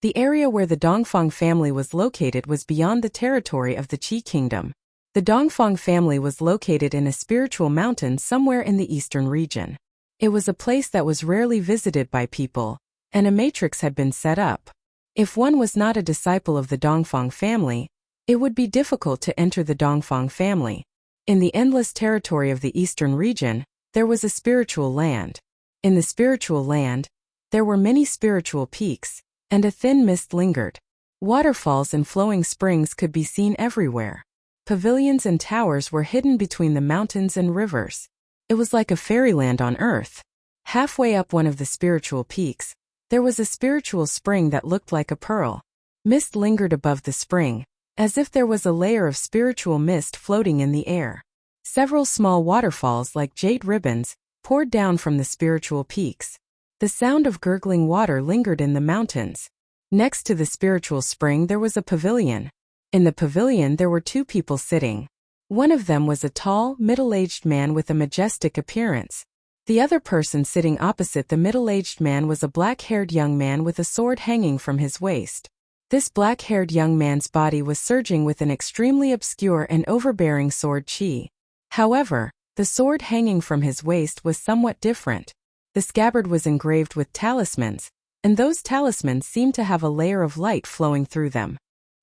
the area where the Dongfang family was located was beyond the territory of the Qi kingdom. The Dongfang family was located in a spiritual mountain somewhere in the eastern region. It was a place that was rarely visited by people, and a matrix had been set up. If one was not a disciple of the Dongfang family, it would be difficult to enter the Dongfang family. In the endless territory of the eastern region, there was a spiritual land. In the spiritual land, there were many spiritual peaks, and a thin mist lingered. Waterfalls and flowing springs could be seen everywhere. Pavilions and towers were hidden between the mountains and rivers. It was like a fairyland on earth. Halfway up one of the spiritual peaks, there was a spiritual spring that looked like a pearl. Mist lingered above the spring, as if there was a layer of spiritual mist floating in the air. Several small waterfalls like jade ribbons poured down from the spiritual peaks. The sound of gurgling water lingered in the mountains. Next to the spiritual spring there was a pavilion. In the pavilion there were two people sitting. One of them was a tall, middle-aged man with a majestic appearance. The other person sitting opposite the middle-aged man was a black-haired young man with a sword hanging from his waist. This black-haired young man's body was surging with an extremely obscure and overbearing sword chi. However, the sword hanging from his waist was somewhat different. The scabbard was engraved with talismans, and those talismans seemed to have a layer of light flowing through them.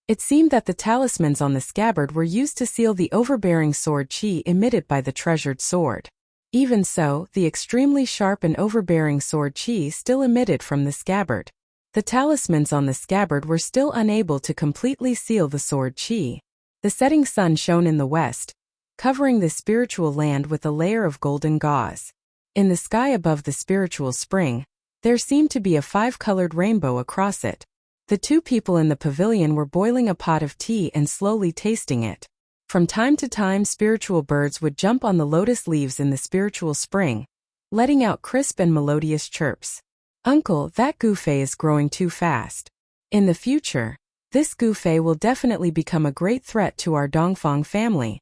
It seemed that the talismans on the scabbard were used to seal the overbearing sword chi emitted by the treasured sword. Even so, the extremely sharp and overbearing sword chi still emitted from the scabbard. The talismans on the scabbard were still unable to completely seal the sword chi. The setting sun shone in the west, covering the spiritual land with a layer of golden gauze. In the sky above the spiritual spring, there seemed to be a five-colored rainbow across it. The two people in the pavilion were boiling a pot of tea and slowly tasting it. From time to time spiritual birds would jump on the lotus leaves in the spiritual spring, letting out crisp and melodious chirps. "Uncle, that goofy is growing too fast. In the future, this goofy will definitely become a great threat to our Dongfang family,"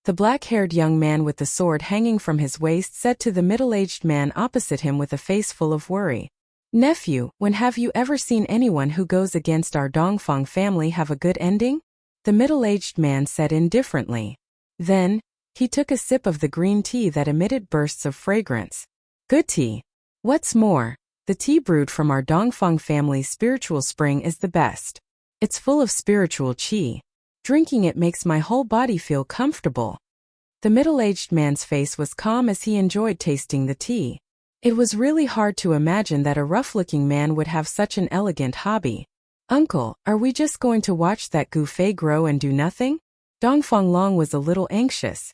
the black-haired young man with the sword hanging from his waist said to the middle-aged man opposite him with a face full of worry. "Nephew, when have you ever seen anyone who goes against our Dongfang family have a good ending?" the middle-aged man said indifferently. Then, he took a sip of the green tea that emitted bursts of fragrance. "Good tea. What's more, the tea brewed from our Dongfang family's spiritual spring is the best. It's full of spiritual qi. Drinking it makes my whole body feel comfortable." The middle-aged man's face was calm as he enjoyed tasting the tea. It was really hard to imagine that a rough-looking man would have such an elegant hobby. "Uncle, are we just going to watch that goofy grow and do nothing?" Dongfang Long was a little anxious.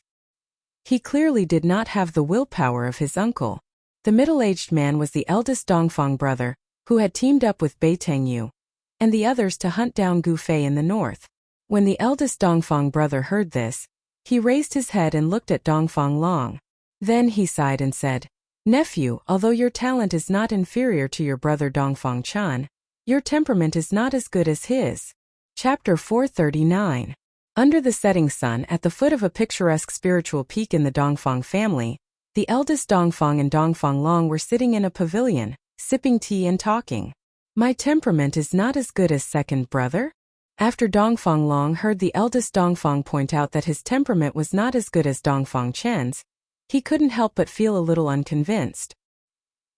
He clearly did not have the willpower of his uncle. The middle-aged man was the eldest Dongfang brother, who had teamed up with Bai Tengyu and the others to hunt down Goofei in the north. When the eldest Dongfang brother heard this, he raised his head and looked at Dongfang Long. Then he sighed and said, "Nephew, although your talent is not inferior to your brother Dongfang Chan, your temperament is not as good as his." Chapter 439. Under the setting sun at the foot of a picturesque spiritual peak in the Dongfang family, the eldest Dongfang and Dongfang Long were sitting in a pavilion, sipping tea and talking. "My temperament is not as good as second brother?" After Dongfang Long heard the eldest Dongfang point out that his temperament was not as good as Dongfang Chen's, he couldn't help but feel a little unconvinced.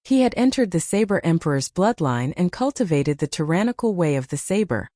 He had entered the Saber Emperor's bloodline and cultivated the tyrannical way of the saber.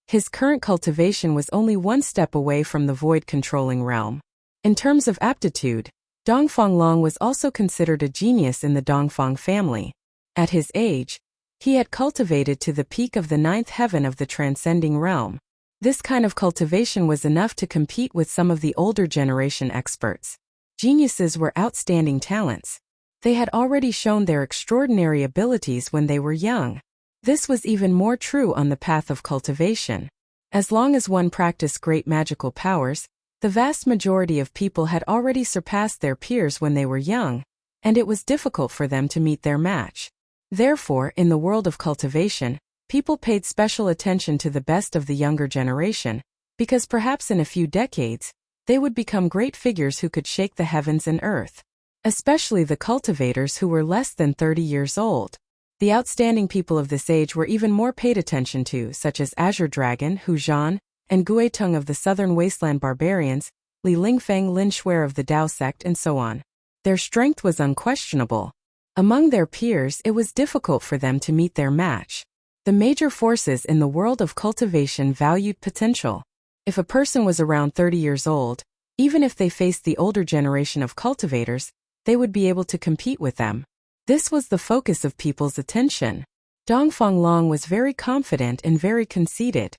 His current cultivation was only one step away from the void-controlling realm. In terms of aptitude, Dongfang Long was also considered a genius in the Dongfang family. At his age, he had cultivated to the peak of the ninth heaven of the transcending realm. This kind of cultivation was enough to compete with some of the older generation experts. Geniuses were outstanding talents. They had already shown their extraordinary abilities when they were young. This was even more true on the path of cultivation. As long as one practiced great magical powers, the vast majority of people had already surpassed their peers when they were young, and it was difficult for them to meet their match. Therefore, in the world of cultivation, people paid special attention to the best of the younger generation, because perhaps in a few decades, they would become great figures who could shake the heavens and earth. Especially the cultivators who were less than 30 years old. The outstanding people of this age were even more paid attention to, such as Azure Dragon, Hu Zhan, and Gui Tung of the Southern Wasteland Barbarians, Li Lingfeng Lin Shuer of the Dao sect, and so on. Their strength was unquestionable. Among their peers, it was difficult for them to meet their match. The major forces in the world of cultivation valued potential. If a person was around 30 years old, even if they faced the older generation of cultivators, they would be able to compete with them. This was the focus of people's attention. Dongfang Long was very confident and very conceited.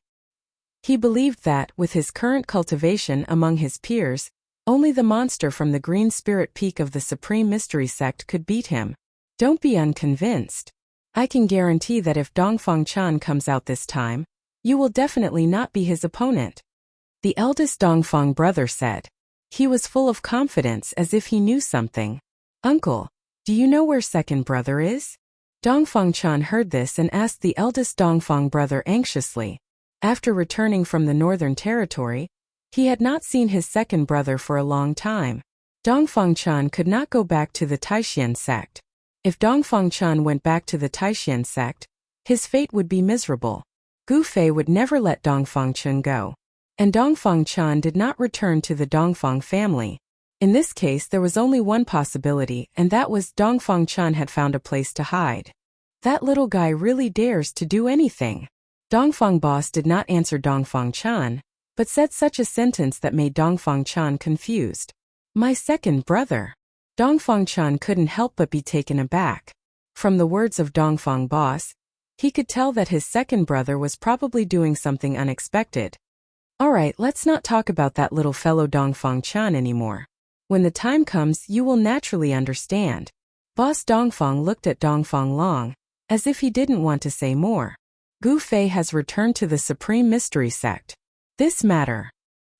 He believed that, with his current cultivation among his peers, only the monster from the Green Spirit Peak of the Supreme Mystery Sect could beat him. Don't be unconvinced. I can guarantee that if Dongfang Chan comes out this time, you will definitely not be his opponent," the eldest Dongfang brother said. He was full of confidence as if he knew something. "Uncle, do you know where second brother is?" Dongfang Chan heard this and asked the eldest Dongfang brother anxiously. After returning from the Northern Territory, he had not seen his second brother for a long time. Dongfang Chan could not go back to the Taishan sect. If Dongfang Chan went back to the Taishan sect, his fate would be miserable. Gu Fei would never let Dongfang Chan go. And Dongfang Chan did not return to the Dongfang family. In this case there was only one possibility, and that was Dongfang Chan had found a place to hide. That little guy really dares to do anything. Dongfang boss did not answer Dongfang Chan, but said such a sentence that made Dongfang Chan confused. My second brother. Dongfang Chan couldn't help but be taken aback. From the words of Dongfang boss, he could tell that his second brother was probably doing something unexpected. Alright, let's not talk about that little fellow Dongfang Chan anymore. When the time comes, you will naturally understand. Boss Dongfang looked at Dongfang Long, as if he didn't want to say more. Gu Fei has returned to the Supreme Mystery Sect. This matter.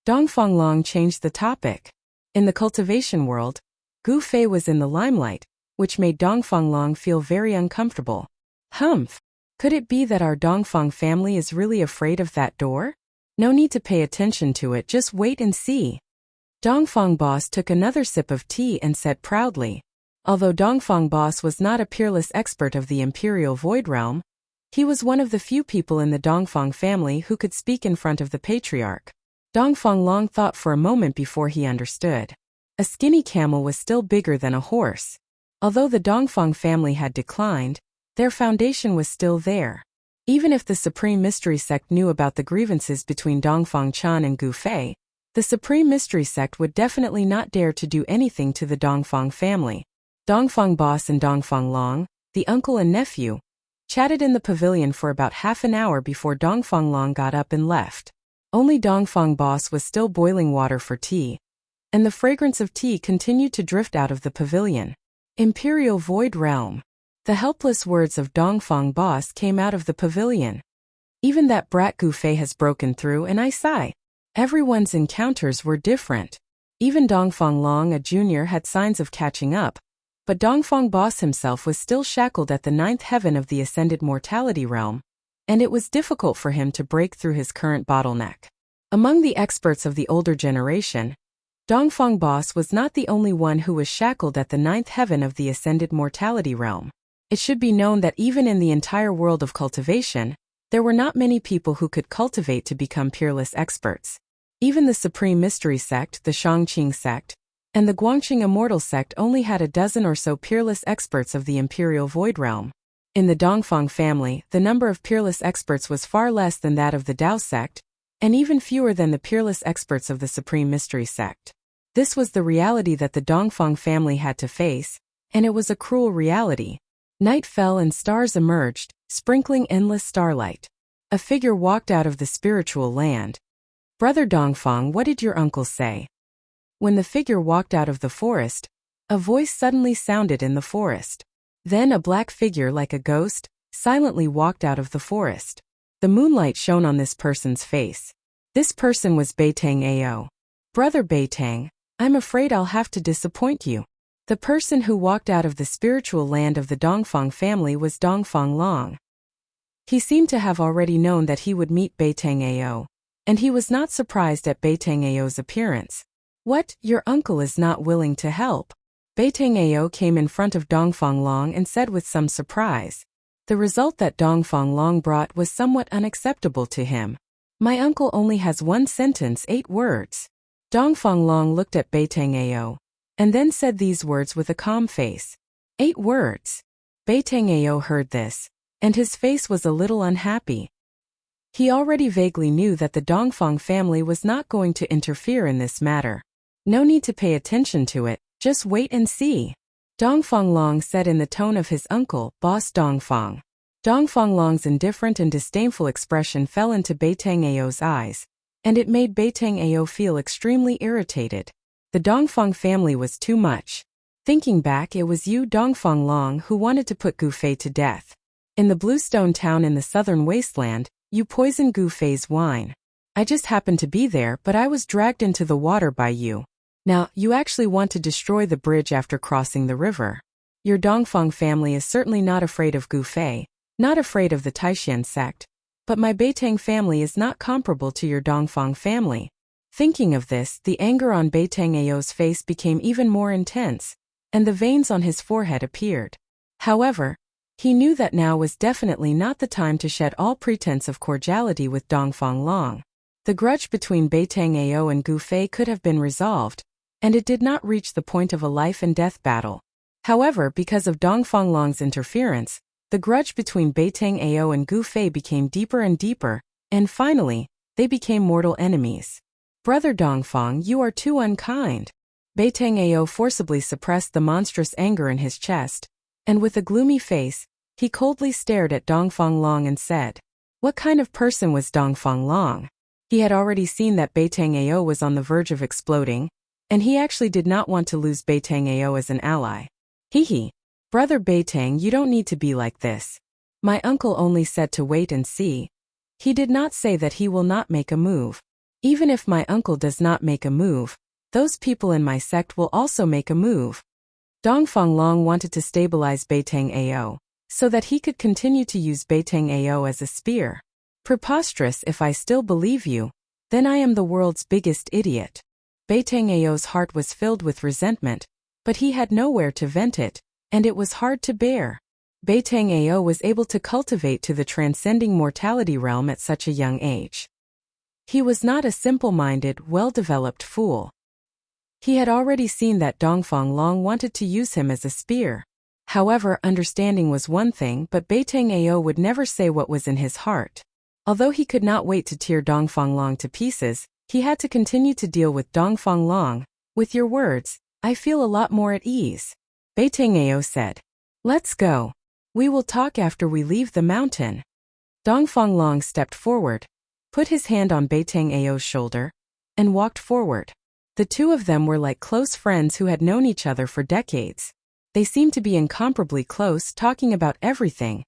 Dongfang Long changed the topic. In the cultivation world, Gu Fei was in the limelight, which made Dongfang Long feel very uncomfortable. Humph! Could it be that our Dongfang family is really afraid of that door? No need to pay attention to it, just wait and see. Dongfang boss took another sip of tea and said proudly. Although Dongfang boss was not a peerless expert of the Imperial Void Realm, he was one of the few people in the Dongfang family who could speak in front of the patriarch. Dongfang Long thought for a moment before he understood. A skinny camel was still bigger than a horse. Although the Dongfang family had declined, their foundation was still there. Even if the Supreme Mystery Sect knew about the grievances between Dongfang Chan and Gu Fei, the Supreme Mystery Sect would definitely not dare to do anything to the Dongfang family. Dongfang boss and Dongfang Long, the uncle and nephew, chatted in the pavilion for about half an hour before Dongfang Long got up and left. Only Dongfang boss was still boiling water for tea, and the fragrance of tea continued to drift out of the pavilion. Imperial Void Realm. The helpless words of Dongfang boss came out of the pavilion. Even that brat Gu Fei has broken through, and I sigh. Everyone's encounters were different. Even Dongfang Long, a junior, had signs of catching up, but Dongfang boss himself was still shackled at the ninth heaven of the ascended mortality realm, and it was difficult for him to break through his current bottleneck. Among the experts of the older generation, Dongfang boss was not the only one who was shackled at the ninth heaven of the ascended mortality realm. It should be known that even in the entire world of cultivation, there were not many people who could cultivate to become peerless experts. Even the Supreme Mystery Sect, the Shangqing Sect, and the Guangqing Immortal Sect only had a dozen or so peerless experts of the Imperial Void Realm. In the Dongfang family, the number of peerless experts was far less than that of the Dao Sect, and even fewer than the peerless experts of the Supreme Mystery Sect. This was the reality that the Dongfang family had to face, and it was a cruel reality. Night fell and stars emerged, sprinkling endless starlight. A figure walked out of the spiritual land. Brother Dongfang, what did your uncle say? When the figure walked out of the forest, a voice suddenly sounded in the forest. Then a black figure like a ghost silently walked out of the forest. The moonlight shone on this person's face. This person was Beitang Ao. Brother Beitang, I'm afraid I'll have to disappoint you. The person who walked out of the spiritual land of the Dongfang family was Dongfang Long. He seemed to have already known that he would meet Beitang Ao, and he was not surprised at Beitang Ao's appearance. What, your uncle is not willing to help? Beitang Ao came in front of Dongfang Long and said with some surprise. The result that Dongfang Long brought was somewhat unacceptable to him. My uncle only has one sentence, 8 words. Dongfang Long looked at Beitang Ao, and then said these words with a calm face. 8 words. Beitang Ao heard this, and his face was a little unhappy. He already vaguely knew that the Dongfang family was not going to interfere in this matter. No need to pay attention to it, just wait and see. Dongfang Long said in the tone of his uncle, Boss Dongfang. Dongfang Long's indifferent and disdainful expression fell into Beitang Ao's eyes, and it made Beitang Ao feel extremely irritated. The Dongfang family was too much. Thinking back, it was you, Dongfang Long, who wanted to put Gu Fei to death. In the Bluestone town in the southern wasteland, you poisoned Gu Fei's wine. I just happened to be there, but I was dragged into the water by you. Now, you actually want to destroy the bridge after crossing the river. Your Dongfang family is certainly not afraid of Gu Fei, not afraid of the Taishan sect, but my Beitang family is not comparable to your Dongfang family. Thinking of this, the anger on Beitang Ao's face became even more intense, and the veins on his forehead appeared. However, he knew that now was definitely not the time to shed all pretense of cordiality with Dongfang Long. The grudge between Beitang Ao and Gu Fei could have been resolved, and it did not reach the point of a life-and-death battle. However, because of Dongfang Long's interference, the grudge between Beitang Ao and Gu Fei became deeper and deeper, and finally, they became mortal enemies. Brother Dongfang, you are too unkind. Beitang Ao forcibly suppressed the monstrous anger in his chest, and with a gloomy face, he coldly stared at Dongfang Long and said, "What kind of person was Dongfang Long?" He had already seen that Beitang Ao was on the verge of exploding, and he actually did not want to lose Beitang Ao as an ally. Hehe. Brother Beitang, you don't need to be like this. My uncle only said to wait and see. He did not say that he will not make a move. Even if my uncle does not make a move, those people in my sect will also make a move. Dongfang Long wanted to stabilize Beitang Ao, so that he could continue to use Beitang Ao as a spear. Preposterous. If I still believe you, then I am the world's biggest idiot. Beitang Ao's heart was filled with resentment, but he had nowhere to vent it, and it was hard to bear. Beitang Ao was able to cultivate to the transcending mortality realm at such a young age. He was not a simple-minded, well-developed fool. He had already seen that Dongfang Long wanted to use him as a spear. However, understanding was one thing, but Beitang Ao would never say what was in his heart. Although he could not wait to tear Dongfang Long to pieces, he had to continue to deal with Dongfang Long. With your words, I feel a lot more at ease. Beitang Ao said. Let's go. We will talk after we leave the mountain. Dongfang Long stepped forward, put his hand on Beitang Ao's shoulder, and walked forward. The two of them were like close friends who had known each other for decades. They seemed to be incomparably close, talking about everything,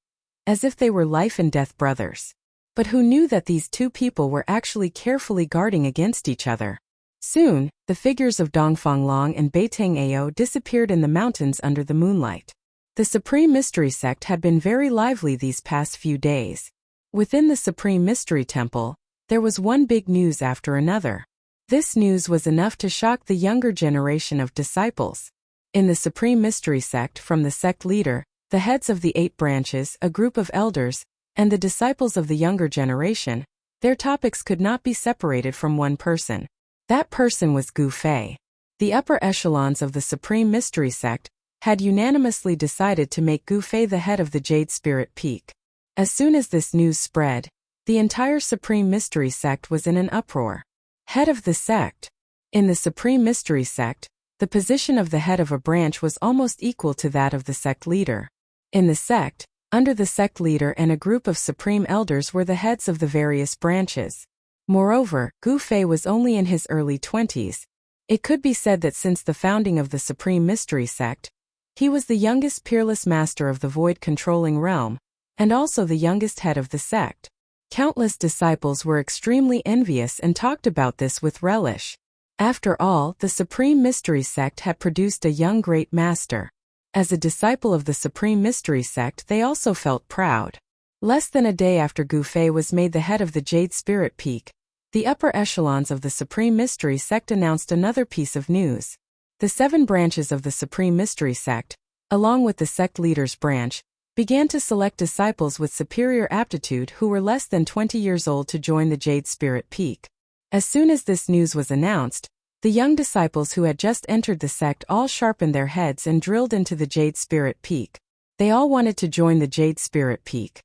as if they were life-and-death brothers. But who knew that these two people were actually carefully guarding against each other? Soon, the figures of Dongfang Long and Beitang Ao disappeared in the mountains under the moonlight. The Supreme Mystery Sect had been very lively these past few days. Within the Supreme Mystery Temple, there was one big news after another. This news was enough to shock the younger generation of disciples. In the Supreme Mystery Sect, from the sect leader, the heads of the 8 branches, a group of elders, and the disciples of the younger generation, their topics could not be separated from one person. That person was Gu Fei. The upper echelons of the Supreme Mystery Sect had unanimously decided to make Gu Fei the head of the Jade Spirit Peak. As soon as this news spread, the entire Supreme Mystery Sect was in an uproar. Head of the sect. In the Supreme Mystery Sect, the position of the head of a branch was almost equal to that of the sect leader. In the sect, under the sect leader and a group of supreme elders were the heads of the various branches. Moreover, Gu Fei was only in his early 20s. It could be said that since the founding of the Supreme Mystery Sect, he was the youngest peerless master of the void-controlling realm, and also the youngest head of the sect. Countless disciples were extremely envious and talked about this with relish. After all, the Supreme Mystery Sect had produced a young great master. As a disciple of the Supreme Mystery Sect, they also felt proud. Less than a day after Gu Fei was made the head of the Jade Spirit Peak, the upper echelons of the Supreme Mystery Sect announced another piece of news. The 7 branches of the Supreme Mystery Sect, along with the sect leader's branch, began to select disciples with superior aptitude who were less than 20 years old to join the Jade Spirit Peak. As soon as this news was announced, the young disciples who had just entered the sect all sharpened their heads and drilled into the Jade Spirit Peak. They all wanted to join the Jade Spirit Peak.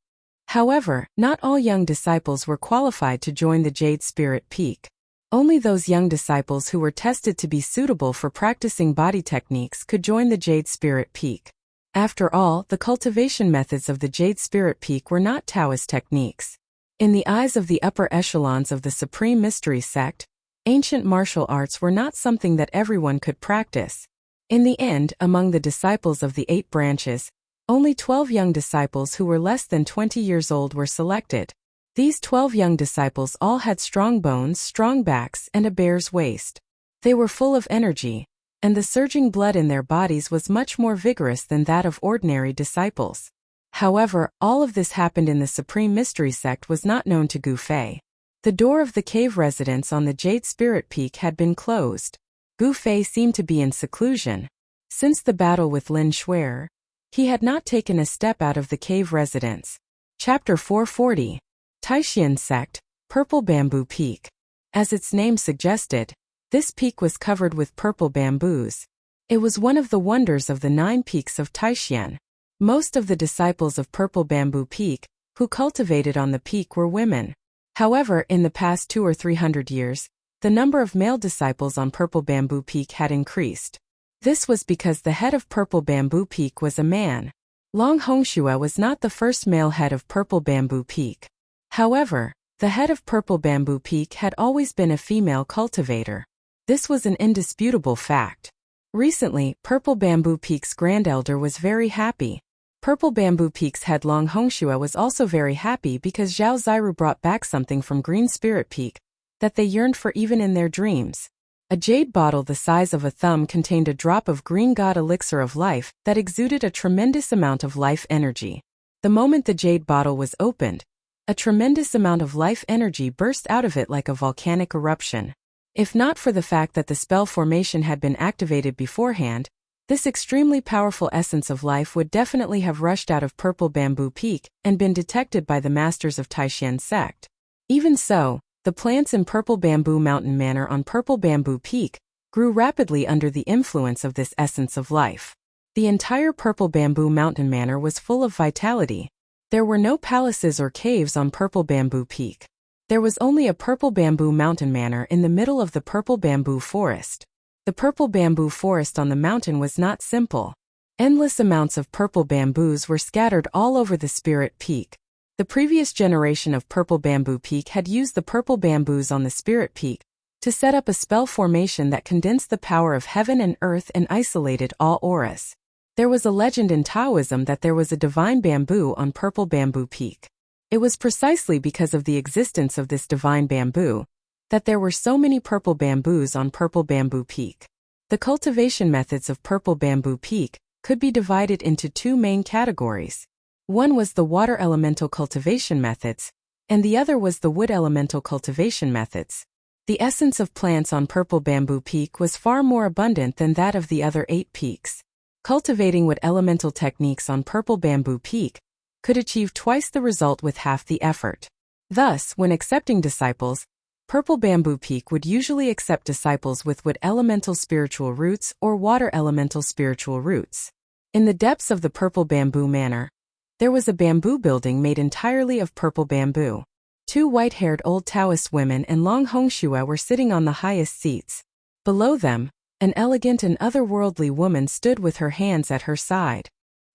However, not all young disciples were qualified to join the Jade Spirit Peak. Only those young disciples who were tested to be suitable for practicing body techniques could join the Jade Spirit Peak. After all, the cultivation methods of the Jade Spirit Peak were not Taoist techniques. In the eyes of the upper echelons of the Supreme Mystery Sect, ancient martial arts were not something that everyone could practice. In the end, among the disciples of the 8 branches, only 12 young disciples who were less than 20 years old were selected. These 12 young disciples all had strong bones, strong backs, and a bear's waist. They were full of energy, and the surging blood in their bodies was much more vigorous than that of ordinary disciples. However, all of this happened in the Supreme Mystery Sect was not known to Gu Fei. The door of the cave residence on the Jade Spirit Peak had been closed. Gu Fei seemed to be in seclusion. Since the battle with Lin Shuer, he had not taken a step out of the cave residence. Chapter 440. Taishan Sect, Purple Bamboo Peak. As its name suggested, this peak was covered with purple bamboos. It was one of the wonders of the 9 peaks of Taishan. Most of the disciples of Purple Bamboo Peak, who cultivated on the peak, were women. However, in the past 200 or 300 years, the number of male disciples on Purple Bamboo Peak had increased. This was because the head of Purple Bamboo Peak was a man. Long Hongxue was not the first male head of Purple Bamboo Peak. However, the head of Purple Bamboo Peak had always been a female cultivator. This was an indisputable fact. Recently, Purple Bamboo Peak's Grand Elder was very happy. Purple Bamboo Peak's head Long Hongxue was also very happy because Zhao Ziru brought back something from Green Spirit Peak that they yearned for even in their dreams. A jade bottle the size of a thumb contained a drop of green god elixir of life that exuded a tremendous amount of life energy. The moment the jade bottle was opened, a tremendous amount of life energy burst out of it like a volcanic eruption. If not for the fact that the spell formation had been activated beforehand, this extremely powerful essence of life would definitely have rushed out of Purple Bamboo Peak and been detected by the masters of Taishan Sect. Even so, the plants in Purple Bamboo Mountain Manor on Purple Bamboo Peak grew rapidly under the influence of this essence of life. The entire Purple Bamboo Mountain Manor was full of vitality. There were no palaces or caves on Purple Bamboo Peak. There was only a Purple Bamboo Mountain Manor in the middle of the Purple Bamboo Forest. The Purple Bamboo Forest on the mountain was not simple. Endless amounts of purple bamboos were scattered all over the Spirit Peak. The previous generation of Purple Bamboo Peak had used the purple bamboos on the Spirit Peak to set up a spell formation that condensed the power of heaven and earth and isolated all auras. There was a legend in Taoism that there was a divine bamboo on Purple Bamboo Peak. It was precisely because of the existence of this divine bamboo that there were so many purple bamboos on Purple Bamboo Peak. The cultivation methods of Purple Bamboo Peak could be divided into 2 main categories. One was the water elemental cultivation methods, and the other was the wood elemental cultivation methods. The essence of plants on Purple Bamboo Peak was far more abundant than that of the other 8 peaks. Cultivating wood elemental techniques on Purple Bamboo Peak could achieve twice the result with half the effort. Thus, when accepting disciples, Purple Bamboo Peak would usually accept disciples with wood elemental spiritual roots or water elemental spiritual roots. In the depths of the Purple Bamboo Manor, there was a bamboo building made entirely of purple bamboo. 2 white-haired old Taoist women and Long Hongxue were sitting on the highest seats. Below them, an elegant and otherworldly woman stood with her hands at her side.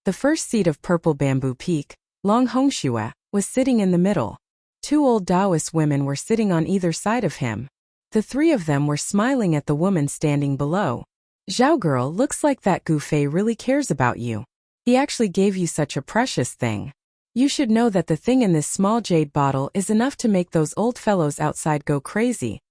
The first seat of Purple Bamboo Peak, Long Hongxue, was sitting in the middle. 2 old Taoist women were sitting on either side of him. The 3 of them were smiling at the woman standing below. "Zhao girl, looks like that Gu Fei really cares about you. He actually gave you such a precious thing. You should know that the thing in this small jade bottle is enough to make those old fellows outside go crazy."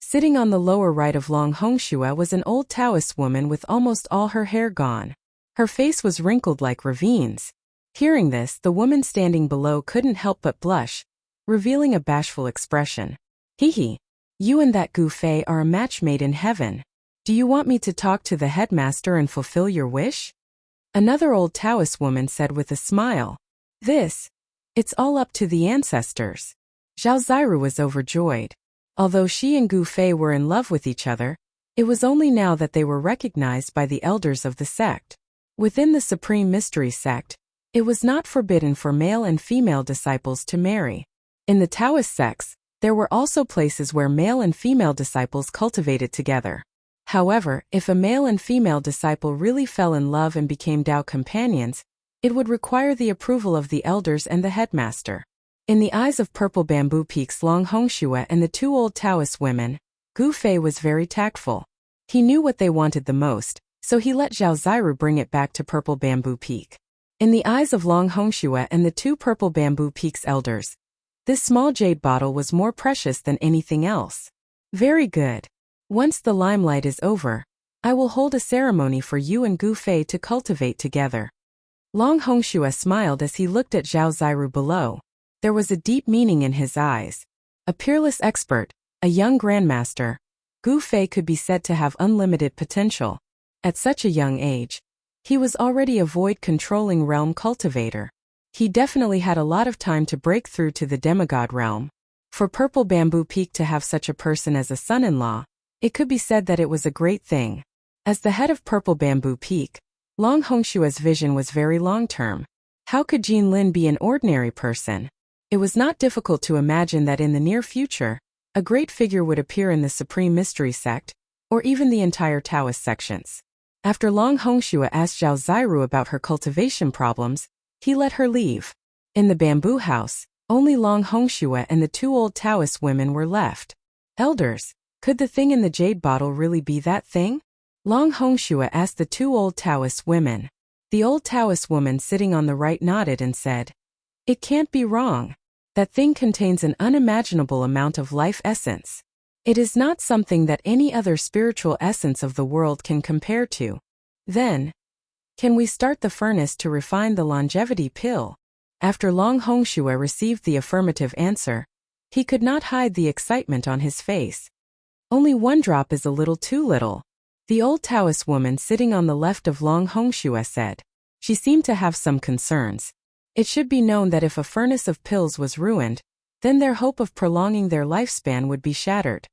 Sitting on the lower right of Long Hongxue was an old Taoist woman with almost all her hair gone. Her face was wrinkled like ravines. Hearing this, the woman standing below couldn't help but blush, revealing a bashful expression. "Hee, you and that Gu Fei are a match made in heaven. Do you want me to talk to the headmaster and fulfill your wish?" Another old Taoist woman said with a smile. It's all up to the ancestors." Zhao Ziru was overjoyed. Although she and Gu Fei were in love with each other, it was only now that they were recognized by the elders of the sect. Within the Supreme Mystery Sect, it was not forbidden for male and female disciples to marry. In the Taoist sects, there were also places where male and female disciples cultivated together. However, if a male and female disciple really fell in love and became Tao companions, it would require the approval of the elders and the headmaster. In the eyes of Purple Bamboo Peak's Long Hongxue and the 2 old Taoist women, Gu Fei was very tactful. He knew what they wanted the most, so he let Zhao Ziru bring it back to Purple Bamboo Peak. In the eyes of Long Hongxue and the 2 Purple Bamboo Peak's elders, this small jade bottle was more precious than anything else. Very good. Once the limelight is over, I will hold a ceremony for you and Gu Fei to cultivate together. Long Hongxue smiled as he looked at Zhao Ziru below. There was a deep meaning in his eyes. A peerless expert, a young grandmaster, Gu Fei could be said to have unlimited potential. At such a young age, he was already a void-controlling realm cultivator. He definitely had a lot of time to break through to the demigod realm. For Purple Bamboo Peak to have such a person as a son-in-law, it could be said that it was a great thing. As the head of Purple Bamboo Peak, Long Hongshua's vision was very long-term. How could Jin Lin be an ordinary person? It was not difficult to imagine that in the near future, a great figure would appear in the Supreme Mystery Sect, or even the entire Taoist sections. After Long Hongxue asked Zhao Ziru about her cultivation problems, he let her leave. In the bamboo house, only Long Hongxue and the two old Taoist women were left. Elders, could the thing in the jade bottle really be that thing? Long Hongxue asked the two old Taoist women. The old Taoist woman sitting on the right nodded and said, "It can't be wrong. That thing contains an unimaginable amount of life essence. It is not something that any other spiritual essence of the world can compare to." Then, can we start the furnace to refine the longevity pill? After Long Hongxue received the affirmative answer, he could not hide the excitement on his face. Only one drop is a little too little. The old Taoist woman sitting on the left of Long Hongxue said. She seemed to have some concerns. It should be known that if a furnace of pills was ruined, then their hope of prolonging their lifespan would be shattered.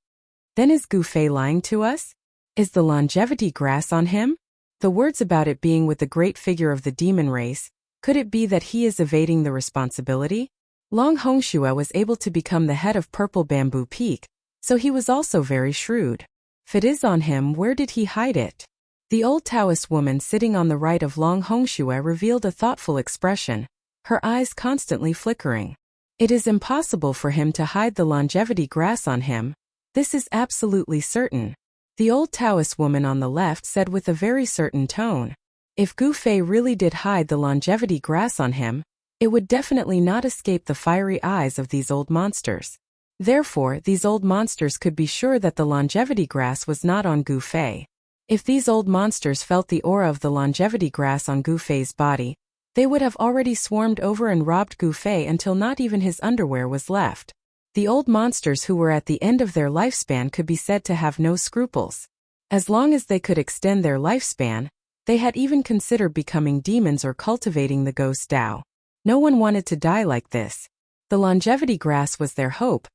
Then is Gu Fei lying to us? Is the longevity grass on him? The words about it being with the great figure of the demon race, could it be that he is evading the responsibility? Long Hongxue was able to become the head of Purple Bamboo Peak, so he was also very shrewd. If it is on him, where did he hide it? The old Taoist woman sitting on the right of Long Hongxue revealed a thoughtful expression, her eyes constantly flickering. It is impossible for him to hide the longevity grass on him. This is absolutely certain. The old Taoist woman on the left said with a very certain tone. If Gu Fei really did hide the longevity grass on him, it would definitely not escape the fiery eyes of these old monsters. Therefore, these old monsters could be sure that the longevity grass was not on Gu Fei. If these old monsters felt the aura of the longevity grass on Gu Fei's body, they would have already swarmed over and robbed Gu Fei until not even his underwear was left. The old monsters who were at the end of their lifespan could be said to have no scruples. As long as they could extend their lifespan, they had even considered becoming demons or cultivating the ghost Tao. No one wanted to die like this. The longevity grass was their hope,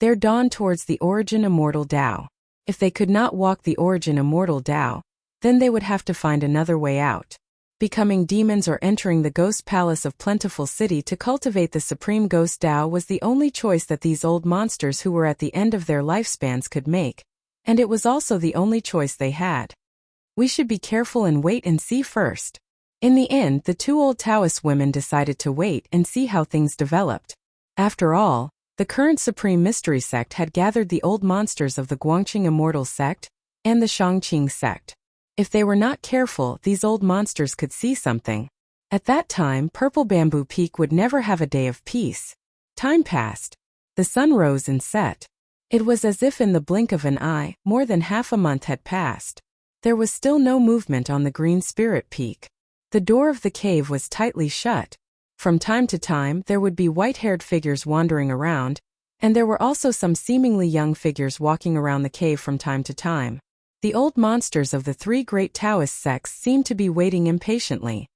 their dawn towards the origin immortal Tao. If they could not walk the origin immortal Tao, then they would have to find another way out. Becoming demons or entering the ghost palace of Plentiful City to cultivate the supreme ghost Tao was the only choice that these old monsters who were at the end of their lifespans could make, and it was also the only choice they had. We should be careful and wait and see first. In the end, the two old Taoist women decided to wait and see how things developed. After all, the current Supreme Mystery Sect had gathered the old monsters of the Guangqing Immortal Sect and the Shangqing Sect. If they were not careful, these old monsters could see something. At that time, Purple Bamboo Peak would never have a day of peace. Time passed. The sun rose and set. It was as if in the blink of an eye, more than half a month had passed. There was still no movement on the Green Spirit Peak. The door of the cave was tightly shut. From time to time, there would be white-haired figures wandering around, and there were also some seemingly young figures walking around the cave from time to time. The old monsters of the three great Taoist sects seemed to be waiting impatiently.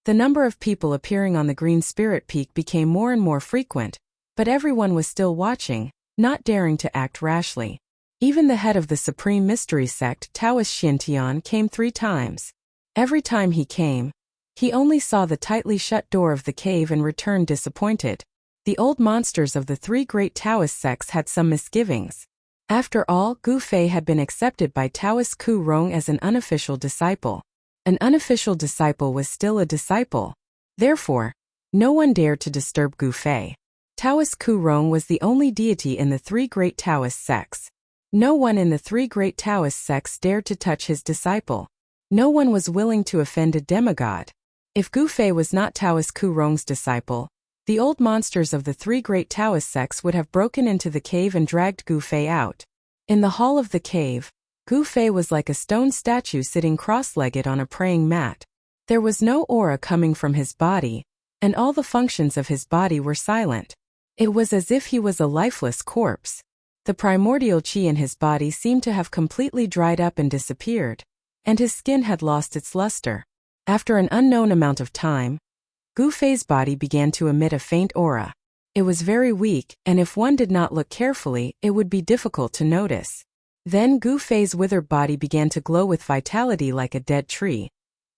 The number of people appearing on the Green Spirit Peak became more and more frequent, but everyone was still watching, not daring to act rashly. Even the head of the Supreme Mystery Sect, Taoist Xintian, came 3 times. Every time he came, he only saw the tightly shut door of the cave and returned disappointed. The old monsters of the 3 great Taoist sects had some misgivings. After all, Gu Fei had been accepted by Taoist Ku Rong as an unofficial disciple. An unofficial disciple was still a disciple. Therefore, no one dared to disturb Gu Fei. Taoist Ku Rong was the only deity in the 3 great Taoist sects. No one in the 3 great Taoist sects dared to touch his disciple. No one was willing to offend a demigod. If Gu Fei was not Taoist Ku Rong's disciple, the old monsters of the 3 great Taoist sects would have broken into the cave and dragged Gu Fei out. In the hall of the cave, Gu Fei was like a stone statue sitting cross-legged on a praying mat. There was no aura coming from his body, and all the functions of his body were silent. It was as if he was a lifeless corpse. The primordial qi in his body seemed to have completely dried up and disappeared, and his skin had lost its luster. After an unknown amount of time, Gu Fei's body began to emit a faint aura. It was very weak, and if one did not look carefully, it would be difficult to notice. Then Gu Fei's withered body began to glow with vitality like a dead tree,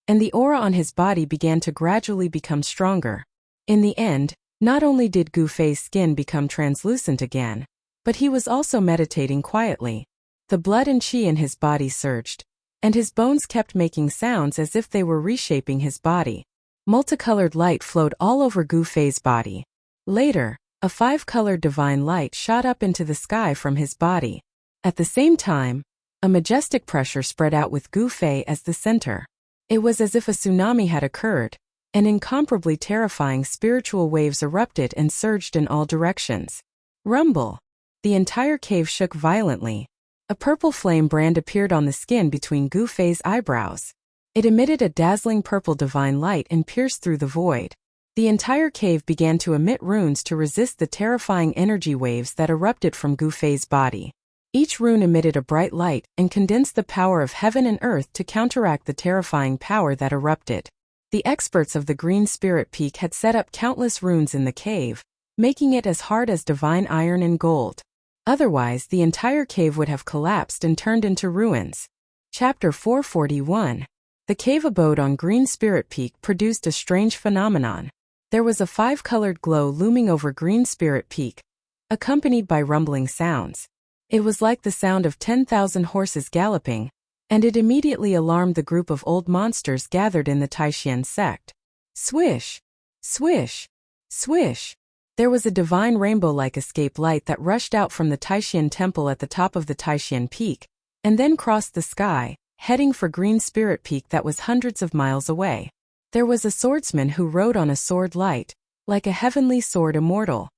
and the aura on his body began to gradually become stronger. In the end, not only did Gu Fei's skin become translucent again, but he was also meditating quietly. The blood and qi in his body surged, and his bones kept making sounds as if they were reshaping his body. Multicolored light flowed all over Gu Fei's body. Later, a 5-colored divine light shot up into the sky from his body. At the same time, a majestic pressure spread out with Gu Fei as the center. It was as if a tsunami had occurred, and incomparably terrifying spiritual waves erupted and surged in all directions. Rumble! The entire cave shook violently. A purple flame brand appeared on the skin between Gu Fei's eyebrows. It emitted a dazzling purple divine light and pierced through the void. The entire cave began to emit runes to resist the terrifying energy waves that erupted from Gu Fei's body. Each rune emitted a bright light and condensed the power of heaven and earth to counteract the terrifying power that erupted. The experts of the Green Spirit Peak had set up countless runes in the cave, making it as hard as divine iron and gold. Otherwise, the entire cave would have collapsed and turned into ruins. Chapter 441. The cave abode on Green Spirit Peak produced a strange phenomenon. There was a 5-colored glow looming over Green Spirit Peak, accompanied by rumbling sounds. It was like the sound of 10,000 horses galloping, and it immediately alarmed the group of old monsters gathered in the Taishan sect. Swish! Swish! Swish! There was a divine rainbow-like escape light that rushed out from the Taishan temple at the top of the Taishan Peak, and then crossed the sky, heading for Green Spirit Peak that was hundreds of miles away. There was a swordsman who rode on a sword light, like a heavenly sword immortal.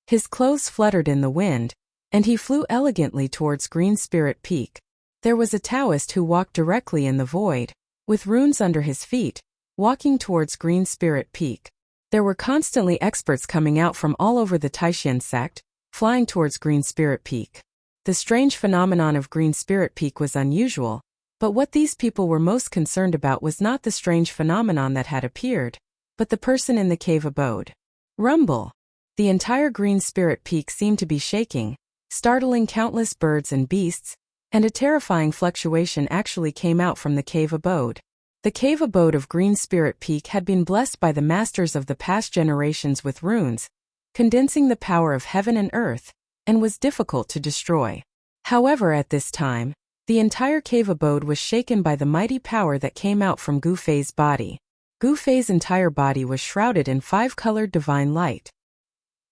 His clothes fluttered in the wind, and he flew elegantly towards Green Spirit Peak. There was a Taoist who walked directly in the void, with runes under his feet, walking towards Green Spirit Peak. There were constantly experts coming out from all over the Taishan sect, flying towards Green Spirit Peak. The strange phenomenon of Green Spirit Peak was unusual, but what these people were most concerned about was not the strange phenomenon that had appeared, but the person in the cave abode. Rumble! The entire Green Spirit Peak seemed to be shaking, startling countless birds and beasts, and a terrifying fluctuation actually came out from the cave abode. The cave abode of Green Spirit Peak had been blessed by the masters of the past generations with runes, condensing the power of heaven and earth, and was difficult to destroy. However, at this time, the entire cave abode was shaken by the mighty power that came out from Gu Fei's body. Gu Fei's entire body was shrouded in 5-colored divine light.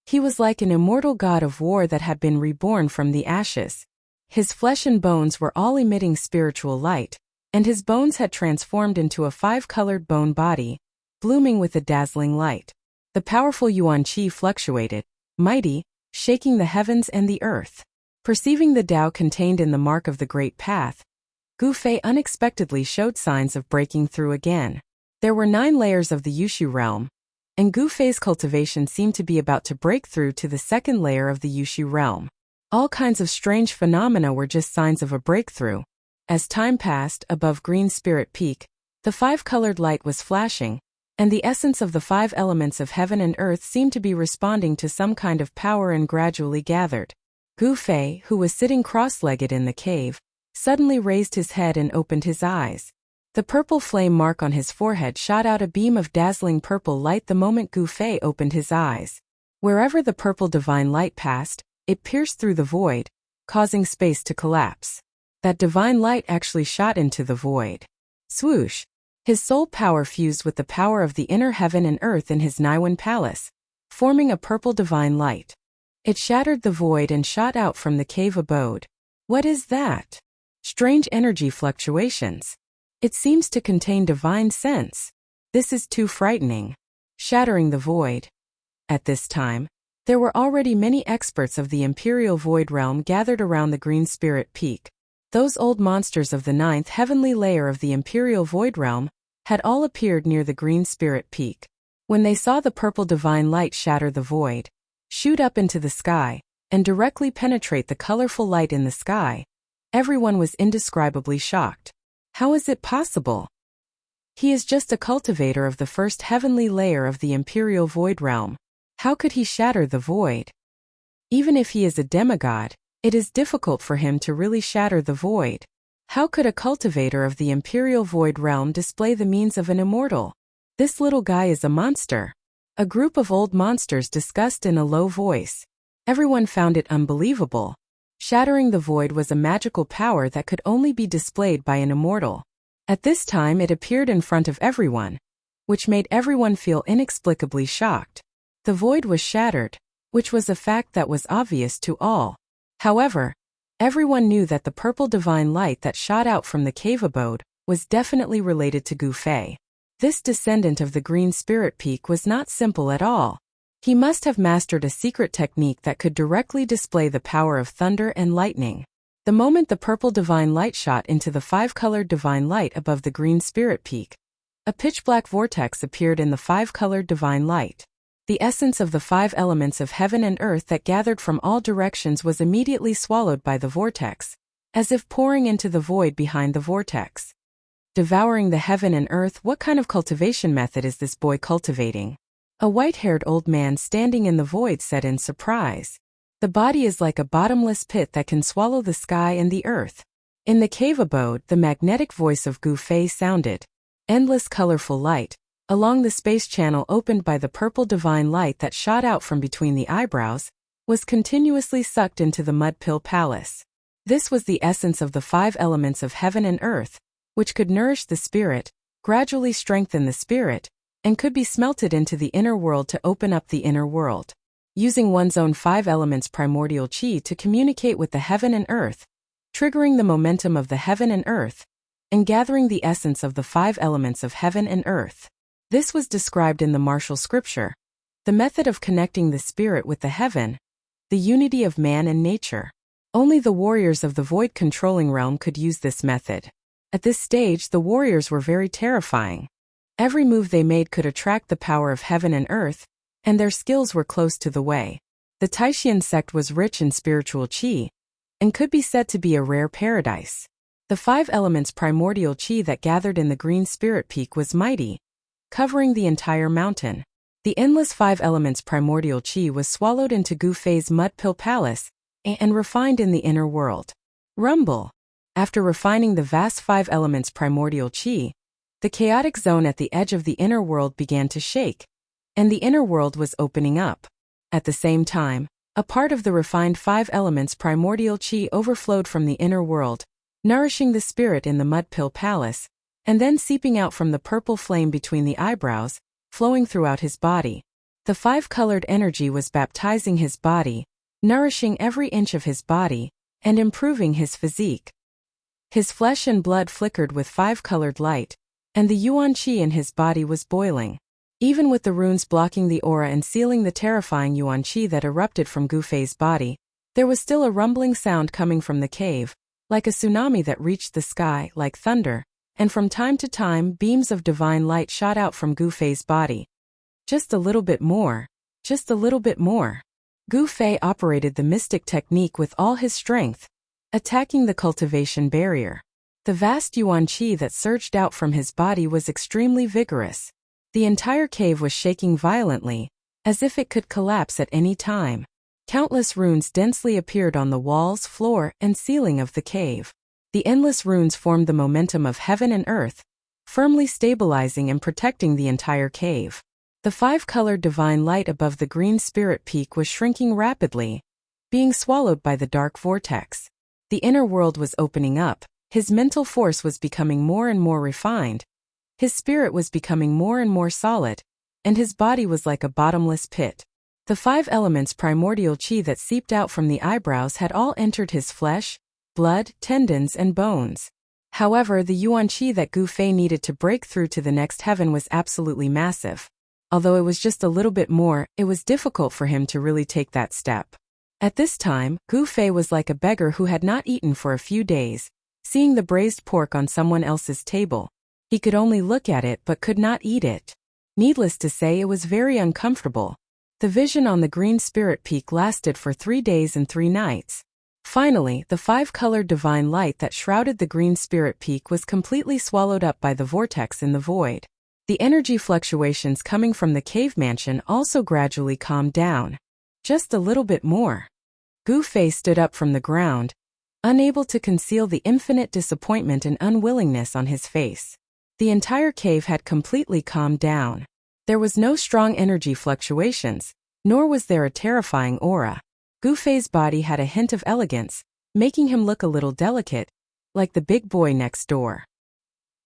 He was like an immortal god of war that had been reborn from the ashes. His flesh and bones were all emitting spiritual light, and his bones had transformed into a 5-colored bone body, blooming with a dazzling light. The powerful Yuan Qi fluctuated, mighty, shaking the heavens and the earth. Perceiving the Tao contained in the mark of the Great Path, Gu Fei unexpectedly showed signs of breaking through again. There were 9 layers of the Yushu realm, and Gu Fei's cultivation seemed to be about to break through to the 2nd layer of the Yushu realm. All kinds of strange phenomena were just signs of a breakthrough. As time passed, above Green Spirit Peak, the 5-colored light was flashing, and the essence of the 5 elements of heaven and earth seemed to be responding to some kind of power and gradually gathered. Gu Fei, who was sitting cross-legged in the cave, suddenly raised his head and opened his eyes. The purple flame mark on his forehead shot out a beam of dazzling purple light the moment Gu Fei opened his eyes. Wherever the purple divine light passed, it pierced through the void, causing space to collapse. That divine light actually shot into the void. Swoosh! His soul power fused with the power of the inner heaven and earth in his Naiwan palace, forming a purple divine light. It shattered the void and shot out from the cave abode. What is that? Strange energy fluctuations. It seems to contain divine sense. This is too frightening. Shattering the void. At this time, there were already many experts of the Imperial Void Realm gathered around the Green Spirit Peak. Those old monsters of the ninth heavenly layer of the Imperial Void Realm had all appeared near the Green Spirit Peak. When they saw the purple divine light shatter the void, shoot up into the sky, and directly penetrate the colorful light in the sky, everyone was indescribably shocked. How is it possible? He is just a cultivator of the first heavenly layer of the Imperial Void Realm. How could he shatter the void? Even if he is a demigod, it is difficult for him to really shatter the void. How could a cultivator of the Imperial Void Realm display the means of an immortal? This little guy is a monster. A group of old monsters discussed in a low voice. Everyone found it unbelievable. Shattering the void was a magical power that could only be displayed by an immortal. At this time it appeared in front of everyone, which made everyone feel inexplicably shocked. The void was shattered, which was a fact that was obvious to all. However, everyone knew that the purple divine light that shot out from the cave abode was definitely related to Gu Fei. This descendant of the Green Spirit Peak was not simple at all. He must have mastered a secret technique that could directly display the power of thunder and lightning. The moment the purple divine light shot into the five-colored divine light above the Green Spirit Peak, a pitch-black vortex appeared in the five-colored divine light. The essence of the five elements of heaven and earth that gathered from all directions was immediately swallowed by the vortex, as if pouring into the void behind the vortex. Devouring the heaven and earth, what kind of cultivation method is this boy cultivating? A white-haired old man standing in the void said in surprise. The body is like a bottomless pit that can swallow the sky and the earth. In the cave abode, the magnetic voice of Gu Fei sounded. Endless colorful light, along the space channel opened by the purple divine light that shot out from between the eyebrows, was continuously sucked into the Mud Pill Palace. This was the essence of the five elements of heaven and earth, which could nourish the spirit, gradually strengthen the spirit, and could be smelted into the inner world to open up the inner world. Using one's own five elements primordial chi to communicate with the heaven and earth, triggering the momentum of the heaven and earth, and gathering the essence of the five elements of heaven and earth. This was described in the martial scripture, the method of connecting the spirit with the heaven, the unity of man and nature. Only the warriors of the void controlling realm could use this method. At this stage, the warriors were very terrifying. Every move they made could attract the power of heaven and earth, and their skills were close to the way. The Taishan sect was rich in spiritual chi, and could be said to be a rare paradise. The five elements primordial chi that gathered in the Green Spirit Peak was mighty, covering the entire mountain. The endless five elements primordial chi was swallowed into Gu Fei's Mud Pill Palace, and refined in the inner world. Rumble. After refining the vast five elements primordial chi, the chaotic zone at the edge of the inner world began to shake, and the inner world was opening up. At the same time, a part of the refined five elements primordial chi overflowed from the inner world, nourishing the spirit in the Mud Pill Palace, and then seeping out from the purple flame between the eyebrows, flowing throughout his body. The five-colored energy was baptizing his body, nourishing every inch of his body, and improving his physique. His flesh and blood flickered with five-colored light, and the yuan qi in his body was boiling. Even with the runes blocking the aura and sealing the terrifying yuan qi that erupted from Gu Fei's body, there was still a rumbling sound coming from the cave, like a tsunami that reached the sky like thunder, and from time to time beams of divine light shot out from Gu Fei's body. Just a little bit more. Just a little bit more. Gu Fei operated the mystic technique with all his strength, attacking the cultivation barrier. The vast yuan qi that surged out from his body was extremely vigorous. The entire cave was shaking violently, as if it could collapse at any time. Countless runes densely appeared on the walls, floor, and ceiling of the cave. The endless runes formed the momentum of heaven and earth, firmly stabilizing and protecting the entire cave. The five-colored divine light above the Green Spirit Peak was shrinking rapidly, being swallowed by the dark vortex. The inner world was opening up, his mental force was becoming more and more refined, his spirit was becoming more and more solid, and his body was like a bottomless pit. The five elements primordial chi that seeped out from the eyebrows had all entered his flesh, blood, tendons, and bones. However, the yuan qi that Gu Fei needed to break through to the next heaven was absolutely massive. Although it was just a little bit more, it was difficult for him to really take that step. At this time, Gu Fei was like a beggar who had not eaten for a few days, Seeing the braised pork on someone else's table, he could only look at it but could not eat it. Needless to say, it was very uncomfortable. The vision on the green spirit peak lasted for 3 days and 3 nights. Finally, the 5-colored divine light that shrouded the green spirit peak was completely swallowed up by the vortex in the void. The energy fluctuations coming from the cave mansion also gradually calmed down. Just a little bit more. Gu-Fei stood up from the ground, unable to conceal the infinite disappointment and unwillingness on his face. The entire cave had completely calmed down. There was no strong energy fluctuations, nor was there a terrifying aura. Gu-Fei's body had a hint of elegance, making him look a little delicate, like the big boy next door.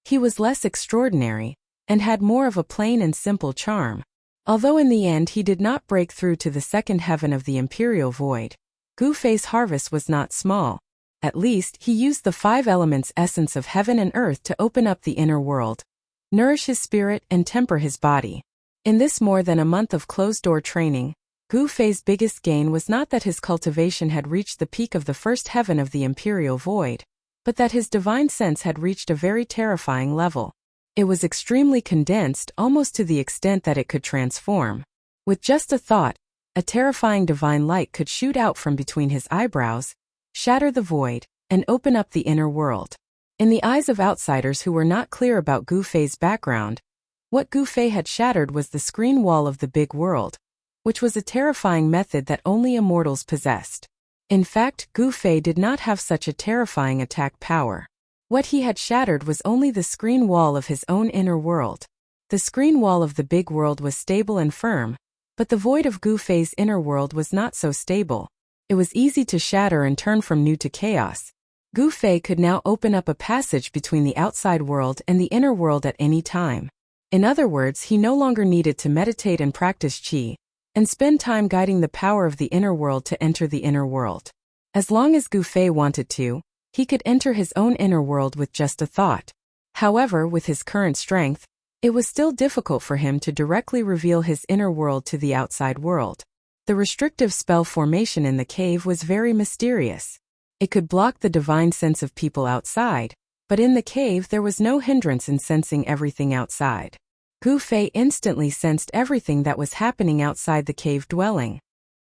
He was less extraordinary, and had more of a plain and simple charm. Although in the end he did not break through to the second heaven of the Imperial Void, Gu-Fei's harvest was not small. At least, he used the 5 elements essence of heaven and earth to open up the inner world, nourish his spirit, and temper his body. In this more than a month of closed-door training, Gu-Fei's biggest gain was not that his cultivation had reached the peak of the first heaven of the Imperial Void, but that his divine sense had reached a very terrifying level. It was extremely condensed, almost to the extent that it could transform. With just a thought, a terrifying divine light could shoot out from between his eyebrows, shatter the void, and open up the inner world. In the eyes of outsiders who were not clear about Gu-Fei's background, what Gu-Fei had shattered was the screen wall of the big world, which was a terrifying method that only immortals possessed. In fact, Gu-Fei did not have such a terrifying attack power. What he had shattered was only the screen wall of his own inner world. The screen wall of the big world was stable and firm, but the void of Gu-Fei's inner world was not so stable. It was easy to shatter and turn from new to chaos. Gu-Fei could now open up a passage between the outside world and the inner world at any time. In other words, he no longer needed to meditate and practice qi, and spend time guiding the power of the inner world to enter the inner world. As long as Gu-Fei wanted to, he could enter his own inner world with just a thought. However, with his current strength, it was still difficult for him to directly reveal his inner world to the outside world. The restrictive spell formation in the cave was very mysterious. It could block the divine sense of people outside, but in the cave there was no hindrance in sensing everything outside. Gu-Fei instantly sensed everything that was happening outside the cave dwelling.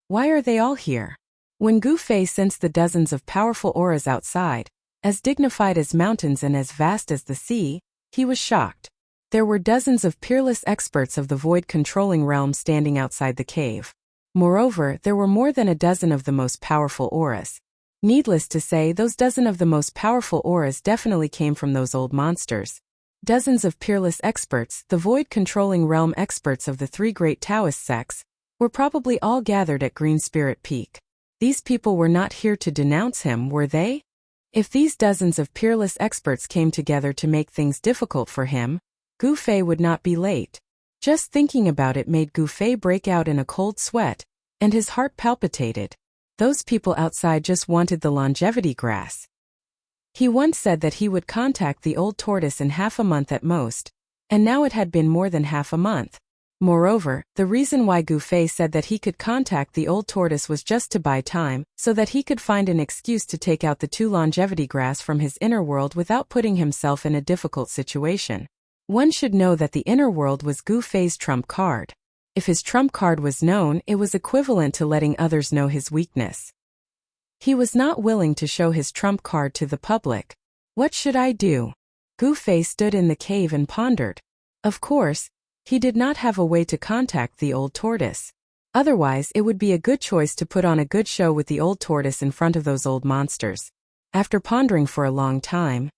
Why are they all here? When Gu-Fei sensed the dozens of powerful auras outside, as dignified as mountains and as vast as the sea, he was shocked. There were dozens of peerless experts of the void controlling realm standing outside the cave. Moreover, there were more than a dozen of the most powerful auras. Needless to say, those dozen of the most powerful auras definitely came from those old monsters. Dozens of peerless experts, the void-controlling realm experts of the 3 great Taoist sects, were probably all gathered at Green Spirit Peak. These people were not here to denounce him, were they? If these dozens of peerless experts came together to make things difficult for him, Gu-Fei would not be late. Just thinking about it made Gu-Fei break out in a cold sweat, and his heart palpitated. Those people outside just wanted the longevity grass. He once said that he would contact the old tortoise in half a month at most, and now it had been more than half a month. Moreover, the reason why Gu-Fei said that he could contact the old tortoise was just to buy time, so that he could find an excuse to take out the 2 longevity grass from his inner world without putting himself in a difficult situation. One should know that the inner world was Gu-Fei's trump card. If his trump card was known, it was equivalent to letting others know his weakness. He was not willing to show his trump card to the public. What should I do? Gu-Fei stood in the cave and pondered. Of course, he did not have a way to contact the old tortoise. Otherwise, it would be a good choice to put on a good show with the old tortoise in front of those old monsters. After pondering for a long time,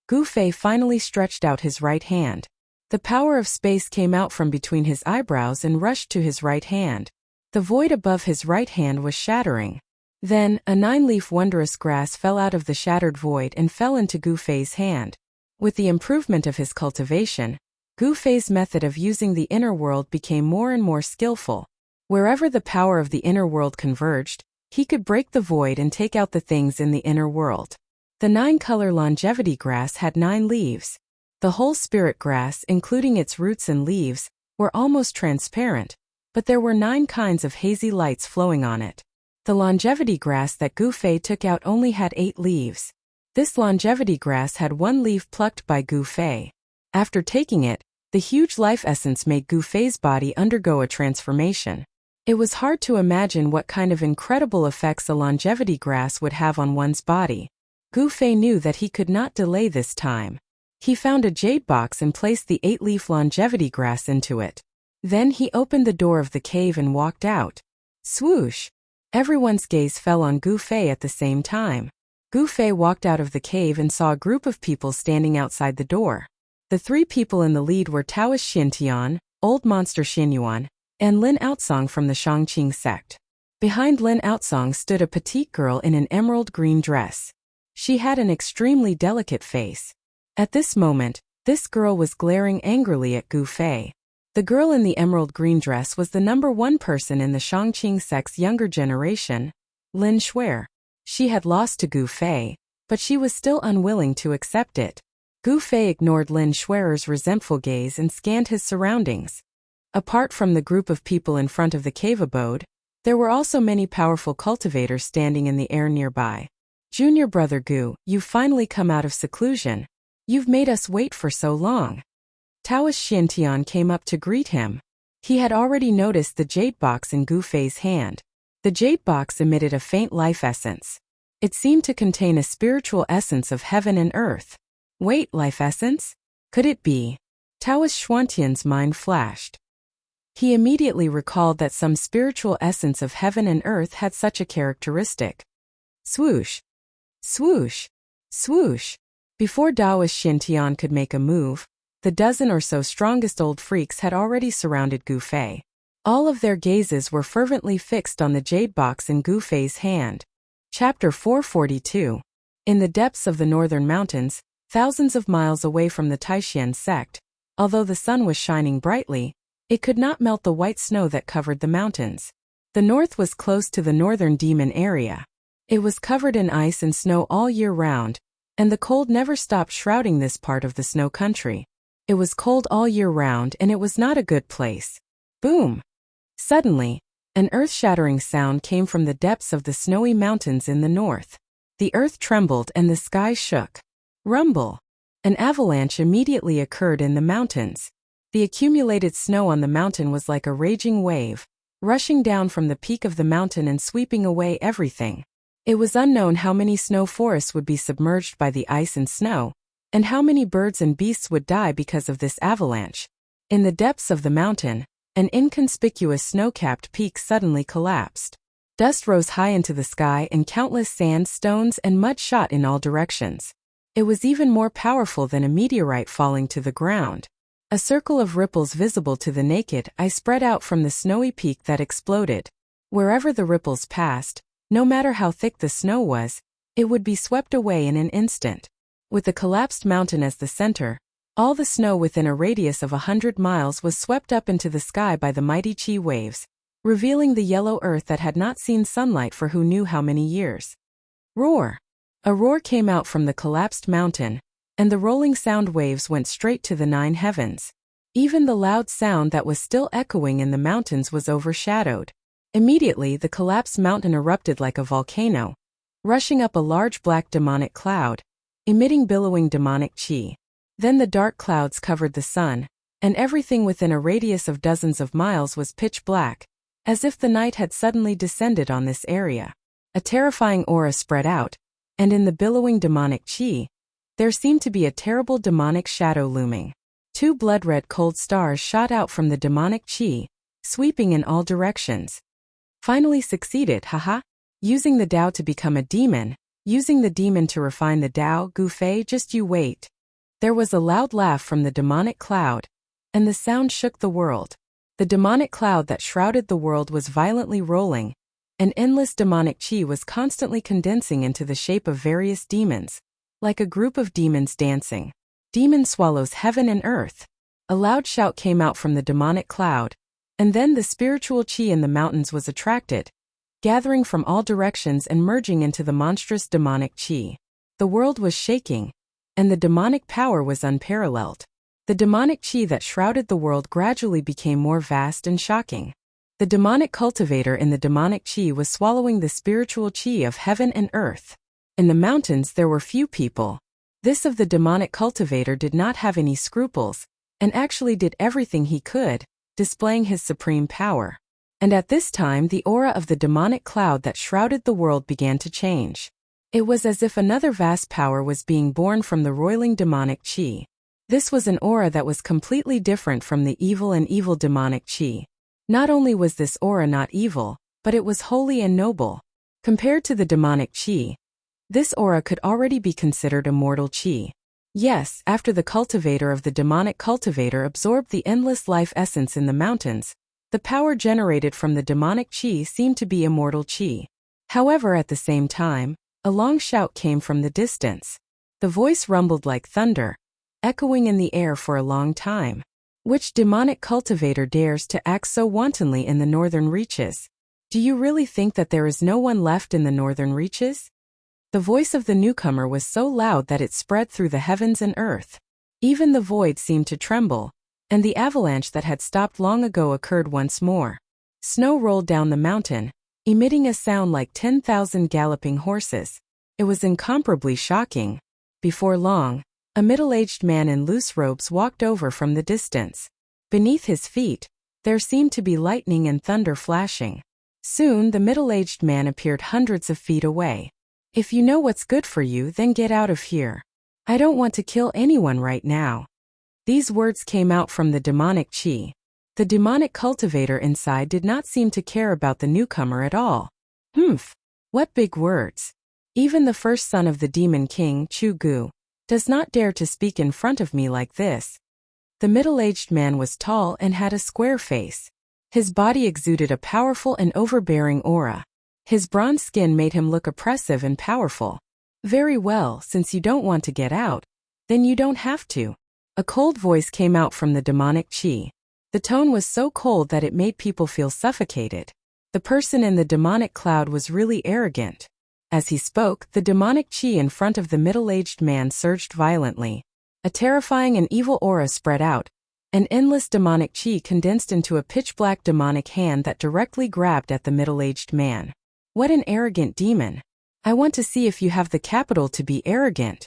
Gu-Fei finally stretched out his right hand. The power of space came out from between his eyebrows and rushed to his right hand. The void above his right hand was shattering. Then, a 9-leaf wondrous grass fell out of the shattered void and fell into Gu-Fei's hand. With the improvement of his cultivation, Gu-Fei's method of using the inner world became more and more skillful. Wherever the power of the inner world converged, he could break the void and take out the things in the inner world. The 9-color longevity grass had 9 leaves. The whole spirit grass, including its roots and leaves, were almost transparent, but there were 9 kinds of hazy lights flowing on it. The longevity grass that Gu-Fei took out only had 8 leaves. This longevity grass had one leaf plucked by Gu Fei. After taking it, the huge life essence made Gu Fei's body undergo a transformation. It was hard to imagine what kind of incredible effects a longevity grass would have on one's body. Gu Fei knew that he could not delay this time. He found a jade box and placed the 8-leaf longevity grass into it. Then he opened the door of the cave and walked out. Swoosh! Everyone's gaze fell on Gu Fei at the same time. Gu Fei walked out of the cave and saw a group of people standing outside the door. The 3 people in the lead were Taoist Xintian, Old Monster Xinyuan, and Lin Outsong from the Shangqing sect. Behind Lin Outsong stood a petite girl in an emerald green dress. She had an extremely delicate face. At this moment, this girl was glaring angrily at Gu Fei. The girl in the emerald green dress was the number 1 person in the Shangqing sect's younger generation, Lin Shuer. She had lost to Gu Fei, but she was still unwilling to accept it. Gu Fei ignored Lin Shuer's resentful gaze and scanned his surroundings. Apart from the group of people in front of the cave abode, there were also many powerful cultivators standing in the air nearby. Junior brother Gu, you've finally come out of seclusion. You've made us wait for so long. Taoist Xintian came up to greet him. He had already noticed the jade box in Gu Fei's hand. The jade box emitted a faint life essence. It seemed to contain a spiritual essence of heaven and earth. Wait, life essence? Could it be? Taoist Xuantian's mind flashed. He immediately recalled that some spiritual essence of heaven and earth had such a characteristic. Swoosh! Swoosh! Swoosh! Before Taoist Xintian could make a move, the dozen or so strongest old freaks had already surrounded Gu Fei. All of their gazes were fervently fixed on the jade box in Gu Fei's hand. Chapter 442. In the depths of the northern mountains, thousands of miles away from the Taishan sect, although the sun was shining brightly, it could not melt the white snow that covered the mountains. The north was close to the northern demon area. It was covered in ice and snow all year round, and the cold never stopped shrouding this part of the snow country. It was cold all year round and it was not a good place. Boom! Suddenly, an earth-shattering sound came from the depths of the snowy mountains in the north. The earth trembled and the sky shook. Rumble! An avalanche immediately occurred in the mountains. The accumulated snow on the mountain was like a raging wave, rushing down from the peak of the mountain and sweeping away everything. It was unknown how many snow forests would be submerged by the ice and snow, and how many birds and beasts would die because of this avalanche. In the depths of the mountain, an inconspicuous snow-capped peak suddenly collapsed. Dust rose high into the sky and countless sand, stones, and mud shot in all directions. It was even more powerful than a meteorite falling to the ground. A circle of ripples visible to the naked eye spread out from the snowy peak that exploded. Wherever the ripples passed, no matter how thick the snow was, it would be swept away in an instant. With the collapsed mountain as the center, all the snow within a radius of 100 miles was swept up into the sky by the mighty chi waves, revealing the yellow earth that had not seen sunlight for who knew how many years. Roar! A roar came out from the collapsed mountain, and the rolling sound waves went straight to the 9 heavens. Even the loud sound that was still echoing in the mountains was overshadowed. Immediately the collapsed mountain erupted like a volcano, rushing up a large black demonic cloud, emitting billowing demonic chi. Then the dark clouds covered the sun, and everything within a radius of dozens of miles was pitch black, as if the night had suddenly descended on this area. A terrifying aura spread out, and in the billowing demonic chi, there seemed to be a terrible demonic shadow looming. 2 blood-red cold stars shot out from the demonic chi, sweeping in all directions. Finally succeeded, haha. Using the Tao to become a demon, using the demon to refine the Tao, Gu Fei, just you wait. There was a loud laugh from the demonic cloud, and the sound shook the world. The demonic cloud that shrouded the world was violently rolling, and endless demonic chi was constantly condensing into the shape of various demons, like a group of demons dancing. Demon swallows heaven and earth. A loud shout came out from the demonic cloud, and then the spiritual chi in the mountains was attracted, gathering from all directions and merging into the monstrous demonic chi. The world was shaking, and the demonic power was unparalleled. The demonic chi that shrouded the world gradually became more vast and shocking. The demonic cultivator in the demonic chi was swallowing the spiritual chi of heaven and earth. In the mountains there were few people. This of the demonic cultivator did not have any scruples, and actually did everything he could, displaying his supreme power. And at this time the aura of the demonic cloud that shrouded the world began to change. It was as if another vast power was being born from the roiling demonic chi. This was an aura that was completely different from the evil and evil demonic chi. Not only was this aura not evil, but it was holy and noble. Compared to the demonic chi, this aura could already be considered immortal chi. Yes, after the cultivator of the demonic cultivator absorbed the endless life essence in the mountains, the power generated from the demonic chi seemed to be immortal chi. However, at the same time, a long shout came from the distance. The voice rumbled like thunder, echoing in the air for a long time. Which demonic cultivator dares to act so wantonly in the northern reaches? Do you really think that there is no one left in the northern reaches? The voice of the newcomer was so loud that it spread through the heavens and earth. Even the void seemed to tremble, and the avalanche that had stopped long ago occurred once more. Snow rolled down the mountain, emitting a sound like 10,000 galloping horses. It was incomparably shocking. Before long, a middle-aged man in loose robes walked over from the distance. Beneath his feet, there seemed to be lightning and thunder flashing. Soon the middle-aged man appeared hundreds of feet away. If you know what's good for you, then get out of here. I don't want to kill anyone right now. These words came out from the demonic chi. The demonic cultivator inside did not seem to care about the newcomer at all. Humph! What big words! Even the first son of the demon king, Chu Gu, does not dare to speak in front of me like this. The middle-aged man was tall and had a square face. His body exuded a powerful and overbearing aura. His bronze skin made him look oppressive and powerful. Very well, since you don't want to get out, then you don't have to. A cold voice came out from the demonic chi. The tone was so cold that it made people feel suffocated. The person in the demonic cloud was really arrogant. As he spoke, the demonic chi in front of the middle-aged man surged violently. A terrifying and evil aura spread out. An endless demonic chi condensed into a pitch-black demonic hand that directly grabbed at the middle-aged man. What an arrogant demon! I want to see if you have the capital to be arrogant.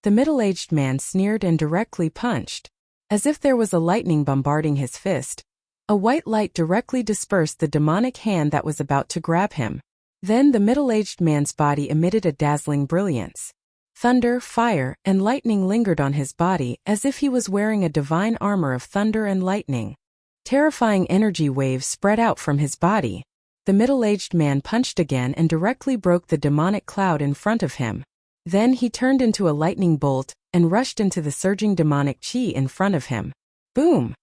The middle-aged man sneered and directly punched. As if there was a lightning bombarding his fist, a white light directly dispersed the demonic hand that was about to grab him. Then the middle-aged man's body emitted a dazzling brilliance. Thunder, fire, and lightning lingered on his body as if he was wearing a divine armor of thunder and lightning. Terrifying energy waves spread out from his body. The middle-aged man punched again and directly broke the demonic cloud in front of him. Then he turned into a lightning bolt and rushed into the surging demonic chi in front of him. Boom!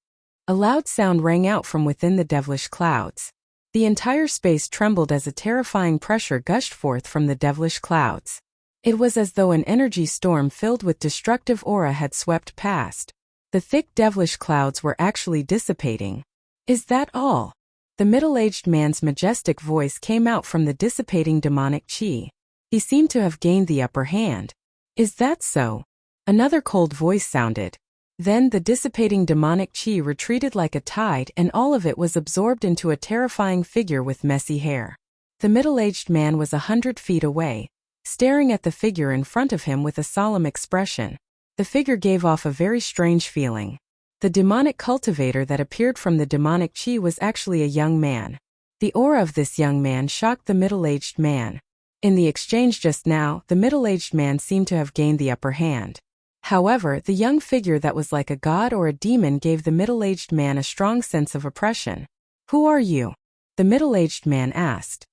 A loud sound rang out from within the devilish clouds. The entire space trembled as a terrifying pressure gushed forth from the devilish clouds. It was as though an energy storm filled with destructive aura had swept past. The thick devilish clouds were actually dissipating. Is that all? The middle-aged man's majestic voice came out from the dissipating demonic chi. He seemed to have gained the upper hand. Is that so? Another cold voice sounded. Then the dissipating demonic chi retreated like a tide and all of it was absorbed into a terrifying figure with messy hair. The middle-aged man was 100 feet away, staring at the figure in front of him with a solemn expression. The figure gave off a very strange feeling. The demonic cultivator that appeared from the demonic chi was actually a young man. The aura of this young man shocked the middle-aged man. In the exchange just now, the middle-aged man seemed to have gained the upper hand. However, the young figure that was like a god or a demon gave the middle-aged man a strong sense of oppression. Who are you? The middle-aged man asked.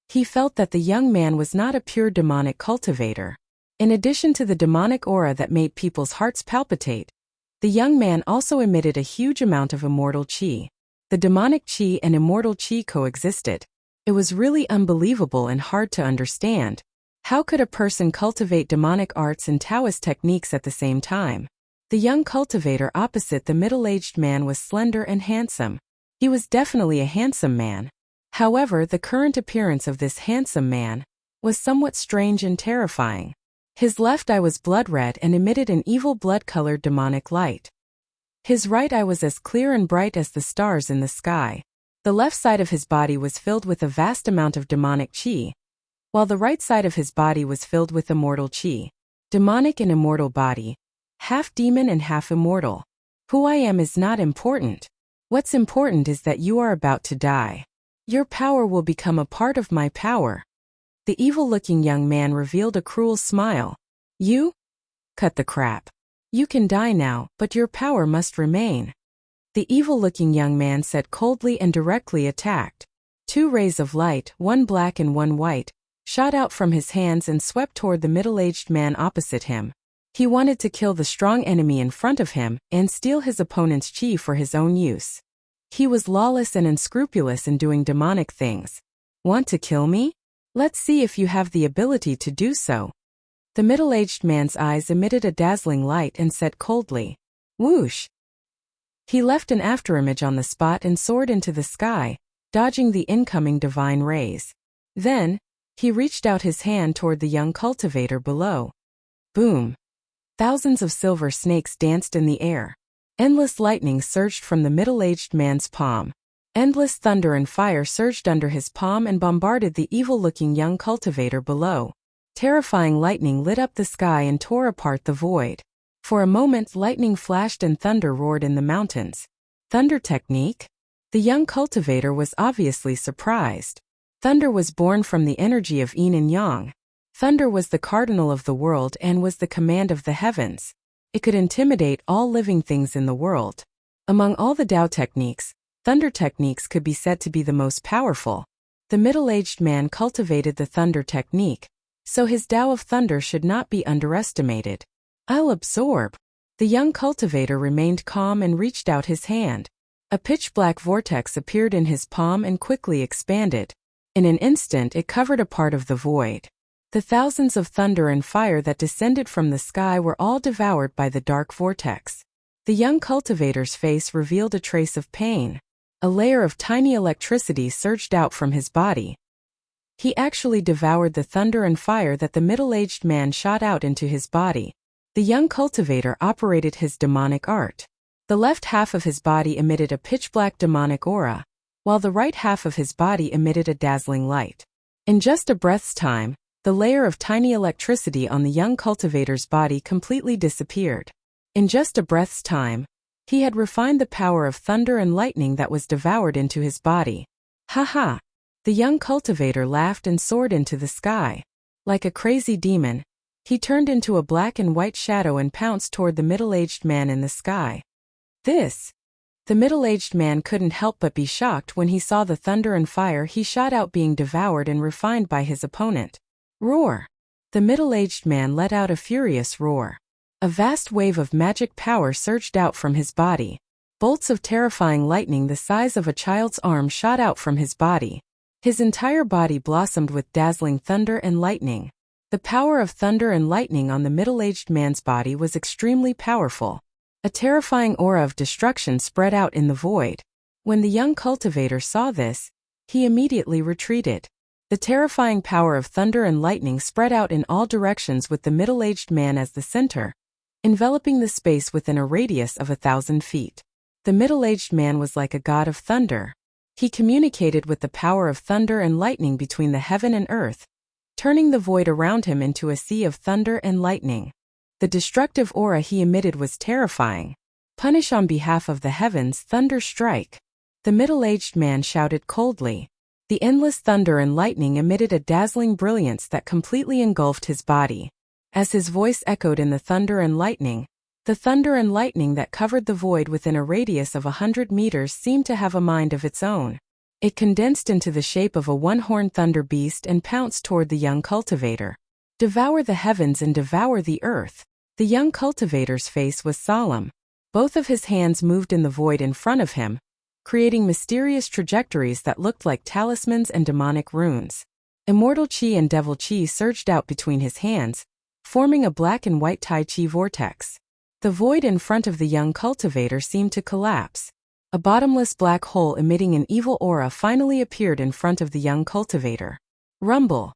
He felt that the young man was not a pure demonic cultivator. In addition to the demonic aura that made people's hearts palpitate, the young man also emitted a huge amount of immortal chi. The demonic chi and immortal chi coexisted. It was really unbelievable and hard to understand. How could a person cultivate demonic arts and Taoist techniques at the same time? The young cultivator opposite the middle-aged man was slender and handsome. He was definitely a handsome man. However, the current appearance of this handsome man was somewhat strange and terrifying. His left eye was blood-red and emitted an evil blood-colored demonic light. His right eye was as clear and bright as the stars in the sky. The left side of his body was filled with a vast amount of demonic chi. while the right side of his body was filled with immortal chi. Demonic and immortal body. Half demon and half immortal. Who I am is not important. What's important is that you are about to die. Your power will become a part of my power. The evil-looking young man revealed a cruel smile. You? Cut the crap. You can die now, but your power must remain. The evil-looking young man said coldly and directly attacked. 2 rays of light, one black and one white, shot out from his hands and swept toward the middle-aged man opposite him. He wanted to kill the strong enemy in front of him and steal his opponent's chi for his own use. He was lawless and unscrupulous in doing demonic things. Want to kill me? Let's see if you have the ability to do so. The middle-aged man's eyes emitted a dazzling light and said coldly, "Whoosh." He left an afterimage on the spot and soared into the sky, dodging the incoming divine rays. Then, he reached out his hand toward the young cultivator below. Boom. Thousands of silver snakes danced in the air. Endless lightning surged from the middle-aged man's palm. Endless thunder and fire surged under his palm and bombarded the evil-looking young cultivator below. Terrifying lightning lit up the sky and tore apart the void. For a moment, lightning flashed and thunder roared in the mountains. Thunder technique? The young cultivator was obviously surprised. Thunder was born from the energy of yin and yang. Thunder was the cardinal of the world and was the command of the heavens. It could intimidate all living things in the world. Among all the Tao techniques, thunder techniques could be said to be the most powerful. The middle-aged man cultivated the thunder technique, so his Tao of thunder should not be underestimated. I'll absorb. The young cultivator remained calm and reached out his hand. A pitch-black vortex appeared in his palm and quickly expanded. In an instant it covered a part of the void. The thousands of thunder and fire that descended from the sky were all devoured by the dark vortex. The young cultivator's face revealed a trace of pain. A layer of tiny electricity surged out from his body. He actually devoured the thunder and fire that the middle-aged man shot out into his body. The young cultivator operated his demonic art. The left half of his body emitted a pitch-black demonic aura, while the right half of his body emitted a dazzling light. In just a breath's time, the layer of tiny electricity on the young cultivator's body completely disappeared. In just a breath's time, he had refined the power of thunder and lightning that was devoured into his body. Ha ha! The young cultivator laughed and soared into the sky. Like a crazy demon, he turned into a black and white shadow and pounced toward the middle-aged man in the sky. This! The middle-aged man couldn't help but be shocked when he saw the thunder and fire he shot out being devoured and refined by his opponent. Roar! The middle-aged man let out a furious roar. A vast wave of magic power surged out from his body. Bolts of terrifying lightning the size of a child's arm shot out from his body. His entire body blossomed with dazzling thunder and lightning. The power of thunder and lightning on the middle-aged man's body was extremely powerful. A terrifying aura of destruction spread out in the void. When the young cultivator saw this, he immediately retreated. The terrifying power of thunder and lightning spread out in all directions with the middle-aged man as the center, enveloping the space within a radius of 1,000 feet. The middle-aged man was like a god of thunder. He communicated with the power of thunder and lightning between the heaven and earth, turning the void around him into a sea of thunder and lightning. The destructive aura he emitted was terrifying. Punish on behalf of the heavens, thunder strike. The middle-aged man shouted coldly. The endless thunder and lightning emitted a dazzling brilliance that completely engulfed his body. As his voice echoed in the thunder and lightning that covered the void within a radius of 100 meters seemed to have a mind of its own. It condensed into the shape of a one-horned thunder beast and pounced toward the young cultivator. Devour the heavens and devour the earth. The young cultivator's face was solemn. Both of his hands moved in the void in front of him, creating mysterious trajectories that looked like talismans and demonic runes. Immortal chi and devil chi surged out between his hands, forming a black and white Tai Chi vortex. The void in front of the young cultivator seemed to collapse. A bottomless black hole emitting an evil aura finally appeared in front of the young cultivator. Rumble!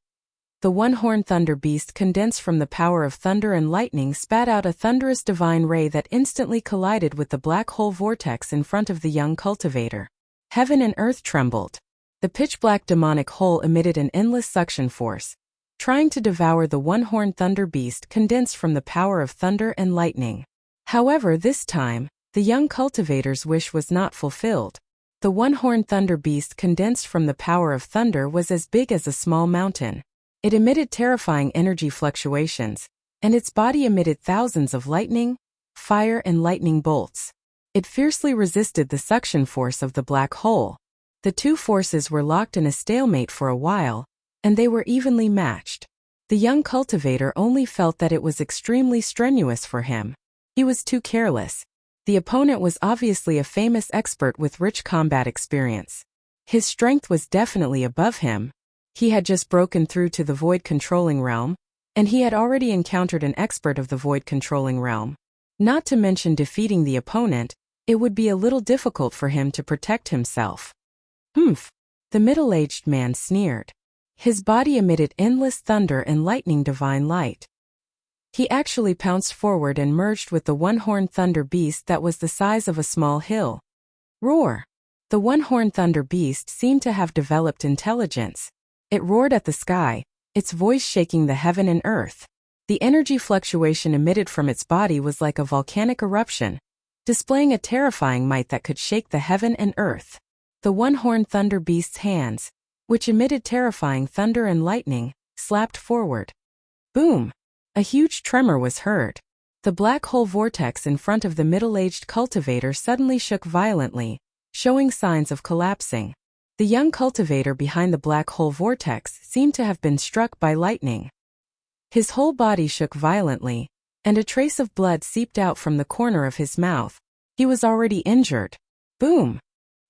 The one-horned thunder beast condensed from the power of thunder and lightning spat out a thunderous divine ray that instantly collided with the black hole vortex in front of the young cultivator. Heaven and earth trembled. The pitch-black demonic hole emitted an endless suction force, trying to devour the one-horned thunder beast condensed from the power of thunder and lightning. However, this time, the young cultivator's wish was not fulfilled. The one-horned thunder beast condensed from the power of thunder was as big as a small mountain. It emitted terrifying energy fluctuations, and its body emitted thousands of lightning, fire and lightning bolts. It fiercely resisted the suction force of the black hole. The two forces were locked in a stalemate for a while, and they were evenly matched. The young cultivator only felt that it was extremely strenuous for him. He was too careless. The opponent was obviously a famous expert with rich combat experience. His strength was definitely above him. He had just broken through to the void controlling realm, and he had already encountered an expert of the void controlling realm. Not to mention defeating the opponent, it would be a little difficult for him to protect himself. Humph! The middle-aged man sneered. His body emitted endless thunder and lightning divine light. He actually pounced forward and merged with the one-horned thunder beast that was the size of a small hill. Roar! The one-horned thunder beast seemed to have developed intelligence. It roared at the sky, its voice shaking the heaven and earth. The energy fluctuation emitted from its body was like a volcanic eruption, displaying a terrifying might that could shake the heaven and earth. The one-horned thunder beast's hands, which emitted terrifying thunder and lightning, slapped forward. Boom! A huge tremor was heard. The black hole vortex in front of the middle-aged cultivator suddenly shook violently, showing signs of collapsing. The young cultivator behind the black hole vortex seemed to have been struck by lightning. His whole body shook violently, and a trace of blood seeped out from the corner of his mouth. He was already injured. Boom!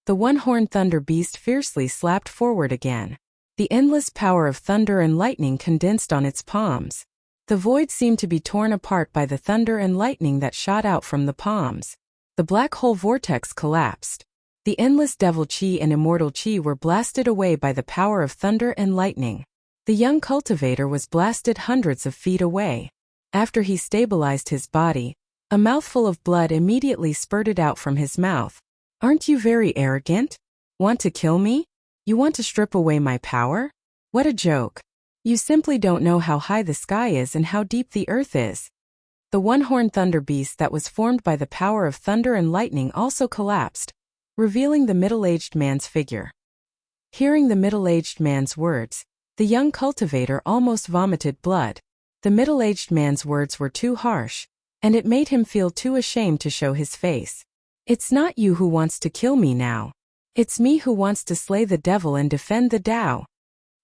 The one-horned thunder beast fiercely slapped forward again. The endless power of thunder and lightning condensed on its palms. The void seemed to be torn apart by the thunder and lightning that shot out from the palms. The black hole vortex collapsed. The endless devil chi and immortal chi were blasted away by the power of thunder and lightning. The young cultivator was blasted hundreds of feet away. After he stabilized his body, a mouthful of blood immediately spurted out from his mouth. Aren't you very arrogant? Want to kill me? You want to strip away my power? What a joke. You simply don't know how high the sky is and how deep the earth is. The one-horned thunder beast that was formed by the power of thunder and lightning also collapsed, revealing the middle-aged man's figure. Hearing the middle-aged man's words, the young cultivator almost vomited blood. The middle-aged man's words were too harsh, and it made him feel too ashamed to show his face. It's not you who wants to kill me now. It's me who wants to slay the devil and defend the Tao.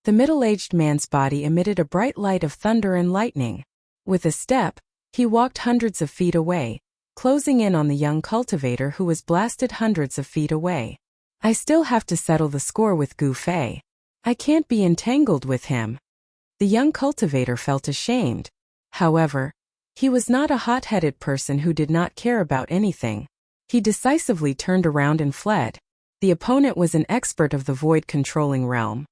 The middle-aged man's body emitted a bright light of thunder and lightning. With a step, he walked hundreds of feet away, closing in on the young cultivator who was blasted hundreds of feet away. I still have to settle the score with Gu Fei. I can't be entangled with him. The young cultivator felt ashamed. However, he was not a hot-headed person who did not care about anything. He decisively turned around and fled. The opponent was an expert of the void controlling realm.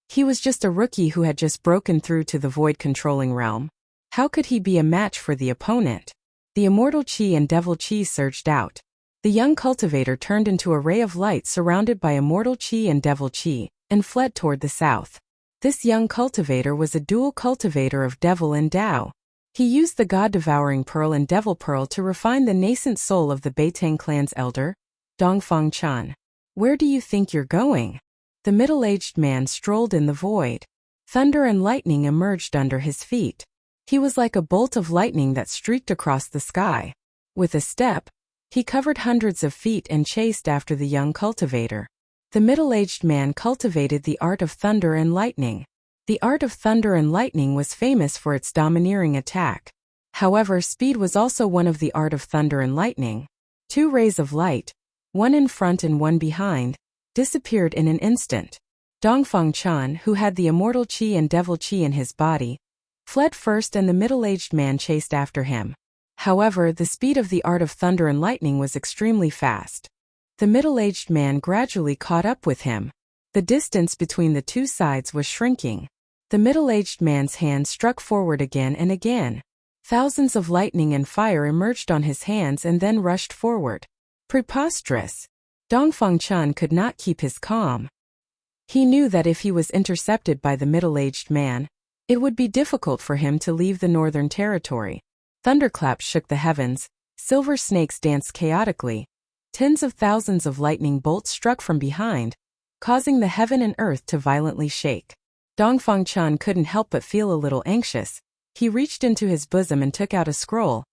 He was just a rookie who had just broken through to the void controlling realm. How could he be a match for the opponent? The immortal chi and devil chi surged out. The young cultivator turned into a ray of light surrounded by immortal chi and devil chi, and fled toward the south. This young cultivator was a dual cultivator of devil and Tao. He used the God-devouring pearl and devil pearl to refine the nascent soul of the Beitang clan's elder, Dongfang Chan. Where do you think you're going? The middle-aged man strolled in the void. Thunder and lightning emerged under his feet. He was like a bolt of lightning that streaked across the sky. With a step, he covered hundreds of feet and chased after the young cultivator. The middle-aged man cultivated the art of thunder and lightning. The art of thunder and lightning was famous for its domineering attack. However, speed was also one of the art of thunder and lightning. Two rays of light, one in front and one behind, disappeared in an instant. Dongfang Chan, who had the immortal chi and devil chi in his body, fled first and the middle-aged man chased after him. However, the speed of the art of thunder and lightning was extremely fast. The middle-aged man gradually caught up with him. The distance between the two sides was shrinking. The middle-aged man's hand struck forward again and again. Thousands of lightning and fire emerged on his hands and then rushed forward. Preposterous! Dongfang Chan could not keep his calm. He knew that if he was intercepted by the middle-aged man, It would be difficult for him to leave the northern territory. Thunderclaps shook the heavens, silver snakes danced chaotically, tens of thousands of lightning bolts struck from behind, causing the heaven and earth to violently shake. Dongfang Chan couldn't help but feel a little anxious. He reached into his bosom and took out a scroll,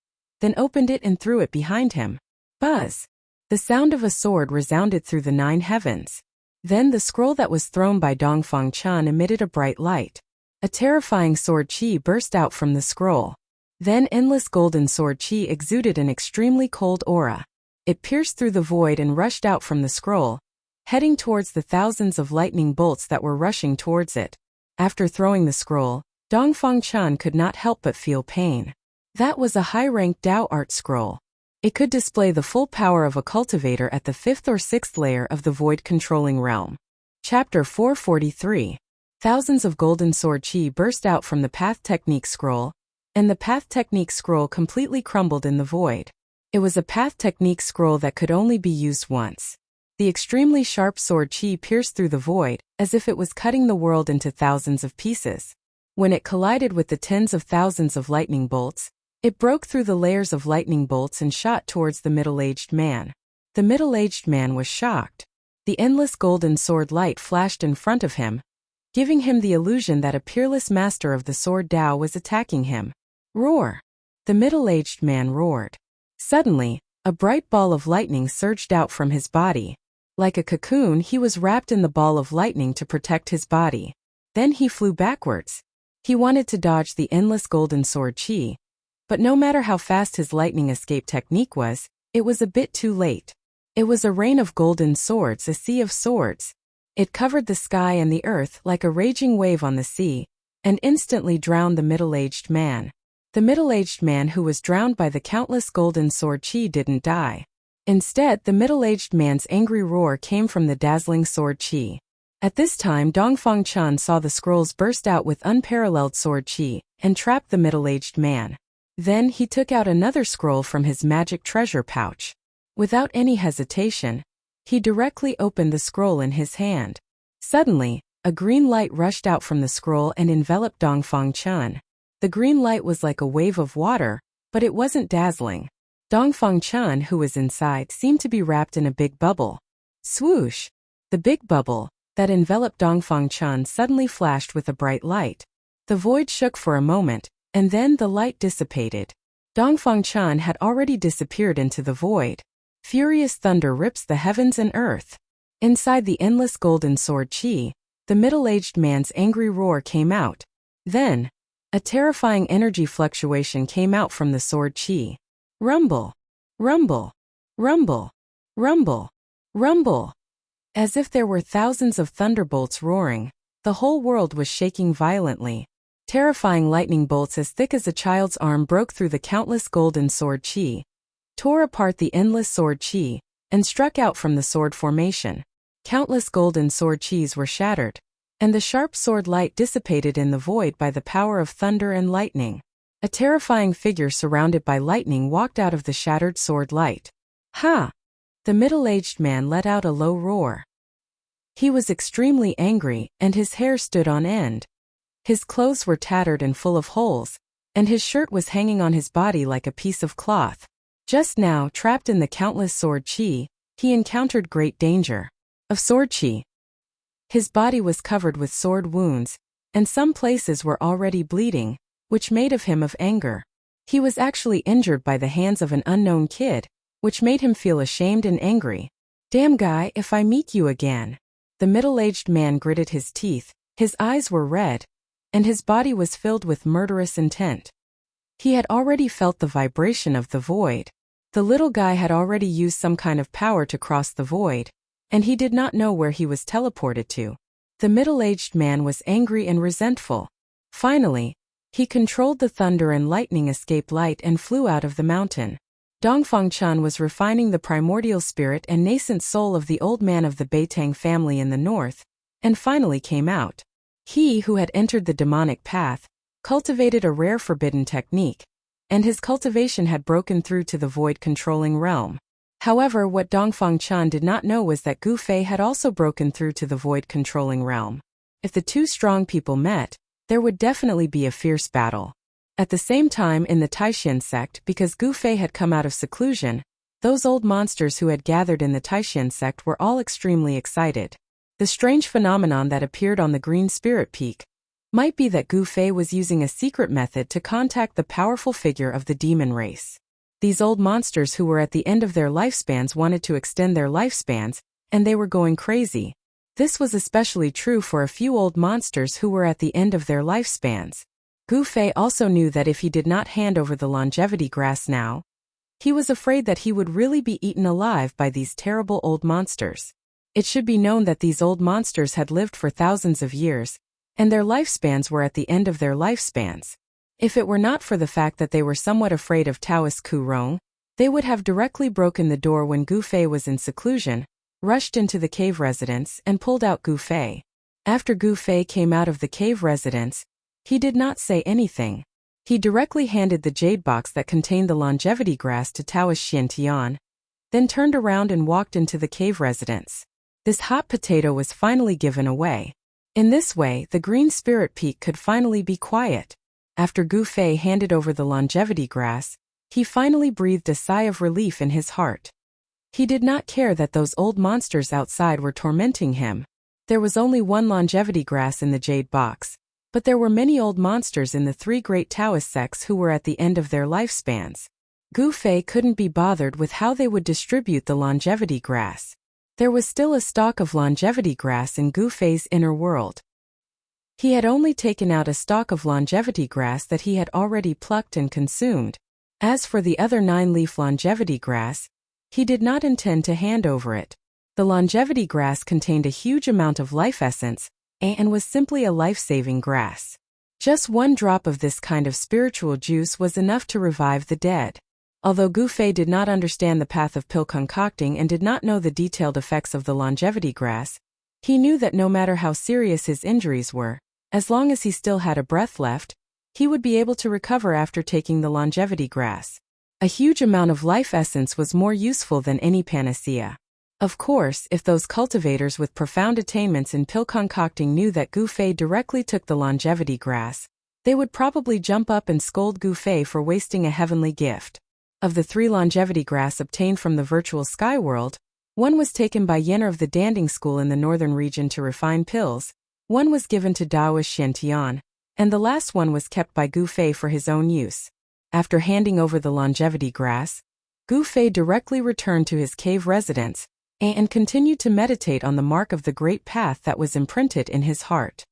then opened it and threw it behind him. Buzz! The sound of a sword resounded through the 9 heavens. Then the scroll that was thrown by Dongfang Chan emitted a bright light. A terrifying sword chi burst out from the scroll. Then endless golden sword chi exuded an extremely cold aura. It pierced through the void and rushed out from the scroll, heading towards the thousands of lightning bolts that were rushing towards it. After throwing the scroll, Dongfang Chan could not help but feel pain. That was a high-ranked Dao art scroll. It could display the full power of a cultivator at the 5th or 6th layer of the void-controlling realm. Chapter 443. Thousands of golden sword chi burst out from the Path Technique scroll, and the Path Technique scroll completely crumbled in the void. It was a Path Technique scroll that could only be used once. The extremely sharp sword chi pierced through the void, as if it was cutting the world into thousands of pieces. When it collided with the tens of thousands of lightning bolts, it broke through the layers of lightning bolts and shot towards the middle-aged man. The middle-aged man was shocked. The endless golden sword light flashed in front of him, giving him the illusion that a peerless master of the sword Dao was attacking him. Roar! The middle-aged man roared. Suddenly, a bright ball of lightning surged out from his body. Like a cocoon, he was wrapped in the ball of lightning to protect his body. Then he flew backwards. He wanted to dodge the endless golden sword chi, but no matter how fast his lightning escape technique was, it was a bit too late. It was a rain of golden swords, a sea of swords. It covered the sky and the earth like a raging wave on the sea, and instantly drowned the middle-aged man. The middle-aged man who was drowned by the countless golden sword chi didn't die. Instead, the middle-aged man's angry roar came from the dazzling sword chi. At this time, Dongfang Chan saw the scrolls burst out with unparalleled sword chi, and trapped the middle-aged man. Then he took out another scroll from his magic treasure pouch. Without any hesitation, he directly opened the scroll in his hand. Suddenly, a green light rushed out from the scroll and enveloped Dongfang Chan. The green light was like a wave of water, but it wasn't dazzling. Dongfang Chan, who was inside, seemed to be wrapped in a big bubble. Swoosh! The big bubble that enveloped Dongfang Chan suddenly flashed with a bright light. The void shook for a moment, and then the light dissipated. Dongfang Chan had already disappeared into the void. Furious thunder rips the heavens and earth. Inside the endless golden sword chi, the middle-aged man's angry roar came out. Then, a terrifying energy fluctuation came out from the sword chi. Rumble! Rumble! Rumble! Rumble! Rumble! As if there were thousands of thunderbolts roaring, the whole world was shaking violently. Terrifying lightning bolts as thick as a child's arm broke through the countless golden sword chi, tore apart the endless sword chi, and struck out from the sword formation. Countless golden sword chis were shattered, and the sharp sword light dissipated in the void by the power of thunder and lightning. A terrifying figure surrounded by lightning walked out of the shattered sword light. Ha! The middle-aged man let out a low roar. He was extremely angry, and his hair stood on end. His clothes were tattered and full of holes, and his shirt was hanging on his body like a piece of cloth. Just now, trapped in the countless sword chi, he encountered great danger. Of sword chi. His body was covered with sword wounds, and some places were already bleeding, which made of him of anger. He was actually injured by the hands of an unknown kid, which made him feel ashamed and angry. Damn guy, if I meet you again. The middle-aged man gritted his teeth, his eyes were red, and his body was filled with murderous intent. He had already felt the vibration of the void. The little guy had already used some kind of power to cross the void, and he did not know where he was teleported to. The middle-aged man was angry and resentful. Finally, he controlled the thunder and lightning escape light and flew out of the mountain. Dongfang Chan was refining the primordial spirit and nascent soul of the old man of the Beitang family in the north, and finally came out. He who had entered the demonic path, cultivated a rare forbidden technique, and his cultivation had broken through to the void-controlling realm. However, what Dongfang Chan did not know was that Gu Fei had also broken through to the void-controlling realm. If the two strong people met, there would definitely be a fierce battle. At the same time in the Taishan sect, because Gu Fei had come out of seclusion, those old monsters who had gathered in the Taishan sect were all extremely excited. The strange phenomenon that appeared on the Green Spirit Peak might be that Gu Fei was using a secret method to contact the powerful figure of the demon race. These old monsters who were at the end of their lifespans wanted to extend their lifespans, and they were going crazy. This was especially true for a few old monsters who were at the end of their lifespans. Gu Fei also knew that if he did not hand over the longevity grass now, he was afraid that he would really be eaten alive by these terrible old monsters. It should be known that these old monsters had lived for thousands of years, and their lifespans were at the end of their lifespans. If it were not for the fact that they were somewhat afraid of Taoist Ku Rong, they would have directly broken the door when Gu Fei was in seclusion, rushed into the cave residence and pulled out Gu Fei. After Gu Fei came out of the cave residence, he did not say anything. He directly handed the jade box that contained the longevity grass to Taoist Xiantian, then turned around and walked into the cave residence. This hot potato was finally given away. In this way, the Green Spirit Peak could finally be quiet. After Gu Fei handed over the longevity grass, he finally breathed a sigh of relief in his heart. He did not care that those old monsters outside were tormenting him. There was only one longevity grass in the jade box, but there were many old monsters in the three great Taoist sects who were at the end of their lifespans. Gu Fei couldn't be bothered with how they would distribute the longevity grass. There was still a stalk of longevity grass in Gu Fei's inner world. He had only taken out a stalk of longevity grass that he had already plucked and consumed. As for the other 9-leaf longevity grass, he did not intend to hand over it. The longevity grass contained a huge amount of life essence, and was simply a life-saving grass. Just one drop of this kind of spiritual juice was enough to revive the dead. Although Gu Fei did not understand the path of pill concocting and did not know the detailed effects of the longevity grass, he knew that no matter how serious his injuries were, as long as he still had a breath left, he would be able to recover after taking the longevity grass. A huge amount of life essence was more useful than any panacea. Of course, if those cultivators with profound attainments in pill concocting knew that Gu Fei directly took the longevity grass, they would probably jump up and scold Gu Fei for wasting a heavenly gift. Of the 3 longevity grass obtained from the virtual sky world, one was taken by Yenner of the Danding School in the northern region to refine pills, one was given to Taoist Xiantian, and the last one was kept by Gu Fei for his own use. After handing over the longevity grass, Gu Fei directly returned to his cave residence, and continued to meditate on the mark of the great path that was imprinted in his heart.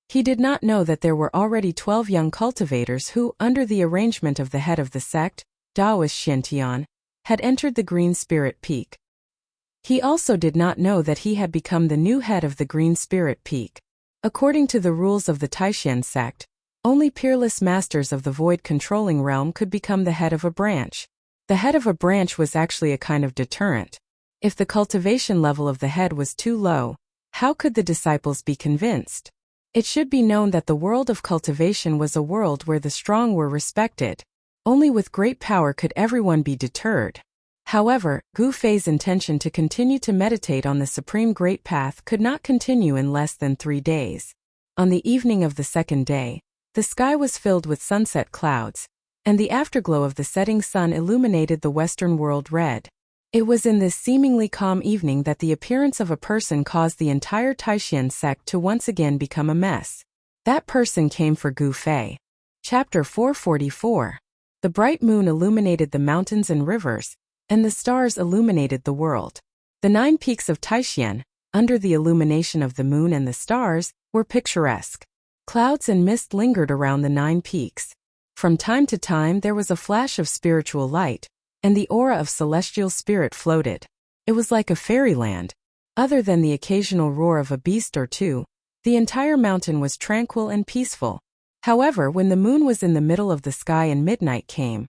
He did not know that there were already 12 young cultivators who, under the arrangement of the head of the sect, Taoist Xiantian, had entered the Green Spirit Peak. He also did not know that he had become the new head of the Green Spirit Peak. According to the rules of the Taishan sect, only peerless masters of the void controlling realm could become the head of a branch. The head of a branch was actually a kind of deterrent. If the cultivation level of the head was too low, how could the disciples be convinced? It should be known that the world of cultivation was a world where the strong were respected. Only with great power could everyone be deterred. However, Gu Fei's intention to continue to meditate on the Supreme Great Path could not continue in less than 3 days. On the evening of the 2nd day, the sky was filled with sunset clouds, and the afterglow of the setting sun illuminated the western world red. It was in this seemingly calm evening that the appearance of a person caused the entire Taishan sect to once again become a mess. That person came for Gu Fei. Chapter 444. The bright moon illuminated the mountains and rivers, and the stars illuminated the world. The 9 peaks of Taishan, under the illumination of the moon and the stars, were picturesque. Clouds and mist lingered around the 9 peaks. From time to time there was a flash of spiritual light, and the aura of celestial spirit floated. It was like a fairyland. Other than the occasional roar of a beast or two, the entire mountain was tranquil and peaceful. However, when the moon was in the middle of the sky and midnight came,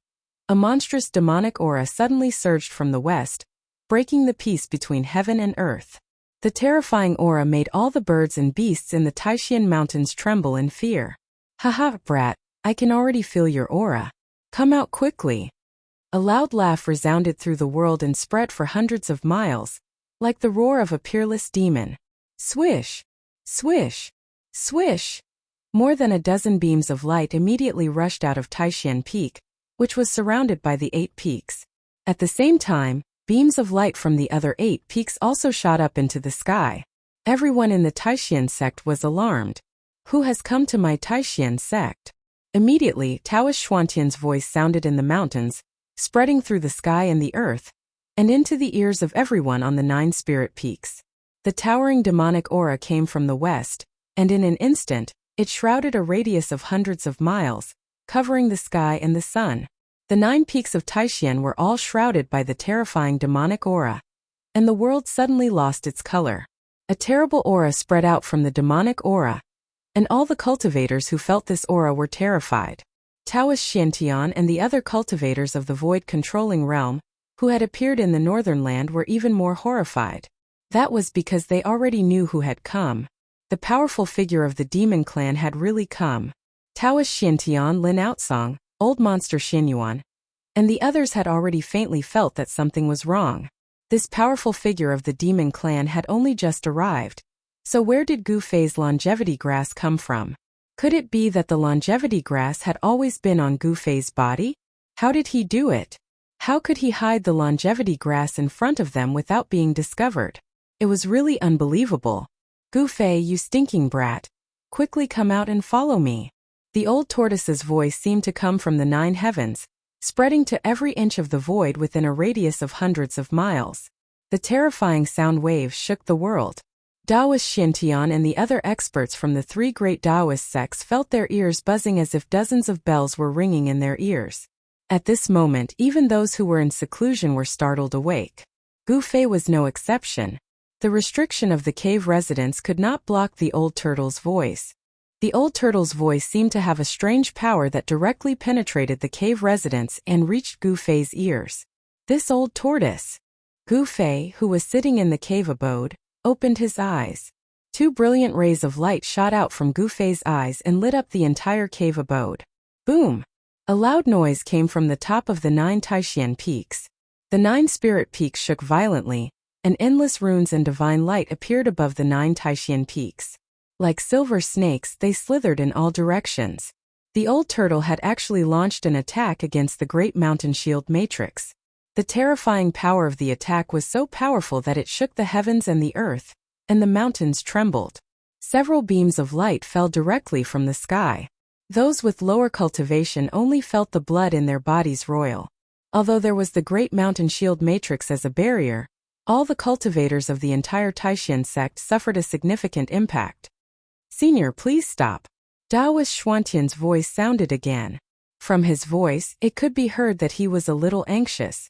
a monstrous demonic aura suddenly surged from the west, breaking the peace between heaven and earth. The terrifying aura made all the birds and beasts in the Taishan mountains tremble in fear. "Haha, brat, I can already feel your aura. Come out quickly." A loud laugh resounded through the world and spread for hundreds of miles, like the roar of a peerless demon. Swish! Swish! Swish! More than a dozen beams of light immediately rushed out of Taishan Peak, which was surrounded by the 8 peaks. At the same time, beams of light from the other 8 peaks also shot up into the sky. Everyone in the Taishan sect was alarmed. Who has come to my Taishan sect? Immediately, Taoist Xuantian's voice sounded in the mountains, spreading through the sky and the earth, and into the ears of everyone on the 9 spirit peaks. The towering demonic aura came from the west, and in an instant, it shrouded a radius of hundreds of miles, covering the sky and the sun. The 9 peaks of Taishan were all shrouded by the terrifying demonic aura, and the world suddenly lost its color. A terrible aura spread out from the demonic aura, and all the cultivators who felt this aura were terrified. Taoist Xiantian and the other cultivators of the void-controlling realm, who had appeared in the northern land, were even more horrified. That was because they already knew who had come. The powerful figure of the demon clan had really come. Taoist Xiantian, Lin Outsong, Old Monster Xinyuan, and the others had already faintly felt that something was wrong. This powerful figure of the demon clan had only just arrived. So where did Gu Fei's longevity grass come from? Could it be that the longevity grass had always been on Gu Fei's body? How did he do it? How could he hide the longevity grass in front of them without being discovered? It was really unbelievable. Gu Fei, you stinking brat. Quickly come out and follow me. The old tortoise's voice seemed to come from the 9 heavens, spreading to every inch of the void within a radius of hundreds of miles. The terrifying sound waves shook the world. Taoist Xiantian and the other experts from the 3 great Taoist sects felt their ears buzzing as if dozens of bells were ringing in their ears. At this moment, even those who were in seclusion were startled awake. Gu Fei was no exception. The restriction of the cave residents could not block the old turtle's voice. The old turtle's voice seemed to have a strange power that directly penetrated the cave residents and reached Gu Fei's ears. This old tortoise. Gu Fei, who was sitting in the cave abode, opened his eyes. 2 brilliant rays of light shot out from Gu Fei's eyes and lit up the entire cave abode. Boom! A loud noise came from the top of the 9 Taishan peaks. The 9 spirit peaks shook violently, and endless runes and divine light appeared above the 9 Taishan peaks. Like silver snakes, they slithered in all directions. The old turtle had actually launched an attack against the great mountain shield matrix. The terrifying power of the attack was so powerful that it shook the heavens and the earth, and the mountains trembled. Several beams of light fell directly from the sky. Those with lower cultivation only felt the blood in their bodies roil. Although there was the great mountain shield matrix as a barrier, all the cultivators of the entire Taishan sect suffered a significant impact. Senior, please stop. Taoist Xuantian's voice sounded again. From his voice, it could be heard that he was a little anxious.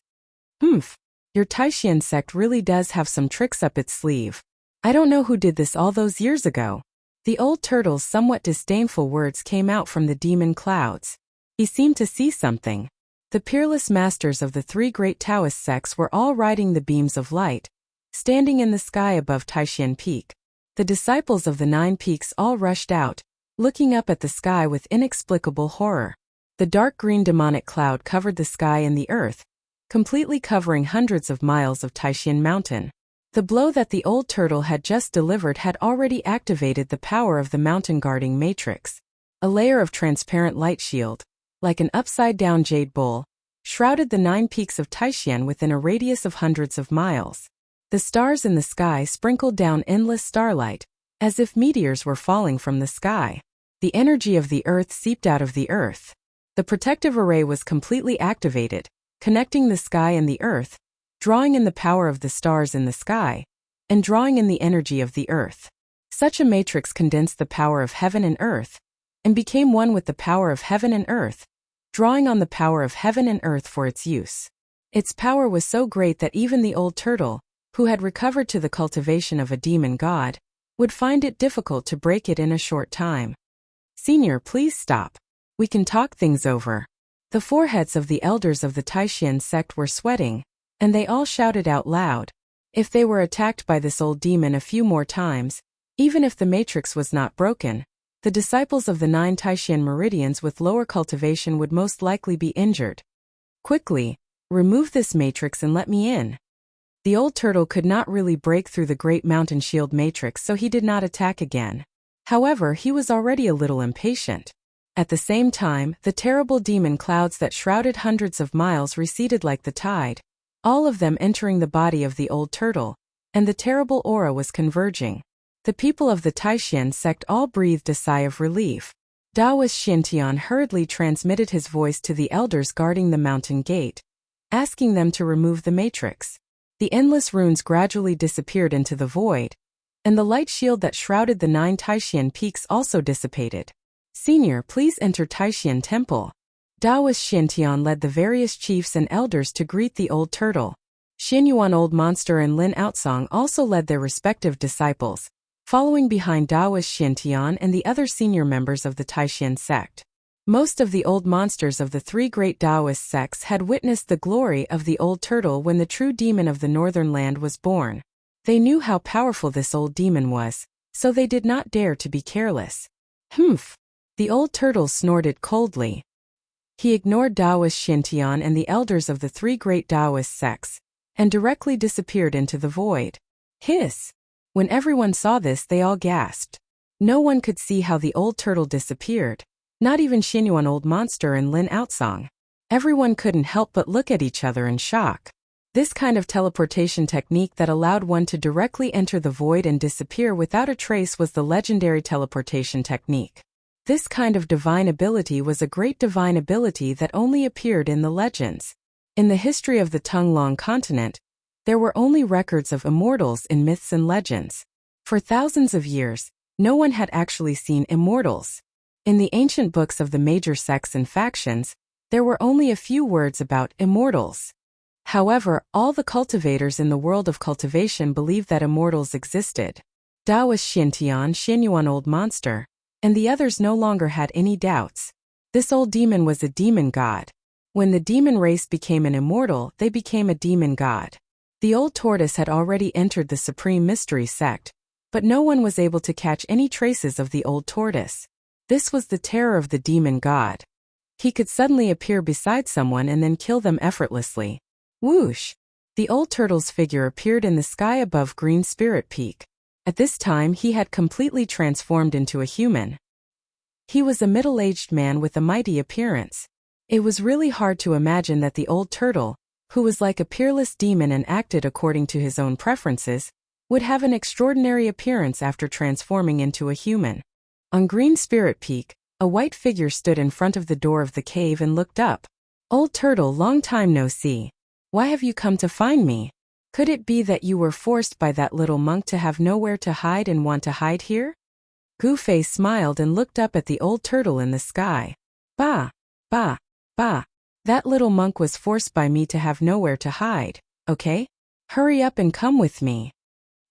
Your Taishan sect really does have some tricks up its sleeve. I don't know who did this all those years ago. The old turtle's somewhat disdainful words came out from the demon clouds. He seemed to see something. The peerless masters of the 3 great Taoist sects were all riding the beams of light, standing in the sky above Taishan Peak. The disciples of the 9 peaks all rushed out, looking up at the sky with inexplicable horror. The dark green demonic cloud covered the sky and the earth, completely covering hundreds of miles of Taishan Mountain. The blow that the old turtle had just delivered had already activated the power of the mountain guarding matrix. A layer of transparent light shield, like an upside-down jade bowl, shrouded the 9 peaks of Taishan within a radius of hundreds of miles. The stars in the sky sprinkled down endless starlight, as if meteors were falling from the sky. The energy of the earth seeped out of the earth. The protective array was completely activated, connecting the sky and the earth, drawing in the power of the stars in the sky, and drawing in the energy of the earth. Such a matrix condensed the power of heaven and earth, and became one with the power of heaven and earth, drawing on the power of heaven and earth for its use. Its power was so great that even the old turtle, who had recovered to the cultivation of a demon god, would find it difficult to break it in a short time. Senior, please stop. We can talk things over. The foreheads of the elders of the Taishan sect were sweating, and they all shouted out loud. If they were attacked by this old demon a few more times, even if the matrix was not broken, the disciples of the 9 Taishan meridians with lower cultivation would most likely be injured. Quickly, remove this matrix and let me in. The old turtle could not really break through the great mountain shield matrix, so he did not attack again. However, he was already a little impatient. At the same time, the terrible demon clouds that shrouded hundreds of miles receded like the tide, all of them entering the body of the old turtle, and the terrible aura was converging. The people of the Taishan sect all breathed a sigh of relief. Taoist Xintian hurriedly transmitted his voice to the elders guarding the mountain gate, asking them to remove the matrix. The endless runes gradually disappeared into the void, and the light shield that shrouded the 9 Taishan peaks also dissipated. Senior, please enter Taishan Temple. Taoist Xintian led the various chiefs and elders to greet the old turtle. Xinyuan Old Monster and Lin Outsong also led their respective disciples, following behind Taoist Xintian and the other senior members of the Taishan sect. Most of the old monsters of the 3 great Taoist sects had witnessed the glory of the old turtle when the true demon of the northern land was born. They knew how powerful this old demon was, so they did not dare to be careless. Humph! The old turtle snorted coldly. He ignored Taoist Xintian and the elders of the 3 great Taoist sects, and directly disappeared into the void. Hiss! When everyone saw this, they all gasped. No one could see how the old turtle disappeared, not even Xinyuan Old Monster and Lin Outsong. Everyone couldn't help but look at each other in shock. This kind of teleportation technique that allowed one to directly enter the void and disappear without a trace was the legendary teleportation technique. This kind of divine ability was a great divine ability that only appeared in the legends. In the history of the Tunglong continent, there were only records of immortals in myths and legends. For thousands of years, no one had actually seen immortals. In the ancient books of the major sects and factions, there were only a few words about immortals. However, all the cultivators in the world of cultivation believed that immortals existed. Taoist Xintian, Xinyuan Old Monster, and the others no longer had any doubts. This old demon was a demon god. When the demon race became an immortal, they became a demon god. The old tortoise had already entered the Supreme Mystery sect, but no one was able to catch any traces of the old tortoise. This was the terror of the demon god. He could suddenly appear beside someone and then kill them effortlessly. Whoosh! The old turtle's figure appeared in the sky above Green Spirit Peak. At this time, he had completely transformed into a human. He was a middle-aged man with a mighty appearance. It was really hard to imagine that the old turtle, who was like a peerless demon and acted according to his own preferences, would have an extraordinary appearance after transforming into a human. On Green Spirit Peak, a white figure stood in front of the door of the cave and looked up. Old turtle, long time no see. Why have you come to find me? Could it be that you were forced by that little monk to have nowhere to hide and want to hide here? Goofei smiled and looked up at the old turtle in the sky. Bah! Bah! Bah! That little monk was forced by me to have nowhere to hide, okay? Hurry up and come with me.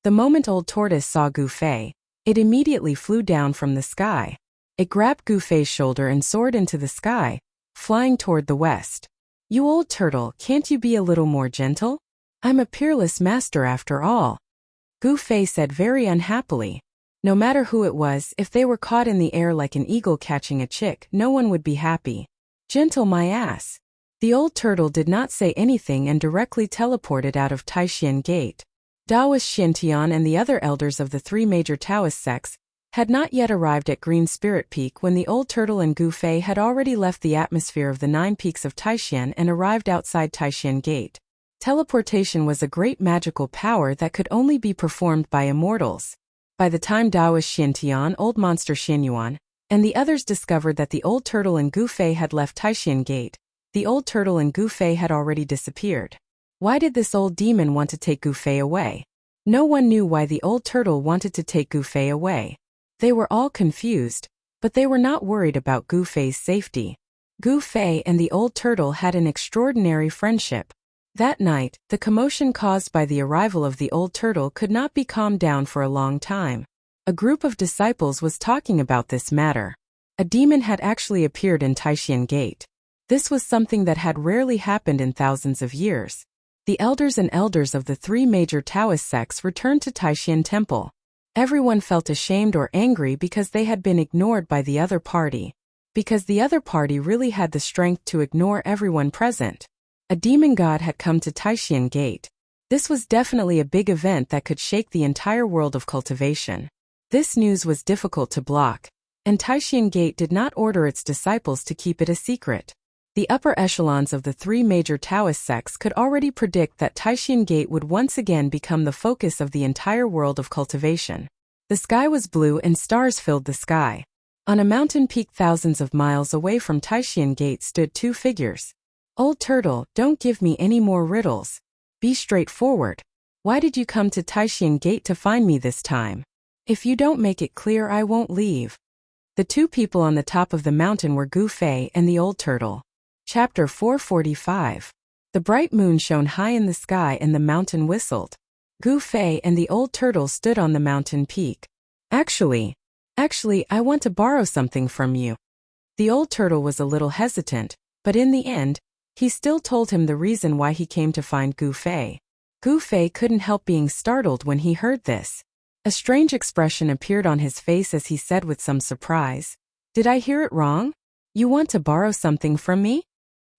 The moment old tortoise saw Goofei, it immediately flew down from the sky. It grabbed Goofei's shoulder and soared into the sky, flying toward the west. You old turtle, can't you be a little more gentle? I'm a peerless master after all. Goofei said very unhappily. No matter who it was, if they were caught in the air like an eagle catching a chick, no one would be happy. Gentle my ass. The old turtle did not say anything and directly teleported out of Taishan Gate. Taoist Xintian and the other elders of the 3 major Taoist sects had not yet arrived at Green Spirit Peak when the old turtle and Goofei had already left the atmosphere of the 9 peaks of Taishan and arrived outside Taishan Gate. Teleportation was a great magical power that could only be performed by immortals. By the time Taoist Xintian, Old Monster Xinyuan, and the others discovered that the old turtle and Goofei had left Taishan Gate, the old turtle and Goofei had already disappeared. Why did this old demon want to take Goofei away? No one knew why the old turtle wanted to take Goofei away. They were all confused, but they were not worried about Goofei's safety. Goofei and the old turtle had an extraordinary friendship. That night, the commotion caused by the arrival of the old turtle could not be calmed down for a long time. A group of disciples was talking about this matter. A demon had actually appeared in Taishan Gate. This was something that had rarely happened in thousands of years. The elders and elders of the 3 major Taoist sects returned to Taishan Temple. Everyone felt ashamed or angry because they had been ignored by the other party. Because the other party really had the strength to ignore everyone present. A demon god had come to Taishan Gate. This was definitely a big event that could shake the entire world of cultivation. This news was difficult to block, and Taishan Gate did not order its disciples to keep it a secret. The upper echelons of the three major Taoist sects could already predict that Taishan Gate would once again become the focus of the entire world of cultivation. The sky was blue and stars filled the sky. On a mountain peak thousands of miles away from Taishan Gate stood two figures. Old Turtle, don't give me any more riddles. Be straightforward. Why did you come to Taishan Gate to find me this time? If you don't make it clear, I won't leave. The two people on the top of the mountain were Gu Fei and the Old Turtle. Chapter 445. The bright moon shone high in the sky and the mountain whistled. Gu Fei and the Old Turtle stood on the mountain peak. Actually, I want to borrow something from you. The Old Turtle was a little hesitant, but in the end, he still told him the reason why he came to find Gu Fei. Gu Fei couldn't help being startled when he heard this. A strange expression appeared on his face as he said with some surprise, "Did I hear it wrong? You want to borrow something from me?"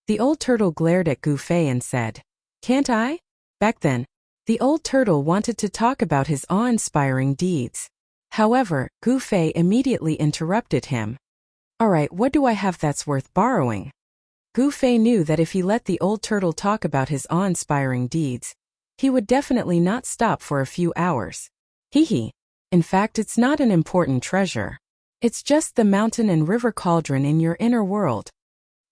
The Old Turtle glared at Gu Fei and said, "Can't I?" Back then, the Old Turtle wanted to talk about his awe-inspiring deeds. However, Gu Fei immediately interrupted him. "Alright, what do I have that's worth borrowing?" Gu Fei knew that if he let the Old Turtle talk about his awe-inspiring deeds, he would definitely not stop for a few hours. Hee. In fact, it's not an important treasure. It's just the mountain and river cauldron in your inner world.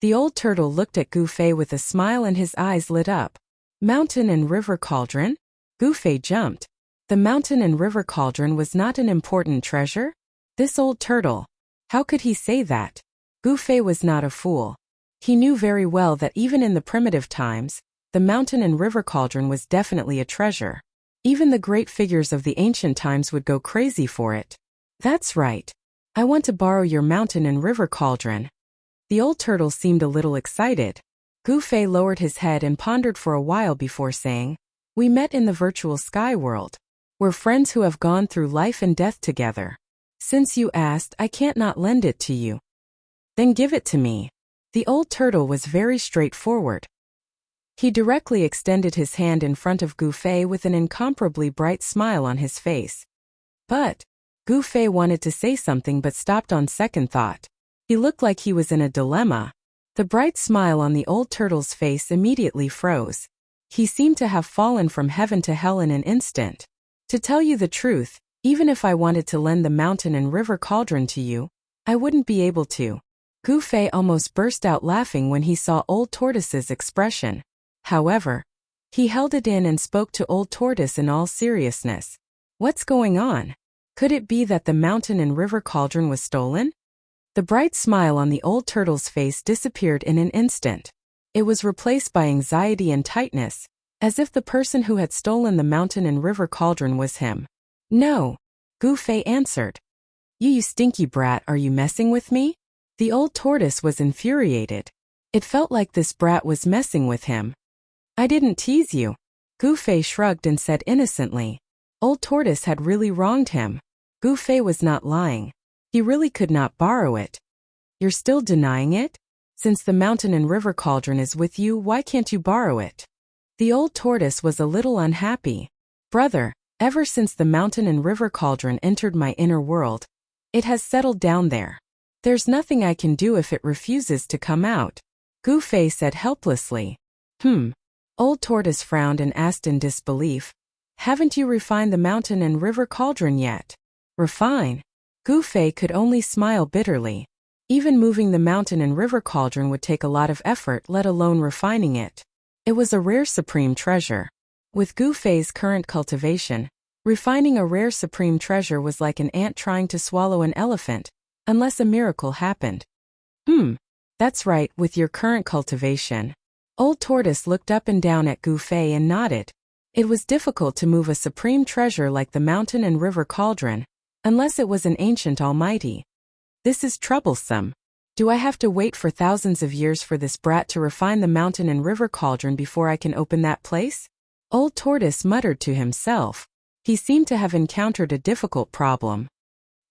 The Old Turtle looked at Gu Fei with a smile and his eyes lit up. Mountain and river cauldron? Gu Fei jumped. The mountain and river cauldron was not an important treasure? This Old Turtle. How could he say that? Gu Fei was not a fool. He knew very well that even in the primitive times, the mountain and river cauldron was definitely a treasure. Even the great figures of the ancient times would go crazy for it. That's right. I want to borrow your mountain and river cauldron. The Old Turtle seemed a little excited. Gu Fei lowered his head and pondered for a while before saying, "We met in the virtual sky world. We're friends who have gone through life and death together. Since you asked, I can't not lend it to you." "Then give it to me." The Old Turtle was very straightforward. He directly extended his hand in front of Gu Fei with an incomparably bright smile on his face. But Gu Fei wanted to say something but stopped on second thought. He looked like he was in a dilemma. The bright smile on the Old Turtle's face immediately froze. He seemed to have fallen from heaven to hell in an instant. "To tell you the truth, even if I wanted to lend the mountain and river cauldron to you, I wouldn't be able to." Gu Fei almost burst out laughing when he saw Old Tortoise's expression. However, he held it in and spoke to Old Tortoise in all seriousness. "What's going on? Could it be that the mountain and river cauldron was stolen?" The bright smile on the Old Turtle's face disappeared in an instant. It was replaced by anxiety and tightness, as if the person who had stolen the mountain and river cauldron was him. "No," Gu Fei answered. You stinky brat, are you messing with me?" The Old Tortoise was infuriated. It felt like this brat was messing with him. "I didn't tease you." Gu Fei shrugged and said innocently. Old Tortoise had really wronged him. Gu Fei was not lying. He really could not borrow it. "You're still denying it? Since the mountain and river cauldron is with you, why can't you borrow it?" The Old Tortoise was a little unhappy. "Brother, ever since the mountain and river cauldron entered my inner world, it has settled down there. There's nothing I can do if it refuses to come out," Gu Fei said helplessly. Old Tortoise frowned and asked in disbelief, "Haven't you refined the mountain and river cauldron yet?" "Refine?" Gu Fei could only smile bitterly. Even moving the mountain and river cauldron would take a lot of effort, let alone refining it. It was a rare supreme treasure. With Gu Fei's current cultivation, refining a rare supreme treasure was like an ant trying to swallow an elephant, unless a miracle happened. That's right, with your current cultivation." Old Tortoise looked up and down at Gu Fei and nodded. It was difficult to move a supreme treasure like the mountain and river cauldron, unless it was an ancient almighty. "This is troublesome. Do I have to wait for thousands of years for this brat to refine the mountain and river cauldron before I can open that place?" Old Tortoise muttered to himself. He seemed to have encountered a difficult problem.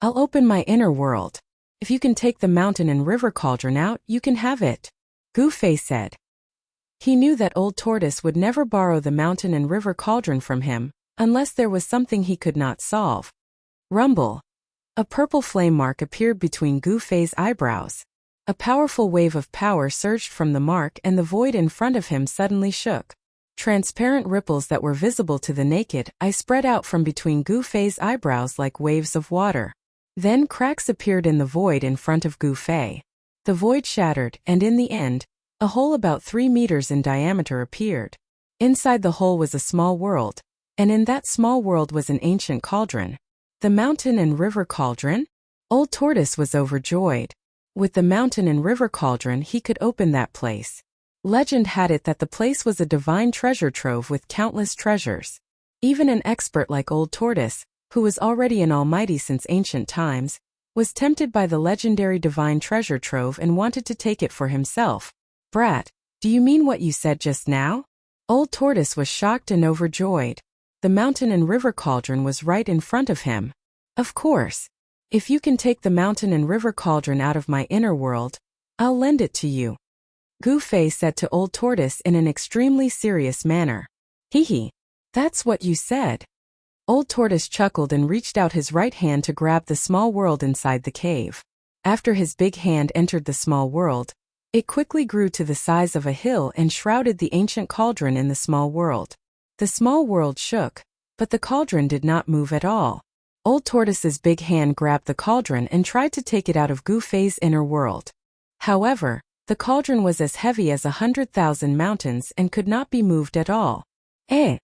"I'll open my inner world. If you can take the mountain and river cauldron out, you can have it," Gu Fei said. He knew that Old Tortoise would never borrow the mountain and river cauldron from him, unless there was something he could not solve. Rumble. A purple flame mark appeared between Gu Fei's eyebrows. A powerful wave of power surged from the mark and the void in front of him suddenly shook. Transparent ripples that were visible to the naked eye spread out from between Gu Fei's eyebrows like waves of water. Then cracks appeared in the void in front of Gu Fei. The void shattered, and in the end, a hole about 3 meters in diameter appeared. Inside the hole was a small world, and in that small world was an ancient cauldron. The mountain and river cauldron? Old Tortoise was overjoyed. With the mountain and river cauldron he could open that place. Legend had it that the place was a divine treasure trove with countless treasures. Even an expert like Old Tortoise, who was already an almighty since ancient times, was tempted by the legendary divine treasure trove and wanted to take it for himself. "Brat, do you mean what you said just now?" Old Tortoise was shocked and overjoyed. The mountain and river cauldron was right in front of him. "Of course. If you can take the mountain and river cauldron out of my inner world, I'll lend it to you," Gu Fei said to Old Tortoise in an extremely serious manner. "Hee, that's what you said." Old Tortoise chuckled and reached out his right hand to grab the small world inside the cave. After his big hand entered the small world, it quickly grew to the size of a hill and shrouded the ancient cauldron in the small world. The small world shook, but the cauldron did not move at all. Old Tortoise's big hand grabbed the cauldron and tried to take it out of Gu Fei's inner world. However, the cauldron was as heavy as 100,000 mountains and could not be moved at all. "Eh!"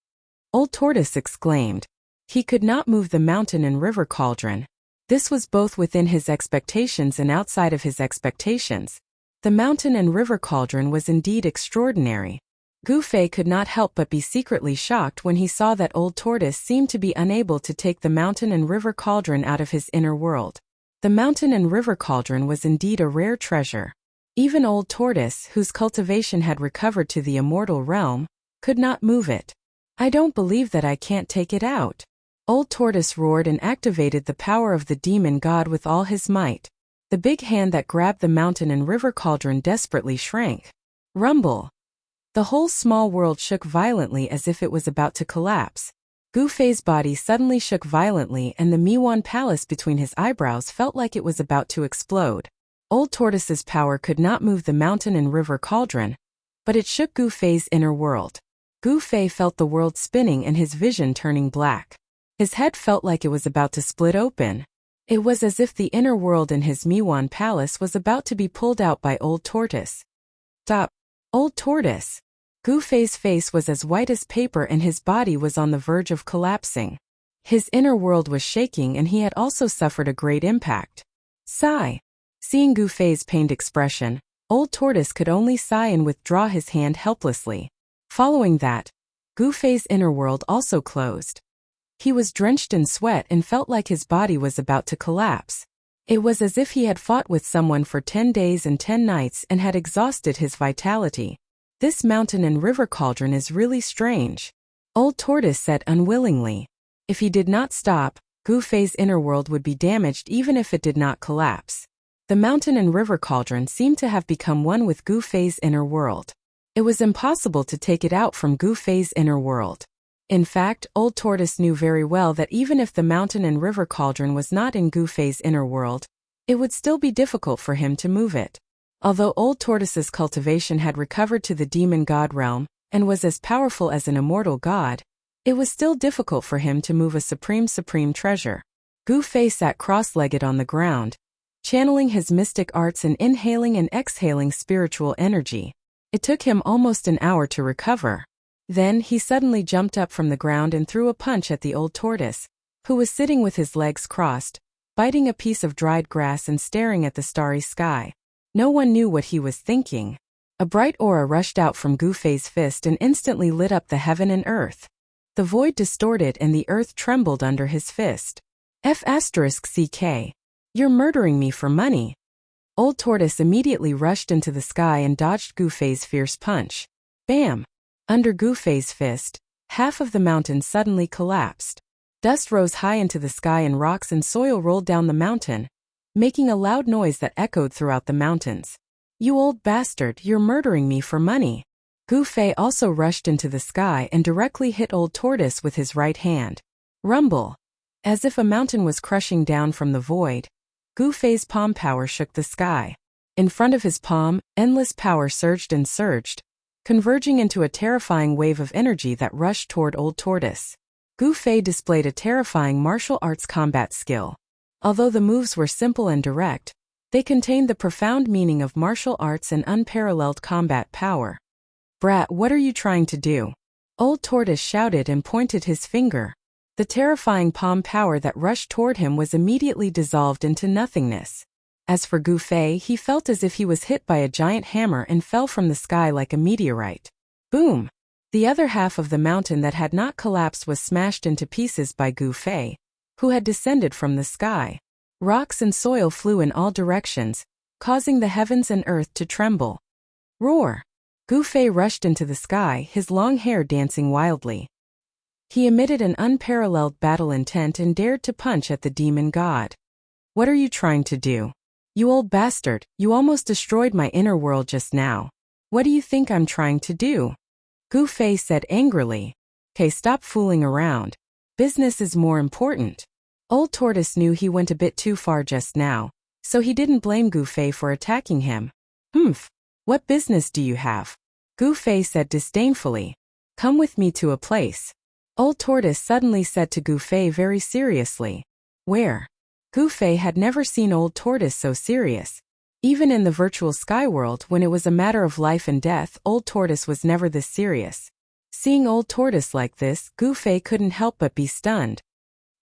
Old Tortoise exclaimed. He could not move the mountain and river cauldron. This was both within his expectations and outside of his expectations. The mountain and river cauldron was indeed extraordinary. Gu Fei could not help but be secretly shocked when he saw that Old Tortoise seemed to be unable to take the mountain and river cauldron out of his inner world. The mountain and river cauldron was indeed a rare treasure. Even Old Tortoise, whose cultivation had recovered to the immortal realm, could not move it. "I don't believe that I can't take it out." Old Tortoise roared and activated the power of the demon god with all his might. The big hand that grabbed the mountain and river cauldron desperately shrank. Rumble! The whole small world shook violently as if it was about to collapse. Gu Fei's body suddenly shook violently and the Miwan Palace between his eyebrows felt like it was about to explode. Old Tortoise's power could not move the mountain and river cauldron, but it shook Gu Fei's inner world. Gu Fei felt the world spinning and his vision turning black. His head felt like it was about to split open. It was as if the inner world in his Miwan Palace was about to be pulled out by Old Tortoise. "Stop, Old Tortoise!" Gu Fei's face was as white as paper and his body was on the verge of collapsing. His inner world was shaking and he had also suffered a great impact. Sigh. Seeing Gu Fei's pained expression, Old Tortoise could only sigh and withdraw his hand helplessly. Following that, Gu Fei's inner world also closed. He was drenched in sweat and felt like his body was about to collapse. It was as if he had fought with someone for 10 days and 10 nights and had exhausted his vitality. "This mountain and river cauldron is really strange," Old Tortoise said unwillingly. If he did not stop, Gu Fei's inner world would be damaged even if it did not collapse. The mountain and river cauldron seemed to have become one with Gu Fei's inner world. It was impossible to take it out from Gu Fei's inner world. In fact, Old Tortoise knew very well that even if the mountain and river cauldron was not in Gu Fei's inner world, it would still be difficult for him to move it. Although Old Tortoise's cultivation had recovered to the demon god realm, and was as powerful as an immortal god, it was still difficult for him to move a supreme treasure. Gu Fei sat cross-legged on the ground, channeling his mystic arts and inhaling and exhaling spiritual energy. It took him almost an hour to recover. Then he suddenly jumped up from the ground and threw a punch at the Old Tortoise, who was sitting with his legs crossed, biting a piece of dried grass and staring at the starry sky. No one knew what he was thinking. A bright aura rushed out from Gu Fei's fist and instantly lit up the heaven and earth. The void distorted and the earth trembled under his fist. F***CK. You're murdering me for money. Old Tortoise immediately rushed into the sky and dodged Gu Fei's fierce punch. Bam! Under Gu Fei's fist, half of the mountain suddenly collapsed. Dust rose high into the sky and rocks and soil rolled down the mountain, making a loud noise that echoed throughout the mountains. You old bastard, you're murdering me for money. Gu Fei also rushed into the sky and directly hit Old Tortoise with his right hand. Rumble. As if a mountain was crushing down from the void, Gu Fei's palm power shook the sky. In front of his palm, endless power surged and surged, converging into a terrifying wave of energy that rushed toward Old Tortoise. Gu Fei displayed a terrifying martial arts combat skill. Although the moves were simple and direct, they contained the profound meaning of martial arts and unparalleled combat power. "Brat, what are you trying to do?" Old Tortoise shouted and pointed his finger. The terrifying palm power that rushed toward him was immediately dissolved into nothingness. As for Gu Fei, he felt as if he was hit by a giant hammer and fell from the sky like a meteorite. Boom! The other half of the mountain that had not collapsed was smashed into pieces by Gu Fei, who had descended from the sky. Rocks and soil flew in all directions, causing the heavens and earth to tremble. Roar! Gu Fei rushed into the sky, his long hair dancing wildly. He emitted an unparalleled battle intent and dared to punch at the demon god. "What are you trying to do? You old bastard, you almost destroyed my inner world just now. What do you think I'm trying to do?" Gu Fei said angrily. "Okay, stop fooling around. Business is more important." Old Tortoise knew he went a bit too far just now, so he didn't blame Gu Fei for attacking him. "Humph! What business do you have?" Gu Fei said disdainfully. "Come with me to a place." Old Tortoise suddenly said to Gu Fei very seriously. "Where?" Gu Fei had never seen Old Tortoise so serious. Even in the virtual sky world, when it was a matter of life and death, Old Tortoise was never this serious. Seeing Old Tortoise like this, Gu Fei couldn't help but be stunned.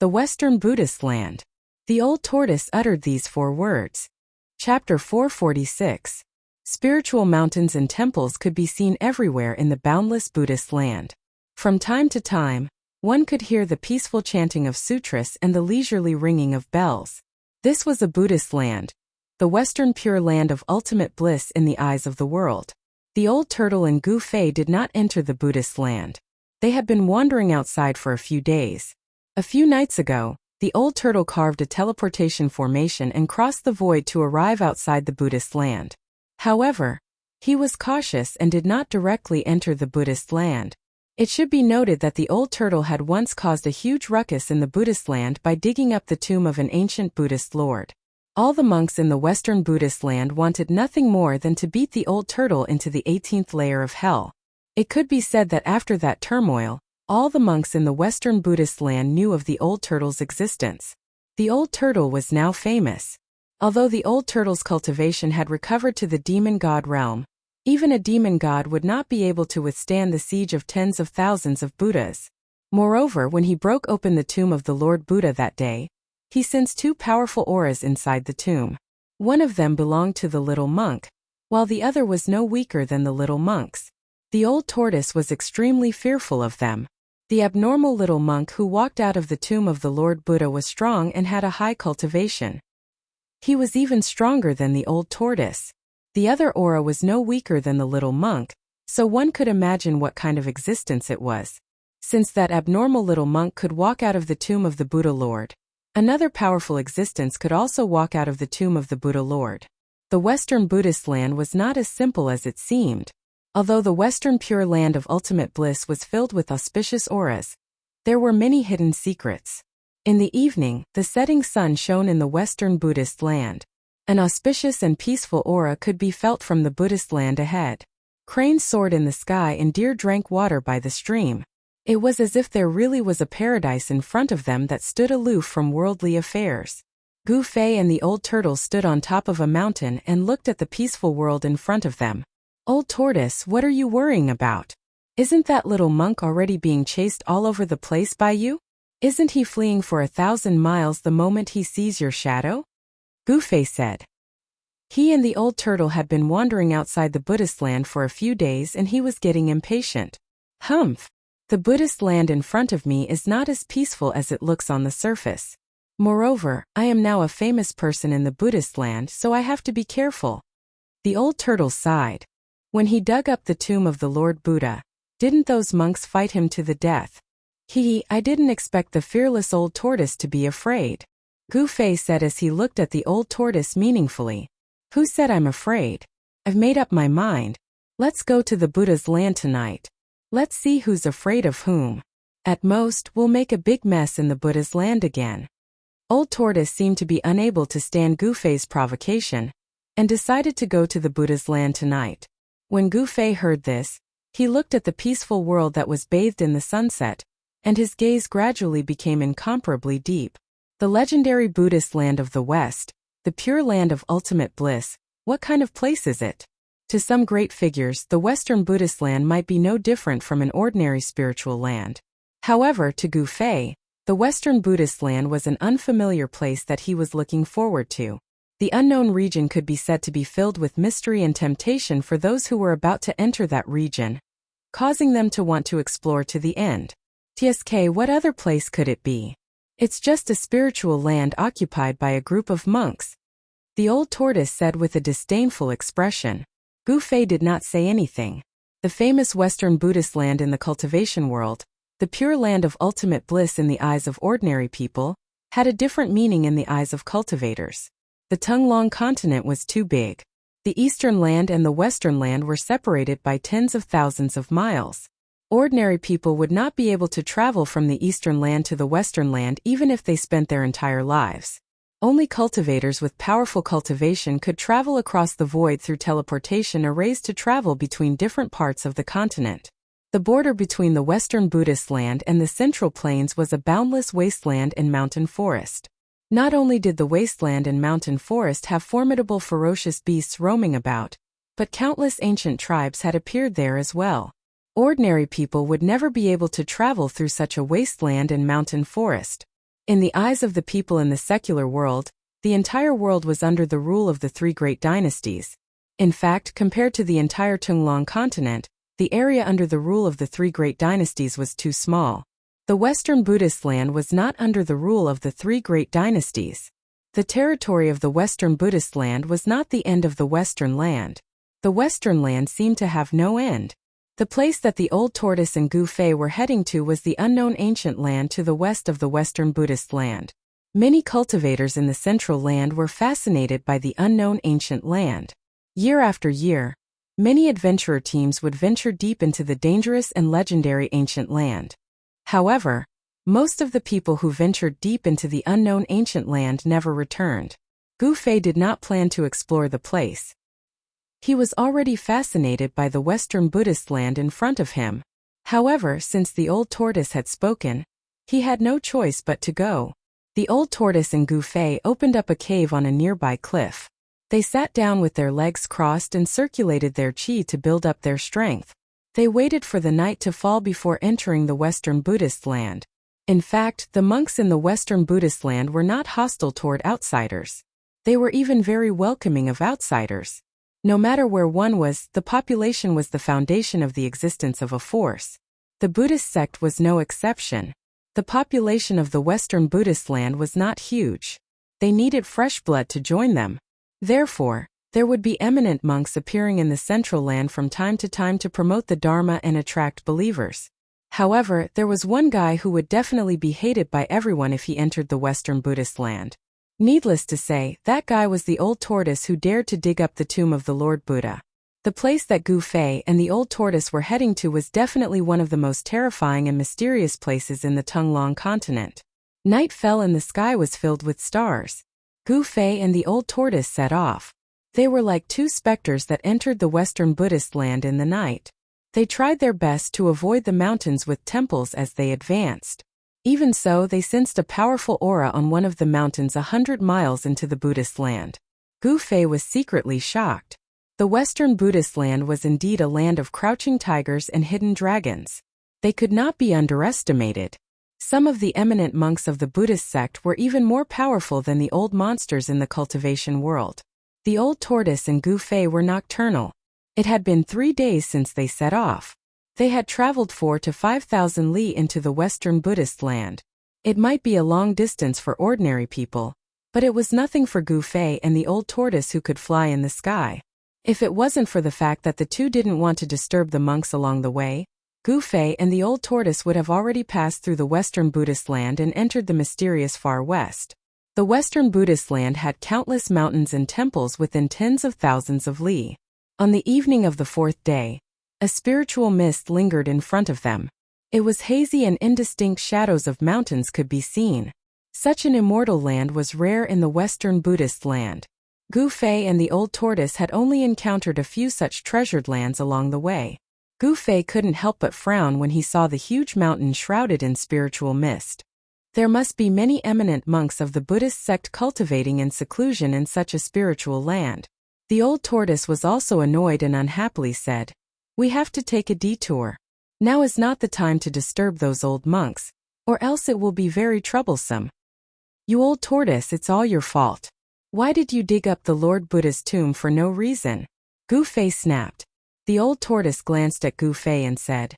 The Western Buddhist land. The Old Tortoise uttered these 4 words. Chapter 446. Spiritual mountains and temples could be seen everywhere in the boundless Buddhist land. From time to time, one could hear the peaceful chanting of sutras and the leisurely ringing of bells. This was a Buddhist land, the Western Pure Land of ultimate bliss in the eyes of the world. The old turtle and Gu Fei did not enter the Buddhist land. They had been wandering outside for a few days. A few nights ago, the old turtle carved a teleportation formation and crossed the void to arrive outside the Buddhist land. However, he was cautious and did not directly enter the Buddhist land. It should be noted that the old turtle had once caused a huge ruckus in the Buddhist land by digging up the tomb of an ancient Buddhist lord. All the monks in the Western Buddhist land wanted nothing more than to beat the old turtle into the 18th layer of hell. It could be said that after that turmoil, all the monks in the Western Buddhist land knew of the old turtle's existence. The old turtle was now famous. Although the old turtle's cultivation had recovered to the demon god realm, even a demon god would not be able to withstand the siege of tens of thousands of Buddhas. Moreover, when he broke open the tomb of the Lord Buddha that day, he sensed 2 powerful auras inside the tomb. One of them belonged to the little monk, while the other was no weaker than the little monk's. The old tortoise was extremely fearful of them. The abnormal little monk who walked out of the tomb of the Lord Buddha was strong and had a high cultivation. He was even stronger than the old tortoise. The other aura was no weaker than the little monk, so one could imagine what kind of existence it was. Since that abnormal little monk could walk out of the tomb of the Buddha Lord, another powerful existence could also walk out of the tomb of the Buddha Lord. The Western Buddhist land was not as simple as it seemed. Although the Western Pure Land of ultimate bliss was filled with auspicious auras, there were many hidden secrets. In the evening, the setting sun shone in the Western Buddhist land. An auspicious and peaceful aura could be felt from the Buddhist land ahead. Cranes soared in the sky and deer drank water by the stream. It was as if there really was a paradise in front of them that stood aloof from worldly affairs. Gu Fei and the old turtle stood on top of a mountain and looked at the peaceful world in front of them. "Old tortoise, what are you worrying about? Isn't that little monk already being chased all over the place by you? Isn't he fleeing for 1,000 miles the moment he sees your shadow?" Gu Fei said. He and the old turtle had been wandering outside the Buddhist land for a few days and he was getting impatient. "Humph! The Buddhist land in front of me is not as peaceful as it looks on the surface. Moreover, I am now a famous person in the Buddhist land, so I have to be careful." The old turtle sighed. When he dug up the tomb of the Lord Buddha, didn't those monks fight him to the death? I didn't expect the fearless old tortoise to be afraid," Gu Fei said as he looked at the old tortoise meaningfully. "Who said I'm afraid? I've made up my mind. Let's go to the Buddha's land tonight. Let's see who's afraid of whom." At most, we'll make a big mess in the Buddha's land again. Old Tortoise seemed to be unable to stand Gu Fei's provocation, and decided to go to the Buddha's land tonight. When Gu Fei heard this, he looked at the peaceful world that was bathed in the sunset, and his gaze gradually became incomparably deep. The legendary Buddhist land of the West, the pure land of ultimate bliss, what kind of place is it? To some great figures, the Western Buddhist land might be no different from an ordinary spiritual land. However, to Gu Fei, the Western Buddhist land was an unfamiliar place that he was looking forward to. The unknown region could be said to be filled with mystery and temptation for those who were about to enter that region, causing them to want to explore to the end. TSK, what other place could it be? It's just a spiritual land occupied by a group of monks, the old tortoise said with a disdainful expression. Gu Fei did not say anything. The famous Western Buddhist land in the cultivation world, the pure land of ultimate bliss in the eyes of ordinary people, had a different meaning in the eyes of cultivators. The Tunglong continent was too big. The eastern land and the western land were separated by tens of thousands of miles. Ordinary people would not be able to travel from the eastern land to the western land even if they spent their entire lives. Only cultivators with powerful cultivation could travel across the void through teleportation arrays to travel between different parts of the continent. The border between the Western Buddhist land and the Central Plains was a boundless wasteland and mountain forest. Not only did the wasteland and mountain forest have formidable ferocious beasts roaming about, but countless ancient tribes had appeared there as well. Ordinary people would never be able to travel through such a wasteland and mountain forest. In the eyes of the people in the secular world, the entire world was under the rule of the three great dynasties. In fact, compared to the entire Tunglong continent, the area under the rule of the three great dynasties was too small. The Western Buddhist land was not under the rule of the three great dynasties. The territory of the Western Buddhist land was not the end of the Western land. The Western land seemed to have no end. The place that the old tortoise and Gu Fei were heading to was the unknown ancient land to the west of the Western Buddhist land. Many cultivators in the central land were fascinated by the unknown ancient land. Year after year, many adventurer teams would venture deep into the dangerous and legendary ancient land. However, most of the people who ventured deep into the unknown ancient land never returned. Gu Fei did not plan to explore the place. He was already fascinated by the Western Buddhist land in front of him. However, since the old tortoise had spoken, he had no choice but to go. The old tortoise and Gu Fei opened up a cave on a nearby cliff. They sat down with their legs crossed and circulated their qi to build up their strength. They waited for the night to fall before entering the Western Buddhist land. In fact, the monks in the Western Buddhist land were not hostile toward outsiders. They were even very welcoming of outsiders. No matter where one was, the population was the foundation of the existence of a force. The Buddhist sect was no exception. The population of the Western Buddhist land was not huge. They needed fresh blood to join them. Therefore, there would be eminent monks appearing in the central land from time to promote the Dharma and attract believers. However, there was one guy who would definitely be hated by everyone if he entered the Western Buddhist land. Needless to say, that guy was the old tortoise who dared to dig up the tomb of the Lord Buddha. The place that Gu Fei and the old tortoise were heading to was definitely one of the most terrifying and mysterious places in the Tunglong continent. Night fell and the sky was filled with stars. Gu Fei and the old tortoise set off. They were like two specters that entered the Western Buddhist land in the night. They tried their best to avoid the mountains with temples as they advanced. Even so, they sensed a powerful aura on one of the mountains 100 miles into the Buddhist land. Gu Fei was secretly shocked. The Western Buddhist land was indeed a land of crouching tigers and hidden dragons. They could not be underestimated. Some of the eminent monks of the Buddhist sect were even more powerful than the old monsters in the cultivation world. The old tortoise and Gu Fei were nocturnal. It had been 3 days since they set off. They had traveled 4,000 to 5,000 li into the Western Buddhist land. It might be a long distance for ordinary people, but it was nothing for Gu Fei and the old tortoise who could fly in the sky. If it wasn't for the fact that the two didn't want to disturb the monks along the way, Gu Fei and the old tortoise would have already passed through the Western Buddhist land and entered the mysterious Far West. The Western Buddhist land had countless mountains and temples within tens of thousands of li. On the evening of the 4th day, a spiritual mist lingered in front of them. It was hazy and indistinct shadows of mountains could be seen. Such an immortal land was rare in the Western Buddhist land. Gu Fei and the old tortoise had only encountered a few such treasured lands along the way. Gu Fei couldn't help but frown when he saw the huge mountain shrouded in spiritual mist. There must be many eminent monks of the Buddhist sect cultivating in seclusion in such a spiritual land. The old tortoise was also annoyed and unhappily said, "We have to take a detour. Now is not the time to disturb those old monks, or else it will be very troublesome." "You old tortoise, it's all your fault. Why did you dig up the Lord Buddha's tomb for no reason?" Gu Fei snapped. The old tortoise glanced at Gu Fei and said,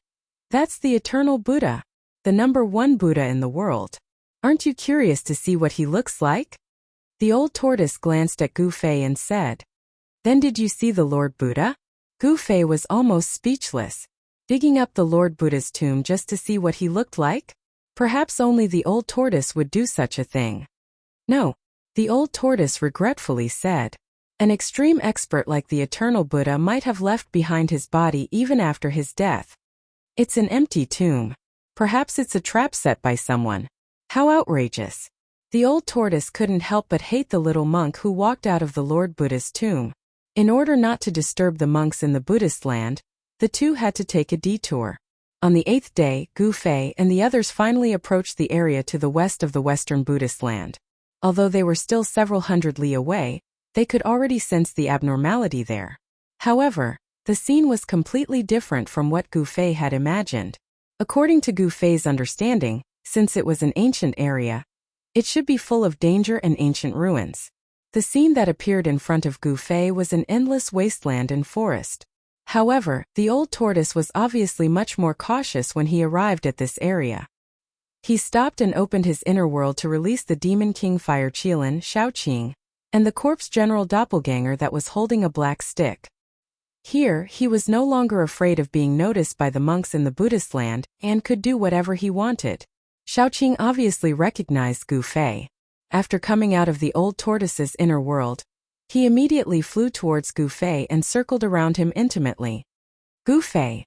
"That's the eternal Buddha, the #1 Buddha in the world. Aren't you curious to see what he looks like?" The old tortoise glanced at Gu Fei and said, "Then did you see the Lord Buddha?" Gu Fei was almost speechless. Digging up the Lord Buddha's tomb just to see what he looked like? Perhaps only the old tortoise would do such a thing. "No," the old tortoise regretfully said. "An extreme expert like the eternal Buddha might have left behind his body even after his death. It's an empty tomb. Perhaps it's a trap set by someone. How outrageous." The old tortoise couldn't help but hate the little monk who walked out of the Lord Buddha's tomb. In order not to disturb the monks in the Buddhist land, the two had to take a detour. On the 8th day, Gu Fei and the others finally approached the area to the west of the Western Buddhist land. Although they were still several hundred li away, they could already sense the abnormality there. However, the scene was completely different from what Gu Fei had imagined. According to Gu Fei's understanding, since it was an ancient area, it should be full of danger and ancient ruins. The scene that appeared in front of Gu Fei was an endless wasteland and forest. However, the old tortoise was obviously much more cautious when he arrived at this area. He stopped and opened his inner world to release the demon king fire Qilin, Shaoqing, and the corpse general doppelganger that was holding a black stick. Here, he was no longer afraid of being noticed by the monks in the Buddhist land and could do whatever he wanted. Shaoqing obviously recognized Gu Fei. After coming out of the old tortoise's inner world, he immediately flew towards Gu Fei and circled around him intimately. "Gu Fei."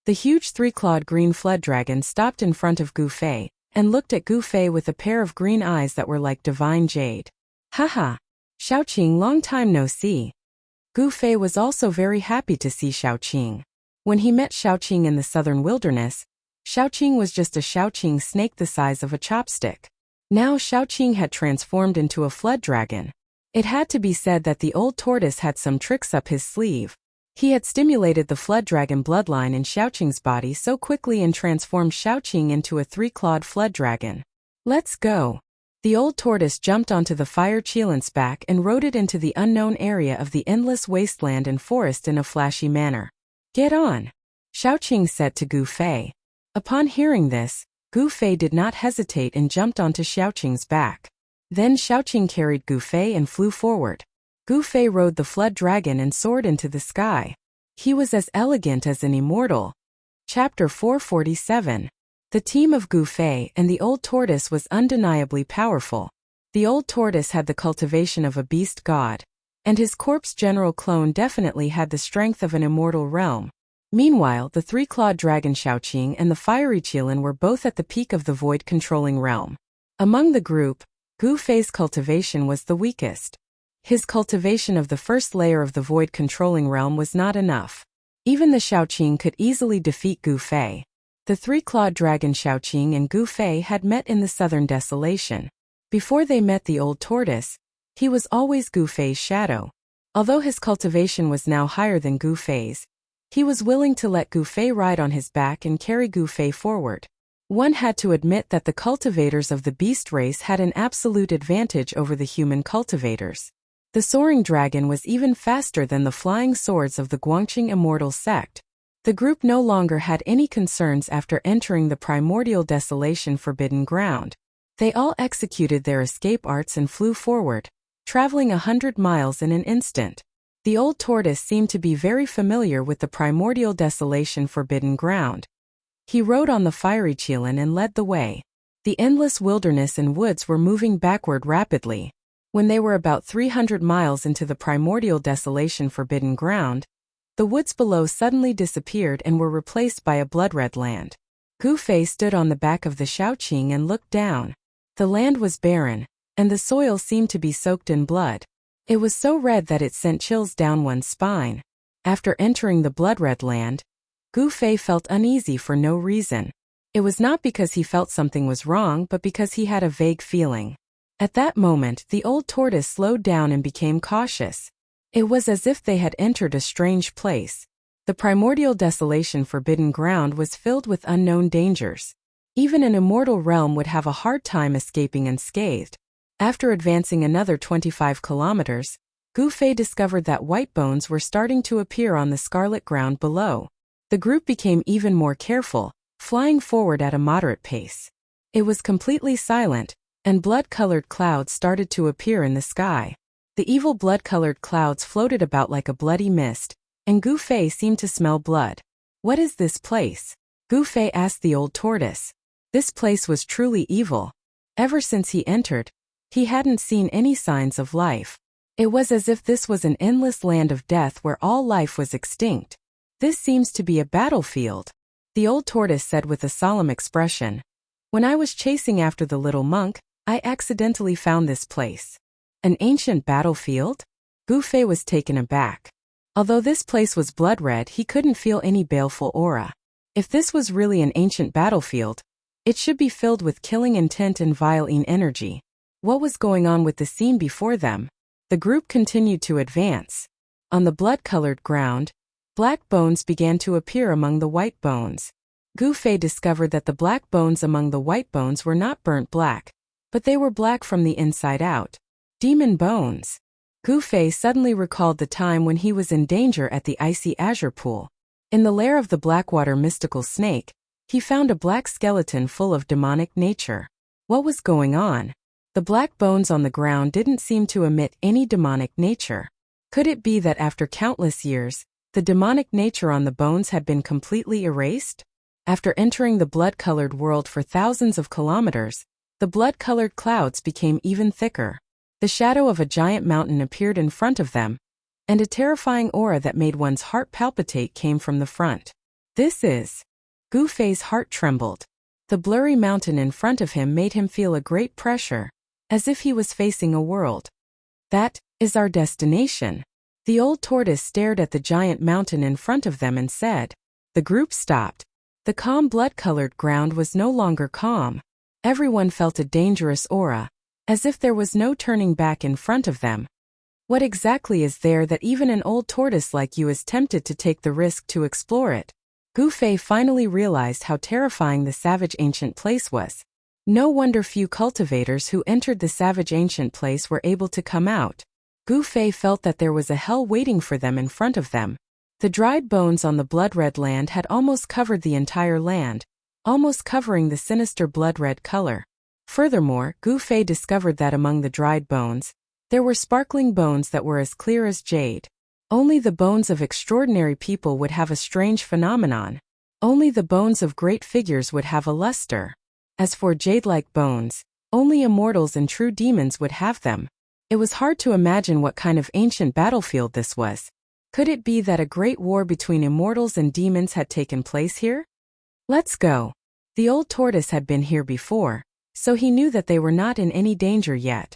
The huge three-clawed green flood dragon stopped in front of Gu Fei and looked at Gu Fei with a pair of green eyes that were like divine jade. "Haha. Shaoqing, long time no see." Gu Fei was also very happy to see Shaoqing. When he met Shaoqing in the southern wilderness, Shaoqing was just a Shaoqing snake the size of a chopstick. Now Shaoqing had transformed into a flood dragon. It had to be said that the old tortoise had some tricks up his sleeve. He had stimulated the flood dragon bloodline in Shaoqing's body so quickly and transformed Shaoqing into a three-clawed flood dragon. "Let's go." The old tortoise jumped onto the fire Qilin's back and rode it into the unknown area of the endless wasteland and forest in a flashy manner. "Get on," Shaoqing said to Gu Fei. Upon hearing this, Gu Fei did not hesitate and jumped onto Shaoqing's back. Then Shaoqing carried Gu Fei and flew forward. Gu Fei rode the flood dragon and soared into the sky. He was as elegant as an immortal. Chapter 447. The team of Gu Fei and the old tortoise was undeniably powerful. The old tortoise had the cultivation of a beast god, and his corpse general clone definitely had the strength of an immortal realm. Meanwhile, the three-clawed dragon Shaoqing and the fiery Qilin were both at the peak of the void-controlling realm. Among the group, Gu Fei's cultivation was the weakest. His cultivation of the first layer of the void-controlling realm was not enough. Even the Shaoqing could easily defeat Gu Fei. The three-clawed dragon Shaoqing and Gu Fei had met in the southern desolation. Before they met the old tortoise, he was always Gu Fei's shadow. Although his cultivation was now higher than Gu Fei's, he was willing to let Gu Fei ride on his back and carry Gu Fei forward. One had to admit that the cultivators of the beast race had an absolute advantage over the human cultivators. The soaring dragon was even faster than the flying swords of the Guangqing immortal sect. The group no longer had any concerns after entering the primordial desolation forbidden ground. They all executed their escape arts and flew forward, traveling 100 miles in an instant. The old tortoise seemed to be very familiar with the primordial desolation forbidden ground. He rode on the fiery Qilin and led the way. The endless wilderness and woods were moving backward rapidly. When they were about 300 miles into the primordial desolation forbidden ground, the woods below suddenly disappeared and were replaced by a blood-red land. Gu Fei stood on the back of the Shaoqing and looked down. The land was barren, and the soil seemed to be soaked in blood. It was so red that it sent chills down one's spine. After entering the blood-red land, Gu Fei felt uneasy for no reason. It was not because he felt something was wrong, but because he had a vague feeling. At that moment, the old tortoise slowed down and became cautious. It was as if they had entered a strange place. The primordial desolation forbidden ground was filled with unknown dangers. Even an immortal realm would have a hard time escaping unscathed. After advancing another 25 kilometers, Gu Fei discovered that white bones were starting to appear on the scarlet ground below. The group became even more careful, flying forward at a moderate pace. It was completely silent, and blood-colored clouds started to appear in the sky. The evil blood-colored clouds floated about like a bloody mist, and Gu Fei seemed to smell blood. "What is this place?" Gu Fei asked the old tortoise. This place was truly evil. Ever since he entered, he hadn't seen any signs of life. It was as if this was an endless land of death where all life was extinct. "This seems to be a battlefield," the old tortoise said with a solemn expression. "When I was chasing after the little monk, I accidentally found this place." An ancient battlefield? Gu Fei was taken aback. Although this place was blood-red, he couldn't feel any baleful aura. If this was really an ancient battlefield, it should be filled with killing intent and vile energy. What was going on with the scene before them? The group continued to advance. On the blood-colored ground, black bones began to appear among the white bones. Gu Fei discovered that the black bones among the white bones were not burnt black, but they were black from the inside out. Demon bones. Gu Fei suddenly recalled the time when he was in danger at the icy azure pool. In the lair of the Blackwater mystical snake, he found a black skeleton full of demonic nature. What was going on? The black bones on the ground didn't seem to emit any demonic nature. Could it be that after countless years, the demonic nature on the bones had been completely erased? After entering the blood-colored world for thousands of kilometers, the blood-colored clouds became even thicker. The shadow of a giant mountain appeared in front of them, and a terrifying aura that made one's heart palpitate came from the front. "This is..." Gu Fei's heart trembled. The blurry mountain in front of him made him feel a great pressure, as if he was facing a world. "That is our destination." The old tortoise stared at the giant mountain in front of them and said. The group stopped. The calm blood-colored ground was no longer calm. Everyone felt a dangerous aura, as if there was no turning back in front of them. What exactly is there that even an old tortoise like you is tempted to take the risk to explore it? Gu Fei finally realized how terrifying the savage ancient place was. No wonder few cultivators who entered the savage ancient place were able to come out. Gu Fei felt that there was a hell waiting for them in front of them. The dried bones on the blood-red land had almost covered the entire land, almost covering the sinister blood-red color. Furthermore, Gu Fei discovered that among the dried bones, there were sparkling bones that were as clear as jade. Only the bones of extraordinary people would have a strange phenomenon. Only the bones of great figures would have a luster. As for jade-like bones, only immortals and true demons would have them. It was hard to imagine what kind of ancient battlefield this was. Could it be that a great war between immortals and demons had taken place here? "Let's go." The old tortoise had been here before, so he knew that they were not in any danger yet.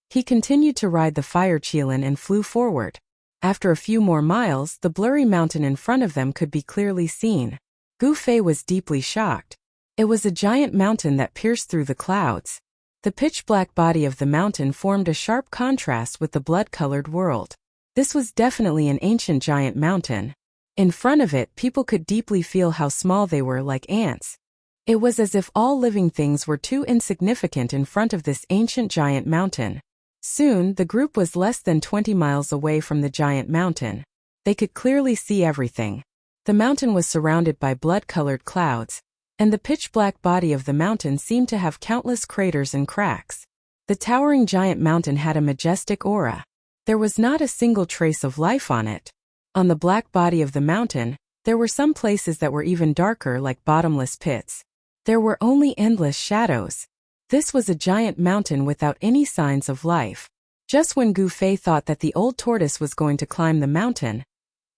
He continued to ride the fire Qilin and flew forward. After a few more miles, the blurry mountain in front of them could be clearly seen. Gu Fei was deeply shocked. It was a giant mountain that pierced through the clouds. The pitch-black body of the mountain formed a sharp contrast with the blood-colored world. This was definitely an ancient giant mountain. In front of it, people could deeply feel how small they were, like ants. It was as if all living things were too insignificant in front of this ancient giant mountain. Soon, the group was less than 20 miles away from the giant mountain. They could clearly see everything. The mountain was surrounded by blood-colored clouds, and the pitch-black body of the mountain seemed to have countless craters and cracks. The towering giant mountain had a majestic aura. There was not a single trace of life on it. On the black body of the mountain, there were some places that were even darker, like bottomless pits. There were only endless shadows. This was a giant mountain without any signs of life. Just when Gu Fei thought that the old tortoise was going to climb the mountain,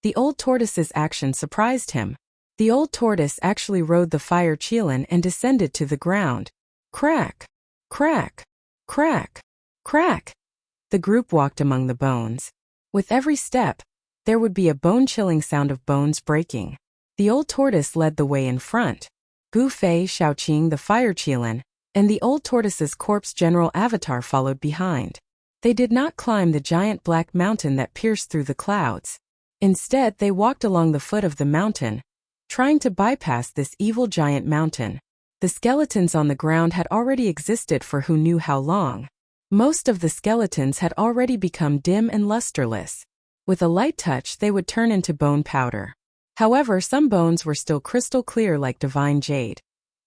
the old tortoise's action surprised him. The old tortoise actually rode the fire qilin and descended to the ground. Crack! Crack! Crack! Crack! The group walked among the bones. With every step, there would be a bone-chilling sound of bones breaking. The old tortoise led the way in front. Gu Fei, Shaoqing the fire qilin, and the old tortoise's corpse general avatar followed behind. They did not climb the giant black mountain that pierced through the clouds. Instead, they walked along the foot of the mountain, trying to bypass this evil giant mountain. The skeletons on the ground had already existed for who knew how long. Most of the skeletons had already become dim and lusterless. With a light touch, they would turn into bone powder. However, some bones were still crystal clear like divine jade,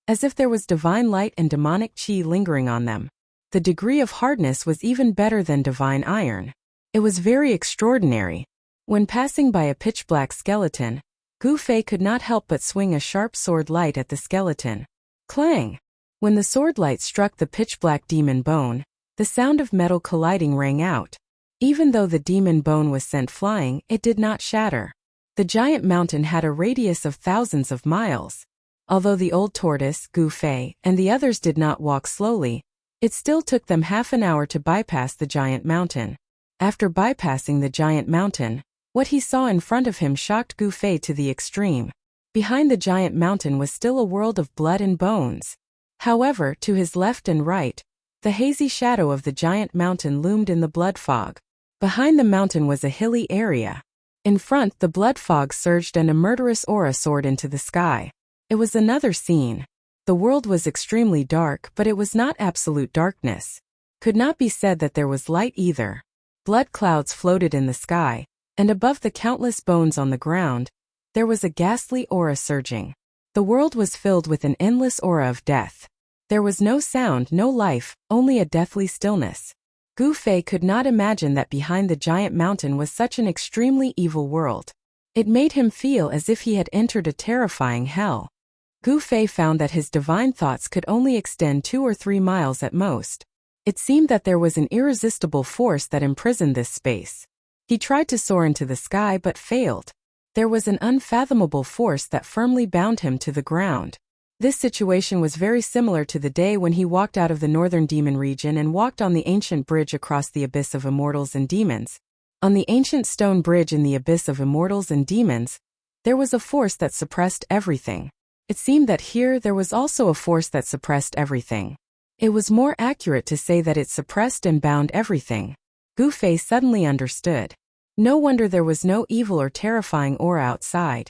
as if there was divine light and demonic qi lingering on them. The degree of hardness was even better than divine iron. It was very extraordinary. When passing by a pitch-black skeleton, Gu Fei could not help but swing a sharp sword light at the skeleton. Clang! When the sword light struck the pitch-black demon bone, the sound of metal colliding rang out. Even though the demon bone was sent flying, it did not shatter. The giant mountain had a radius of thousands of miles. Although the old tortoise, Gu Fei, and the others did not walk slowly, it still took them half an hour to bypass the giant mountain. After bypassing the giant mountain, what he saw in front of him shocked Gu Fei to the extreme. Behind the giant mountain was still a world of blood and bones. However, to his left and right, the hazy shadow of the giant mountain loomed in the blood fog. Behind the mountain was a hilly area. In front, the blood fog surged and a murderous aura soared into the sky. It was another scene. The world was extremely dark, but it was not absolute darkness. Could not be said that there was light either. Blood clouds floated in the sky, and above the countless bones on the ground, there was a ghastly aura surging. The world was filled with an endless aura of death. There was no sound, no life, only a deathly stillness. Gu Fei could not imagine that behind the giant mountain was such an extremely evil world. It made him feel as if he had entered a terrifying hell. Gu Fei found that his divine thoughts could only extend 2 or 3 miles at most. It seemed that there was an irresistible force that imprisoned this space. He tried to soar into the sky but failed. There was an unfathomable force that firmly bound him to the ground. This situation was very similar to the day when he walked out of the northern demon region and walked on the ancient bridge across the abyss of immortals and demons. On the ancient stone bridge in the abyss of immortals and demons, there was a force that suppressed everything. It seemed that here there was also a force that suppressed everything. It was more accurate to say that it suppressed and bound everything. Gu Fei suddenly understood. No wonder there was no evil or terrifying aura outside.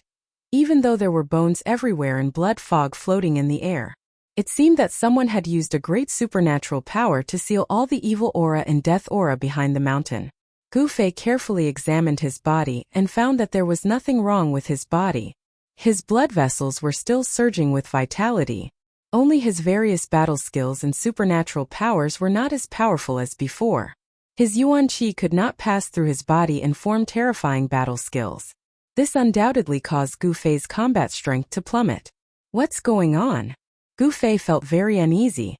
Even though there were bones everywhere and blood fog floating in the air. It seemed that someone had used a great supernatural power to seal all the evil aura and death aura behind the mountain. Gu Fei carefully examined his body and found that there was nothing wrong with his body. His blood vessels were still surging with vitality. Only his various battle skills and supernatural powers were not as powerful as before. His yuan qi could not pass through his body and form terrifying battle skills. This undoubtedly caused Gu Fei's combat strength to plummet. What's going on? Gu Fei felt very uneasy.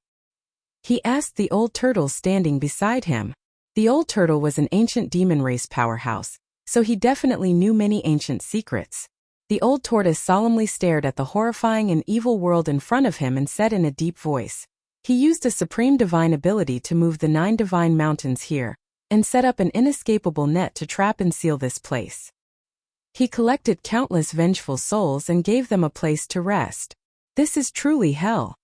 He asked the old turtle standing beside him. The old turtle was an ancient demon race powerhouse, so he definitely knew many ancient secrets. The old tortoise solemnly stared at the horrifying and evil world in front of him and said in a deep voice. He used a supreme divine ability to move the 9 divine mountains here, and set up an inescapable net to trap and seal this place. He collected countless vengeful souls and gave them a place to rest. This is truly hell.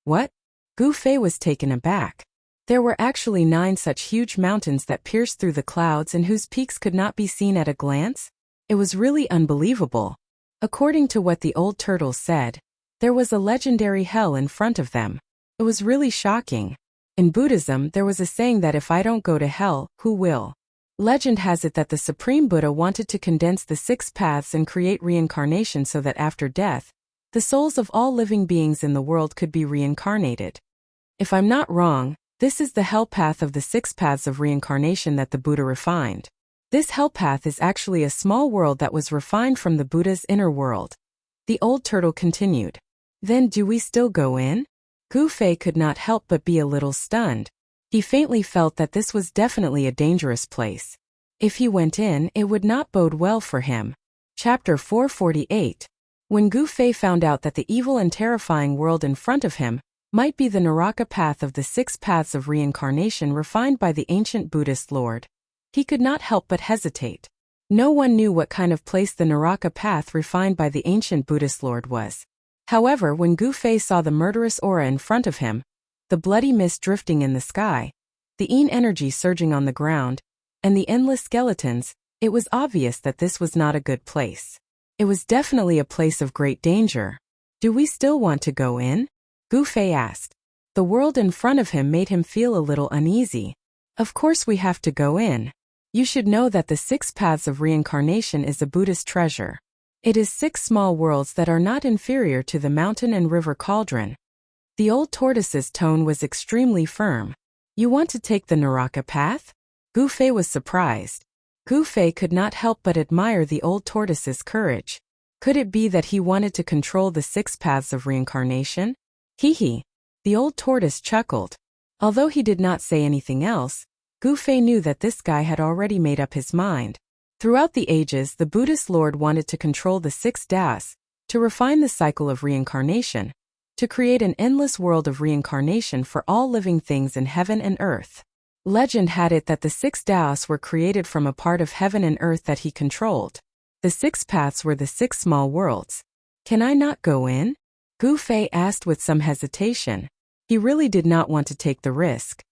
What? Gu Fei was taken aback. There were actually 9 such huge mountains that pierced through the clouds and whose peaks could not be seen at a glance? It was really unbelievable. According to what the old turtle said, there was a legendary hell in front of them. It was really shocking. In Buddhism, there was a saying that if I don't go to hell, who will? Legend has it that the Supreme Buddha wanted to condense the 6 paths and create reincarnation so that after death, the souls of all living beings in the world could be reincarnated. If I'm not wrong, this is the hell path of the 6 paths of reincarnation that the Buddha refined. This hell path is actually a small world that was refined from the Buddha's inner world. The old turtle continued. Then do we still go in? Gu Fei could not help but be a little stunned. He faintly felt that this was definitely a dangerous place. If he went in, it would not bode well for him. Chapter 448. When Gu Fei found out that the evil and terrifying world in front of him might be the Naraka path of the 6 paths of reincarnation refined by the ancient Buddhist lord, he could not help but hesitate. No one knew what kind of place the Naraka path refined by the ancient Buddhist lord was. However, when Gu Fei saw the murderous aura in front of him, the bloody mist drifting in the sky, the Yin energy surging on the ground, and the endless skeletons, it was obvious that this was not a good place. It was definitely a place of great danger. Do we still want to go in? Gu Fei asked. The world in front of him made him feel a little uneasy. Of course we have to go in. You should know that the 6 paths of reincarnation is a Buddhist treasure. It is 6 small worlds that are not inferior to the mountain and river cauldron. The old tortoise's tone was extremely firm. You want to take the Naraka path? Gu Fei was surprised. Gu Fei could not help but admire the old tortoise's courage. Could it be that he wanted to control the 6 paths of reincarnation? Hee. The old tortoise chuckled. Although he did not say anything else, Gu Fei knew that this guy had already made up his mind. Throughout the ages, the Buddhist lord wanted to control the 6 das, to refine the cycle of reincarnation, to create an endless world of reincarnation for all living things in heaven and earth. Legend had it that the 6 Daos were created from a part of heaven and earth that he controlled. The 6 paths were the 6 small worlds. Can I not go in? Gu Fei asked with some hesitation. He really did not want to take the risk.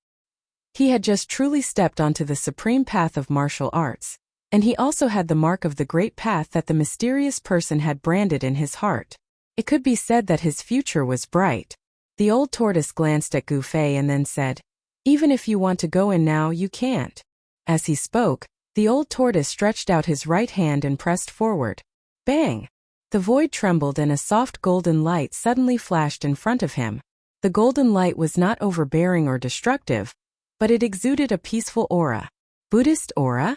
He had just truly stepped onto the supreme path of martial arts, and he also had the mark of the great path that the mysterious person had branded in his heart. It could be said that his future was bright. The old tortoise glanced at Gu Fei and then said, "Even if you want to go in now, you can't." As he spoke, the old tortoise stretched out his right hand and pressed forward. Bang! The void trembled and a soft golden light suddenly flashed in front of him. The golden light was not overbearing or destructive, but it exuded a peaceful aura. Buddhist aura?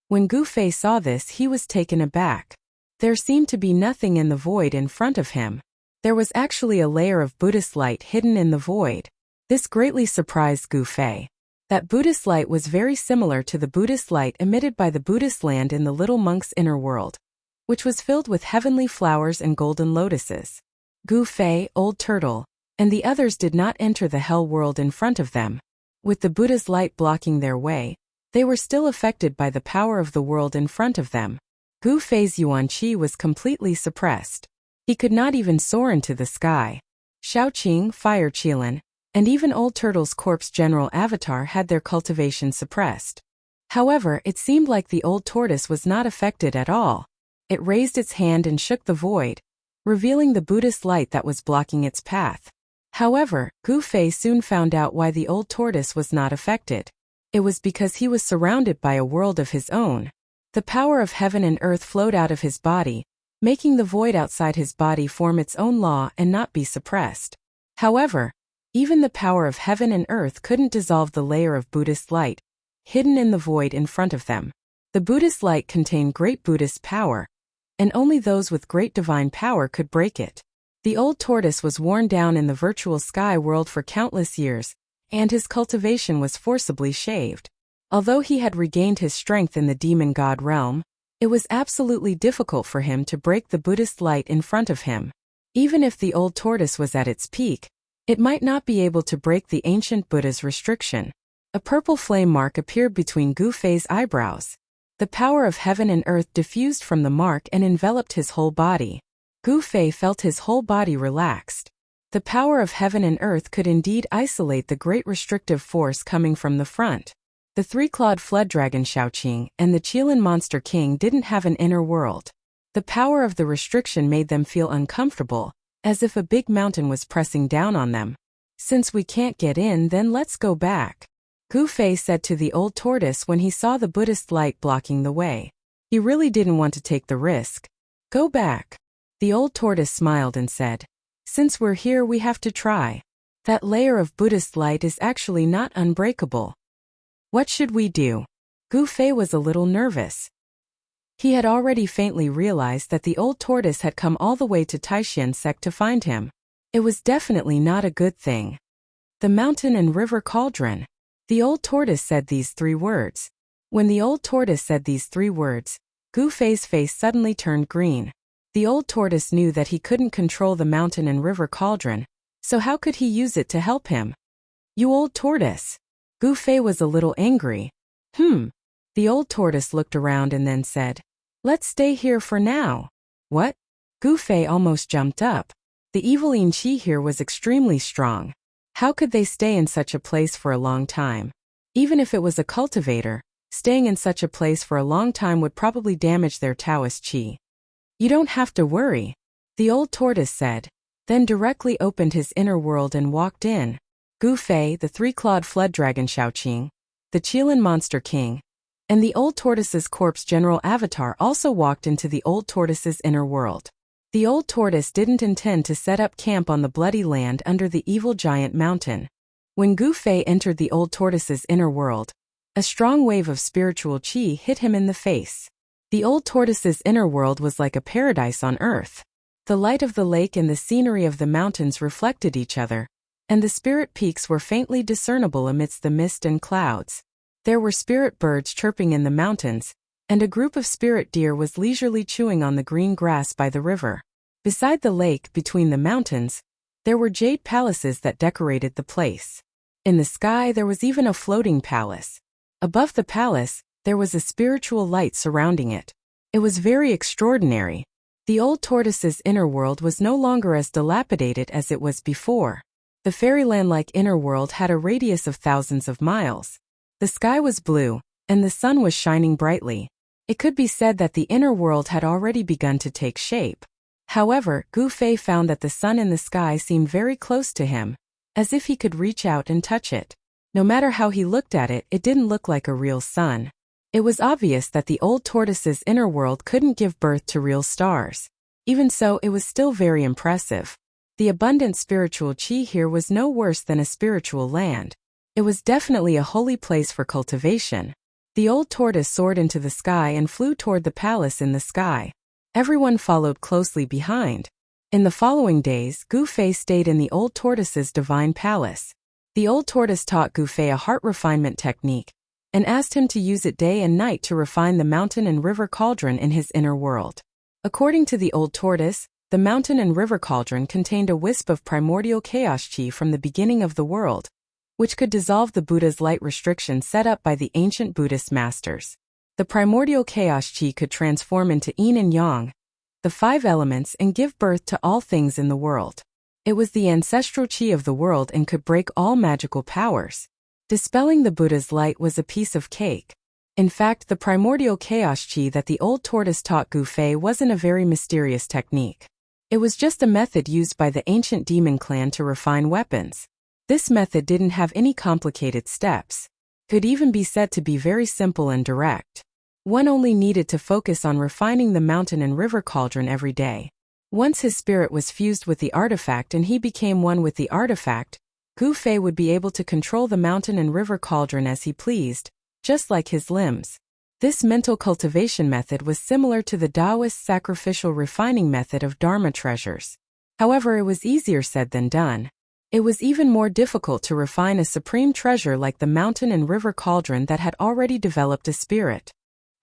When Gu Fei saw this, he was taken aback. There seemed to be nothing in the void in front of him. There was actually a layer of Buddhist light hidden in the void. This greatly surprised Gu Fei. That Buddhist light was very similar to the Buddhist light emitted by the Buddhist land in the little monk's inner world, which was filled with heavenly flowers and golden lotuses. Gu Fei, Old Turtle, and the others did not enter the hell world in front of them. With the Buddha's light blocking their way, they were still affected by the power of the world in front of them. Gu Fei's yuan qi was completely suppressed. He could not even soar into the sky. Shaoqing, Fire Qilin, and even Old Turtle's corpse general avatar had their cultivation suppressed. However, it seemed like the old tortoise was not affected at all. It raised its hand and shook the void, revealing the Buddhist light that was blocking its path. However, Gu Fei soon found out why the old tortoise was not affected. It was because he was surrounded by a world of his own. The power of heaven and earth flowed out of his body, making the void outside his body form its own law and not be suppressed. However, even the power of heaven and earth couldn't dissolve the layer of Buddhist light hidden in the void in front of them. The Buddhist light contained great Buddhist power, and only those with great divine power could break it. The old tortoise was worn down in the virtual sky world for countless years, and his cultivation was forcibly shaved. Although he had regained his strength in the demon god realm, it was absolutely difficult for him to break the Buddhist light in front of him. Even if the old tortoise was at its peak, it might not be able to break the ancient Buddha's restriction. A purple flame mark appeared between Gu Fei's eyebrows. The power of heaven and earth diffused from the mark and enveloped his whole body. Gu Fei felt his whole body relaxed. The power of heaven and earth could indeed isolate the great restrictive force coming from the front. The 3-clawed flood dragon Shaoqing and the Qilin monster king didn't have an inner world. The power of the restriction made them feel uncomfortable, as if a big mountain was pressing down on them. Since we can't get in, then let's go back, Gu Fei said to the old tortoise when he saw the Buddhist light blocking the way. He really didn't want to take the risk. Go back. The old tortoise smiled and said, "Since we're here, we have to try. That layer of Buddhist light is actually not unbreakable. What should we do?" Gu Fei was a little nervous. He had already faintly realized that the old tortoise had come all the way to Taishan sect to find him. It was definitely not a good thing. The mountain and river cauldron. The old tortoise said these 3 words. When the old tortoise said these 3 words, Gu Fei's face suddenly turned green. The old tortoise knew that he couldn't control the mountain and river cauldron, so how could he use it to help him? You old tortoise! Gu Fei was a little angry. The old tortoise looked around and then said, "Let's stay here for now." What? Gu Fei almost jumped up. The evil Yin Qi here was extremely strong. How could they stay in such a place for a long time? Even if it was a cultivator, staying in such a place for a long time would probably damage their Taoist qi. You don't have to worry, the old tortoise said, then directly opened his inner world and walked in. Gu Fei, the three-clawed flood dragon Shaoqing, the Qilin monster king, and the old tortoise's corpse general avatar also walked into the old tortoise's inner world. The old tortoise didn't intend to set up camp on the bloody land under the evil giant mountain. When Gu Fei entered the old tortoise's inner world, a strong wave of spiritual qi hit him in the face. The old tortoise's inner world was like a paradise on earth. The light of the lake and the scenery of the mountains reflected each other, and the spirit peaks were faintly discernible amidst the mist and clouds. There were spirit birds chirping in the mountains, and a group of spirit deer was leisurely chewing on the green grass by the river. Beside the lake, between the mountains, there were jade palaces that decorated the place. In the sky there was even a floating palace. Above the palace, there was a spiritual light surrounding it. It was very extraordinary. The old tortoise's inner world was no longer as dilapidated as it was before. The fairyland-like inner world had a radius of thousands of miles. The sky was blue, and the sun was shining brightly. It could be said that the inner world had already begun to take shape. However, Gu Fei found that the sun in the sky seemed very close to him, as if he could reach out and touch it. No matter how he looked at it, it didn't look like a real sun. It was obvious that the old tortoise's inner world couldn't give birth to real stars. Even so, it was still very impressive. The abundant spiritual qi here was no worse than a spiritual land. It was definitely a holy place for cultivation. The old tortoise soared into the sky and flew toward the palace in the sky. Everyone followed closely behind. In the following days, Gu Fei stayed in the old tortoise's divine palace. The old tortoise taught Gu Fei a heart refinement technique, and asked him to use it day and night to refine the mountain and river cauldron in his inner world. According to the old tortoise, the mountain and river cauldron contained a wisp of primordial chaos qi from the beginning of the world, which could dissolve the Buddha's light restriction set up by the ancient Buddhist masters. The primordial chaos qi could transform into yin and yang, the five elements, and give birth to all things in the world. It was the ancestral qi of the world and could break all magical powers. Dispelling the Buddha's light was a piece of cake. In fact, the primordial chaos qi that the old tortoise taught Gu Fei wasn't a very mysterious technique. It was just a method used by the ancient demon clan to refine weapons. This method didn't have any complicated steps. Could even be said to be very simple and direct. One only needed to focus on refining the mountain and river cauldron every day. Once his spirit was fused with the artifact and he became one with the artifact, Gu Fei would be able to control the mountain and river cauldron as he pleased, just like his limbs. This mental cultivation method was similar to the Taoist sacrificial refining method of Dharma treasures. However, it was easier said than done. It was even more difficult to refine a supreme treasure like the mountain and river cauldron that had already developed a spirit.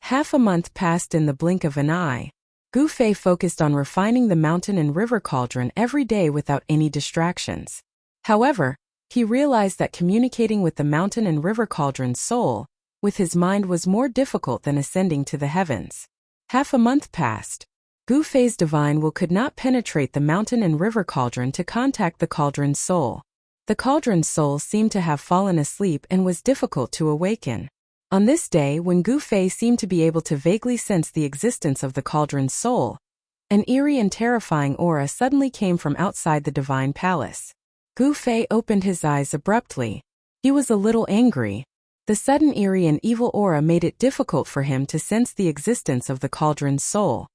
Half a month passed in the blink of an eye. Gu Fei focused on refining the mountain and river cauldron every day without any distractions. However, he realized that communicating with the mountain and river cauldron's soul, with his mind, was more difficult than ascending to the heavens. Half a month passed. Gu Fei's divine will could not penetrate the mountain and river cauldron to contact the cauldron's soul. The cauldron's soul seemed to have fallen asleep and was difficult to awaken. On this day, when Gu Fei seemed to be able to vaguely sense the existence of the cauldron's soul, an eerie and terrifying aura suddenly came from outside the divine palace. Gu Fei opened his eyes abruptly. He was a little angry. The sudden eerie and evil aura made it difficult for him to sense the existence of the cauldron's soul.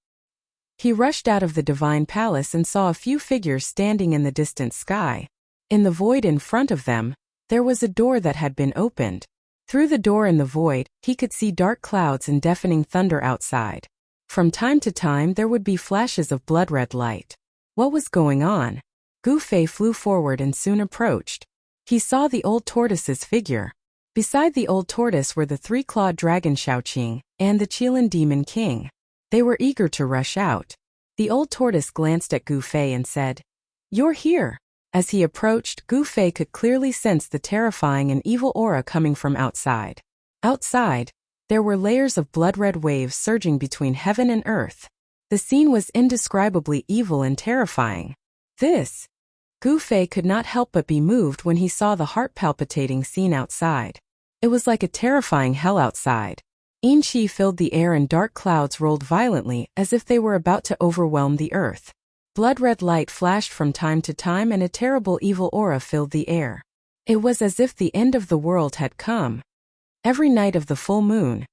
He rushed out of the divine palace and saw a few figures standing in the distant sky. In the void in front of them, there was a door that had been opened. Through the door in the void, he could see dark clouds and deafening thunder outside. From time to time there would be flashes of blood-red light. What was going on? Gu Fei flew forward and soon approached. He saw the old tortoise's figure. Beside the old tortoise were the three-clawed dragon Shaoqing and the Qilin demon king. They were eager to rush out. The old tortoise glanced at Gu Fei and said, "You're here." As he approached, Gu Fei could clearly sense the terrifying and evil aura coming from outside. Outside, there were layers of blood-red waves surging between heaven and earth. The scene was indescribably evil and terrifying. Gu Fei could not help but be moved when he saw the heart-palpitating scene outside. It was like a terrifying hell outside. Yin Qi filled the air and dark clouds rolled violently as if they were about to overwhelm the earth. Blood-red light flashed from time to time and a terrible evil aura filled the air. It was as if the end of the world had come. Every night of the full moon,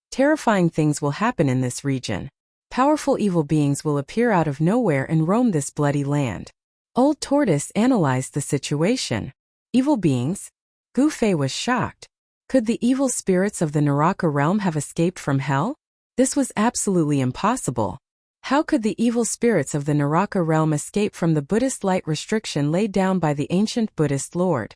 terrifying things will happen in this region. Powerful evil beings will appear out of nowhere and roam this bloody land. Old Tortoise analyzed the situation. Evil beings? Gu Fei was shocked. Could the evil spirits of the Naraka realm have escaped from hell? This was absolutely impossible. How could the evil spirits of the Naraka realm escape from the Buddhist light restriction laid down by the ancient Buddhist Lord?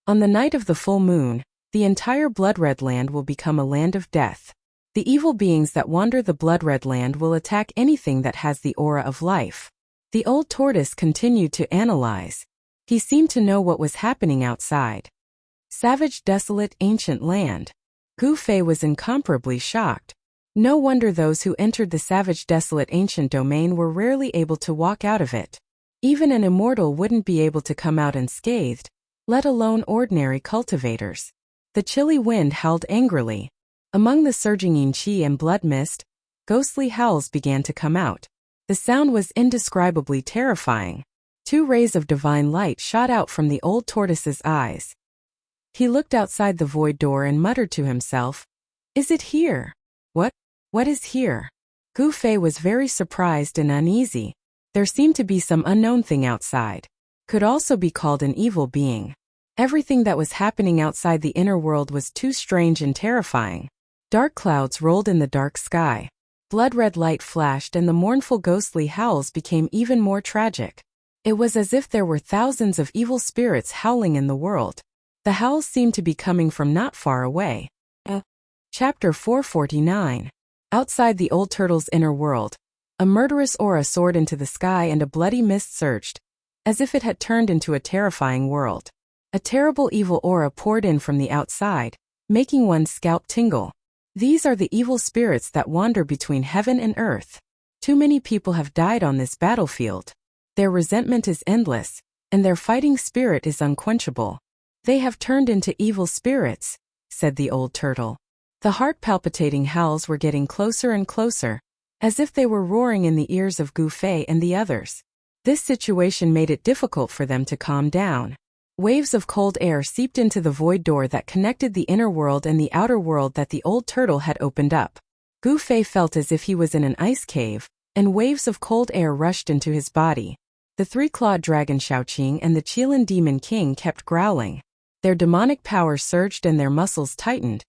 On the night of the full moon, the entire blood-red land will become a land of death. The evil beings that wander the blood-red land will attack anything that has the aura of life. The old tortoise continued to analyze. He seemed to know what was happening outside. Savage, desolate, ancient land. Gu Fei was incomparably shocked. No wonder those who entered the savage, desolate, ancient domain were rarely able to walk out of it. Even an immortal wouldn't be able to come out unscathed, let alone ordinary cultivators. The chilly wind howled angrily. Among the surging yin qi and blood mist, ghostly howls began to come out. The sound was indescribably terrifying. 2 rays of divine light shot out from the old tortoise's eyes. He looked outside the void door and muttered to himself, "Is it here? What is here?" Gu Fei was very surprised and uneasy. There seemed to be some unknown thing outside. Could also be called an evil being. Everything that was happening outside the inner world was too strange and terrifying. Dark clouds rolled in the dark sky. Blood-red light flashed and the mournful ghostly howls became even more tragic. It was as if there were thousands of evil spirits howling in the world. The howls seemed to be coming from not far away. Chapter 449. Outside the old turtle's inner world, a murderous aura soared into the sky and a bloody mist surged, as if it had turned into a terrifying world. A terrible evil aura poured in from the outside, making one's scalp tingle. These are the evil spirits that wander between heaven and earth. Too many people have died on this battlefield. Their resentment is endless, and their fighting spirit is unquenchable. They have turned into evil spirits, said the old turtle. The heart-palpitating howls were getting closer and closer, as if they were roaring in the ears of Gu Fei and the others. This situation made it difficult for them to calm down. Waves of cold air seeped into the void door that connected the inner world and the outer world that the old turtle had opened up. Gu Fei felt as if he was in an ice cave, and waves of cold air rushed into his body. The 3-clawed dragon Shaoqing and the Qilin demon king kept growling. Their demonic power surged and their muscles tightened,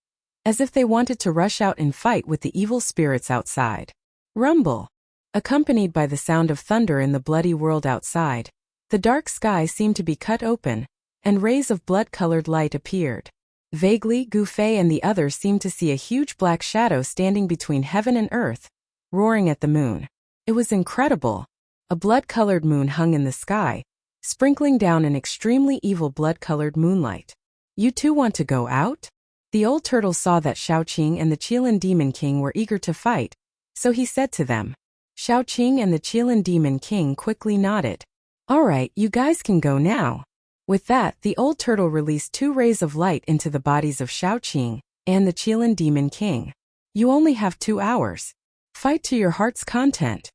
as if they wanted to rush out and fight with the evil spirits outside. Rumble. Accompanied by the sound of thunder in the bloody world outside, the dark sky seemed to be cut open, and rays of blood-colored light appeared. Vaguely, Gu Fei and the others seemed to see a huge black shadow standing between heaven and earth, roaring at the moon. It was incredible. A blood-colored moon hung in the sky, sprinkling down an extremely evil blood-colored moonlight. "You two want to go out?" The old turtle saw that Shaoqing and the Qilin demon king were eager to fight, so he said to them. Shaoqing and the Qilin demon king quickly nodded. "All right, you guys can go now." With that, the old turtle released 2 rays of light into the bodies of Shaoqing and the Qilin demon king. "You only have 2 hours. Fight to your heart's content."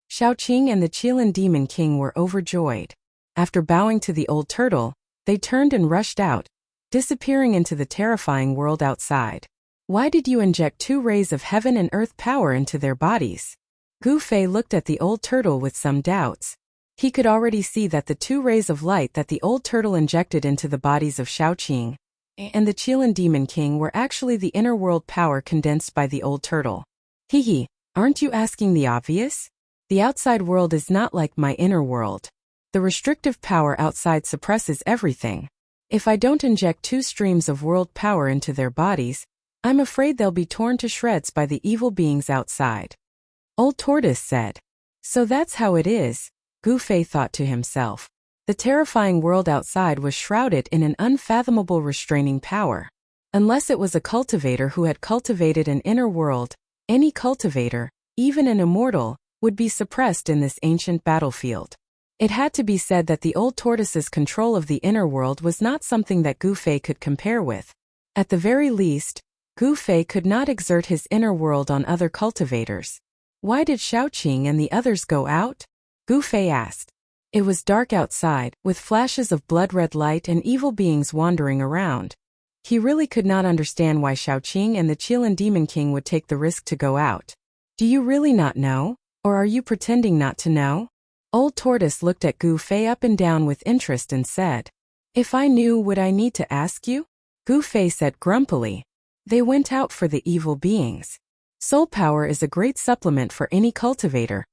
Shaoqing and the Qilin demon king were overjoyed. After bowing to the old turtle, they turned and rushed out, disappearing into the terrifying world outside. "Why did you inject 2 rays of heaven and earth power into their bodies?" Gu Fei looked at the old turtle with some doubts. He could already see that the 2 rays of light that the old turtle injected into the bodies of Shaoqing and the Qilin demon king were actually the inner world power condensed by the old turtle. "Hee, aren't you asking the obvious? The outside world is not like my inner world. The restrictive power outside suppresses everything. If I don't inject 2 streams of world power into their bodies, I'm afraid they'll be torn to shreds by the evil beings outside." Old Tortoise said. So that's how it is, Gu Fei thought to himself. The terrifying world outside was shrouded in an unfathomable restraining power. Unless it was a cultivator who had cultivated an inner world, any cultivator, even an immortal, would be suppressed in this ancient battlefield. It had to be said that the old tortoise's control of the inner world was not something that Gu Fei could compare with. At the very least, Gu Fei could not exert his inner world on other cultivators. Why did Xiaoqing and the others go out? Gu Fei asked. It was dark outside, with flashes of blood-red light and evil beings wandering around. He really could not understand why Xiaoqing and the Qilin Demon King would take the risk to go out. Do you really not know? Or are you pretending not to know? Old Tortoise looked at Gu Fei up and down with interest and said, If I knew, would I need to ask you? Gu Fei said grumpily. They went out for the evil beings. Soul power is a great supplement for any cultivator,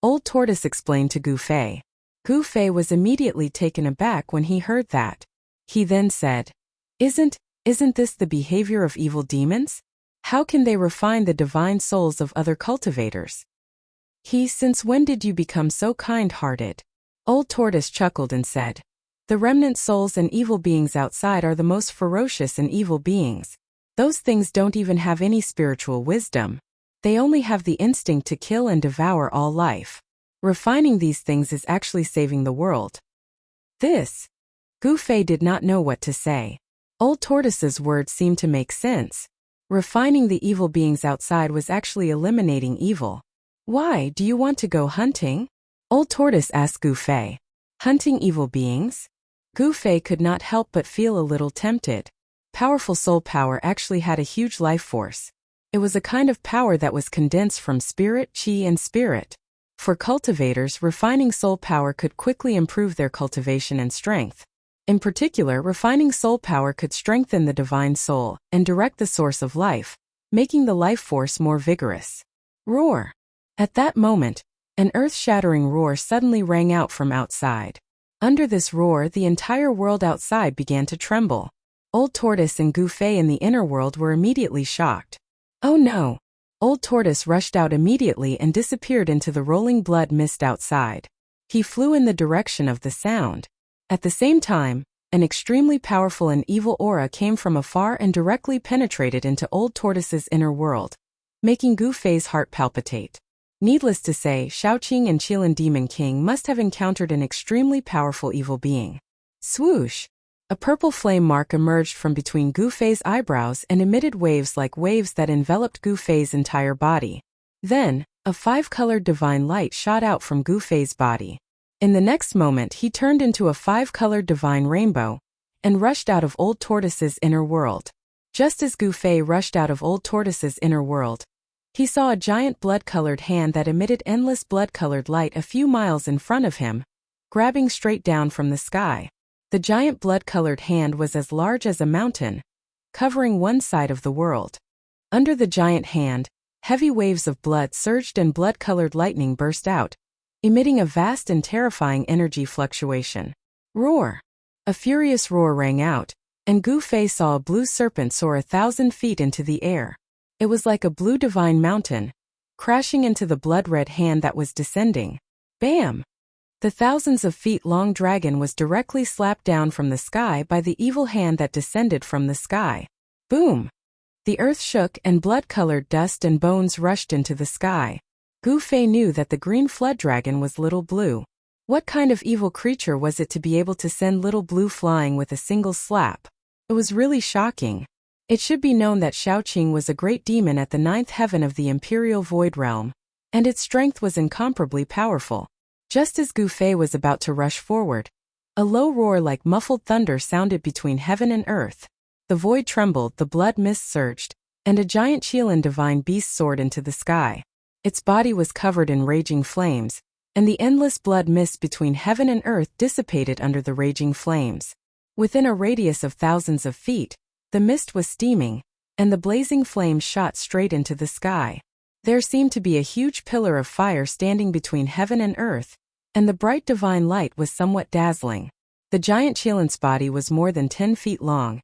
Old Tortoise explained to Gu Fei. Gu Fei was immediately taken aback when he heard that. He then said, Isn't this the behavior of evil demons? How can they refine the divine souls of other cultivators? Since when did you become so kind-hearted? Old Tortoise chuckled and said, The remnant souls and evil beings outside are the most ferocious and evil beings. Those things don't even have any spiritual wisdom. They only have the instinct to kill and devour all life. Refining these things is actually saving the world. Gu Fei did not know what to say. Old Tortoise's words seemed to make sense. Refining the evil beings outside was actually eliminating evil. Why, do you want to go hunting? Old Tortoise asked Gu Fei. Hunting evil beings? Gu Fei could not help but feel a little tempted. Powerful soul power actually had a huge life force. It was a kind of power that was condensed from spirit, qi, and spirit. For cultivators, refining soul power could quickly improve their cultivation and strength. In particular, refining soul power could strengthen the divine soul and direct the source of life, making the life force more vigorous. Roar! At that moment, an earth-shattering roar suddenly rang out from outside. Under this roar, the entire world outside began to tremble. Old Tortoise and Gu Fei in the inner world were immediately shocked. Oh no! Old Tortoise rushed out immediately and disappeared into the rolling blood mist outside. He flew in the direction of the sound. At the same time, an extremely powerful and evil aura came from afar and directly penetrated into Old Tortoise's inner world, making Gu Fei's heart palpitate. Needless to say, Xiaoqing and Qilin Demon King must have encountered an extremely powerful evil being. Swoosh! A purple flame mark emerged from between Gu Fei's eyebrows and emitted waves like waves that enveloped Gu Fei's entire body. Then, a five-colored divine light shot out from Gu Fei's body. In the next moment, he turned into a five-colored divine rainbow and rushed out of Old Tortoise's inner world. Just as Gu Fei rushed out of Old Tortoise's inner world, he saw a giant blood-colored hand that emitted endless blood-colored light a few miles in front of him, grabbing straight down from the sky. The giant blood-colored hand was as large as a mountain, covering one side of the world. Under the giant hand, heavy waves of blood surged and blood-colored lightning burst out, emitting a vast and terrifying energy fluctuation. Roar! A furious roar rang out, and Gu Fei saw a blue serpent soar 1,000 feet into the air. It was like a blue divine mountain, crashing into the blood-red hand that was descending. Bam! The thousands of feet-long dragon was directly slapped down from the sky by the evil hand that descended from the sky. Boom! The earth shook and blood-colored dust and bones rushed into the sky. Gu Fei knew that the green flood dragon was Little Blue. What kind of evil creature was it to be able to send Little Blue flying with a single slap? It was really shocking. It should be known that Xiaoqing was a great demon at the 9th heaven of the Imperial Void Realm, and its strength was incomparably powerful. Just as Gu Fei was about to rush forward, a low roar like muffled thunder sounded between heaven and earth. The void trembled, the blood mist surged, and a giant Qilin divine beast soared into the sky. Its body was covered in raging flames, and the endless blood mist between heaven and earth dissipated under the raging flames. Within a radius of thousands of feet, the mist was steaming, and the blazing flames shot straight into the sky. There seemed to be a huge pillar of fire standing between heaven and earth, and the bright divine light was somewhat dazzling. The giant Qilin's body was more than 10 feet long,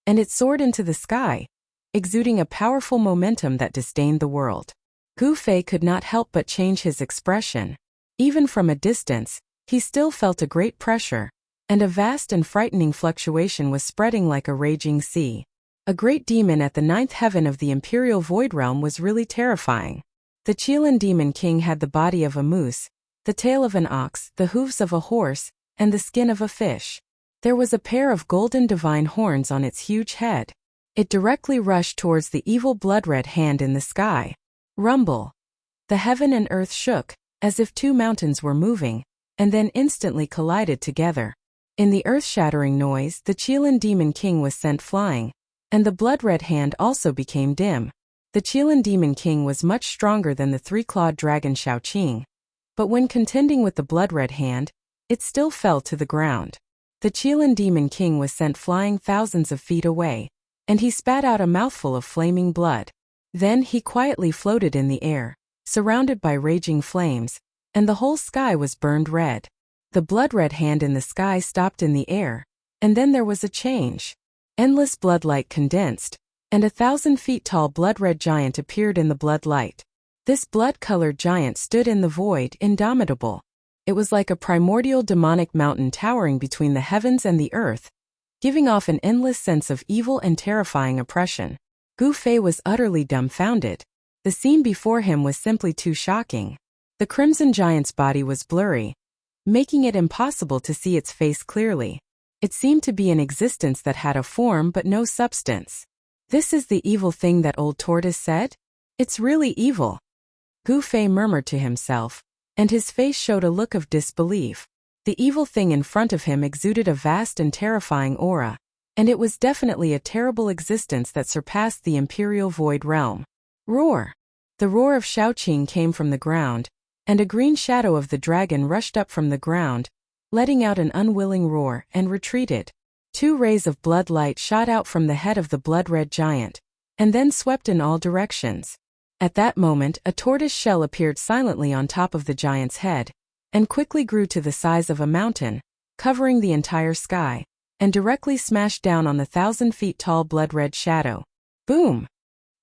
and it soared into the sky, exuding a powerful momentum that disdained the world. Gu Fei could not help but change his expression. Even from a distance, he still felt a great pressure, and a vast and frightening fluctuation was spreading like a raging sea. A great demon at the ninth heaven of the imperial void realm was really terrifying. The Qilin demon king had the body of a moose, the tail of an ox, the hooves of a horse, and the skin of a fish. There was a pair of golden divine horns on its huge head. It directly rushed towards the evil blood-red hand in the sky. Rumble. The heaven and earth shook, as if two mountains were moving, and then instantly collided together. In the earth-shattering noise, the Qilin demon king was sent flying, and the blood-red hand also became dim. The Qilin demon king was much stronger than the three-clawed dragon Shaoqing, but when contending with the blood-red hand, it still fell to the ground. The Qilin demon king was sent flying thousands of feet away, and he spat out a mouthful of flaming blood. Then he quietly floated in the air, surrounded by raging flames, and the whole sky was burned red. The blood-red hand in the sky stopped in the air, and then there was a change. Endless bloodlight condensed, and 1,000 feet tall blood-red giant appeared in the bloodlight. This blood-colored giant stood in the void, indomitable. It was like a primordial demonic mountain towering between the heavens and the earth, giving off an endless sense of evil and terrifying oppression. Gu Fei was utterly dumbfounded. The scene before him was simply too shocking. The crimson giant's body was blurry, making it impossible to see its face clearly. It seemed to be an existence that had a form but no substance. This is the evil thing that old tortoise said? It's really evil. Gu Fei murmured to himself, and his face showed a look of disbelief. The evil thing in front of him exuded a vast and terrifying aura, and it was definitely a terrible existence that surpassed the imperial void realm. Roar! The roar of Shaoqing came from the ground, and a green shadow of the dragon rushed up from the ground, letting out an unwilling roar, and retreated. 2 rays of blood light shot out from the head of the blood-red giant, and then swept in all directions. At that moment, a tortoise shell appeared silently on top of the giant's head, and quickly grew to the size of a mountain, covering the entire sky, and directly smashed down on the 1,000 feet tall blood-red shadow. Boom!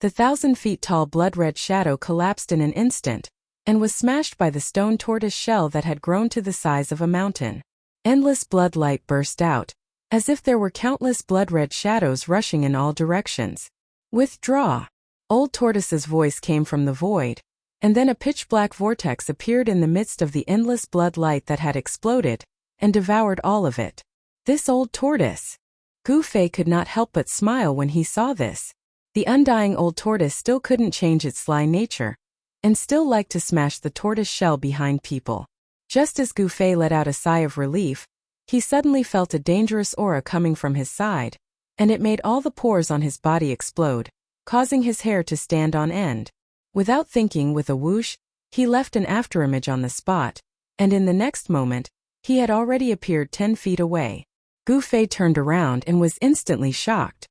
The 1,000 feet tall blood-red shadow collapsed in an instant, and was smashed by the stone tortoise shell that had grown to the size of a mountain. Endless blood light burst out, as if there were countless blood-red shadows rushing in all directions. Withdraw! Old Tortoise's voice came from the void, and then a pitch-black vortex appeared in the midst of the endless blood light that had exploded, and devoured all of it. This old tortoise! Gu Fei could not help but smile when he saw this. The undying old tortoise still couldn't change its sly nature, and still liked to smash the tortoise shell behind people. Just as Gu Fei let out a sigh of relief, he suddenly felt a dangerous aura coming from his side, and it made all the pores on his body explode, causing his hair to stand on end. Without thinking, with a whoosh, he left an afterimage on the spot, and in the next moment, he had already appeared 10 feet away. Gu Fei turned around and was instantly shocked.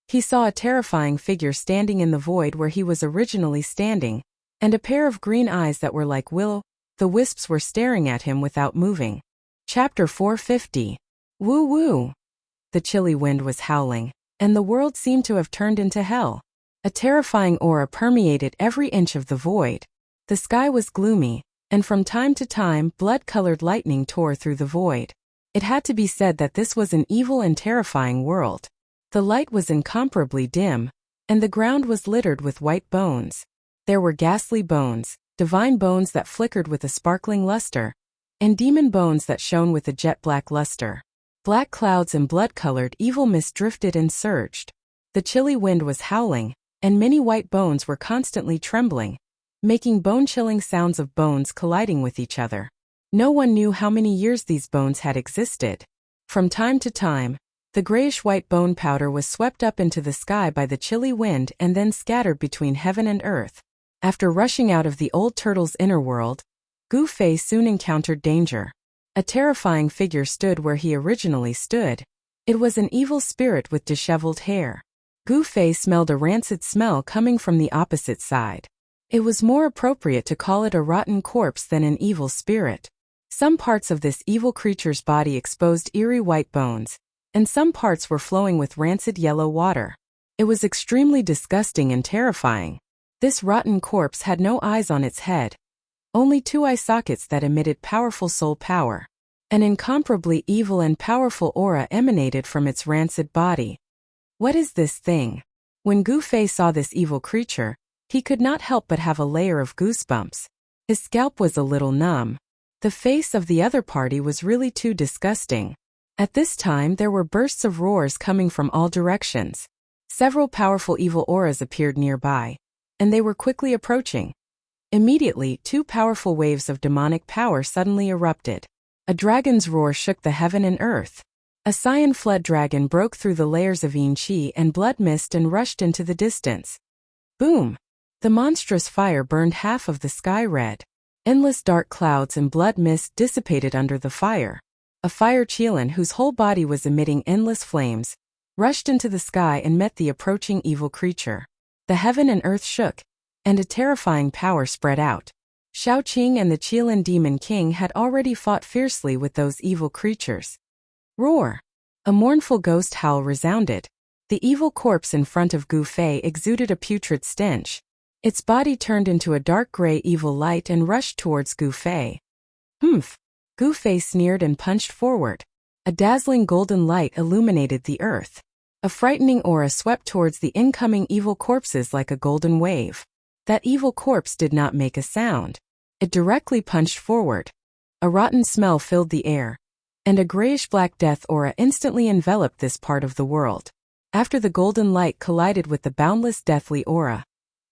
He saw a terrifying figure standing in the void where he was originally standing, and a pair of green eyes that were like the wisps were staring at him without moving. Chapter 450. Woo woo! The chilly wind was howling, and the world seemed to have turned into hell. A terrifying aura permeated every inch of the void. The sky was gloomy, and from time to time blood-colored lightning tore through the void. It had to be said that this was an evil and terrifying world. The light was incomparably dim, and the ground was littered with white bones. There were ghastly bones, divine bones that flickered with a sparkling luster, and demon bones that shone with a jet-black luster. Black clouds and blood-colored evil mist drifted and surged. The chilly wind was howling, and many white bones were constantly trembling, making bone-chilling sounds of bones colliding with each other. No one knew how many years these bones had existed. From time to time, the grayish-white bone powder was swept up into the sky by the chilly wind and then scattered between heaven and earth. After rushing out of the old turtle's inner world, Gu Fei soon encountered danger. A terrifying figure stood where he originally stood. It was an evil spirit with disheveled hair. Gu Fei smelled a rancid smell coming from the opposite side. It was more appropriate to call it a rotten corpse than an evil spirit. Some parts of this evil creature's body exposed eerie white bones, and some parts were flowing with rancid yellow water. It was extremely disgusting and terrifying. This rotten corpse had no eyes on its head, only two eye sockets that emitted powerful soul power. An incomparably evil and powerful aura emanated from its rancid body. What is this thing? When Gu Fei saw this evil creature, he could not help but have a layer of goosebumps. His scalp was a little numb. The face of the other party was really too disgusting. At this time there were bursts of roars coming from all directions. Several powerful evil auras appeared nearby, and they were quickly approaching. Immediately, two powerful waves of demonic power suddenly erupted. A dragon's roar shook the heaven and earth. A cyan flood dragon broke through the layers of yin qi and blood mist and rushed into the distance. Boom! The monstrous fire burned half of the sky red. Endless dark clouds and blood mist dissipated under the fire. A fire Qilin, whose whole body was emitting endless flames, rushed into the sky and met the approaching evil creature. The heaven and earth shook, and a terrifying power spread out. Shao Qing and the Qilin Demon King had already fought fiercely with those evil creatures. Roar! A mournful ghost howl resounded. The evil corpse in front of Gu Fei exuded a putrid stench. Its body turned into a dark gray evil light and rushed towards Gu Fei. Humph! Gu Fei sneered and punched forward. A dazzling golden light illuminated the earth. A frightening aura swept towards the incoming evil corpses like a golden wave. That evil corpse did not make a sound. It directly punched forward. A rotten smell filled the air, and a grayish-black death aura instantly enveloped this part of the world. After the golden light collided with the boundless deathly aura,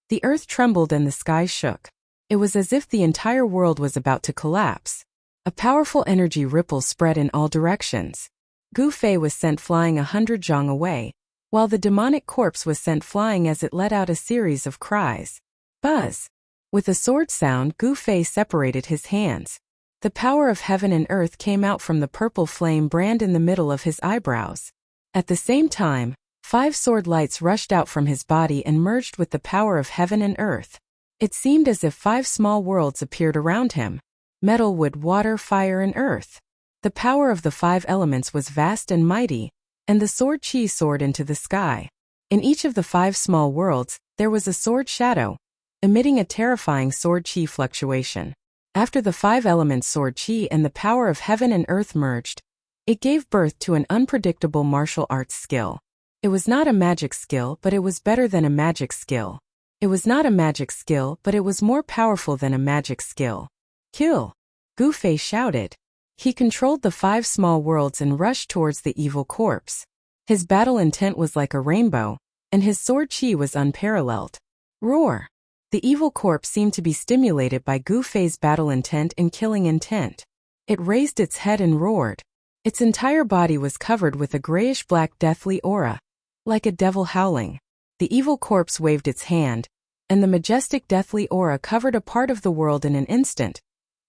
the earth trembled and the sky shook. It was as if the entire world was about to collapse. A powerful energy ripple spread in all directions. Gu Fei was sent flying 100 zhang away, while the demonic corpse was sent flying as it let out a series of cries. Buzz! With a sword sound, Gu Fei separated his hands. The power of heaven and earth came out from the purple flame brand in the middle of his eyebrows. At the same time, 5 sword lights rushed out from his body and merged with the power of heaven and earth. It seemed as if 5 small worlds appeared around him: metal, wood, water, fire, and earth. The power of the 5 elements was vast and mighty, and the sword qi soared into the sky. In each of the 5 small worlds, there was a sword shadow, emitting a terrifying sword qi fluctuation. After the 5 elements sword qi and the power of heaven and earth merged, it gave birth to an unpredictable martial arts skill. It was not a magic skill, but it was better than a magic skill. It was not a magic skill, but it was more powerful than a magic skill. Kill! Gu Fei shouted. He controlled the 5 small worlds and rushed towards the evil corpse. His battle intent was like a rainbow, and his sword qi was unparalleled. Roar! The evil corpse seemed to be stimulated by Gu Fei's battle intent and killing intent. It raised its head and roared. Its entire body was covered with a grayish-black deathly aura, like a devil howling. The evil corpse waved its hand, and the majestic deathly aura covered a part of the world in an instant,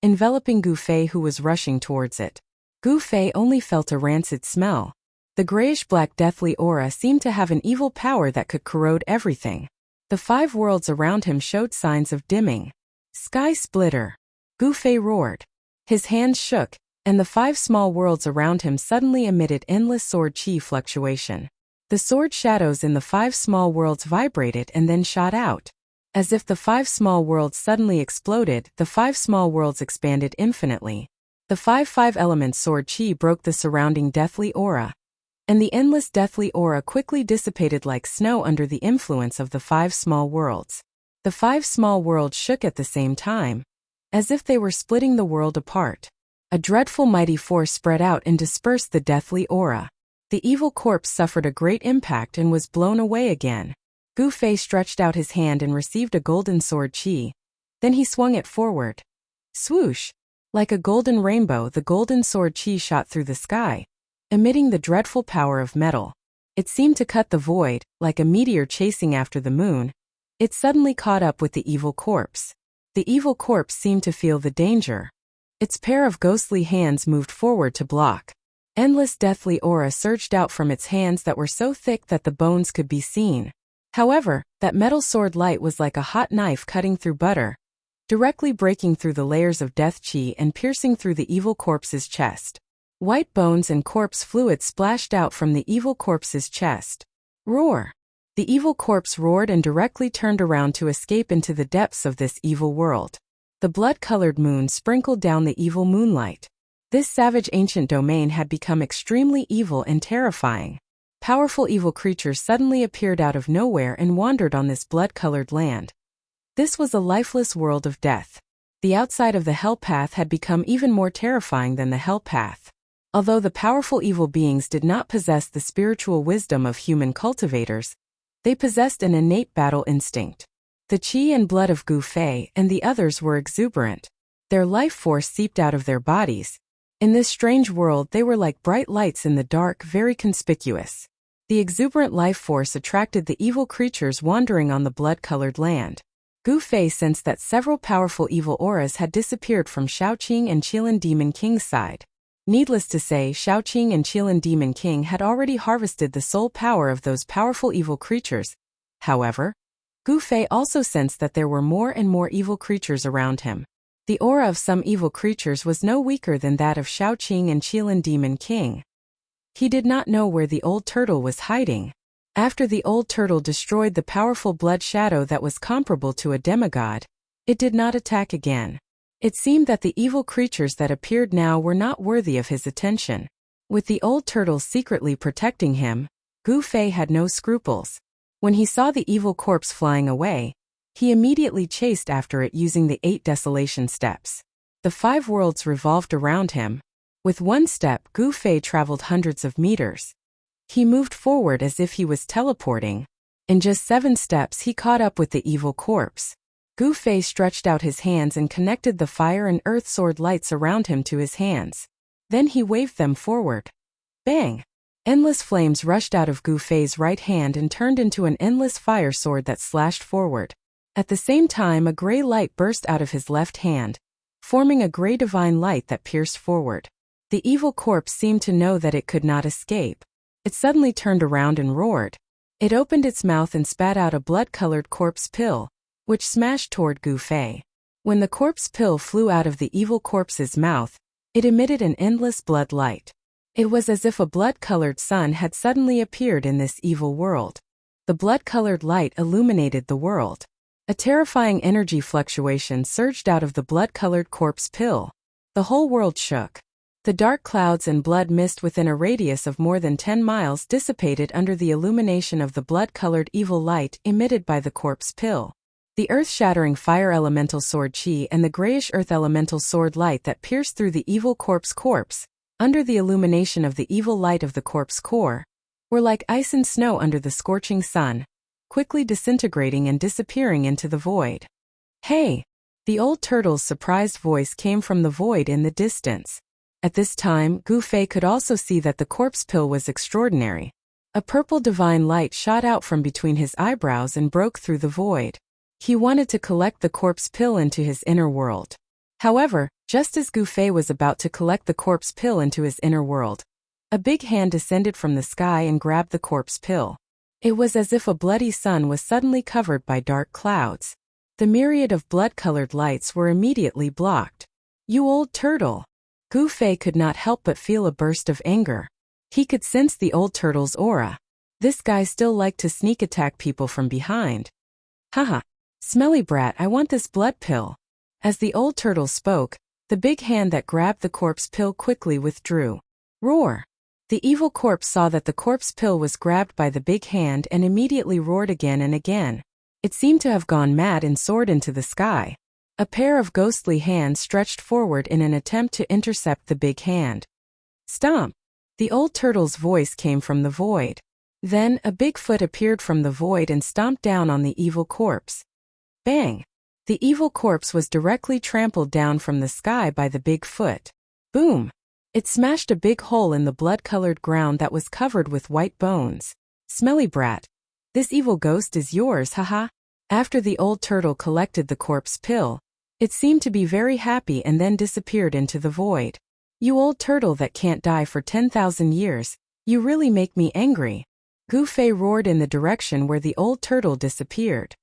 enveloping Gu Fei, who was rushing towards it. Gu Fei only felt a rancid smell. The grayish-black deathly aura seemed to have an evil power that could corrode everything. The 5 worlds around him showed signs of dimming. Sky splitter! Gu Fei roared. His hands shook, and the 5 small worlds around him suddenly emitted endless sword qi fluctuation. The sword shadows in the 5 small worlds vibrated and then shot out. As if the 5 small worlds suddenly exploded, the 5 small worlds expanded infinitely. The 5 elements sword qi broke the surrounding deathly aura, and the endless deathly aura quickly dissipated like snow under the influence of the 5 small worlds. The 5 small worlds shook at the same time, as if they were splitting the world apart. A dreadful mighty force spread out and dispersed the deathly aura. The evil corpse suffered a great impact and was blown away again. Gu Fei stretched out his hand and received a golden sword qi. Then he swung it forward. Swoosh! Like a golden rainbow, the golden sword qi shot through the sky, emitting the dreadful power of metal. It seemed to cut the void, like a meteor chasing after the moon. It suddenly caught up with the evil corpse. The evil corpse seemed to feel the danger. Its pair of ghostly hands moved forward to block. Endless deathly aura surged out from its hands that were so thick that the bones could be seen. However, that metal sword light was like a hot knife cutting through butter, directly breaking through the layers of death qi and piercing through the evil corpse's chest. White bones and corpse fluid splashed out from the evil corpse's chest. Roar! The evil corpse roared and directly turned around to escape into the depths of this evil world. The blood-colored moon sprinkled down the evil moonlight. This savage ancient domain had become extremely evil and terrifying. Powerful evil creatures suddenly appeared out of nowhere and wandered on this blood-colored land. This was a lifeless world of death. The outside of the hell path had become even more terrifying than the hell path. Although the powerful evil beings did not possess the spiritual wisdom of human cultivators, they possessed an innate battle instinct. The chi and blood of Gu Fei and the others were exuberant. Their life force seeped out of their bodies. In this strange world they were like bright lights in the dark, very conspicuous. The exuberant life force attracted the evil creatures wandering on the blood-colored land. Gu Fei sensed that several powerful evil auras had disappeared from Shaoqing and Qilin Demon King's side. Needless to say, Shaoqing and Qilin Demon King had already harvested the soul power of those powerful evil creatures. However, Gu Fei also sensed that there were more and more evil creatures around him. The aura of some evil creatures was no weaker than that of Shaoqing and Qilin Demon King. He did not know where the old turtle was hiding. After the old turtle destroyed the powerful blood shadow that was comparable to a demigod, it did not attack again. It seemed that the evil creatures that appeared now were not worthy of his attention. With the old turtle secretly protecting him, Gu Fei had no scruples. When he saw the evil corpse flying away, he immediately chased after it using the 8 desolation steps. The 5 worlds revolved around him. With one step, Gu Fei traveled hundreds of meters. He moved forward as if he was teleporting. In just 7 steps he caught up with the evil corpse. Gu Fei stretched out his hands and connected the fire and earth sword lights around him to his hands. Then he waved them forward. Bang! Endless flames rushed out of Gu Fei's right hand and turned into an endless fire sword that slashed forward. At the same time, a gray light burst out of his left hand, forming a gray divine light that pierced forward. The evil corpse seemed to know that it could not escape. It suddenly turned around and roared. It opened its mouth and spat out a blood-colored corpse pill, which smashed toward Gu Fei. When the corpse pill flew out of the evil corpse's mouth, it emitted an endless blood light. It was as if a blood-colored sun had suddenly appeared in this evil world. The blood-colored light illuminated the world. A terrifying energy fluctuation surged out of the blood-colored corpse pill. The whole world shook. The dark clouds and blood mist within a radius of more than 10 miles dissipated under the illumination of the blood-colored evil light emitted by the corpse pill. The earth-shattering fire elemental sword chi and the grayish earth elemental sword light that pierced through the evil corpse, under the illumination of the evil light of the corpse core, were like ice and snow under the scorching sun, quickly disintegrating and disappearing into the void. Hey! The old turtle's surprised voice came from the void in the distance. At this time, Gu Fei could also see that the corpse pill was extraordinary. A purple divine light shot out from between his eyebrows and broke through the void. He wanted to collect the corpse pill into his inner world. However, just as Gu Fei was about to collect the corpse pill into his inner world, a big hand descended from the sky and grabbed the corpse pill. It was as if a bloody sun was suddenly covered by dark clouds. The myriad of blood-colored lights were immediately blocked. You old turtle! Gu Fei could not help but feel a burst of anger. He could sense the old turtle's aura. This guy still liked to sneak attack people from behind. Haha! Smelly brat, I want this blood pill. As the old turtle spoke, the big hand that grabbed the corpse pill quickly withdrew. Roar! The evil corpse saw that the corpse pill was grabbed by the big hand and immediately roared again and again. It seemed to have gone mad and soared into the sky. A pair of ghostly hands stretched forward in an attempt to intercept the big hand. Stomp! The old turtle's voice came from the void. Then, a big foot appeared from the void and stomped down on the evil corpse. Bang! The evil corpse was directly trampled down from the sky by the big foot. Boom! It smashed a big hole in the blood-colored ground that was covered with white bones. Smelly brat! This evil ghost is yours, haha! After the old turtle collected the corpse pill, it seemed to be very happy and then disappeared into the void. You old turtle that can't die for 10,000 years, you really make me angry. Gu Fei roared in the direction where the old turtle disappeared.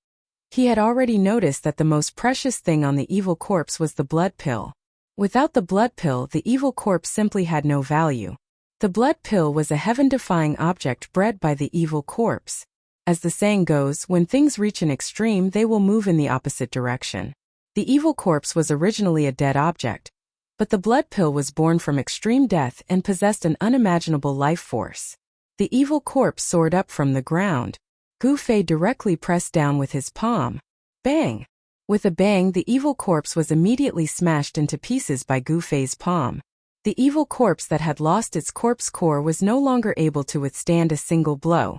He had already noticed that the most precious thing on the evil corpse was the blood pill. Without the blood pill, the evil corpse simply had no value. The blood pill was a heaven-defying object bred by the evil corpse. As the saying goes, when things reach an extreme, they will move in the opposite direction. The evil corpse was originally a dead object, but the blood pill was born from extreme death and possessed an unimaginable life force. The evil corpse soared up from the ground. Gu Fei directly pressed down with his palm. Bang! With a bang, the evil corpse was immediately smashed into pieces by Gu Fei's palm. The evil corpse that had lost its corpse core was no longer able to withstand a single blow.